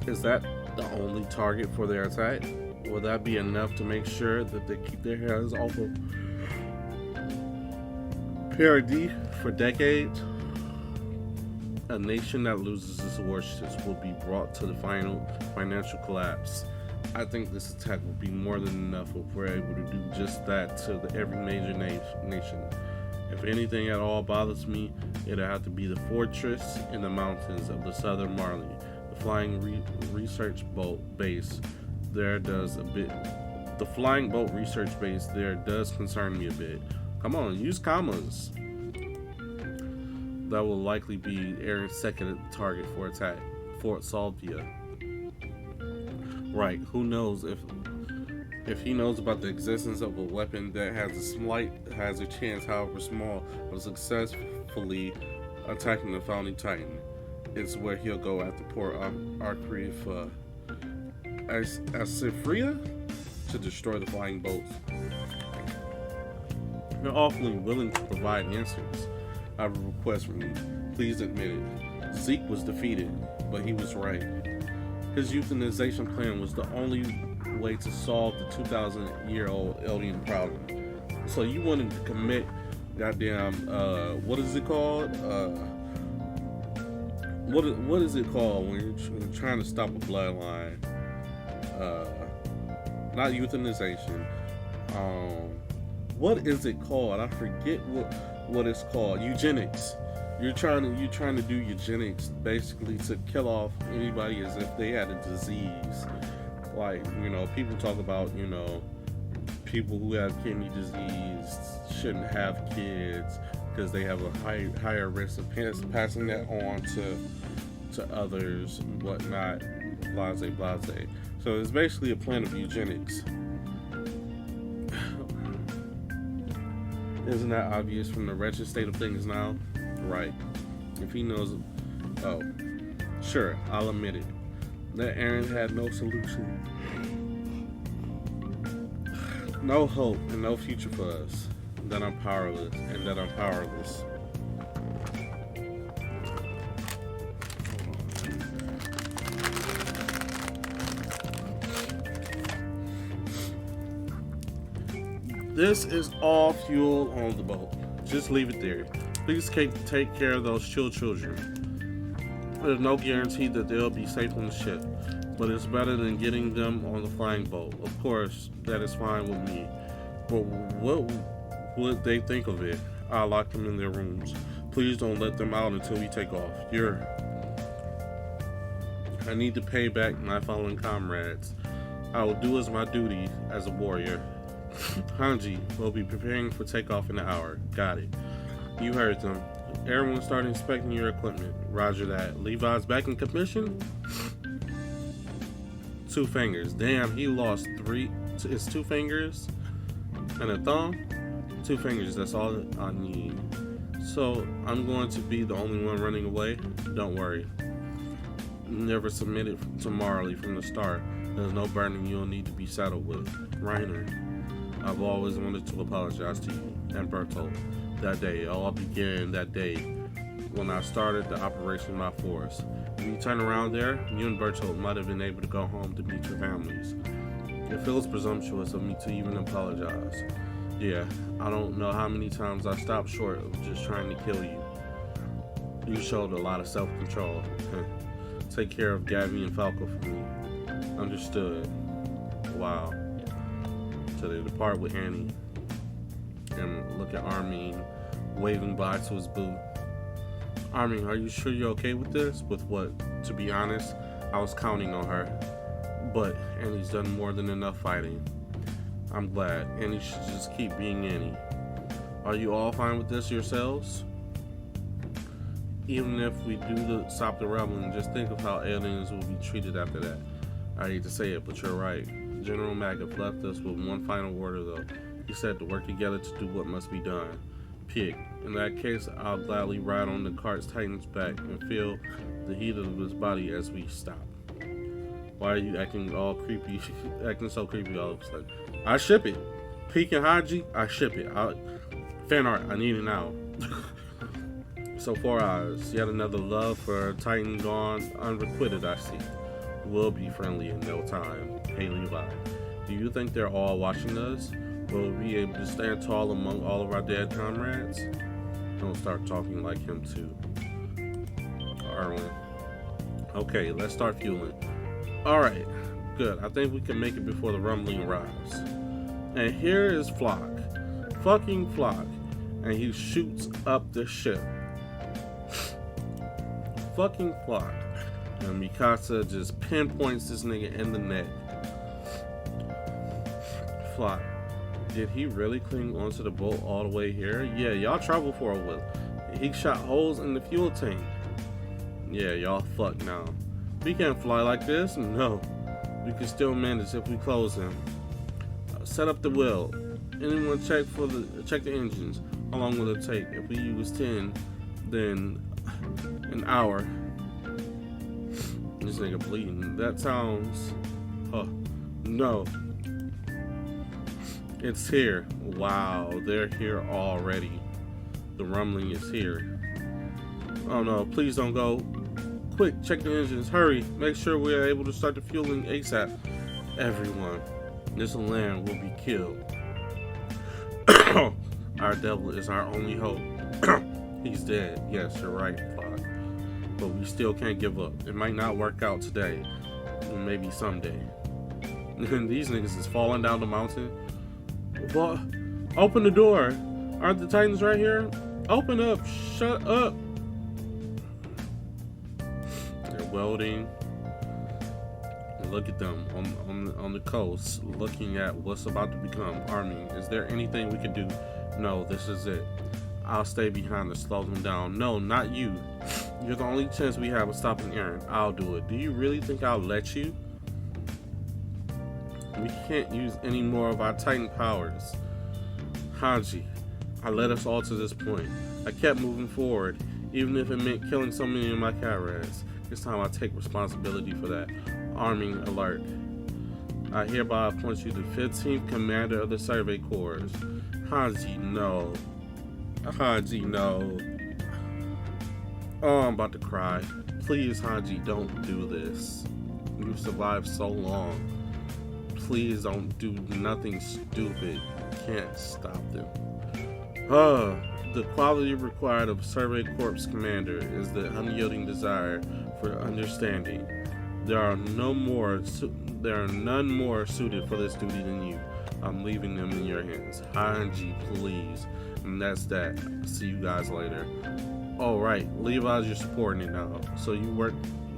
Is that the only target for their attack? Will that be enough to make sure that they keep their hands off of parity for decades? A nation that loses its warships will be brought to the final financial collapse. I think this attack will be more than enough if we're able to do just that to every major nation. If anything at all bothers me, it'll have to be the fortress in the mountains of the southern Marley. The flying research boat base there does a bit. The flying boat research base there does concern me a bit. Come on, use commas. That will likely be Eren's second target for attack, Fort Salvia. Right, who knows if he knows about the existence of a weapon that has a chance, however small, of successfully attacking the Founding Titan. It's where he'll go after Port Akrifia Asifria to destroy the flying boats. You're awfully willing to provide answers. I have a request from you. Please admit it. Zeke was defeated, but he was right. His euthanization plan was the only way to solve the 2,000-year-old Eldian problem. So you wanted to commit goddamn, what is it called? What is it called when you're trying to stop a bloodline? Not euthanization. What is it called? I forget what it's called. Eugenics. You're trying to do eugenics, basically to kill off anybody as if they had a disease. Like, people talk about, people who have kidney disease shouldn't have kids because they have a higher risk of passing that on to others and whatnot, blase. So it's basically a plan of eugenics. Isn't that obvious from the wretched state of things now? Right. If he knows, sure, I'll admit it. That Eren had no solution. No hope and no future for us. that I'm powerless, and that I'm powerless. This is all fuel on the boat. Just leave it there. Please take care of those children. There's no guarantee that they'll be safe on the ship, but it's better than getting them on the flying boat. Of course, that is fine with me. But what would they think of it? I'll lock them in their rooms. Please don't let them out until we take off. I need to pay back my fallen comrades. I will do as my duty as a warrior. Hanji will be preparing for takeoff in an hour. Got it. You heard them. Everyone start inspecting your equipment. Roger that. Levi's back in commission? 2 fingers. Damn, he lost 3. It's 2 fingers and a thumb? 2 fingers, that's all I need. So, I'm going to be the only one running away? Don't worry. Never submitted to Marley from the start. There's no burden you'll need to be saddled with. Reiner, I've always wanted to apologize to you and Bertolt. That day, it all began that day when I started the Operation My Force. When you turn around there, you and Bertolt might have been able to go home to meet your families. It feels presumptuous of me to even apologize. Yeah, I don't know how many times I stopped short of just trying to kill you. You showed a lot of self-control. Take care of Gabby and Falco for me. Understood. Wow. So they depart with Annie. And look at Armin waving bye to his boo. Armin, are you sure you're okay with this? With what? To be honest, I was counting on her. But Annie's done more than enough fighting. I'm glad. Annie should just keep being Annie. Are you all fine with this yourselves? Even if we do stop the rebellion, just think of how aliens will be treated after that. I hate to say it, but you're right. General Maggot left us with one final order though. He said to work together to do what must be done. Pig. In that case, I'll gladly ride on the cart's Titan's back and feel the heat of his body as we stop. Why are you acting all creepy, acting so creepy all of a sudden? I ship it. Peek and Haji, I ship it. Fan art, I need it now. So 4 hours, yet another love for Titan gone unrequited, I see. We'll be friendly in no time. Hey Levi, do you think they're all watching us? Will we be able to stand tall among all of our dead comrades? Don't start talking like him too. Arwen. Okay, let's start fueling. Alright, good. I think we can make it before the rumbling arrives. And here is Flock. Fucking Flock. And he shoots up the ship. Fucking Flock. And Mikasa just pinpoints this nigga in the neck. Flock. Did he really cling onto the boat all the way here? Yeah, y'all traveled for a while. He shot holes in the fuel tank. Yeah, y'all fucked now. We can't fly like this. No. We can still manage if we close him. Set up the wheel. Anyone check the engines? How long will it take? If we use 10, then an hour. This nigga bleeding. That sounds... no. It's here. Wow, they're here already. The rumbling is here. Oh no, please don't go. Quick, check the engines. Hurry. Make sure we're able to start the fueling ASAP. Everyone. This land will be killed. Our devil is our only hope. He's dead. Yes, you're right, Flock. But we still can't give up. It might not work out today. Maybe someday. And these niggas is falling down the mountain. What? Open the door. Aren't the Titans right here? Open up. Shut up. They're welding. And look at them on the coast, looking at what's about to become army. Is there anything we can do? No, this is it. I'll stay behind to slow them down. No, not you. You're the only chance we have of stopping Eren. I'll do it. Do you really think I'll let you? We can't use any more of our Titan powers. Hanji, I led us all to this point. I kept moving forward, even if it meant killing so many of my comrades. This time I take responsibility for that. Arming alert. I hereby appoint you the 15th Commander of the Survey Corps. Hanji, no. Hanji, no. Oh, I'm about to cry. Please, Hanji, don't do this. You've survived so long. Please don't do nothing stupid. Can't stop them. The quality required of Survey Corps Commander is the unyielding desire for understanding. There are none more suited for this duty than you. I'm leaving them in your hands. Hanji, please. And that's that. See you guys later. Alright, Levi's you're supporting it now. So you work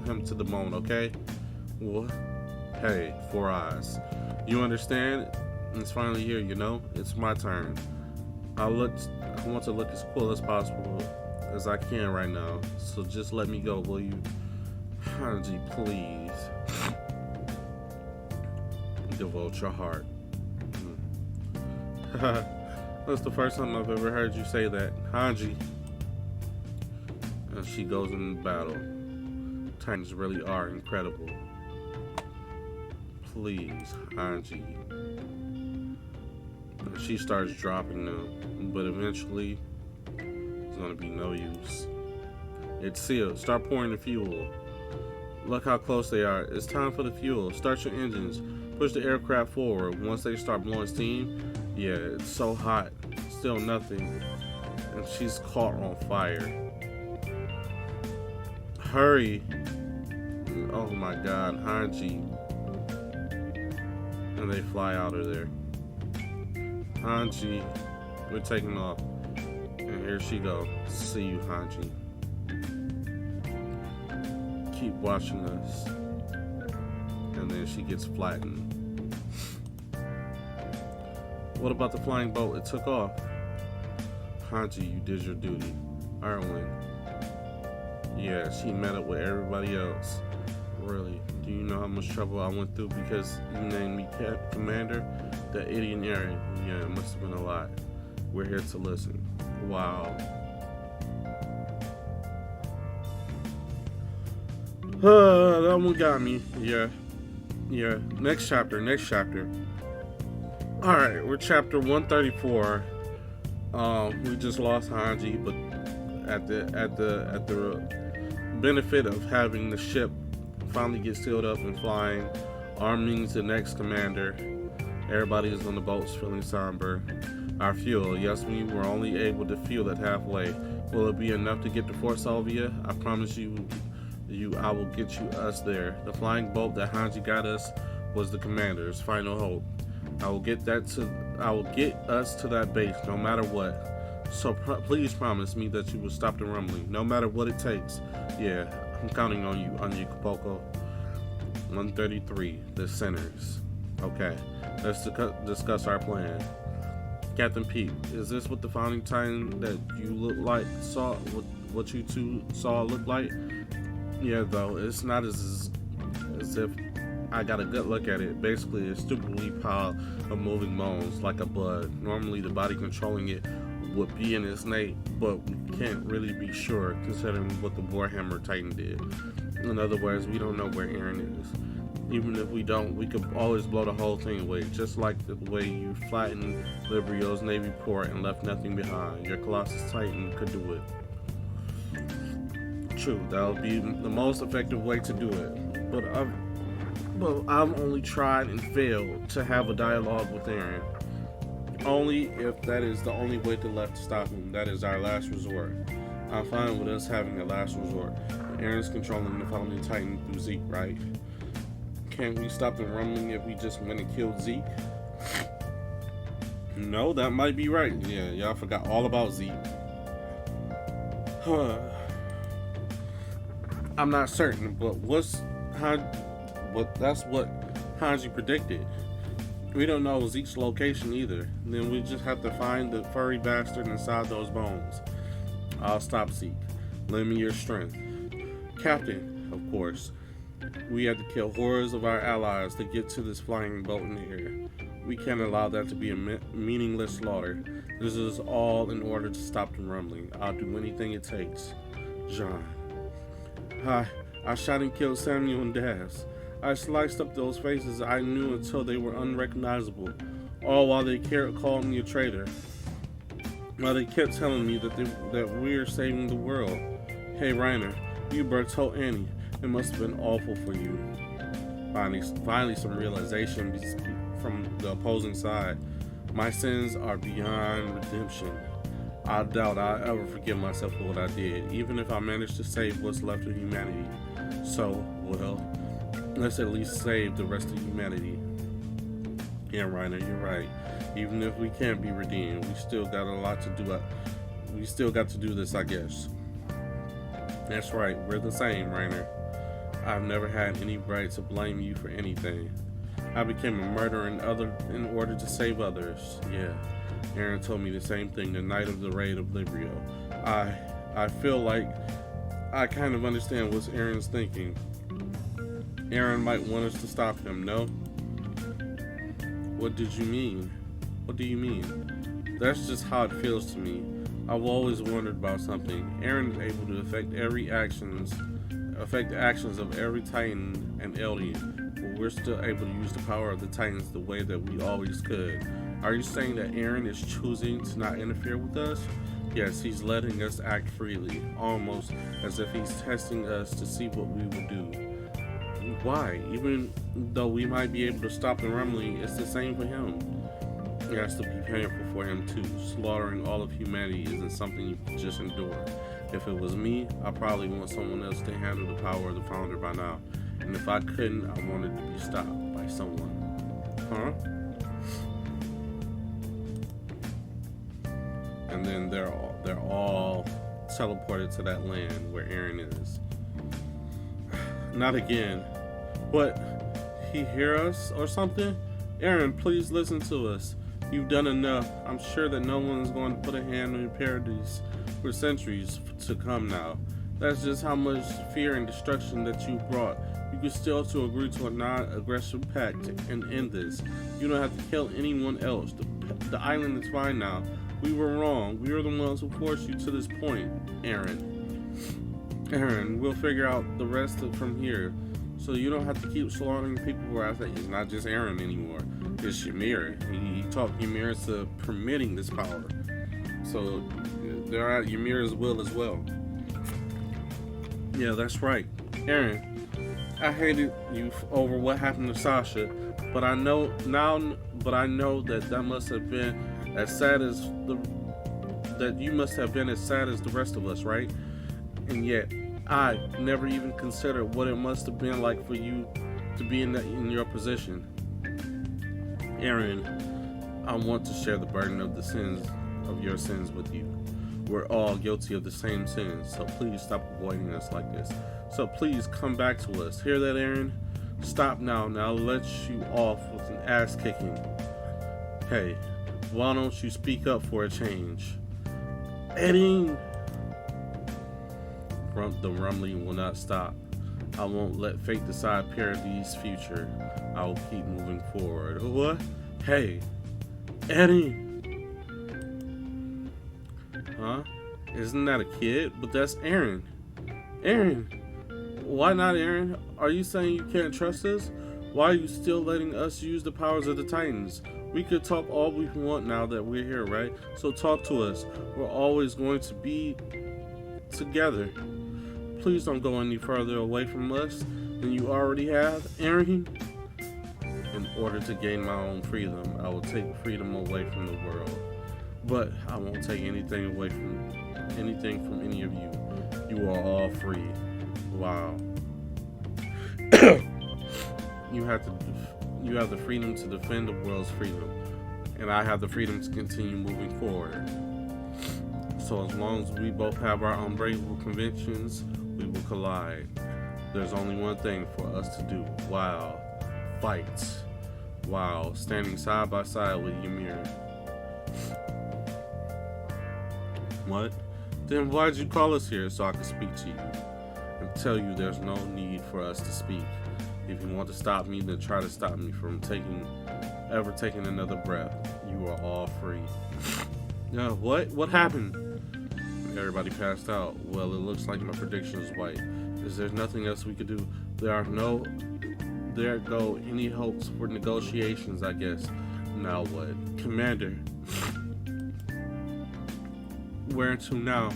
him to the bone, okay? What? Hey, Four Eyes. You understand? It's finally here, you know? It's my turn. I want to look as cool as possible as I can right now. So just let me go, will you? Hanji, please. Devote your heart. That's the first time I've ever heard you say that. Hanji. And she goes into battle. Titans really are incredible. Please, Hanji. And she starts dropping them, but eventually it's gonna be no use. It's sealed. Start pouring the fuel. Look how close they are. It's time for the fuel. Start your engines. Push the aircraft forward. Once they start blowing steam, yeah, it's so hot. Still nothing. And she's caught on fire. Hurry. Oh my god, Hanji. And they fly out of there. Hanji, we're taking off. And here she goes. See you, Hanji. Keep watching us. And then she gets flattened. What about the flying boat? It took off. Hanji, you did your duty. Erwin. Yeah, she met up with everybody else. Really? Do you know how much trouble I went through because you named me Commander? That idiot Aaron. Yeah, it must have been a lot. We're here to listen. Wow. That one got me. Yeah. Next chapter. Alright, we're chapter 134. We just lost Hanji, but at the benefit of having the ship finally get sealed up and flying, arming's the next commander. Everybody is on the boats feeling somber. Our fuel, yes, we were only able to fuel it halfway. Will it be enough to get to Fort Salvia? I promise you, I will get us there. The flying boat that Hanji got us was the commander's final hope. I will get us to that base, no matter what. So please promise me that you will stop the rumbling, no matter what it takes. Yeah, I'm counting on you, Anya Kapoko. 133, the sinners. Okay, let's discuss our plan. Captain Pete, is this what the founding titan that you saw what you two saw look like? Yeah, though, it's not as if I got a good look at it. Basically, a stupidly pile of moving bones like a bud. Normally, the body controlling it would be in its snake, but we can't really be sure considering what the Warhammer Titan did. In other words, we don't know where Eren is. Even if we don't, we could always blow the whole thing away, just like the way you flattened Liberio's Navy port and left nothing behind. Your Colossus Titan could do it. True, that would be the most effective way to do it. But I've only tried and failed to have a dialogue with Eren. Only if that is the only way left to stop him. That is our last resort. I'm fine with us having a last resort. Eren's controlling the founding titan through Zeke, right? Can't we stop the rumbling if we just went and killed Zeke? No, that might be right. Yeah, y'all forgot all about Zeke. I'm not certain, but that's what Hanji predicted. We don't know Zeke's location either. Then we just have to find the furry bastard inside those bones. I'll stop Zeke. Lend me your strength. Captain, of course. We had to kill hordes of our allies to get to this flying boat in the air. We can't allow that to be a meaningless slaughter. This is all in order to stop the rumbling. I'll do anything it takes. John. I shot and killed Samuel and Daz. I sliced up those faces I knew until they were unrecognizable. All while they called me a traitor. While they kept telling me that we're saving the world. Hey, Reiner, you told Annie. It must have been awful for you. Finally some realization from the opposing side. My sins are beyond redemption. I doubt I'll ever forgive myself for what I did, even if I manage to save what's left of humanity. So, well, let's at least save the rest of humanity. Yeah, Reiner, you're right. Even if we can't be redeemed, we still got a lot to do. We still got to do this, I guess. That's right, we're the same, Reiner. I've never had any right to blame you for anything. I became a murderer in order to save others. Yeah, Eren told me the same thing the night of the raid of Librio. I feel like I kind of understand what Eren's thinking. Eren might want us to stop him, no? What did you mean? What do you mean? That's just how it feels to me. I've always wondered about something. Eren is able to affect the actions of every Titan and Eldian, but we're still able to use the power of the Titans the way that we always could. Are you saying that Eren is choosing to not interfere with us? Yes, he's letting us act freely, almost as if he's testing us to see what we will do. Why? Even though we might be able to stop the rumbling, it's the same for him. It has to be painful for him too. Slaughtering all of humanity isn't something you can just endure. If it was me, I probably want someone else to handle the power of the founder by now. And if I couldn't, I wanted to be stopped by someone. Huh? And then they're all teleported to that land where Eren is. Not again. What? He hear us or something? Eren, please listen to us. You've done enough. I'm sure that no one is going to put a hand on your paradise for centuries to come now. That's just how much fear and destruction that you brought. You can still to agree to a non-aggression pact and end this. You don't have to kill anyone else. The island is fine now. We were wrong. We were the ones who forced you to this point, Eren. Eren, we'll figure out the rest from here. So you don't have to keep slaughtering people where I think it's not just Eren anymore. It's Ymir. He talked Ymir into permitting this power. So they're at Ymir's will as well. Yeah, that's right. Eren, I hated you over what happened to Sasha, but I know that must have been as sad as that you must have been as sad as the rest of us, right? And yet, I never even considered what it must have been like for you to be in your position. Eren, I want to share the burden of your sins with you. We're all guilty of the same sins, so please stop avoiding us like this. So please come back to us. Hear that, Eren? Stop now. Now let you off with an ass kicking. Hey, why don't you speak up for a change? Eren! The rumbling will not stop. I won't let fate decide Paradee's future. I will keep moving forward. What? Hey, Eddie. Huh? Isn't that a kid? But that's Eren. Eren. Why not, Eren? Are you saying you can't trust us? Why are you still letting us use the powers of the Titans? We could talk all we want now that we're here, right? So talk to us. We're always going to be together. Please don't go any further away from us than you already have, Eren. In order to gain my own freedom, I will take freedom away from the world. But I won't take anything away from any of you. You are all free. Wow. You have the freedom to defend the world's freedom, and I have the freedom to continue moving forward. So as long as we both have our unbreakable convictions, we will collide. There's only one thing for us to do. Wow. Fight. Wow. Standing side by side with Ymir. What? Then why'd you call us here? So I could speak to you and tell you there's no need for us to speak. If you want to stop me, then try to stop me from ever taking another breath. You are all free. What? What happened? Everybody passed out. Well, it looks like my prediction is right. Is there nothing else we could do? There go any hopes for negotiations, I guess. Now what? Commander, where to now?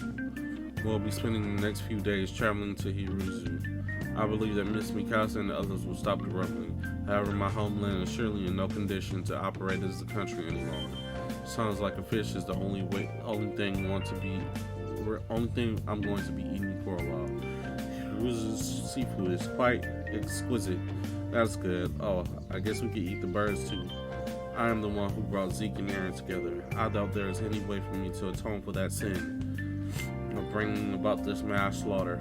We'll be spending the next few days traveling to Hiruzu. I believe that Miss Mikasa and the others will stop the rumbling. However, my homeland is surely in no condition to operate as a country any longer. Sounds like a fish is the only thing I'm going to be eating for a while. Hiruzu's seafood is quite exquisite. That's good. Oh, I guess we could eat the birds too. I am the one who brought Zeke and Eren together. I doubt there is any way for me to atone for that sin of bringing about this mass slaughter.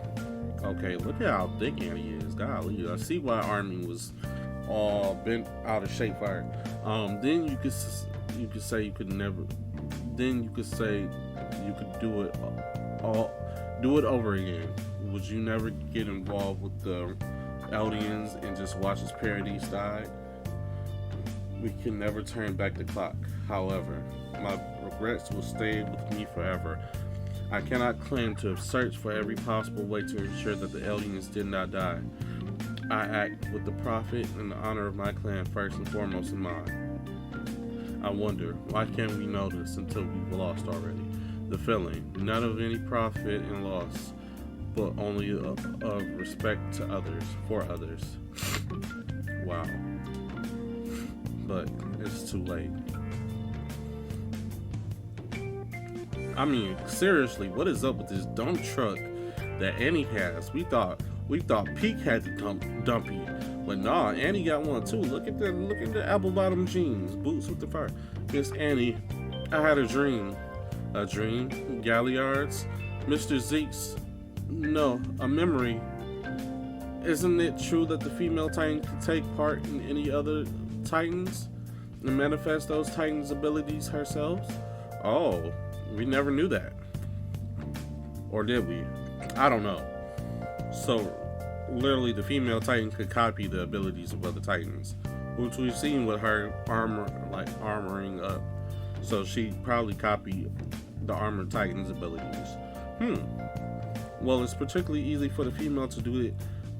Okay, look at how thick Annie is. Golly, I see why Armin was all bent out of shape for her. Then you could say you could never. Then you could say you could do it over again. Would you never get involved with the Eldians and just watch as Paradise died? We can never turn back the clock. However, my regrets will stay with me forever. I cannot claim to have searched for every possible way to ensure that the Eldians did not die. I act with the profit and the honor of my clan first and foremost in mind. I wonder, why can't we know this until we've lost already? The feeling, none of any profit and loss, but only of respect to others, for others. Wow. But it's too late. I mean, seriously, what is up with this dump truck that Annie has? We thought Pete had the dumpy, but nah, Annie got one too. Look at the apple bottom jeans, boots with the fur. Miss Annie, I had a dream. A dream? Galliards? Mr. Zeke's? No, a memory. Isn't it true that the female Titan can take part in any other Titans and manifest those Titans' abilities herself? Oh, we never knew that. Or did we? I don't know. So, literally, the female Titan could copy the abilities of other Titans, which we've seen with her armoring up. So she probably copied the armored Titan's abilities. Well, it's particularly easy for the female to do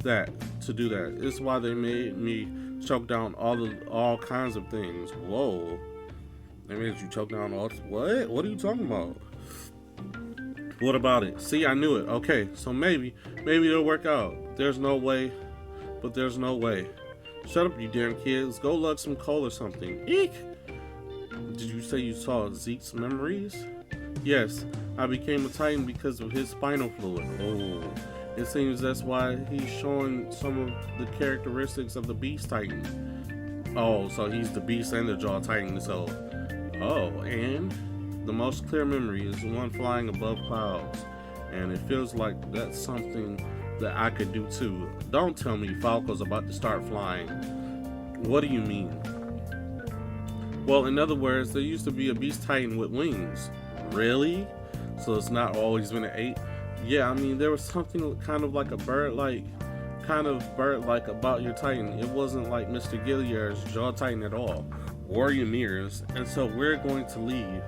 that. It's why they made me choke down all kinds of things. Whoa. They made you choke down all... What? What are you talking about? What about it? See, I knew it. Okay, so maybe it'll work out. There's no way. Shut up, you damn kids. Go lug some coal or something. Eek! Did you say you saw Zeke's memories? Yes, I became a Titan because of his spinal fluid. Oh, it seems that's why he's showing some of the characteristics of the Beast Titan. Oh, so he's the Beast and the Jaw Titan, so... Oh, and the most clear memory is the one flying above clouds. And it feels like that's something that I could do too. Don't tell me Falco's about to start flying. What do you mean? Well, in other words, there used to be a Beast Titan with wings. Really? So it's not always been an 8? Yeah, I mean, there was something kind of like a bird-like about your Titan. It wasn't like Mr. Gilliard's Jaw Titan at all, or Ymir's. And so we're going to leave.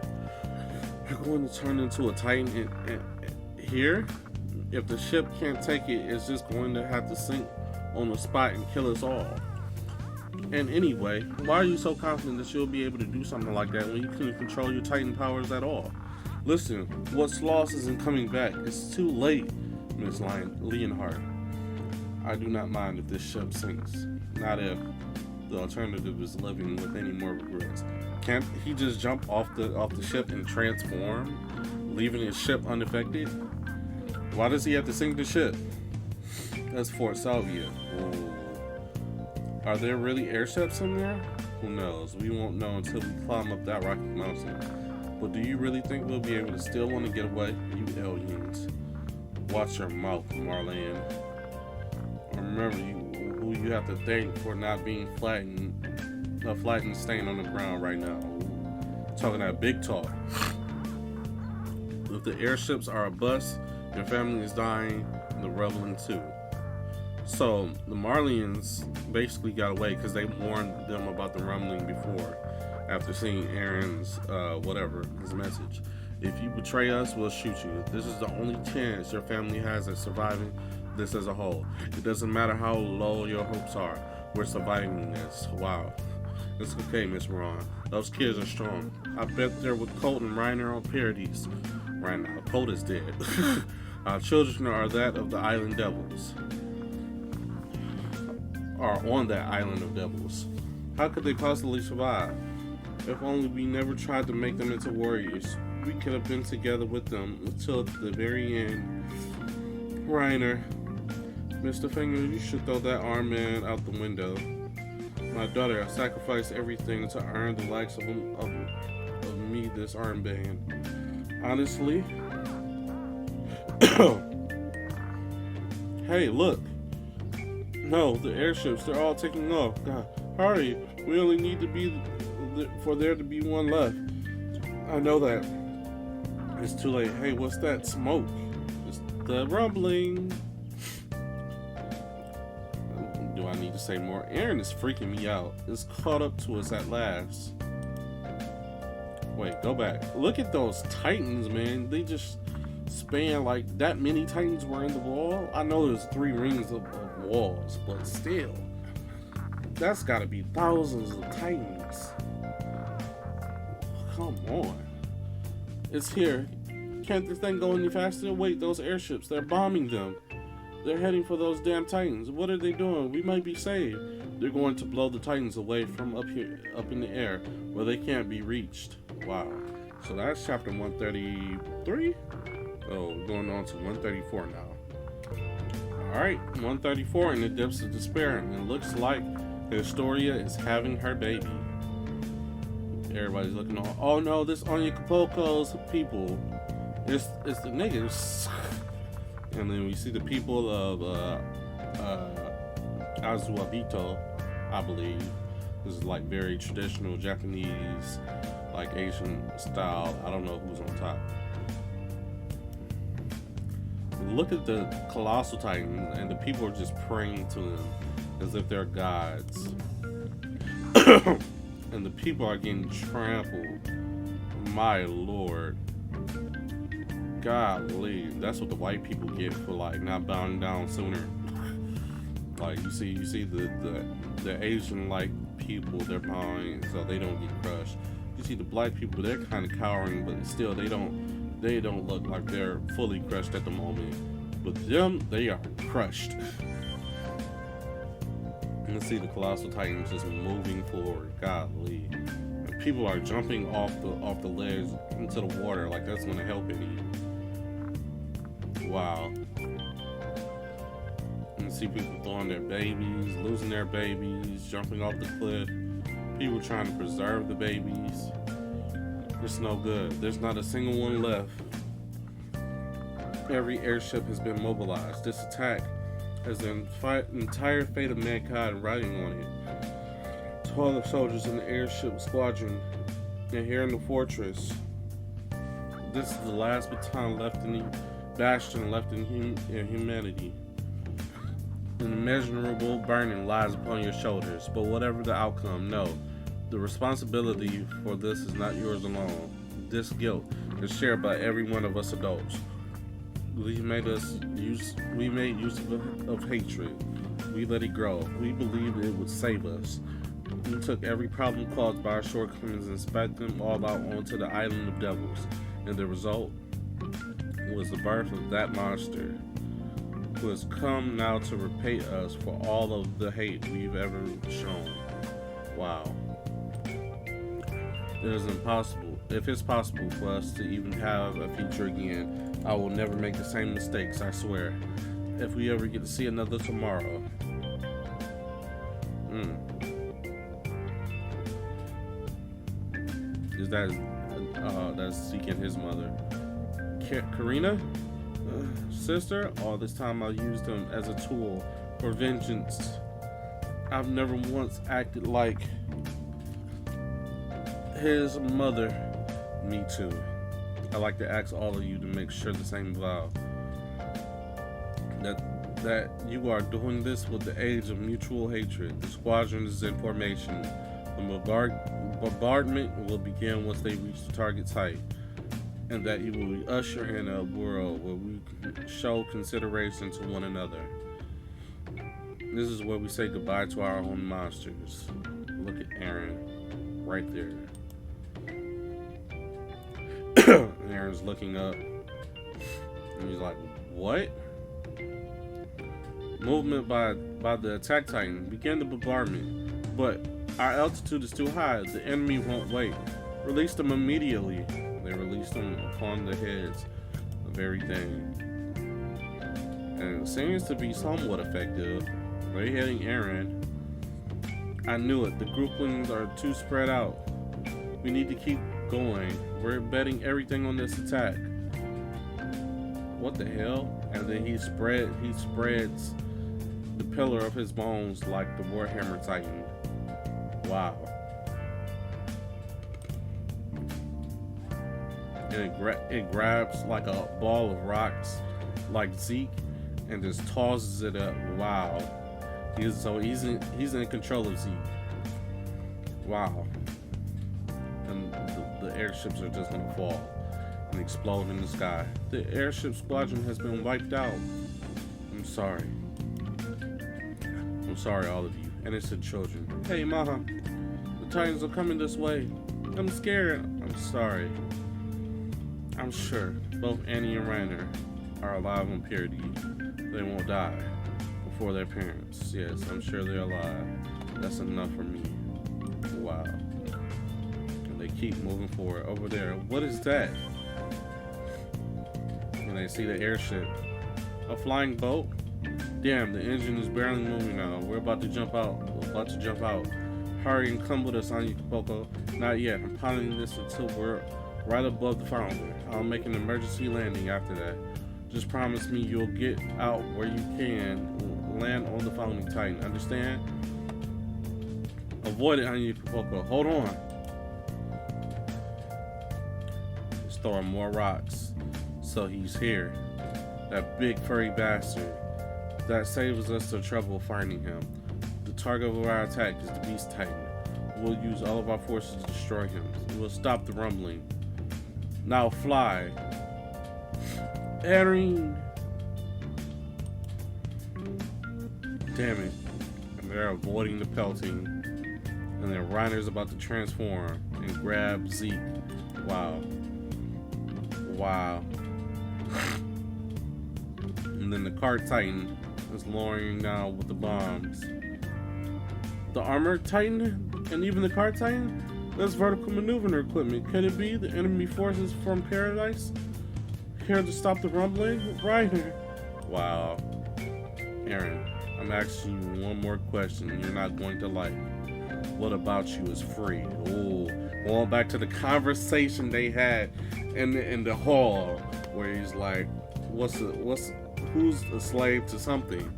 We're going to turn into a Titan here. If the ship can't take it, it's just going to have to sink on the spot and kill us all. And anyway, why are you so confident that you'll be able to do something like that when you couldn't control your Titan powers at all? Listen, what's lost isn't coming back. It's too late, Miss Leonhardt. I do not mind if this ship sinks. Not if the alternative is living with any more regrets. Can't he just jump off the ship and transform, leaving his ship unaffected? Why does he have to sink the ship? That's Fort Salvia. Oh. Are there really airships in there? Who knows? We won't know until we climb up that rocky mountain. But do you really think we'll be able to still want to get away? You aliens. Watch your mouth, Marlene. Remember who you have to thank for not being a flattened stain on the ground right now. Talking that big talk. If the airships are a bust, your family is dying, the reveling too. So the Marlians basically got away because they warned them about the rumbling before, after seeing Eren's his message. If you betray us, we'll shoot you. This is the only chance your family has at surviving this as a whole. It doesn't matter how low your hopes are. We're surviving this. Wow. It's okay, Miss Ron. Those kids are strong. I bet they're with Colt and Reiner on Parodies. Right now, Colt is dead. Our children are that of the Island Devils. Are on that island of devils. How could they possibly survive? If only we never tried to make them into warriors. We could have been together with them until the very end. Reiner, Mr. Finger, you should throw that arm man out the window. My daughter, I sacrificed everything to earn the likes of me this armband. Honestly, hey, look. No, the airships, they're all taking off. God, hurry. We only need to be for there to be one left. I know that. It's too late. Hey, what's that smoke? It's the rumbling. Do I need to say more? Aaron is freaking me out. It's caught up to us at last. Wait, go back. Look at those titans, man. They just span like that many titans were in the wall. I know there's 3 rings of walls, but still. That's gotta be thousands of titans. Come on. It's here. Can't this thing go any faster? Wait, those airships, they're bombing them. They're heading for those damn titans. What are they doing? We might be saved. They're going to blow the titans away from up here, up in the air, where they can't be reached. Wow. So that's chapter 133. Oh, we're going on to 134 now. Alright, 134 in the depths of despair. And it looks like Historia is having her baby. Everybody's looking on. Oh no, this Anya Capoco's people. It's the niggas. And then we see the people of Azuabito, I believe. This is like very traditional Japanese, like Asian style. I don't know who's on top. Look at the colossal titans, and the people are just praying to them as if they're gods. And the people are getting trampled. My lord. Golly, that's what the white people get for like not bowing down sooner. Like you see the Asian like people, they're bowing so they don't get crushed. You see the black people, they're kind of cowering, but still they don't look like they're fully crushed at the moment. But them, they are crushed. You can see the colossal titans just moving forward. Golly, and people are jumping off the ledge into the water like that's gonna help any. Wow. You see people throwing their babies, losing their babies, jumping off the cliff. People trying to preserve the babies. It's no good. There's not a single one left. Every airship has been mobilized. This attack has the entire fate of mankind riding on it. 12 soldiers in the airship squadron, and here in the fortress. This is the last bastion left in humanity. An immeasurable burden lies upon your shoulders, but whatever the outcome, know, the responsibility for this is not yours alone. This guilt is shared by every one of us adults. We made use of hatred. We let it grow. We believed it would save us. We took every problem caused by our shortcomings and spat them all out onto the island of devils. And the result was the birth of that monster, who has come now to repay us for all of the hate we've ever shown. Wow. It is impossible. If it's possible for us to even have a future again, I will never make the same mistakes, I swear. If we ever get to see another tomorrow. Is that that's seeking his mother. Karina? Sister? All this time I used him as a tool for vengeance. I've never once acted like his mother. Me too. I like to ask all of you to make sure the same vow. That you are doing this with the age of mutual hatred. The squadron is in formation. The bombardment will begin once they reach the target's height. And that you will be ushered in a world where we show consideration to one another. This is where we say goodbye to our own monsters. Look at Aaron right there. And Aaron's looking up. And he's like, what? Movement by the attack titan. Begin the bombardment. But our altitude is too high. The enemy won't wait. Release them immediately. They released them upon the heads of everything. And it seems to be somewhat effective. They're hitting Aaron. I knew it. The grouplings are too spread out. We need to keep going. We're betting everything on this attack. What the hell? And then he spreads the pillar of his bones like the Warhammer Titan. Wow. And it grabs like a ball of rocks like Zeke and just tosses it up. Wow. He's in control of Zeke. Wow. And the airships are just gonna fall and explode in the sky. The airship squadron has been wiped out. I'm sorry. I'm sorry, all of you. Innocent children. Hey, Maha. The Titans are coming this way. I'm scared. I'm sorry. I'm sure both Annie and Rainer are alive on Purity. They won't die before their parents. Yes, I'm sure they're alive. That's enough for me. Wow. And they keep moving forward. Over there, what is that? And they see the airship. A flying boat? Damn, the engine is barely moving now. We're about to jump out. Hurry and come with us, Anipoko. Not yet. I'm piloting this until we're right above the founder. I'll make an emergency landing after that. Just promise me you'll get out where you can. Land on the founding titan. Understand? Avoid it, Anipoko. Hold on. He's throwing more rocks. So he's here. That big furry bastard. That saves us the trouble of finding him. The target of our attack is the Beast Titan. We'll use all of our forces to destroy him. We'll stop the rumbling. Now fly. Erin. Damn it. And they're avoiding the pelting. And then Reiner's about to transform and grab Zeke. Wow. Wow. And then the Cart Titan is lowering down with the bombs. The Armored Titan and even the Cart Titan? That's vertical maneuvering equipment. Could it be the enemy forces from Paradise? Here to stop the rumbling? Reiner. Wow. Aaron, I'm asking you one more question you're not going to like. What about you is free? Ooh. Going back to the conversation they had in the hall where he's like, who's a slave to something?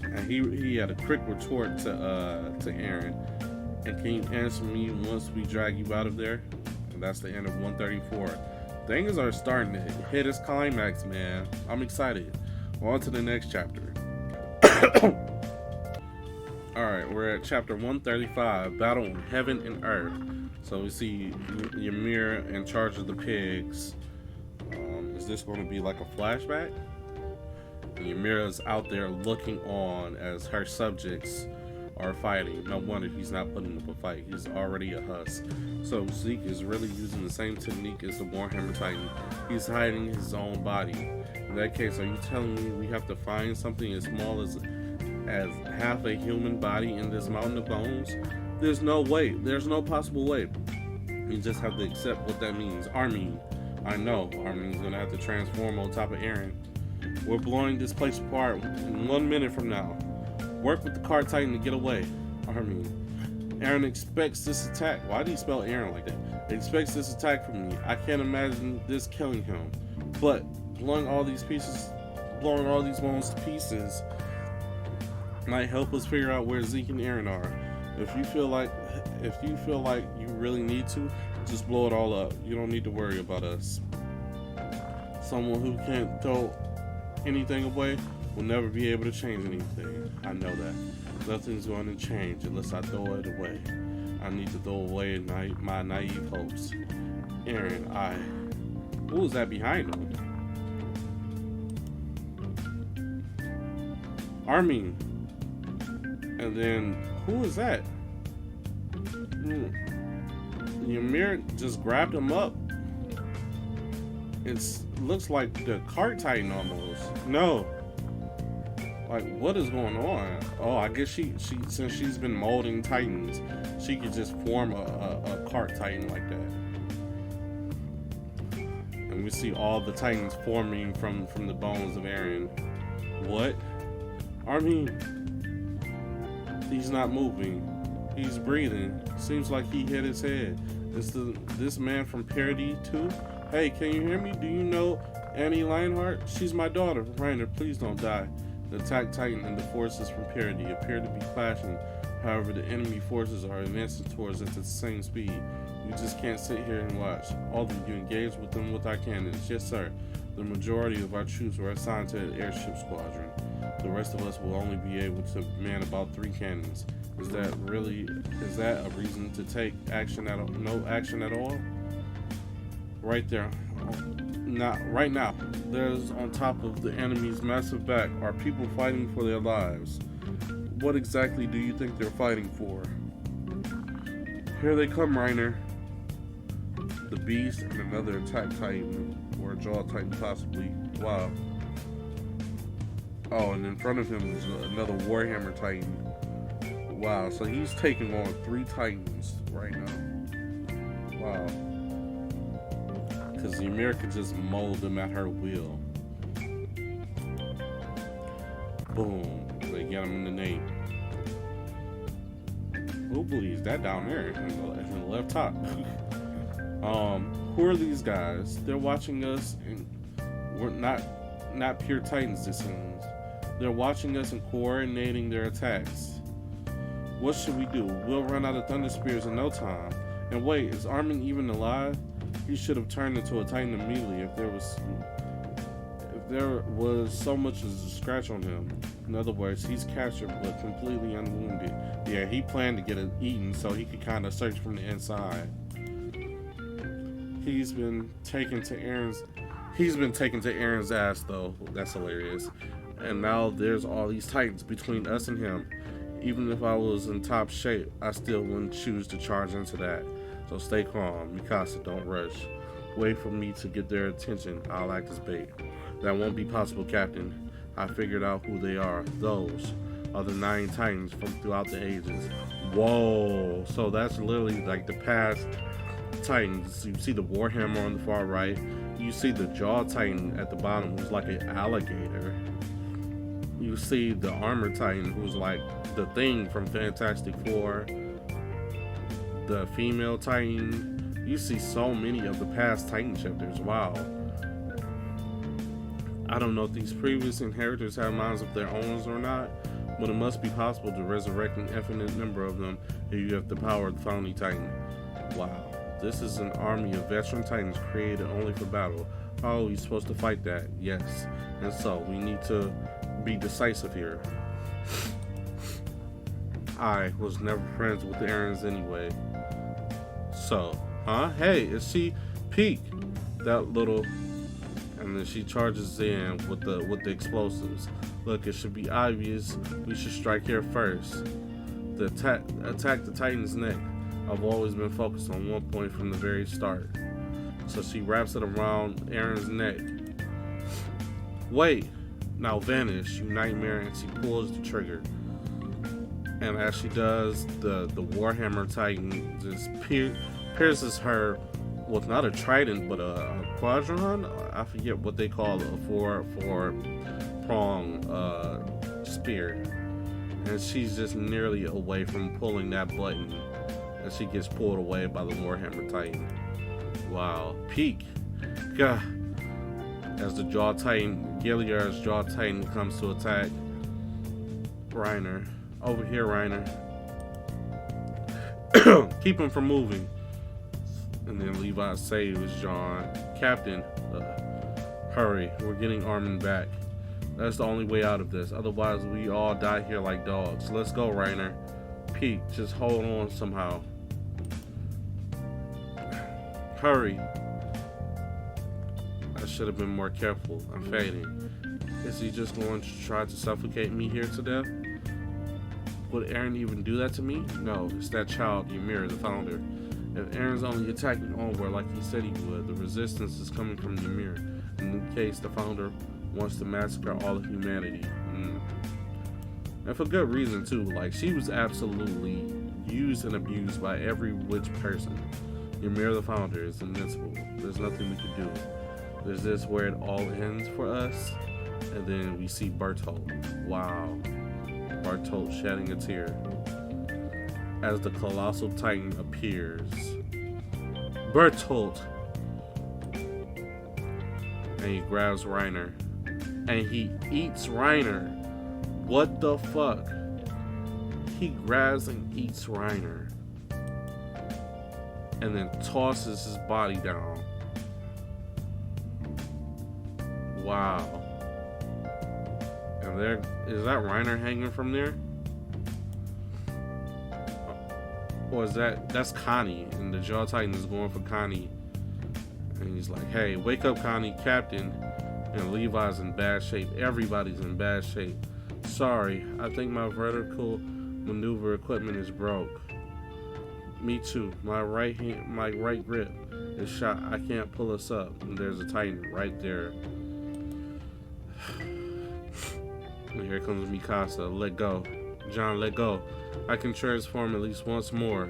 And he had a quick retort to Aaron. And can you answer me once we drag you out of there? And that's the end of 134. Things are starting to hit its climax, man. I'm excited. On to the next chapter. Alright, we're at chapter 135, Battle in Heaven and Earth. So we see Ymir in charge of the pigs. Is this going to be like a flashback? And Ymir is out there looking on as her subjects are fighting. No wonder he's not putting up a fight. He's already a husk. So Zeke is really using the same technique as the Warhammer Titan. He's hiding his own body. In that case, are you telling me we have to find something as small as half a human body in this mountain of bones? There's no way. There's no possible way. You just have to accept what that means. Armin. I know. Armin's gonna have to transform on top of Aaron. We're blowing this place apart in 1 minute from now. Work with the Cart Titan to get away. Armin. Aaron expects this attack. Why do you spell Aaron like that? Expects this attack from me. I can't imagine this killing him. But blowing all these bones to pieces might help us figure out where Zeke and Aaron are. If you feel like you really need to, just blow it all up. You don't need to worry about us. Someone who can't throw anything away will never be able to change anything. I know that. Nothing's going to change unless I throw it away. I need to throw away my naive hopes. Aaron, who is that behind him? Armin. And then, who is that? Ymir just grabbed him up. It looks like the cart titan almost. No. Like, what is going on? Oh, I guess she since she's been molding titans, she could just form a cart titan like that. And we see all the titans forming from the bones of Eren. What? Armin, he's not moving. He's breathing. Seems like he hit his head. Is this man from Parody too? Hey, can you hear me? Do you know Annie Lionheart? She's my daughter. Reiner, please don't die. The attack titan and the forces from Parody appear to be clashing. However, the enemy forces are advancing towards us at the same speed. We just can't sit here and watch. All of you engage with them with our cannons. Yes, sir. The majority of our troops were assigned to the airship squadron. The rest of us will only be able to man about 3 cannons. Is that a reason to take action at all? No action at all? Right there. Right now. There's on top of the enemy's massive back are people fighting for their lives. What exactly do you think they're fighting for? Here they come, Reiner. The beast and another attack titan, or a jaw titan possibly. Wow. Oh, and in front of him is another Warhammer titan. Wow, so he's taking on 3 titans right now. Wow. Because Ymir could just mold them at her will. Boom. They get him in the nape. Who believes that down there in the left top? Who are these guys? They're watching us, and we're not pure titans, it seems. They're watching us and coordinating their attacks. What should we do? We'll run out of thunder spears in no time. And wait, is Armin even alive? He should have turned into a titan immediately if there was so much as a scratch on him. In other words, he's captured but completely unwounded. Yeah, he planned to get it eaten so he could kind of search from the inside. He's been taken to Eren's ass though. That's hilarious. And now there's all these titans between us and him. Even if I was in top shape, I still wouldn't choose to charge into that. So stay calm, Mikasa, don't rush. Wait for me to get their attention. I'll act as bait. That won't be possible, Captain. I figured out who they are. Those are the 9 titans from throughout the ages. Whoa! So that's literally like the past titans. You see the Warhammer on the far right. You see the Jaw Titan at the bottom, who's like an alligator. You see the Armor Titan, who's like the Thing from Fantastic Four. The female Titan. You see so many of the past Titan chapters. Wow. I don't know if these previous inheritors have minds of their own or not, but it must be possible to resurrect an infinite number of them if you have the power of the Founding Titan. Wow. This is an army of veteran Titans created only for battle. How are we supposed to fight that? Yes. And so, we need to be decisive here. I was never friends with the Erens anyway. So, hey, is she peek? That little, and then she charges in with the explosives. Look, it should be obvious we should strike here first. Attack the Titan's neck. I've always been focused on one point from the very start. So she wraps it around Eren's neck. Wait, now vanish, you nightmare, and she pulls the trigger. And as she does, the Warhammer Titan just pierces her with not a trident, but a quadron. I forget what they call it, a four-prong spear. And she's just nearly away from pulling that button. And she gets pulled away by the Warhammer Titan. Wow. Peak. Gah. As the Jaw Titan, Gilead's Jaw Titan comes to attack Reiner. Over here, Reiner. Keep him from moving. And then Levi saves John. Captain, hurry. We're getting Armin back. That's the only way out of this. Otherwise, we all die here like dogs. Let's go, Reiner. Pete, just hold on somehow. Hurry. I should have been more careful. I'm fading. Is he just going to try to suffocate me here to death? Would Eren even do that to me? No, it's that child, Ymir, the founder. If Eren's only attacking onward like he said he would, the resistance is coming from Ymir. In this case, the founder wants to massacre all of humanity. And for good reason too. Like, she was absolutely used and abused by every witch person. Ymir the founder is invincible. There's nothing we can do. There's this where it all ends for us. And then we see Bertolt. Wow. Bertolt shedding a tear as the colossal titan appears. Bertolt! And he grabs Reiner. And he eats Reiner. What the fuck? He grabs and eats Reiner. And then tosses his body down. Wow. And there, is that Reiner hanging from there? Or is that's Connie, and the Jaw Titan is going for Connie. And he's like, hey, wake up, Connie, Captain. And Levi's in bad shape. Everybody's in bad shape. Sorry, I think my vertical maneuver equipment is broke. Me too. My right grip is shot. I can't pull us up. And there's a Titan right there. And here comes Mikasa. Let go. John, let go. I can transform at least once more.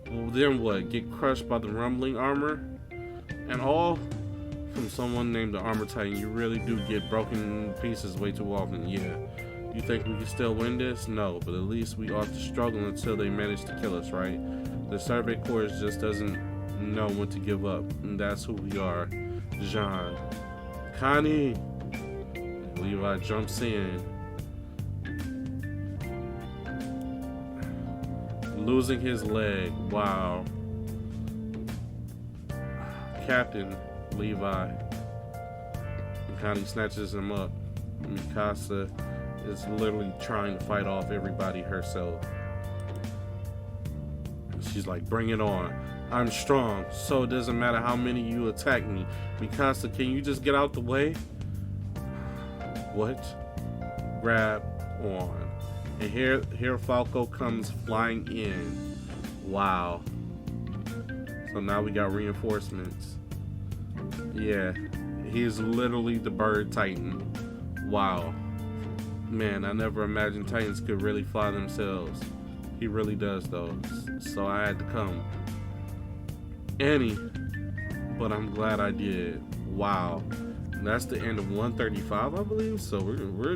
Well, then what? Get crushed by the rumbling armor? And all from someone named the Armor Titan. You really do get broken in pieces way too often. Yeah. You think we can still win this? No, but at least we ought to struggle until they manage to kill us, right? The Survey Corps just doesn't know when to give up. And that's who we are. Jean. Connie! Levi jumps in. Losing his leg. Wow. Captain Levi. And Connie snatches him up. Mikasa is literally trying to fight off everybody herself. She's like, bring it on. I'm strong, so it doesn't matter how many you attack me. Mikasa, can you just get out the way? What? Grab on. And here Falco comes flying in. Wow. So now we got reinforcements. Yeah, he's literally the bird titan. Wow. Man, I never imagined titans could really fly themselves. He really does though. So I had to come. Annie. But I'm glad I did. Wow. And that's the end of 135, I believe. So we're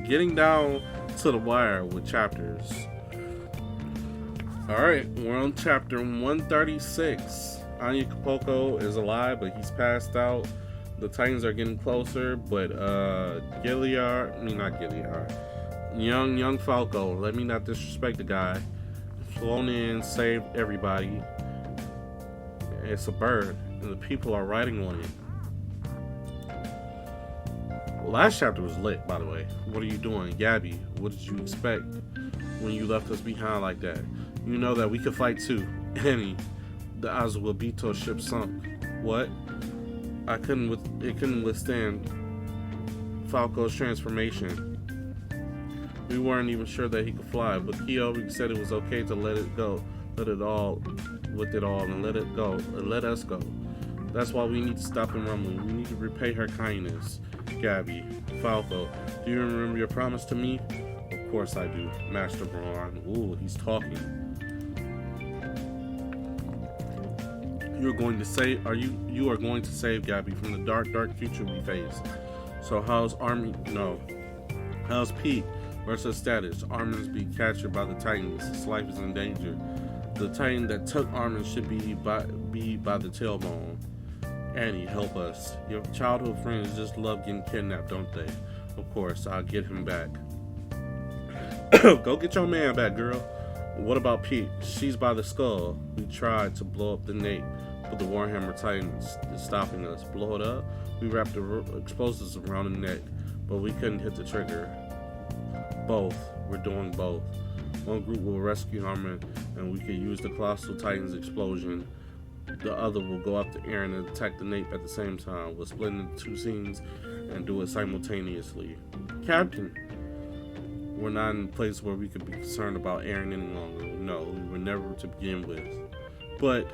getting down to the wire with chapters. Alright, we're on chapter 136. Anya Kapoko is alive, but he's passed out. The Titans are getting closer, but young Falco, let me not disrespect the guy, flown in, saved everybody. It's a bird, and the people are riding on it. Last chapter was lit, by the way. What are you doing? Gabby, what did you expect when you left us behind like that? You know that we could fight too. Annie, the Azuabito ship sunk. What? It couldn't withstand Falco's transformation. We weren't even sure that he could fly, but Kyo said it was okay to let it go, and let us go. That's why we need to stop him rumbling. We need to repay her kindness. Gabby, Falco, do you remember your promise to me? Of course I do, Master Braun. Ooh, he's talking. You are going to save Gabby from the dark future we face. So how's Pete? Where's his status? Armin's being captured by the Titans. His life is in danger. The Titan that took Armin should be by the tailbone. Annie, help us. Your childhood friends just love getting kidnapped, don't they? Of course, I'll get him back. Go get your man back, girl. What about Pete? She's by the skull. We tried to blow up the Nate, but the Warhammer Titan is stopping us. Blow it up? We wrapped the explosives around the neck, but we couldn't hit the trigger. Both. We're doing both. One group will rescue Armin, and we can use the Colossal Titan's explosion. The other will go after Eren and attack the Nape at the same time. We'll split into two scenes and do it simultaneously. Captain, we're not in a place where we could be concerned about Eren any longer. No, we were never to begin with. But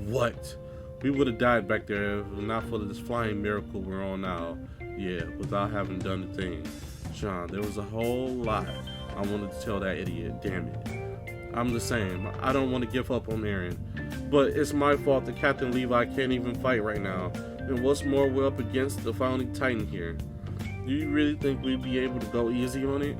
what? We would have died back there if not for this flying miracle we're on now. Yeah, without having done the thing. John, there was a whole lot I wanted to tell that idiot. Damn it. I'm the same. I don't want to give up on Eren. But it's my fault that Captain Levi can't even fight right now. And what's more, we're up against the founding titan here. Do you really think we'd be able to go easy on it?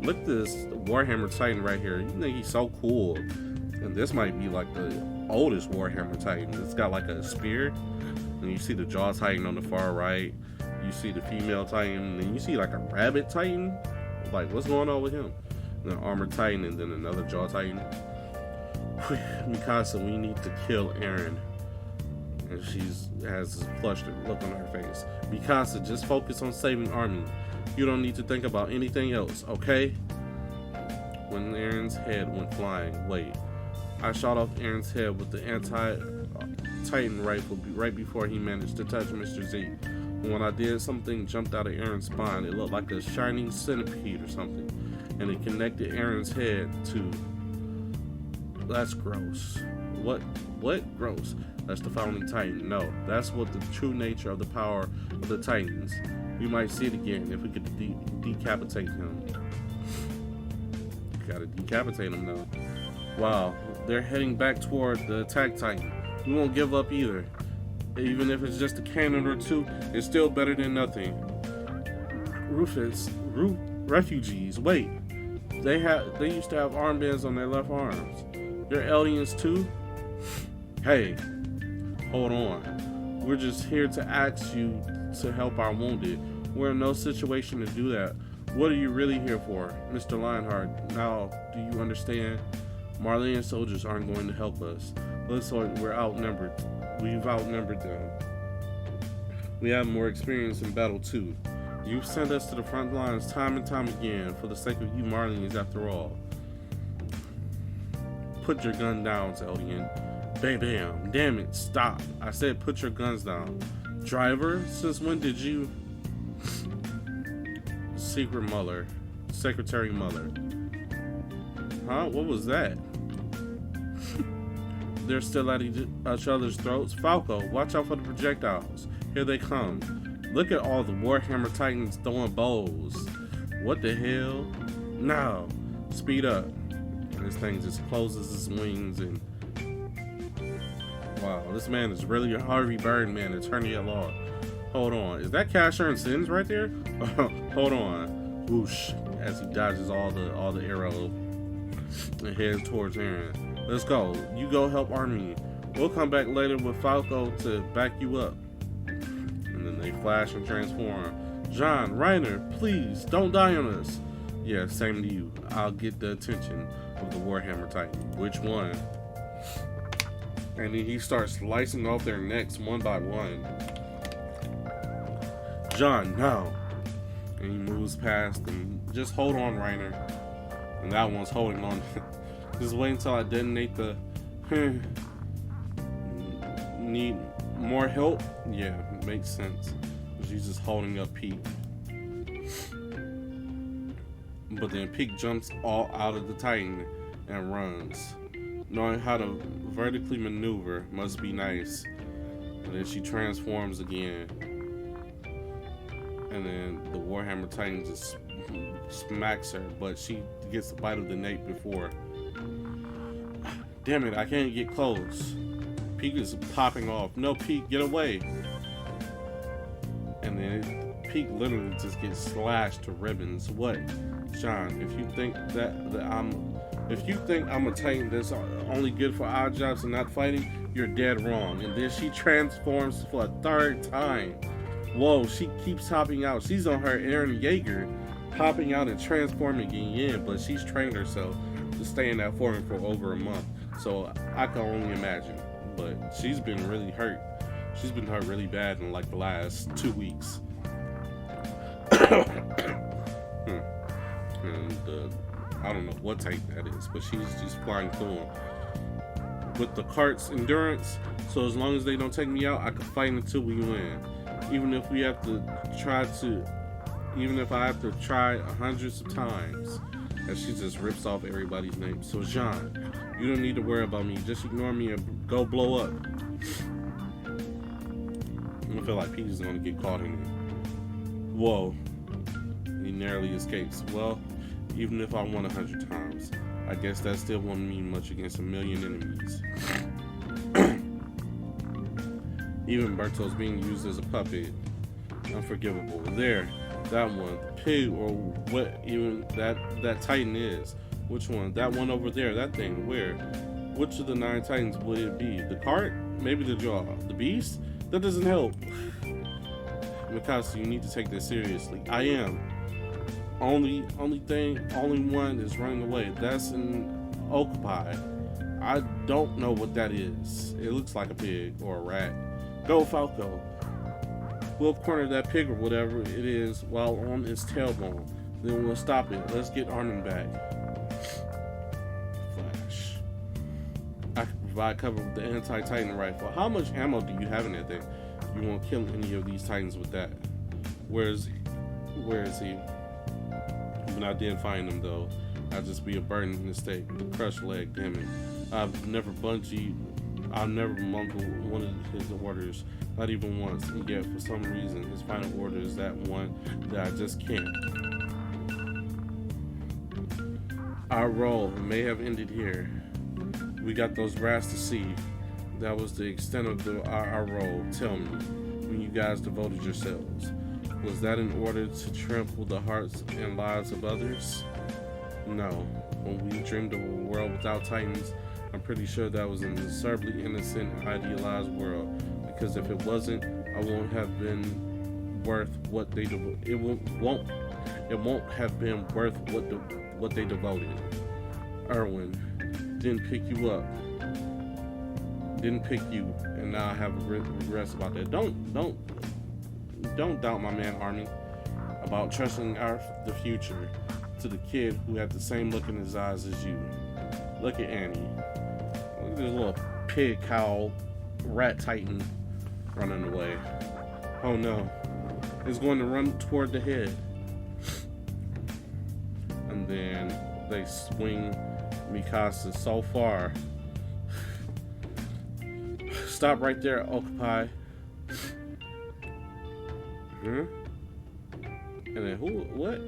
Look at this Warhammer Titan right here. You think he's so cool. And this might be like the oldest Warhammer Titan. It's got like a spear. And you see the Jaw Titan on the far right. You see the female Titan. And you see like a rabbit Titan. Like, what's going on with him? And an Armored Titan and then another Jaw Titan. Mikasa, we need to kill Eren. And she has this flustered look on her face. Mikasa, just focus on saving Armin. You don't need to think about anything else, okay? When Eren's head went flying, wait. I shot off Eren's head with the anti-Titan rifle right before he managed to touch Mr. Z. And when I did, something jumped out of Eren's spine. It looked like a shining centipede or something. And it connected Eren's head to... That's gross. What gross? That's the founding titan. No, that's what the true nature of the power of the titans. We might see it again if we could decapitate him. Gotta decapitate him now. Wow, they're heading back toward the attack titan. We won't give up either. Even if it's just a cannon or two, it's still better than nothing. Refugees. Wait, they used to have armbands on their left arms. They're aliens too? Hey, hold on. We're just here to ask you to help our wounded. We're in no situation to do that. What are you really here for, Mr. Lionheart? Now, do you understand? Marleyan soldiers aren't going to help us. Looks like we're outnumbered. We've outnumbered them. We have more experience in battle too. You've sent us to the front lines time and time again for the sake of you Marleyans after all. Put your gun down, Zeldian. Bam bam. Damn it, stop. I said put your guns down. Driver, since when did you... Secretary Muller. Huh? What was that? They're still at each other's throats. Falco, watch out for the projectiles. Here they come. Look at all the Warhammer Titans throwing bows. What the hell? Now, speed up. And this thing just closes its wings and... Wow, this man is really a Harvey Birdman, attorney at law. Hold on, is that Casher and Sins right there? Hold on. Whoosh, as he dodges all the arrows and heads towards Eren. Let's go. You go help Armin. We'll come back later with Falco to back you up. And then they flash and transform. John, Reiner, please, don't die on us. Yeah, same to you. I'll get the attention of the Warhammer Titan. Which one? And then he starts slicing off their necks one by one. John, now. And he moves past them. Just hold on, Reiner. And that one's holding on. Just wait until I detonate the... Need more help? Yeah, makes sense. She's just holding up Pete. But then Pete jumps all out of the Titan and runs. Knowing how to vertically maneuver must be nice. And then she transforms again. And then the Warhammer Titan just smacks her, but she gets a bite of the nape before. Damn it, I can't get close. Pete is popping off. No, Pete, get away. And then Pete literally just gets slashed to ribbons. What? John, if you think I'm a Titan that's only good for odd jobs and not fighting, you're dead wrong. And then she transforms for a third time. Whoa, she keeps hopping out. She's on her Eren Yeager, hopping out and transforming again, but she's trained herself to stay in that form for over a month. So I can only imagine. But she's been really hurt. She's been hurt really bad in like the last 2 weeks. And I don't know what type that is, but she's just flying through them. With the cart's endurance, so as long as they don't take me out, I can fight until we win. Even if we have to try to even if I have to try hundreds of times. And she just rips off everybody's name. So Jean, you don't need to worry about me. Just ignore me and go blow up. I feel like Peach is gonna get caught in it. Whoa. He narrowly escapes. Well, even if I won 100 times, I guess that still won't mean much against a million enemies. Even Berto's being used as a puppet. Unforgivable. There, that one. Pig, or what even that Titan is. Which one? That one over there, that thing. Where? Which of the 9 Titans would it be? The cart? Maybe the jaw. The beast? That doesn't help. Mikasa, you need to take this seriously. I am. Only one is running away. That's an octopi. I don't know what that is. It looks like a pig or a rat. Go, Falco. We'll corner that pig or whatever it is while on its tailbone. Then we'll stop it. Let's get Armin back. Flash. I can provide cover with the anti-Titan rifle. How much ammo do you have in that thing? You won't kill any of these Titans with that. Where is he? When I did find him though, I'd just be a burden in the state. The crushed leg, damn it. I've never mumbled one of his orders. Not even once, and yet for some reason his final order is that one that I just can't. Our role may have ended here. We got those rats to see. That was the extent of our role. Tell me, when you guys devoted yourselves, was that in order to trample the hearts and lives of others? No. When we dreamed of a world without Titans, I'm pretty sure that was an absurdly innocent, idealized world. Because if it wasn't, I won't have been worth what they it won't have been worth what they devoted. Erwin didn't pick you up, and now I have regrets about that. Don't doubt my man Armin about trusting the future to the kid who had the same look in his eyes as you. Look at Annie. Look at this little pig cow rat titan running away. Oh no. It's going to run toward the head. And then they swing Mikasa so far. Stop right there, Octopi. And then what?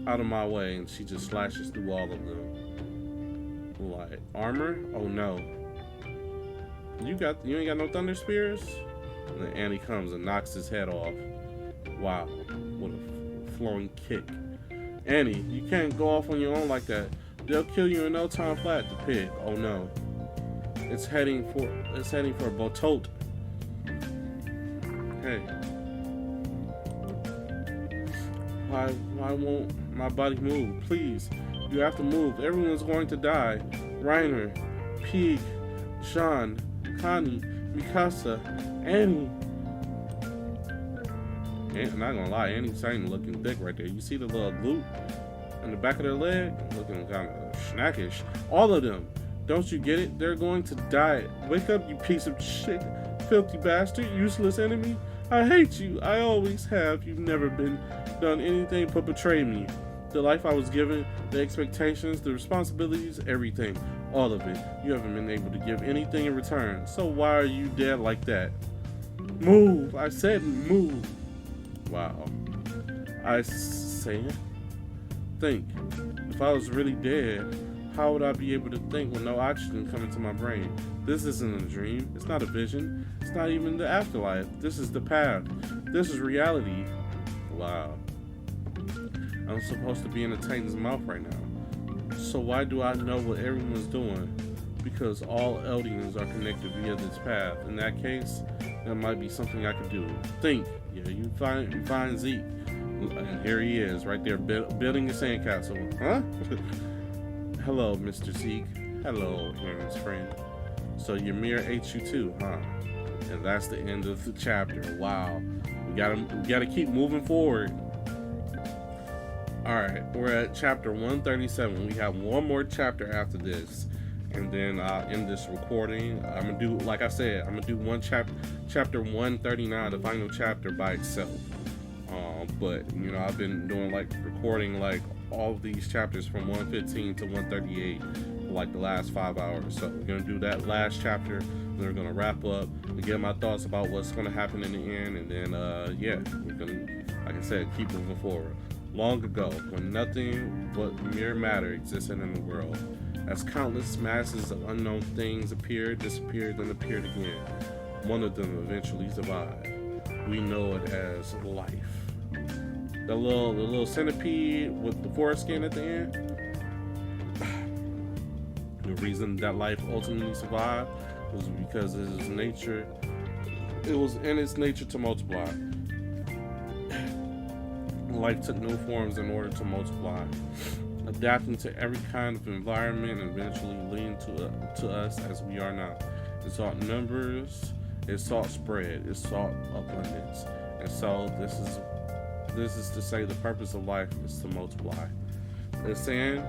Out of my way, and she just slashes through all of them. Like armor? Oh no. You ain't got no thunder spears? And then Annie comes and knocks his head off. Wow, what a flowing kick. Annie, you can't go off on your own like that. They'll kill you in no time flat, the pig. Oh no. It's heading for Botot. Hey. Why won't my body move? Please. You have to move. Everyone's going to die. Reiner, Pig, Sean, Connie, Mikasa, Annie. I'm not gonna lie, Annie's starting looking thick right there. You see the little glute in the back of their leg? Looking kind of snackish. All of them. Don't you get it? They're going to die. Wake up, you piece of shit. Filthy bastard. Useless enemy. I hate you. I always have. You've never done anything but betray me. The life I was given, the expectations, the responsibilities, everything. All of it. You haven't been able to give anything in return. So why are you dead like that? Move. I said move. Wow. I say, think. If I was really dead, how would I be able to think with no oxygen coming to my brain? This isn't a dream. It's not a vision. It's not even the afterlife. This is the path. This is reality. Wow. I'm supposed to be in a Titan's mouth right now. So why do I know what everyone's doing? Because all Eldians are connected via this path. In that case, there might be something I could do. Think. Yeah, you find Zeke. And here he is, right there, building a sandcastle. Huh? Hello, Mr. Zeke. Hello, Aaron's friend. So Ymir ate you too, huh? And that's the end of the chapter. Wow. We gotta keep moving forward. Alright, we're at chapter 137. We have one more chapter after this. And then I'll end this recording. I'm gonna do, like I said, I'm gonna do one chapter 139, the final chapter by itself. But I've been doing like recording like all of these chapters from 115 to 138 for like the last 5 hours. So we're gonna do that last chapter. Then we're gonna wrap up and get my thoughts about what's gonna happen in the end, and then we're gonna, like I said, keep moving forward. Long ago, when nothing but mere matter existed in the world, as countless masses of unknown things appeared, disappeared, and appeared again, one of them eventually survived. We know it as life. The little centipede with the foreskin at the end. The reason that life ultimately survived was because it was in its nature to multiply. Life took new forms in order to multiply, adapting to every kind of environment and eventually leading to us as we are now. It sought numbers, it sought spread, it sought abundance. And so this is to say the purpose of life is to multiply. The sand,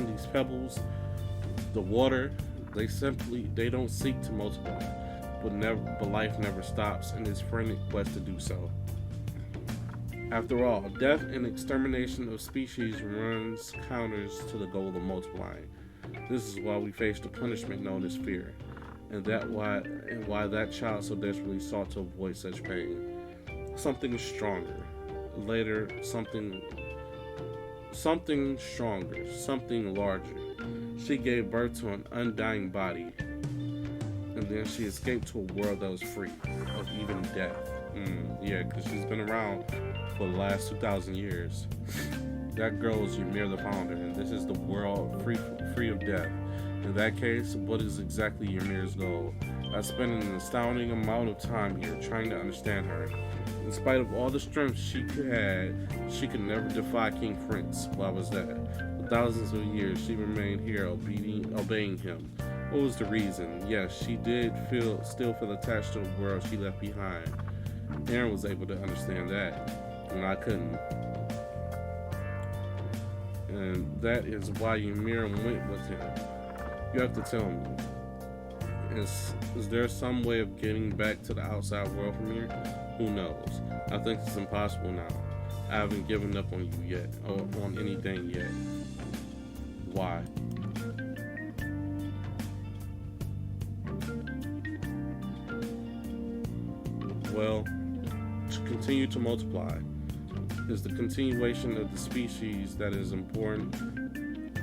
these pebbles, the water, they don't seek to multiply, but life never stops in its frantic quest to do so. After all, death and extermination of species runs counters to the goal of multiplying. This is why we face the punishment known as fear, and why that child so desperately sought to avoid such pain. Something stronger. Later, something stronger, something larger. She gave birth to an undying body, and then she escaped to a world that was free of even death. Because she's been around for the last 2,000 years. That girl is Ymir the founder, and this is the world free of death. In that case, what is exactly Ymir's goal? I spent an astounding amount of time here trying to understand her. In spite of all the strength she could never defy King Prince. Why was that? For thousands of years, she remained here obeying him. What was the reason? Yes, she did still feel attached to the world she left behind. Aaron was able to understand that, and I couldn't. And that is why Ymir went with him. You have to tell me. Is there some way of getting back to the outside world from here? Who knows? I think it's impossible now. I haven't given up on you yet, or on anything yet. Why? Well, to continue to multiply is the continuation of the species that is important.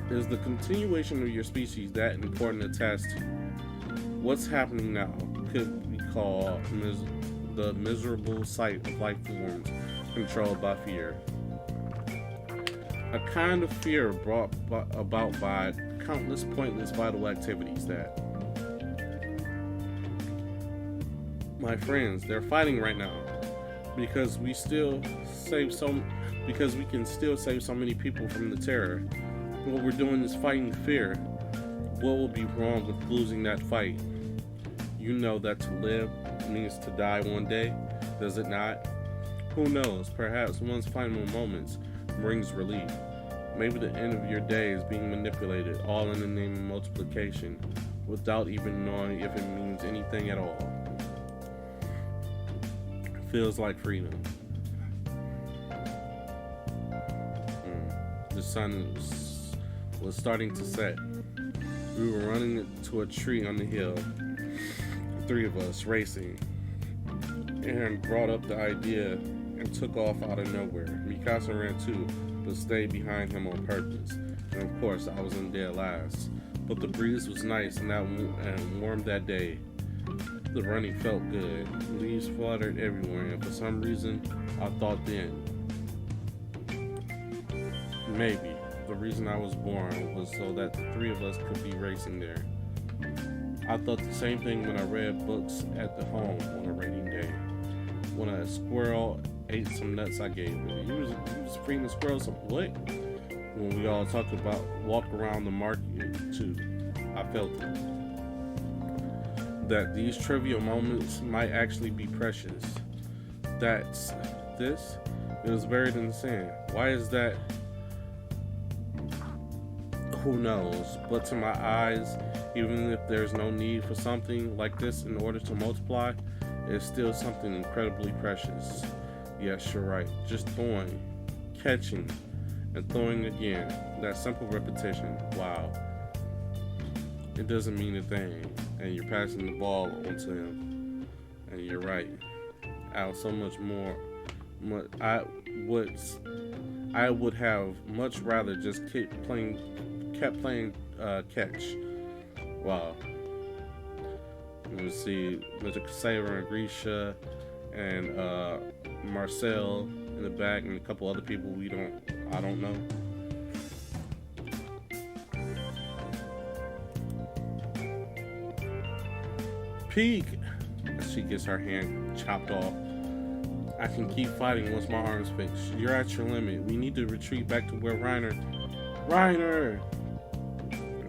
Is the continuation of your species that important a task to you? What's happening now could be called the miserable sight of life forms controlled by fear. A kind of fear brought about by countless pointless vital activities that, my friends, they're fighting right now because we can still save so many people from the terror. What we're doing is fighting fear. What will be wrong with losing that fight? You know that to live means to die one day, does it not? Who knows? Perhaps one's final moments brings relief. Maybe the end of your day is being manipulated, all in the name of multiplication, without even knowing if it means anything at all. Feels like freedom. The sun was starting to set. We were running to a tree on the hill, the three of us racing. Aaron brought up the idea and took off out of nowhere. Mikasa ran too, but stayed behind him on purpose. And of course, I was in dead last. But the breeze was nice and warm that day. The running felt good. Leaves fluttered everywhere, and for some reason, I thought then, maybe the reason I was born was so that the three of us could be racing there. I thought the same thing when I read books at the home on a rainy day. When a squirrel ate some nuts I gave it. He was feeding the squirrel some what? When we all talked about walk around the market too. I felt it. That these trivial moments might actually be precious. That's this. It was buried in the sand. Why is that? Who knows? But to my eyes, even if there's no need for something like this in order to multiply, it's still something incredibly precious. Yes, you're right. Just throwing, catching, and throwing again. That simple repetition. Wow. It doesn't mean a thing. And you're passing the ball onto him. And you're right. Out so much more. I would have much rather just kept playing catch. Wow. Let's see, Mr. Saver and Grisha and Marcel in the back, and a couple other people I don't know. Peek! She gets her hand chopped off. I can keep fighting once my arm's fixed. You're at your limit. We need to retreat back to where Reiner!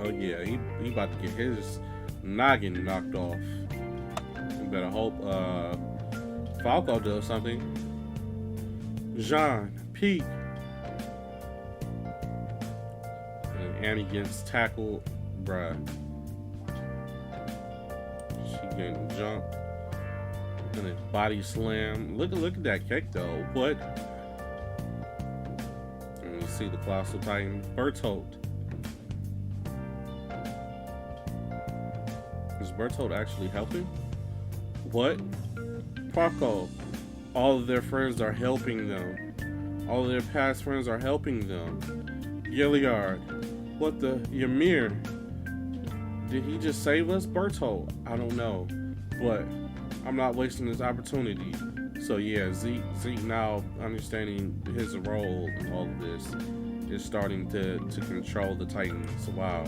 Oh yeah, he about to get his noggin knocked off. You better hope Falco does something. Jean, Pete. And Annie gets tackled, bruh. She getting jumped. And then body slam. Look at that kick though. What? And you see the Colossal Titan, Bertolt. Is Bertolt actually helping? What? Paco. All of their friends are helping them. All of their past friends are helping them. Gilliard. What the? Ymir. Did he just save us? Bertolt. I don't know. But I'm not wasting this opportunity. So yeah, Zeke now understanding his role in all of this is starting to control the Titans. Wow.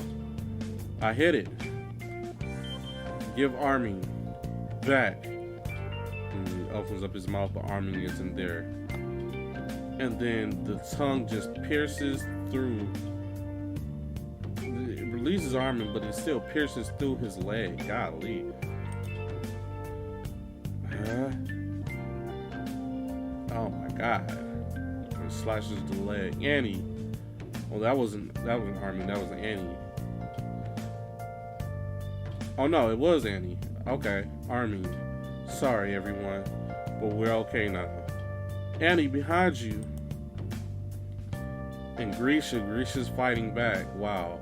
I hit it. Give Armin back. And he opens up his mouth, but Armin isn't there. And then the tongue just pierces through. It releases Armin, but it still pierces through his leg. Golly. Oh my god. It slashes the leg. Annie. Well, that wasn't Armin, that was Annie. Oh no, it was Annie. Okay, Armin. Sorry everyone, but we're okay now. Annie, behind you. And Grisha's fighting back. Wow.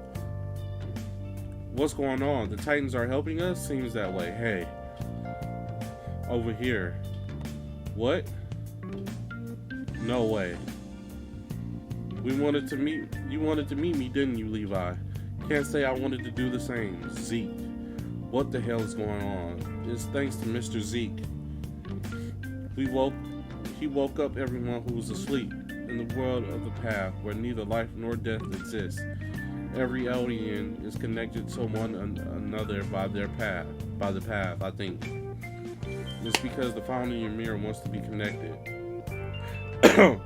What's going on? The Titans are helping us? Seems that way. Hey. Over here. What? No way. You wanted to meet me, didn't you, Levi? Can't say I wanted to do the same. Zeke. What the hell is going on? It's thanks to Mr. Zeke. He woke up everyone who was asleep in the world of the path where neither life nor death exists. Every alien is connected to one another by the path, I think. It's because the founder Ymir wants to be connected.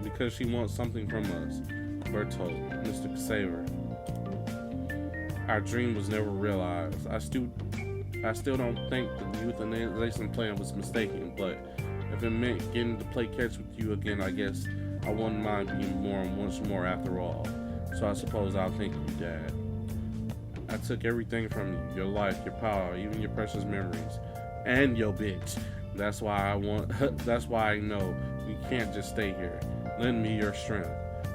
Because she wants something from us. Bertolt, Mr. Saver. Our dream was never realized. I still don't think the euthanization plan was mistaken, but if it meant getting to play catch with you again, I guess I wouldn't mind being born once more after all. So I suppose I'll thank you, Dad. I took everything from you, your life, your power, even your precious memories, and your bitch. That's why I know we can't just stay here. Lend me your strength.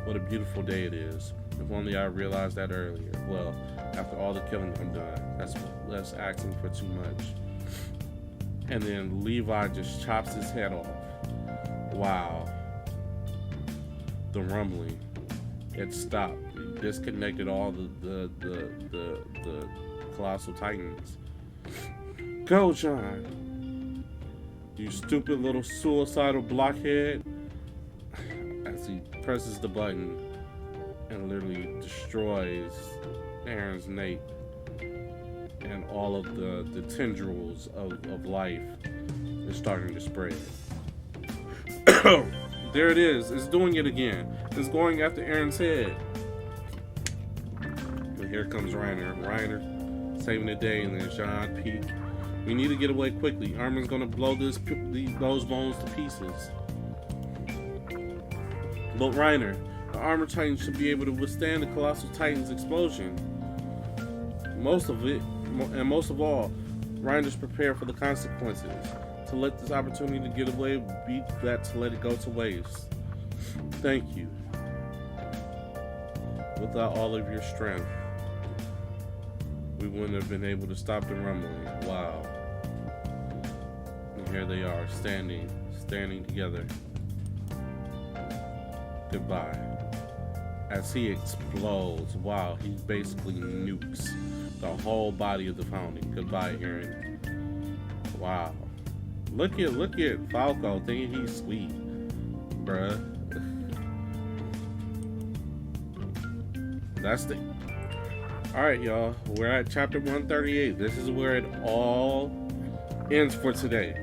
What a beautiful day it is. If only I realized that earlier. Well, after all the killing I'm done, that's asking for too much. And then Levi just chops his head off. Wow. The rumbling. It stopped. It disconnected all the Colossal Titans. Go, John. You stupid little suicidal blockhead. As he presses the button and literally destroys Aaron's nape and all of the tendrils of life is starting to spread. There it is. It's doing it again. It's going after Aaron's head. But here comes Reiner saving the day, and then Jean Pete. We need to get away quickly. Armin's gonna blow those bones to pieces. But Reiner, the Armor Titan should be able to withstand the Colossal Titan's explosion. Most of all, Reiner's prepared for the consequences. to let this opportunity to get away, be that to let it go to waste. Thank you. Without all of your strength, we wouldn't have been able to stop the rumbling. Wow. And here they are, standing together. Goodbye. As he explodes, wow, he basically nukes the whole body of the founding. Goodbye, Eren. Wow. Look at Falco thinking he's sweet, bruh. That's the. All right, y'all. We're at chapter 138. This is where it all ends for today.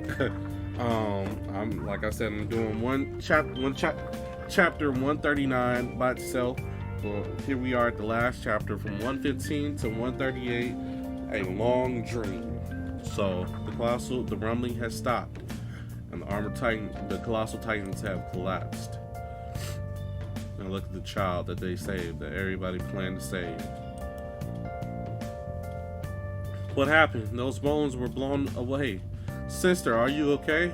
I'm like I said, I'm doing chapter 139 by itself. Well, here we are at the last chapter from 115 to 138. A long dream. So the rumbling has stopped, and the colossal titans have collapsed. And look at the child that they saved, that everybody planned to save. What happened? Those bones were blown away. Sister, are you okay?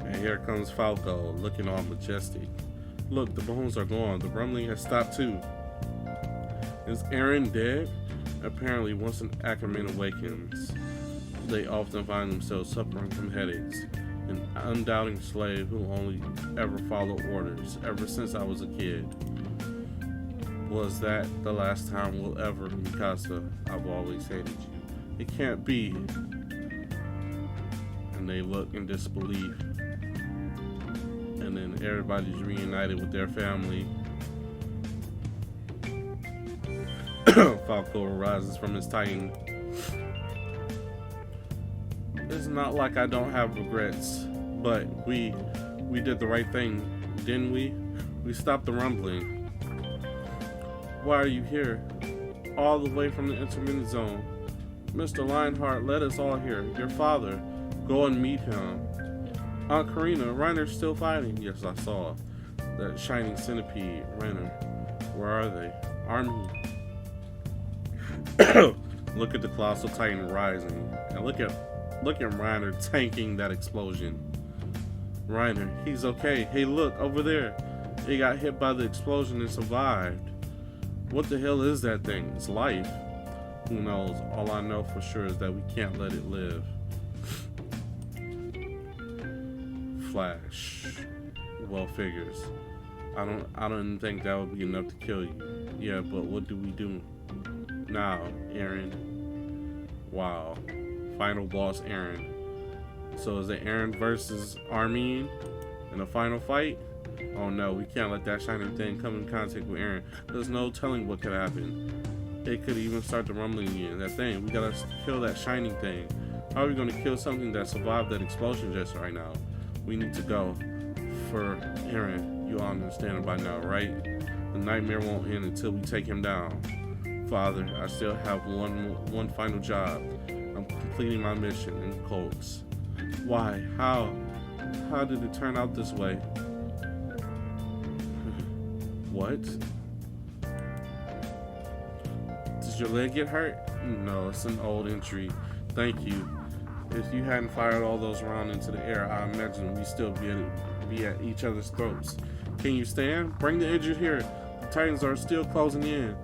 And here comes Falco, looking all majestic. Look, the bones are gone. The rumbling has stopped too. Is Eren dead? Apparently, once an Ackerman awakens, they often find themselves suffering from headaches. An undoubting slave who only ever followed orders ever since I was a kid. Was that the last time we'll ever, Mikasa? I've always hated you. It can't be. And they look in disbelief. And then everybody's reunited with their family. Falco rises from his titan. It's not like I don't have regrets, but we did the right thing, didn't we? We stopped the rumbling. Why are you here? All the way from the intermittent zone. Mr. Lionheart led us all here. Your father. Go and meet him. Aunt Karina, Reiner's still fighting. Yes, I saw. That shining centipede, Reiner. Where are they? Army. Look at the colossal titan rising. And look at Reiner tanking that explosion. Reiner, he's okay. Hey, look, over there. He got hit by the explosion and survived. What the hell is that thing? It's life. Who knows? All I know for sure is that we can't let it live. Flash. Well, figures. I don't think that would be enough to kill you. Yeah, but what do we do now, Eren? Wow. Final boss, Eren. So is it Eren versus Armin in a final fight? Oh no, we can't let that shining thing come in contact with Eren. There's no telling what could happen. It could even start the rumbling again. That thing, we gotta kill that shining thing. How are we gonna kill something that survived that explosion just right now? We need to go. For Eren, you all understand it by now, right? The nightmare won't end until we take him down. Father, I still have one final job. I'm completing my mission in Colts. Why? How? How did it turn out this way? What? Did your leg get hurt? No, it's an old entry. Thank you. If you hadn't fired all those rounds into the air, I imagine we'd still be at each other's throats. Can you stand? Bring the injured here. The Titans are still closing in.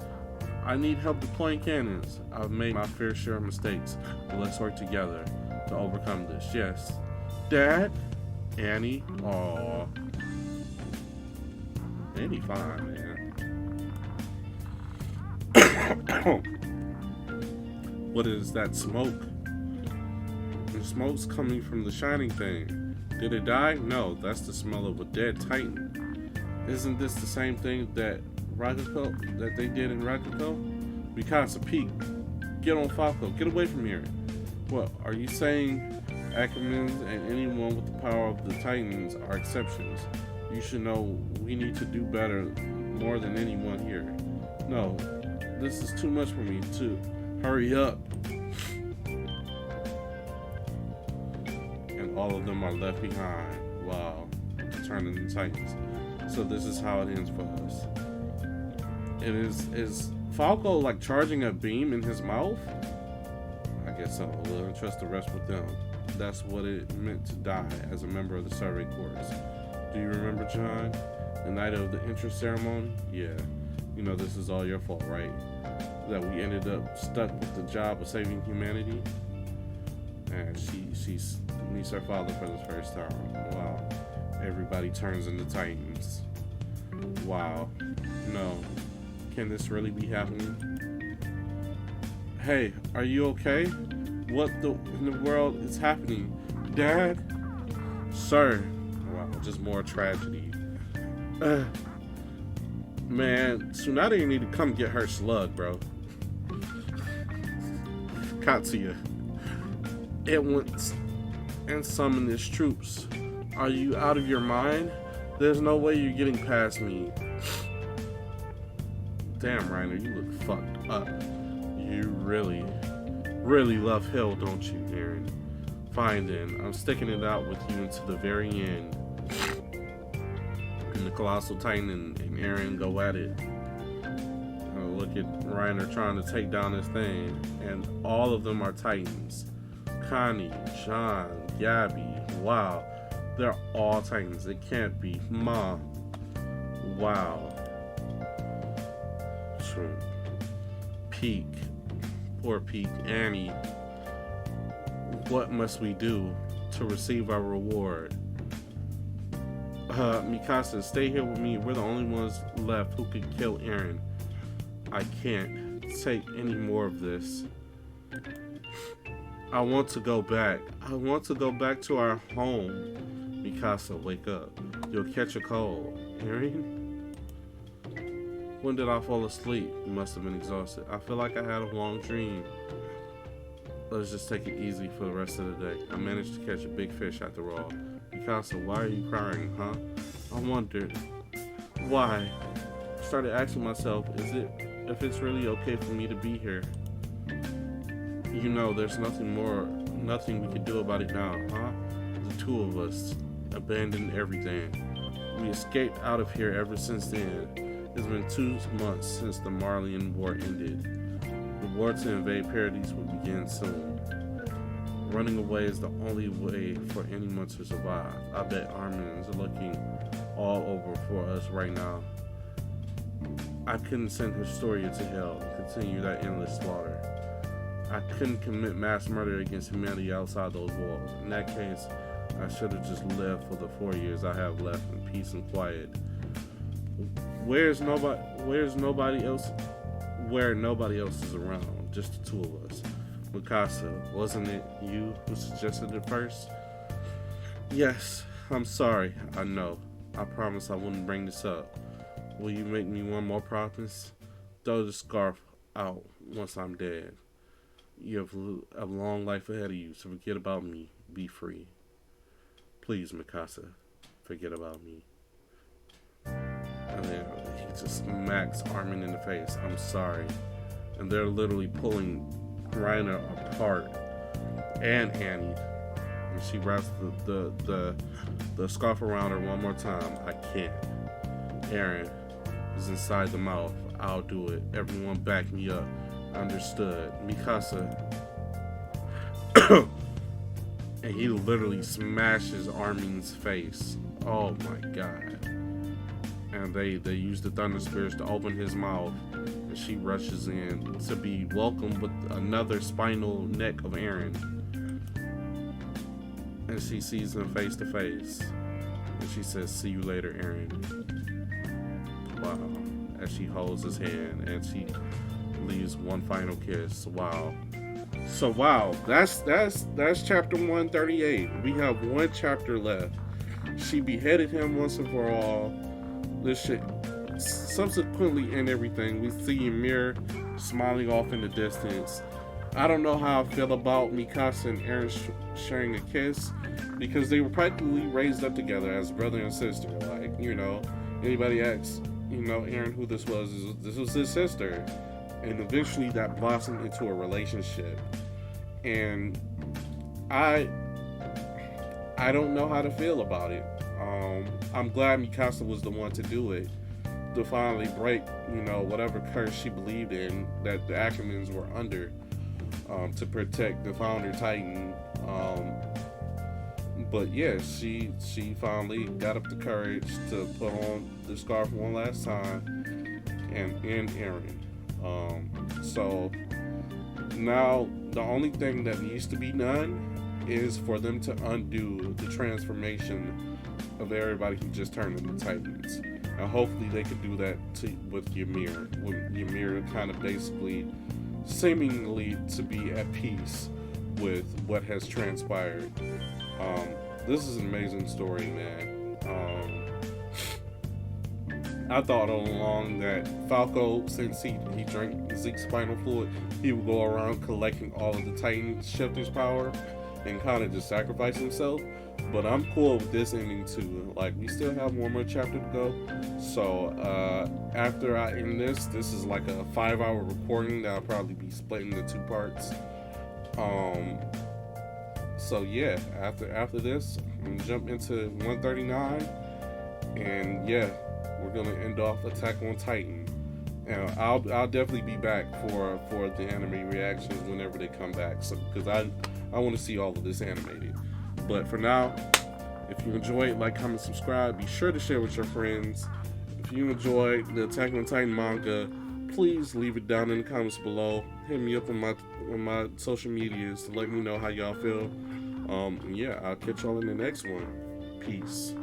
I need help deploying cannons. I've made my fair share of mistakes, but let's work together to overcome this. Yes. Dad? Annie? Aww. Annie fine, man. What is that smoke? The smoke's coming from the shining thing. Did it die? No, that's the smell of a dead titan. Isn't this the same thing that they did in Rakuto? Mikasa, peek. Get on Falco. Get away from here. What, are you saying Ackermans and anyone with the power of the Titans are exceptions? You should know we need to do better more than anyone here. No, this is too much for me to hurry up. And all of them are left behind. Wow, turning the Titans. So this is how it ends for us. It is Falco like charging a beam in his mouth? I guess so. We'll trust the rest with them. That's what it meant to die as a member of the survey corps. Do you remember, John? The night of the entrance ceremony? Yeah. You know this is all your fault, right? That we ended up stuck with the job of saving humanity? And she meets her father for the first time. Wow. Everybody turns into Titans. Wow. No. Can this really be happening? Hey, are you okay? What in the world is happening? Dad? Sir. Wow, just more tragedy. Man, Tsunade need to come get her slug, bro. Katsuya. It went and summoned its troops. Are you out of your mind? There's no way you're getting past me. Damn, Reiner, you look fucked up. You really, really love hell, don't you, Eren? Fine then, I'm sticking it out with you until the very end. And the Colossal Titan and Eren go at it. Look at Reiner trying to take down this thing. And all of them are Titans. Connie, John, Gabby, wow. They're all Titans. It can't be. Mom. Wow. Peak. Poor Peak. Annie. What must we do to receive our reward? Mikasa, stay here with me. We're the only ones left who could kill Eren. I can't take any more of this. I want to go back. I want to go back to our home. Mikasa, wake up. You'll catch a cold. Eren? When did I fall asleep? You must have been exhausted. I feel like I had a long dream. Let's just take it easy for the rest of the day. I managed to catch a big fish after all. Mikasa, why are you crying, huh? I wondered. Why? I started asking myself, if it's really okay for me to be here? You know, there's nothing we can do about it now, huh? The two of us abandoned everything. We escaped out of here ever since then. It's been 2 months since the Marleyan War ended. The war to invade Paradise will begin soon. Running away is the only way for anyone to survive. I bet Armin is looking all over for us right now. I couldn't send Historia to hell and continue that endless slaughter. I couldn't commit mass murder against humanity outside those walls. In that case, I should have just lived for the 4 years I have left in peace and quiet. Where nobody else is around, just the two of us. Mikasa, wasn't it you who suggested it first? Yes, I'm sorry, I know. I promised I wouldn't bring this up. Will you make me one more promise? Throw the scarf out once I'm dead. You have a long life ahead of you, so forget about me. Be free. Please, Mikasa, forget about me. And then he just smacks Armin in the face. I'm sorry. And they're literally pulling Reiner apart. And Annie. And she wraps the scarf around her one more time. I can't. Eren is inside the mouth. I'll do it. Everyone back me up. Understood. Mikasa. And he literally smashes Armin's face. Oh my god. And they use the Thunder Spirits to open his mouth. And she rushes in to be welcomed with another spinal neck of Eren. And she sees him face to face. And she says, see you later, Eren. Wow. As she holds his hand and she leaves one final kiss. Wow. So wow, that's chapter 138. We have one chapter left. She beheaded him once and for all. This shit subsequently end everything. We see Ymir smiling off in the distance. I don't know how I feel about Mikasa and Eren sharing a kiss, because they were practically raised up together as brother and sister. Like, you know, anybody asks, you know, Eren who this was his sister. And eventually that blossomed into a relationship. And I don't know how to feel about it. I'm glad Mikasa was the one to do it, to finally break, you know, whatever curse she believed in that the Ackermans were under, to protect the founder Titan. But yeah, she finally got up the courage to put on the scarf one last time and end Eren. So now the only thing that needs to be done is for them to undo the transformation of everybody who just turned into Titans. And hopefully they could do that with Ymir. With Ymir kind of basically seemingly to be at peace with what has transpired. This is an amazing story, man. I thought all along that Falco, since he drank Zeke's spinal fluid, he would go around collecting all of the Titan shifters' power and kind of just sacrifice himself. But I'm cool with this ending too. Like, we still have one more chapter to go. So after I end this is like a 5-hour recording that I'll probably be splitting into 2 parts. So yeah, after this, I'm gonna jump into 139, and yeah, we're gonna end off Attack on Titan. And I'll definitely be back for the anime reactions whenever they come back. So because I want to see all of this animated. But for now, if you enjoyed, like, comment, subscribe. Be sure to share with your friends. If you enjoyed the Attack on Titan manga, please leave it down in the comments below. Hit me up on my social medias to let me know how y'all feel. Yeah, I'll catch y'all in the next one. Peace.